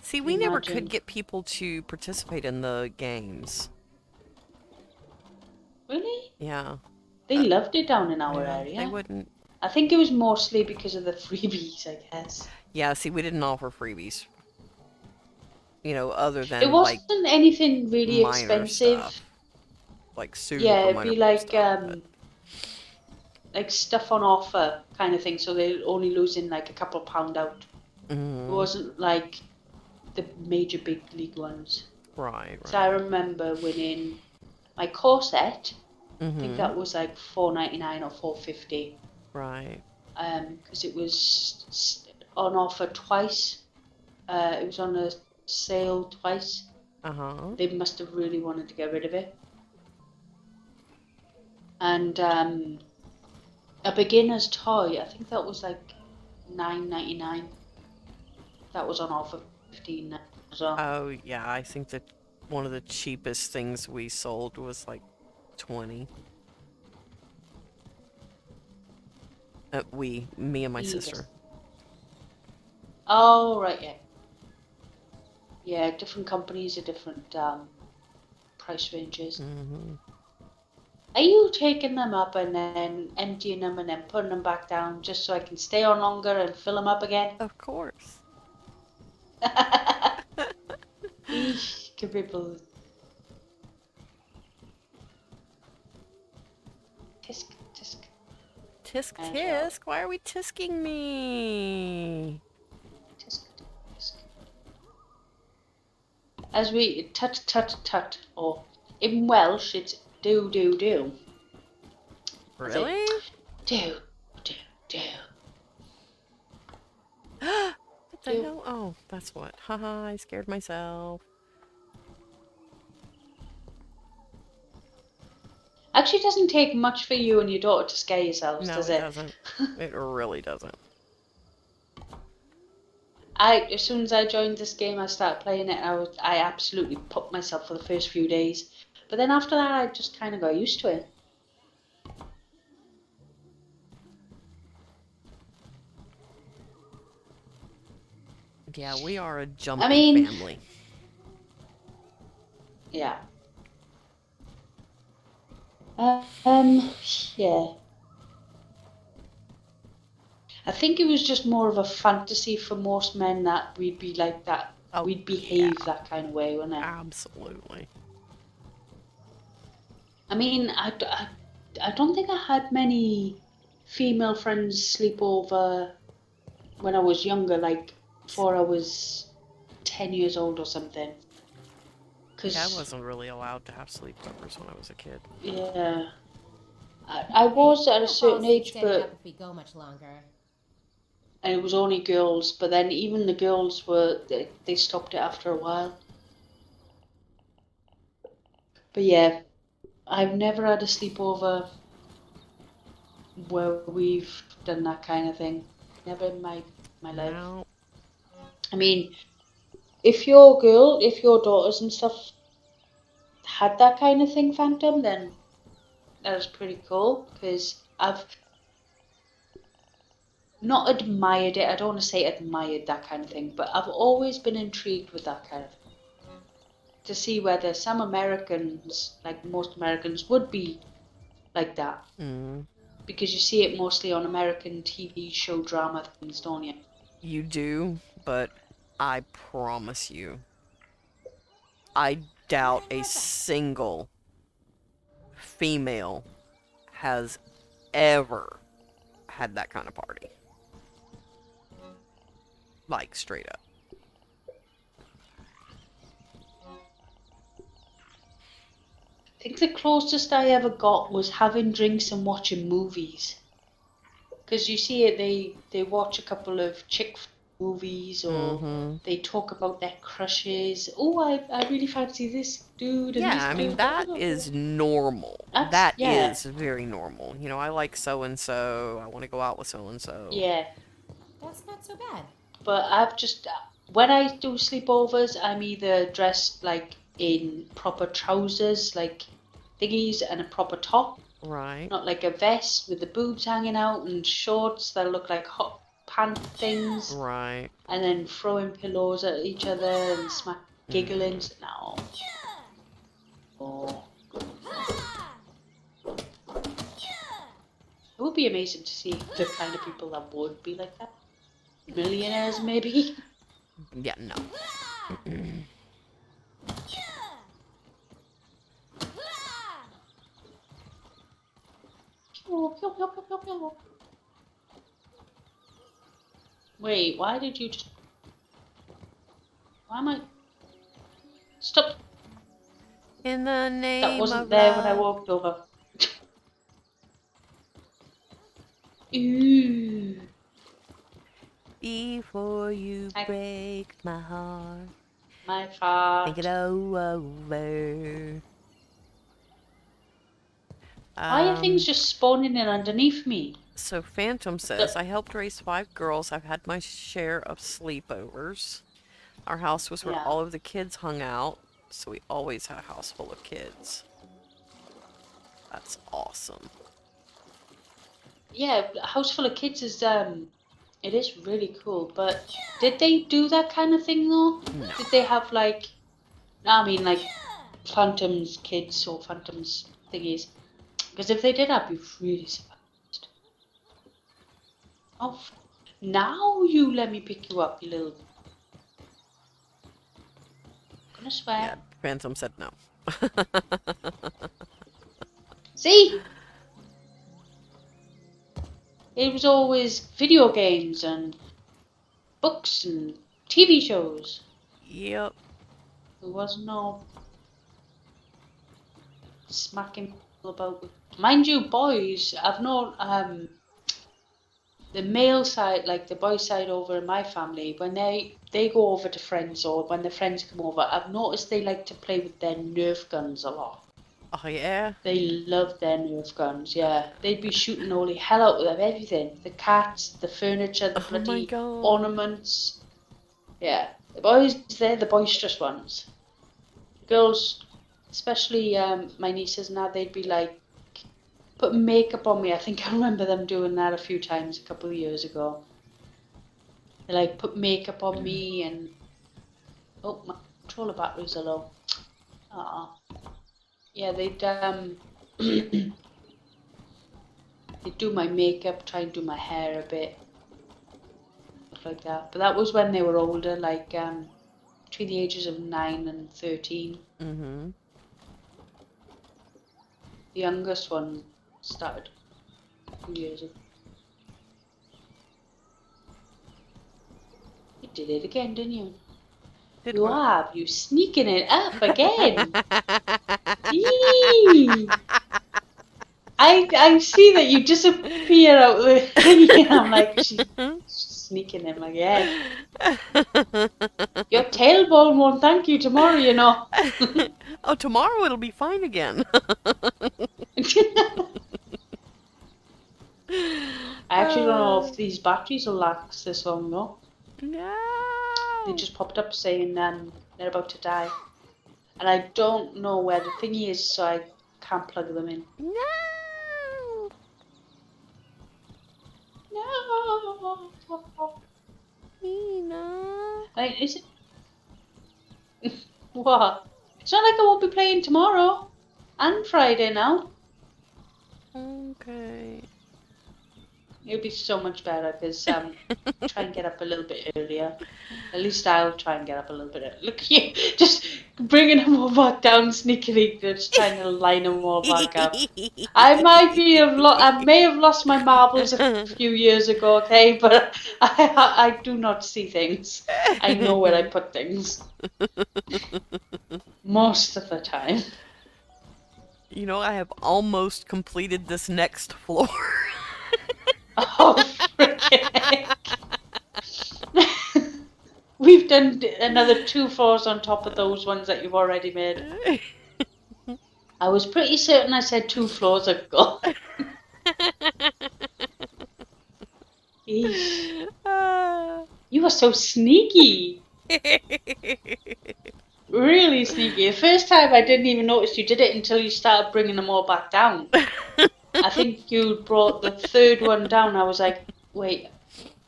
See, we never could get people to participate in the games. Really? Yeah. They loved it down in our area. They wouldn't. I think it was mostly because of the freebies, I guess. Yeah, see, we didn't offer freebies. You know, other than it wasn't like, anything really minor expensive. Stuff. Like super yeah, it'd minor be like stuff, like stuff on offer kind of thing, so they're only losing like a couple of £pound out. It wasn't like the major big league ones. Right. So I remember winning my corset. I think that was like $4.99 or $4.50. Right. Because it was on offer twice. It was on a sale twice. They must have really wanted to get rid of it. And a beginner's toy, I think that was like $9.99. That was on offer $15. as well. Oh, yeah, I think that one of the cheapest things we sold was like 20. Me and my Jesus. sister. Oh, right, yeah. Yeah, different companies are different price ranges. Hmm. Are you taking them up and then emptying them and then putting them back down just so I can stay on longer and fill them up again? Of course. Eesh, good people. Tisk, tisk. Tisk As well. tisk, why are we tisking me? Tisk, tisk. As we tut tut tut, or in Welsh it's do do do. As in, Really? do do do What the do. hell? Oh, that's what. Haha, I scared myself. Actually, it doesn't take much for you and your daughter to scare yourselves, No, does it it? doesn't. It really doesn't. As soon as I joined this game, I started playing it, and I absolutely put myself for the first few days. But then after that, I just kind of got used to it. Yeah, we are a I jumpy mean, family. yeah. Yeah. I think it was just more of a fantasy for most men that we'd be like that. Oh, We'd yeah, behave that kind of way, wouldn't it? absolutely. I mean, I don't think I had many female friends sleep over when I was younger, like before I was 10 years old or something. Yeah, I 'Cause, wasn't really allowed to have sleepovers when I was a kid. yeah, I Hey, was at we're a gonna fall certain asleep age, standing up but if we go much longer. and it was only girls. But then even the girls they stopped it after a while. But yeah, I've never had a sleepover where we've done that kind of thing. Never in my life. No. I mean, if your daughters and stuff had that kind of thing, Phantom, then that was pretty cool because I've not admired it. I don't want to say admired that kind of thing, but I've always been intrigued with that kind of thing. To see whether some Americans, like most Americans, would be like that. Mm. Because you see it mostly on American TV show drama things, don't you? You do, but I promise you, I doubt a single female has ever had that kind of party. Like, straight up. I think the closest I ever got was having drinks and watching movies. Because you see it, they watch a couple of chick movies or Mm-hmm. they talk about their crushes. Oh, I really fancy this dude and this Yeah, I mean, dude. that is normal. That's, That yeah, is very normal. You know, I like so-and-so. I want to go out with so-and-so. yeah. That's not so bad. But I've just, when I do sleepovers, I'm either dressed like in proper trousers, like thingies, and a proper top. Right. Not like a vest with the boobs hanging out and shorts that look like hot pant things. Right. And then throwing pillows at each other and giggling. No. Oh. It would be amazing to see the kind of people that would be like that. Millionaires, maybe. Yeah, no. Wait, why did you just... Why am I... Stop! In the name That wasn't of there when I love. walked over. Ooh. Before you I- break my heart, My think fart. it over. Why are things just spawning in underneath me? So Phantom says, I helped raise 5 girls. I've had my share of sleepovers. Our house was where Yeah. all of the kids hung out, so we always had a house full of kids. That's awesome. Yeah, a house full of kids is it is really cool. But did they do that kind of thing though? No. Did they have like, I mean, like Phantom's kids or Phantom's thingies? Because if they did, I'd be really surprised. Oh, now you let me pick you up, you little. Gonna swear. Yeah, Phantom said no. See? It was always video games and books and TV shows. Yep. There was no smacking about. Mind you, boys, I've known the male side, like the boy side over in my family, when they go over to friends or when their friends come over, I've noticed they like to play with their Nerf guns a lot. Oh, yeah? They love their Nerf guns, yeah. They'd be shooting holy hell out of everything. The cats, the furniture, the Oh my bloody god. ornaments. Yeah. The boys, they're the boisterous ones. Girls, especially my nieces and that, they'd be like, put makeup on me. I think I remember them doing that a few times a couple of years ago. They like put makeup on me and oh, my controller batteries are low. Ah, yeah, they'd they'd do my makeup, try and do my hair a bit, stuff like that. But that was when they were older, like between the ages of 9 and 13. Mm-hmm. The youngest one started a few years ago. You did it again, didn't you? Did You what? have. You sneaking it up again. Eee. I see that you disappear out the thingy, and I'm like, she's sneaking him again. Your tailbone won't thank you tomorrow, you know. Oh, tomorrow it'll be fine again. I actually don't know if these batteries will last this long, though. No. They just popped up saying they're about to die. And I don't know where the thingy is, so I can't plug them in. No. No. Nina. Is it? What? It's not like I won't be playing tomorrow and Friday now. Okay. It'll be so much better because try and get up a little bit earlier. At least I'll try and get up a little bit earlier. Look at you, just bringing them all back down sneakily, just trying to line them all back up. I may have lost my marbles a few years ago, okay, but I do not see things. I know where I put things most of the time. You know, I have almost completed this next floor. Oh, freaking heck. We've done another 2 floors on top of those ones that you've already made. I was pretty certain I said 2 floors ago. Eesh. You are so sneaky. Really sneaky. The first time I didn't even notice you did it until you started bringing them all back down. I think you brought the third one down. I was like, wait,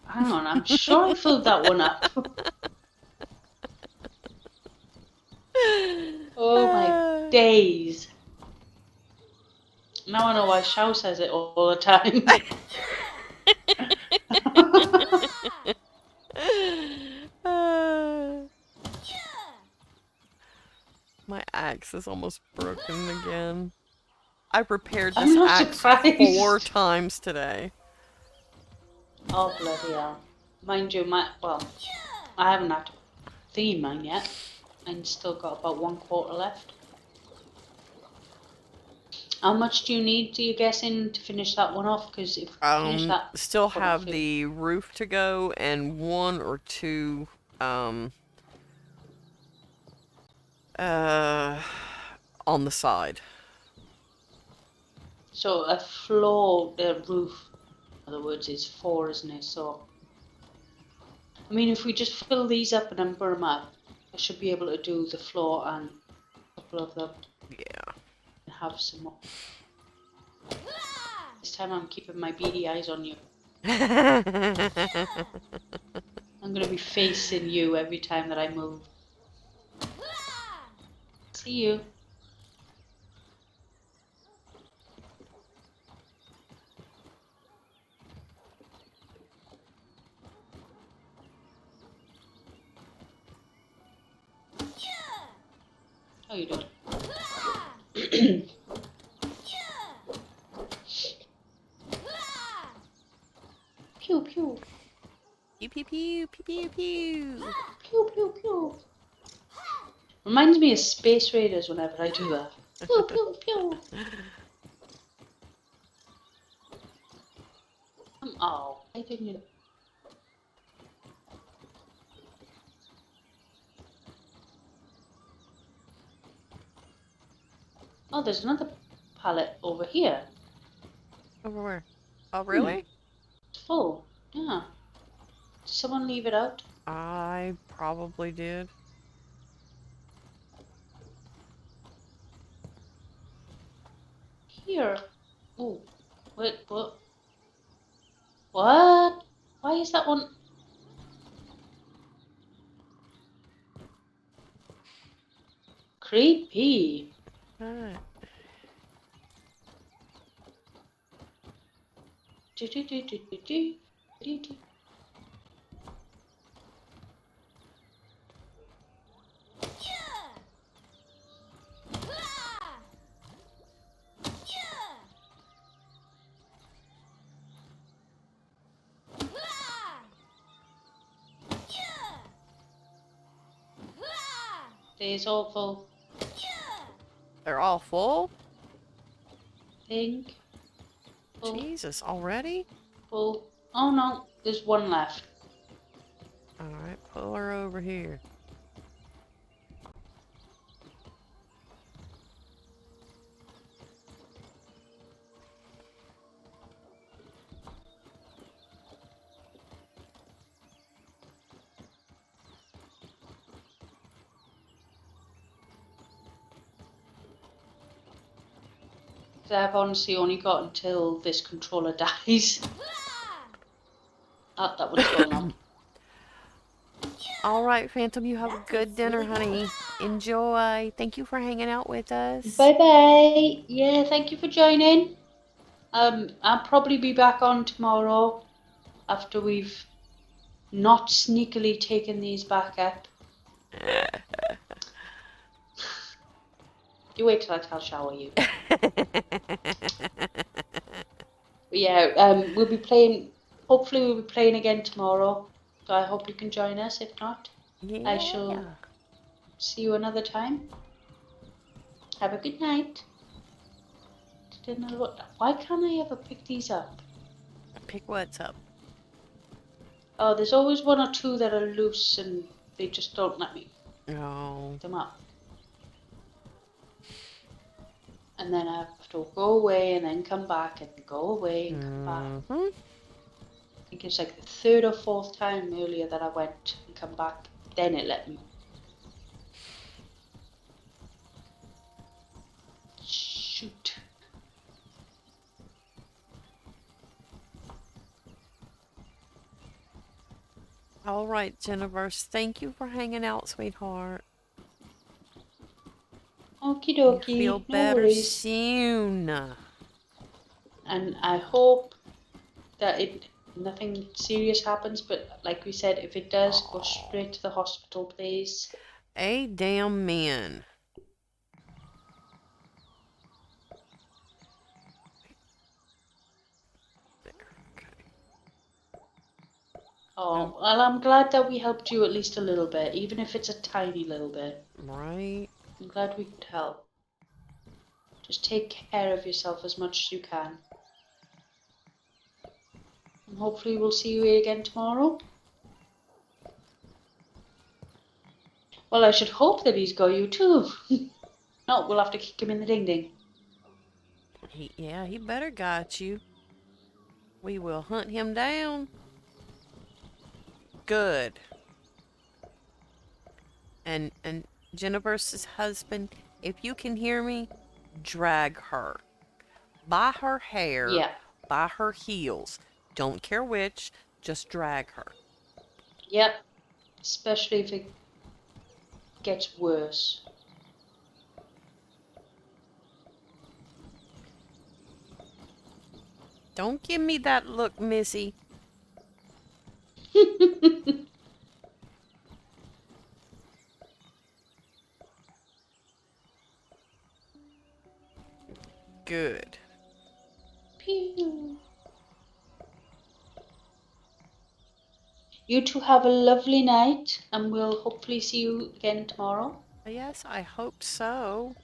hang on, I'm sure I filled that one up. Oh my days. Now I know why Shao says it all the time. My axe is almost broken again. I prepared I'm this not axe surprised. 4 times today. Oh bloody hell. Mind you, I haven't had to theme mine yet. And still got about 1/4 left. How much do you need, do you guessing, to finish that one off? Because if you finish that Still one have off, the roof to go and 1 or 2 on the side. so a floor, the roof, in other words, is 4, isn't it? So I mean, if we just fill these up and number them up, I should be able to do the floor and a couple of them Yeah. and have some more. This time I'm keeping my beady eyes on you. I'm gonna be facing you every time that I move. See you. How you doing? Pew pew. Pew pew pew pew pew pew. Pew pew pew. Reminds me of Space Raiders whenever I do that. Pew pew pew. Oh, I didn't. Oh, there's another pallet over here. Over where? Oh, really? It's full. Yeah. Did someone leave it out? I probably did. Here. Oh, wait, what? What? Why is that one? Creepy. Alright. Do, do, do, do, do, do, do, do. It's awful. They're all full? Think. Full. Jesus, already? Full. Oh no, there's one left. Alright, pull her over here. I've honestly only got until this controller dies. Oh, that one's going on. Alright, Phantom, you have a good dinner, honey. Enjoy. Thank you for hanging out with us. Bye bye. Yeah, thank you for joining. I'll probably be back on tomorrow after we've not sneakily taken these back up. You wait till I'll shower you. But yeah, we'll be playing. Hopefully, we'll be playing again tomorrow. So I hope you can join us. If not, Yeah. I shall see you another time. Have a good night. Why can't I ever pick these up? Pick what's up? Oh, there's always one or two that are loose and they just don't let me Oh. pick them up. And then I have to go away and then come back and go away and come back. Mhm. I think it's like the third or fourth time earlier that I went and come back. Then it let me. Shoot. All right, Jennifer. Thank you for hanging out, sweetheart. Okie You dokie. feel No better worries. soon. And I hope that nothing serious happens, but like we said, if it does, go straight to the hospital, please. A damn man. Oh, well, I'm glad that we helped you at least a little bit, even if it's a tiny little bit. Right? I'm glad we could help. Just take care of yourself as much as you can. And hopefully we'll see you again tomorrow. Well, I should hope that he's got you too. No, we'll have to kick him in the ding ding. He better got you. We will hunt him down. Good. And Jennifer's husband, if you can hear me, drag her. By her hair, Yeah. by her heels. Don't care which, just drag her. Yep. Especially if it gets worse. Don't give me that look, Missy. Good. Pew. You two have a lovely night, and we'll hopefully see you again tomorrow. Yes, I hope so.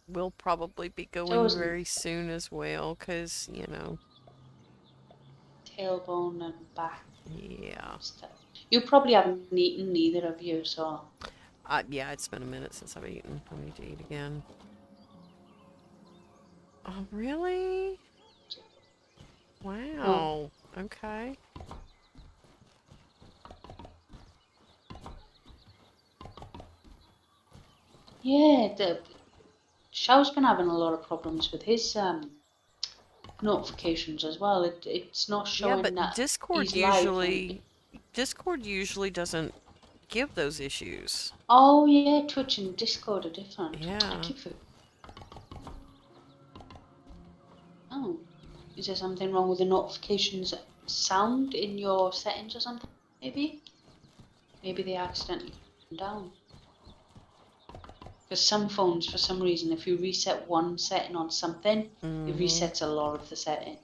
We'll probably be going always very soon as well, because, tailbone and back yeah. stuff. You probably haven't eaten, neither of you, so. Yeah, it's been a minute since I've eaten. I need to eat again. Oh, really? Wow. Okay. Yeah, Xiao's been having a lot of problems with his notifications as well. It's not Yeah, showing but that Discord he's live. And usually doesn't give those issues. oh yeah, Twitch and Discord are different. Yeah. Thank you for. Oh, is there something wrong with the notifications sound in your settings or something? Maybe they accidentally turned down. Because some phones, for some reason, if you reset one setting on something, it resets a lot of the setting.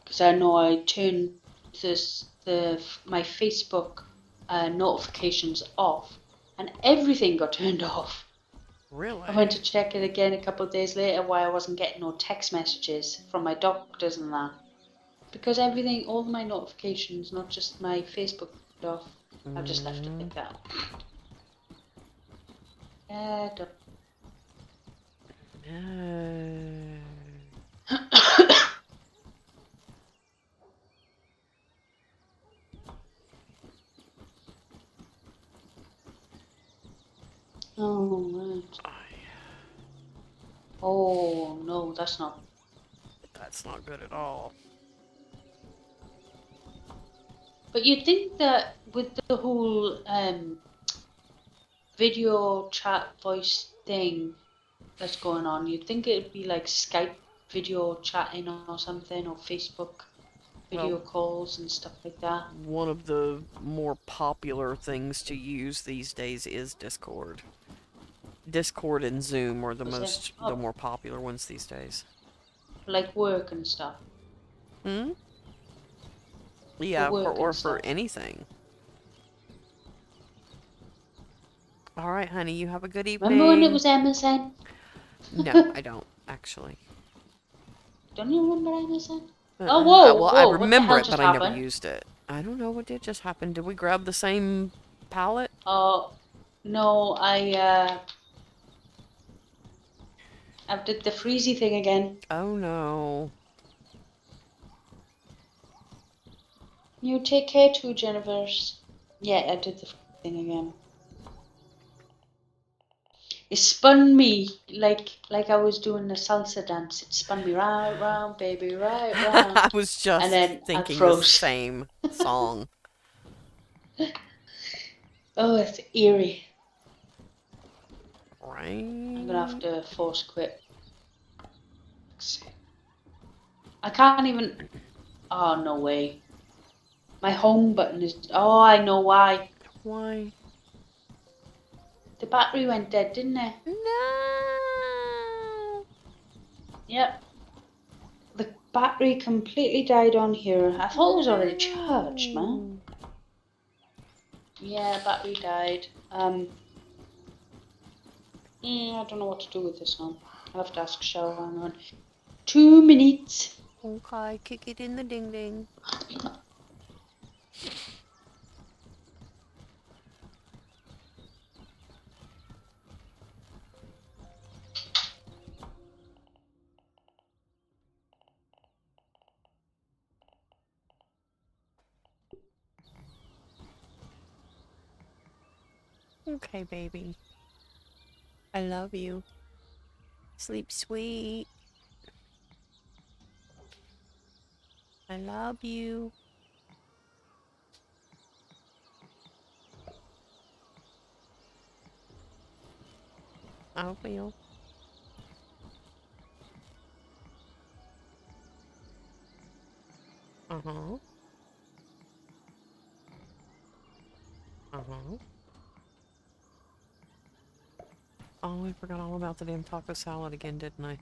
Because I know I turned my Facebook notifications off, and everything got turned off. Really? I went to check it again a couple of days later why I wasn't getting no text messages from my doctors and that. Because everything, all my notifications, not just my Facebook, off. I've just left it like that. No. Oh, right. Oh, no, that's not. That's not good at all. But you'd think that with the whole video chat voice thing that's going on, you'd think it'd be like Skype video chatting or something, or Facebook video calls and stuff like that. One of the more popular things to use these days is Discord. Discord and Zoom are the more popular ones these days. Like work and stuff. Yeah, for for anything. All right, honey, you have a good evening. Remember when it was MSN? No, I don't actually. Don't you remember MSN? Well, whoa! I What the remember hell it, just but I never happened? used it. I don't know what did just happen. Did we grab the same palette? Oh, no, I did the freezy thing again. Oh no. You take care too, Jennifer's. Yeah, I did the thing again. It spun me like I was doing a salsa dance. It spun me right round, baby, right round. I was just and then thinking I the froze. same song. Oh, it's eerie. Right. I'm gonna have to force quit. I can't even. Oh, no way. My home button is. Oh, I know why. Why? The battery went dead, didn't it? No. Yep. The battery completely died on here. I thought it was already charged, man. Yeah, battery died. I don't know what to do with this now. I'll have to ask Shell. Hang on. 2 minutes. Okay, kick it in the ding ding. Okay, baby. I love you. Sleep sweet. I love you. I will. Uh-huh. Uh-huh. Oh, I forgot all about the damn taco salad again, didn't I?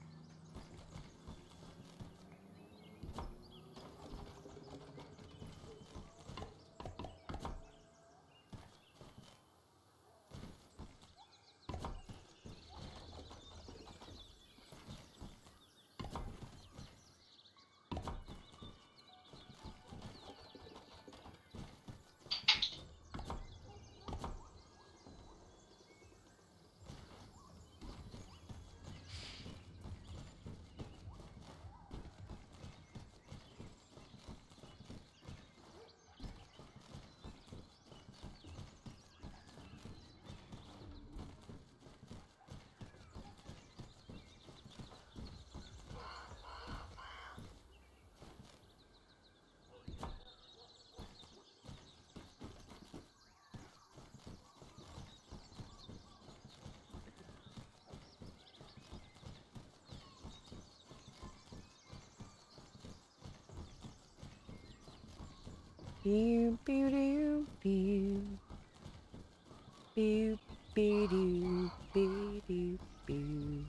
Pew, pew, pew, pew. Pew, pew, pew, pew, pew, pew.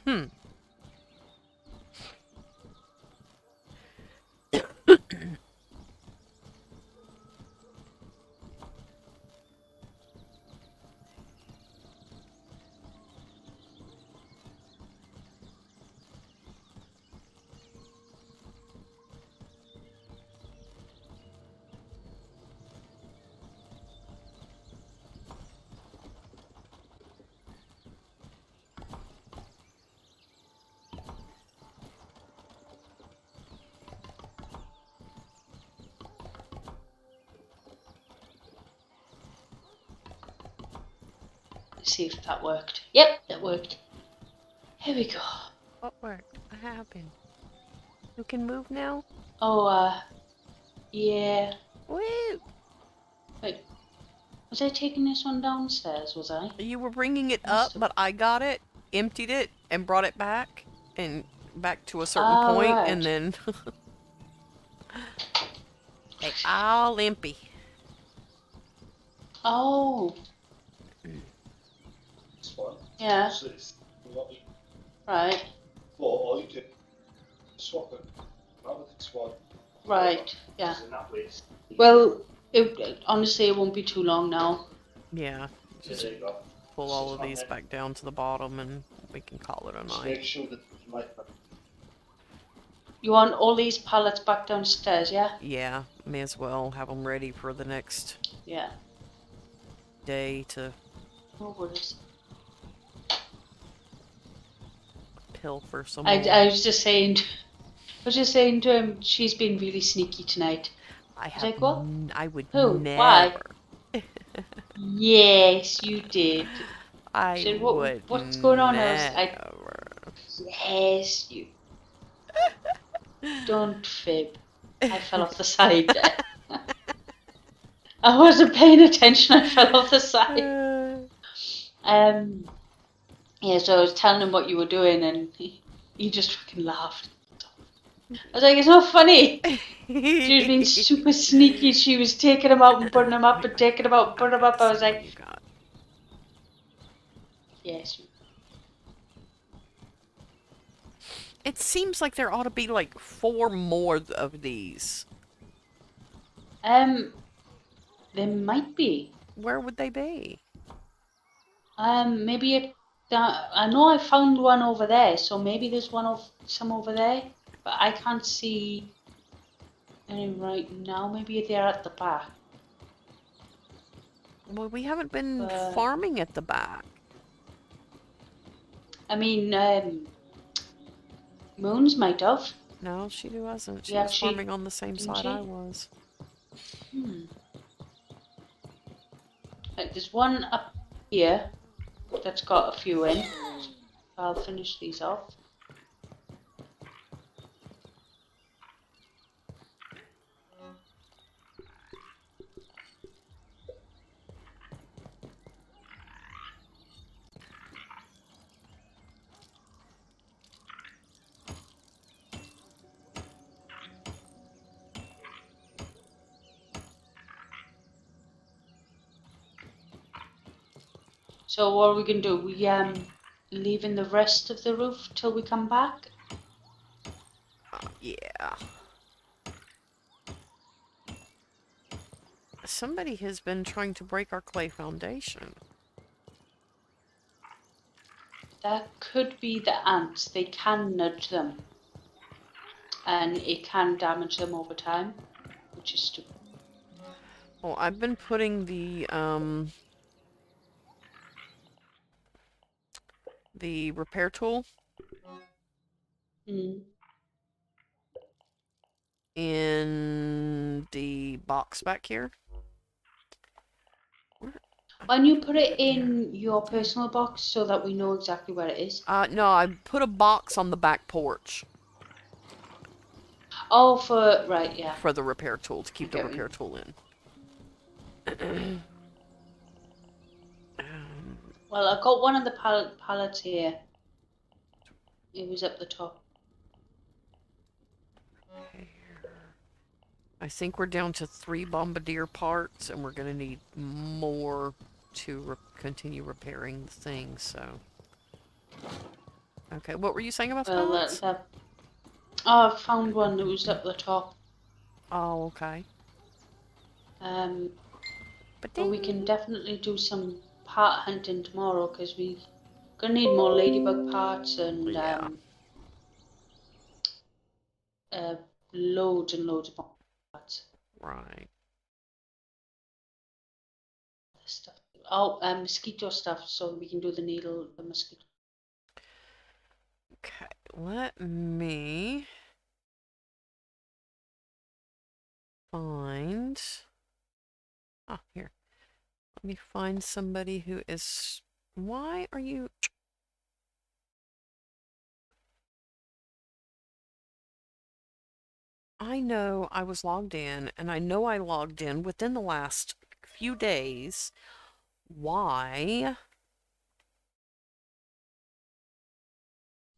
Hmm. Let's see if that worked. Yep, that worked. Here we go. What worked? What happened? You can move now? Oh, yeah. Woo! Wait, was I taking this one downstairs, was I? You were bringing it Must up, have. but I got it, emptied it, and brought it back. And back to a certain Ah, point, right. and then... they all empty. Oh, This one. yeah, So it's not even, right, but all you do is swap it out with this one. right, yeah. Because in that way it's Well, honestly, it won't be too long now. Yeah. yeah, Just there you go. pull It's all just of on these there. back down to the bottom, and we can call it a Just night. make sure that you like that. You want all these pallets back downstairs, yeah? Yeah, may as well have them ready for the next Yeah, day to no worries. pilfer some I more. was just saying to him, she's been really sneaky tonight. I was have. like, what? I would Who? never. Why? Yes, you did. I Said, would what's going on? never. Yes, you. Don't fib. I fell off the side there. I wasn't paying attention. I fell off the side. Yeah. So I was telling him what you were doing, and he just fucking laughed. I was like, it's not funny. She was being super sneaky. She was taking him out and putting him up, and taking him out and putting him up. I was like, You got. yes. It seems like there ought to be like 4 more of these. There might be. Where would they be? Maybe it. I know I found one over there, so maybe there's some over there, but I can't see any right now. Maybe they're at the back. Well, we haven't been But farming at the back. I mean, Moons might have. No, she wasn't. She Yeah, was farming on the same didn't side she? I was. There's one up here that's got a few in. I'll finish these off. So what are we gonna do? We leaving the rest of the roof till we come back? Yeah. Somebody has been trying to break our clay foundation. That could be the ants. They can nudge them. And it can damage them over time, which is stupid. Well, I've been putting the repair tool in the box back here. Why don't you put it in your personal box so that we know exactly where it is? No, I put a box on the back porch. Oh, right, yeah. For the repair tool, to keep the repair tool in. Well, I got one of the pallets here. It was up the top. I think we're down to 3 bombardier parts, and we're gonna need more to continue repairing the thing, so... Okay, what were you saying about the pallets? Oh, I found one that was up the top. Oh, okay. But we can definitely do some part hunting tomorrow, because we're gonna need more ladybug parts and loads and loads of parts. Right. Stuff. Oh, mosquito stuff, so we can do the mosquito. Okay, let me find... Ah, here. Let me find somebody who is... Why are you... I know I was logged in, and I know I logged in within the last few days. Why?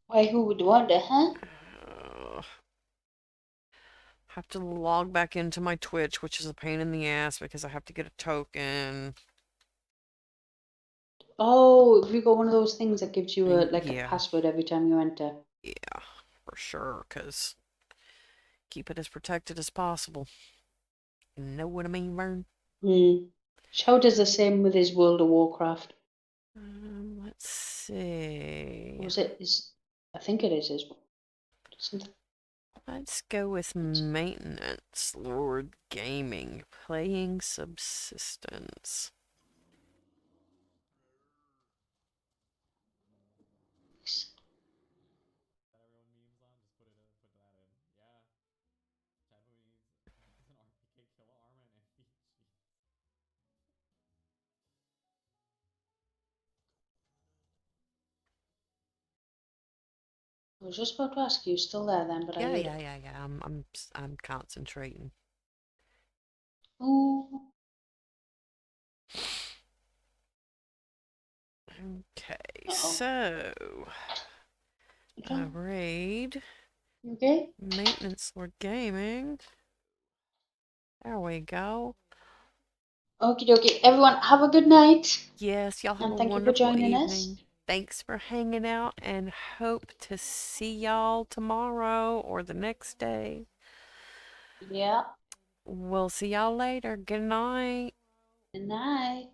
Why, who would wonder, huh? Have to log back into my Twitch, which is a pain in the ass because I have to get a token. Oh, have you got one of those things that gives you a Yeah. password every time you enter? Yeah, for sure, because keep it as protected as possible. You know what I mean, Vern? Shaw does the same with his World of Warcraft. Let's see. Was it? I think it is his. Something. Let's go with maintenance, Lord Gaming, playing subsistence. I was just about to ask you, still there then, but Yeah. I'm concentrating. Oh. Okay, so raid. Okay. Maintenance Lord Gaming. There we go. Okie dokie. Everyone, have a good night. Yes, y'all have a thank wonderful you for joining evening. Thanks for hanging out, and hope to see y'all tomorrow or the next day. Yeah. We'll see y'all later. Good night. Good night.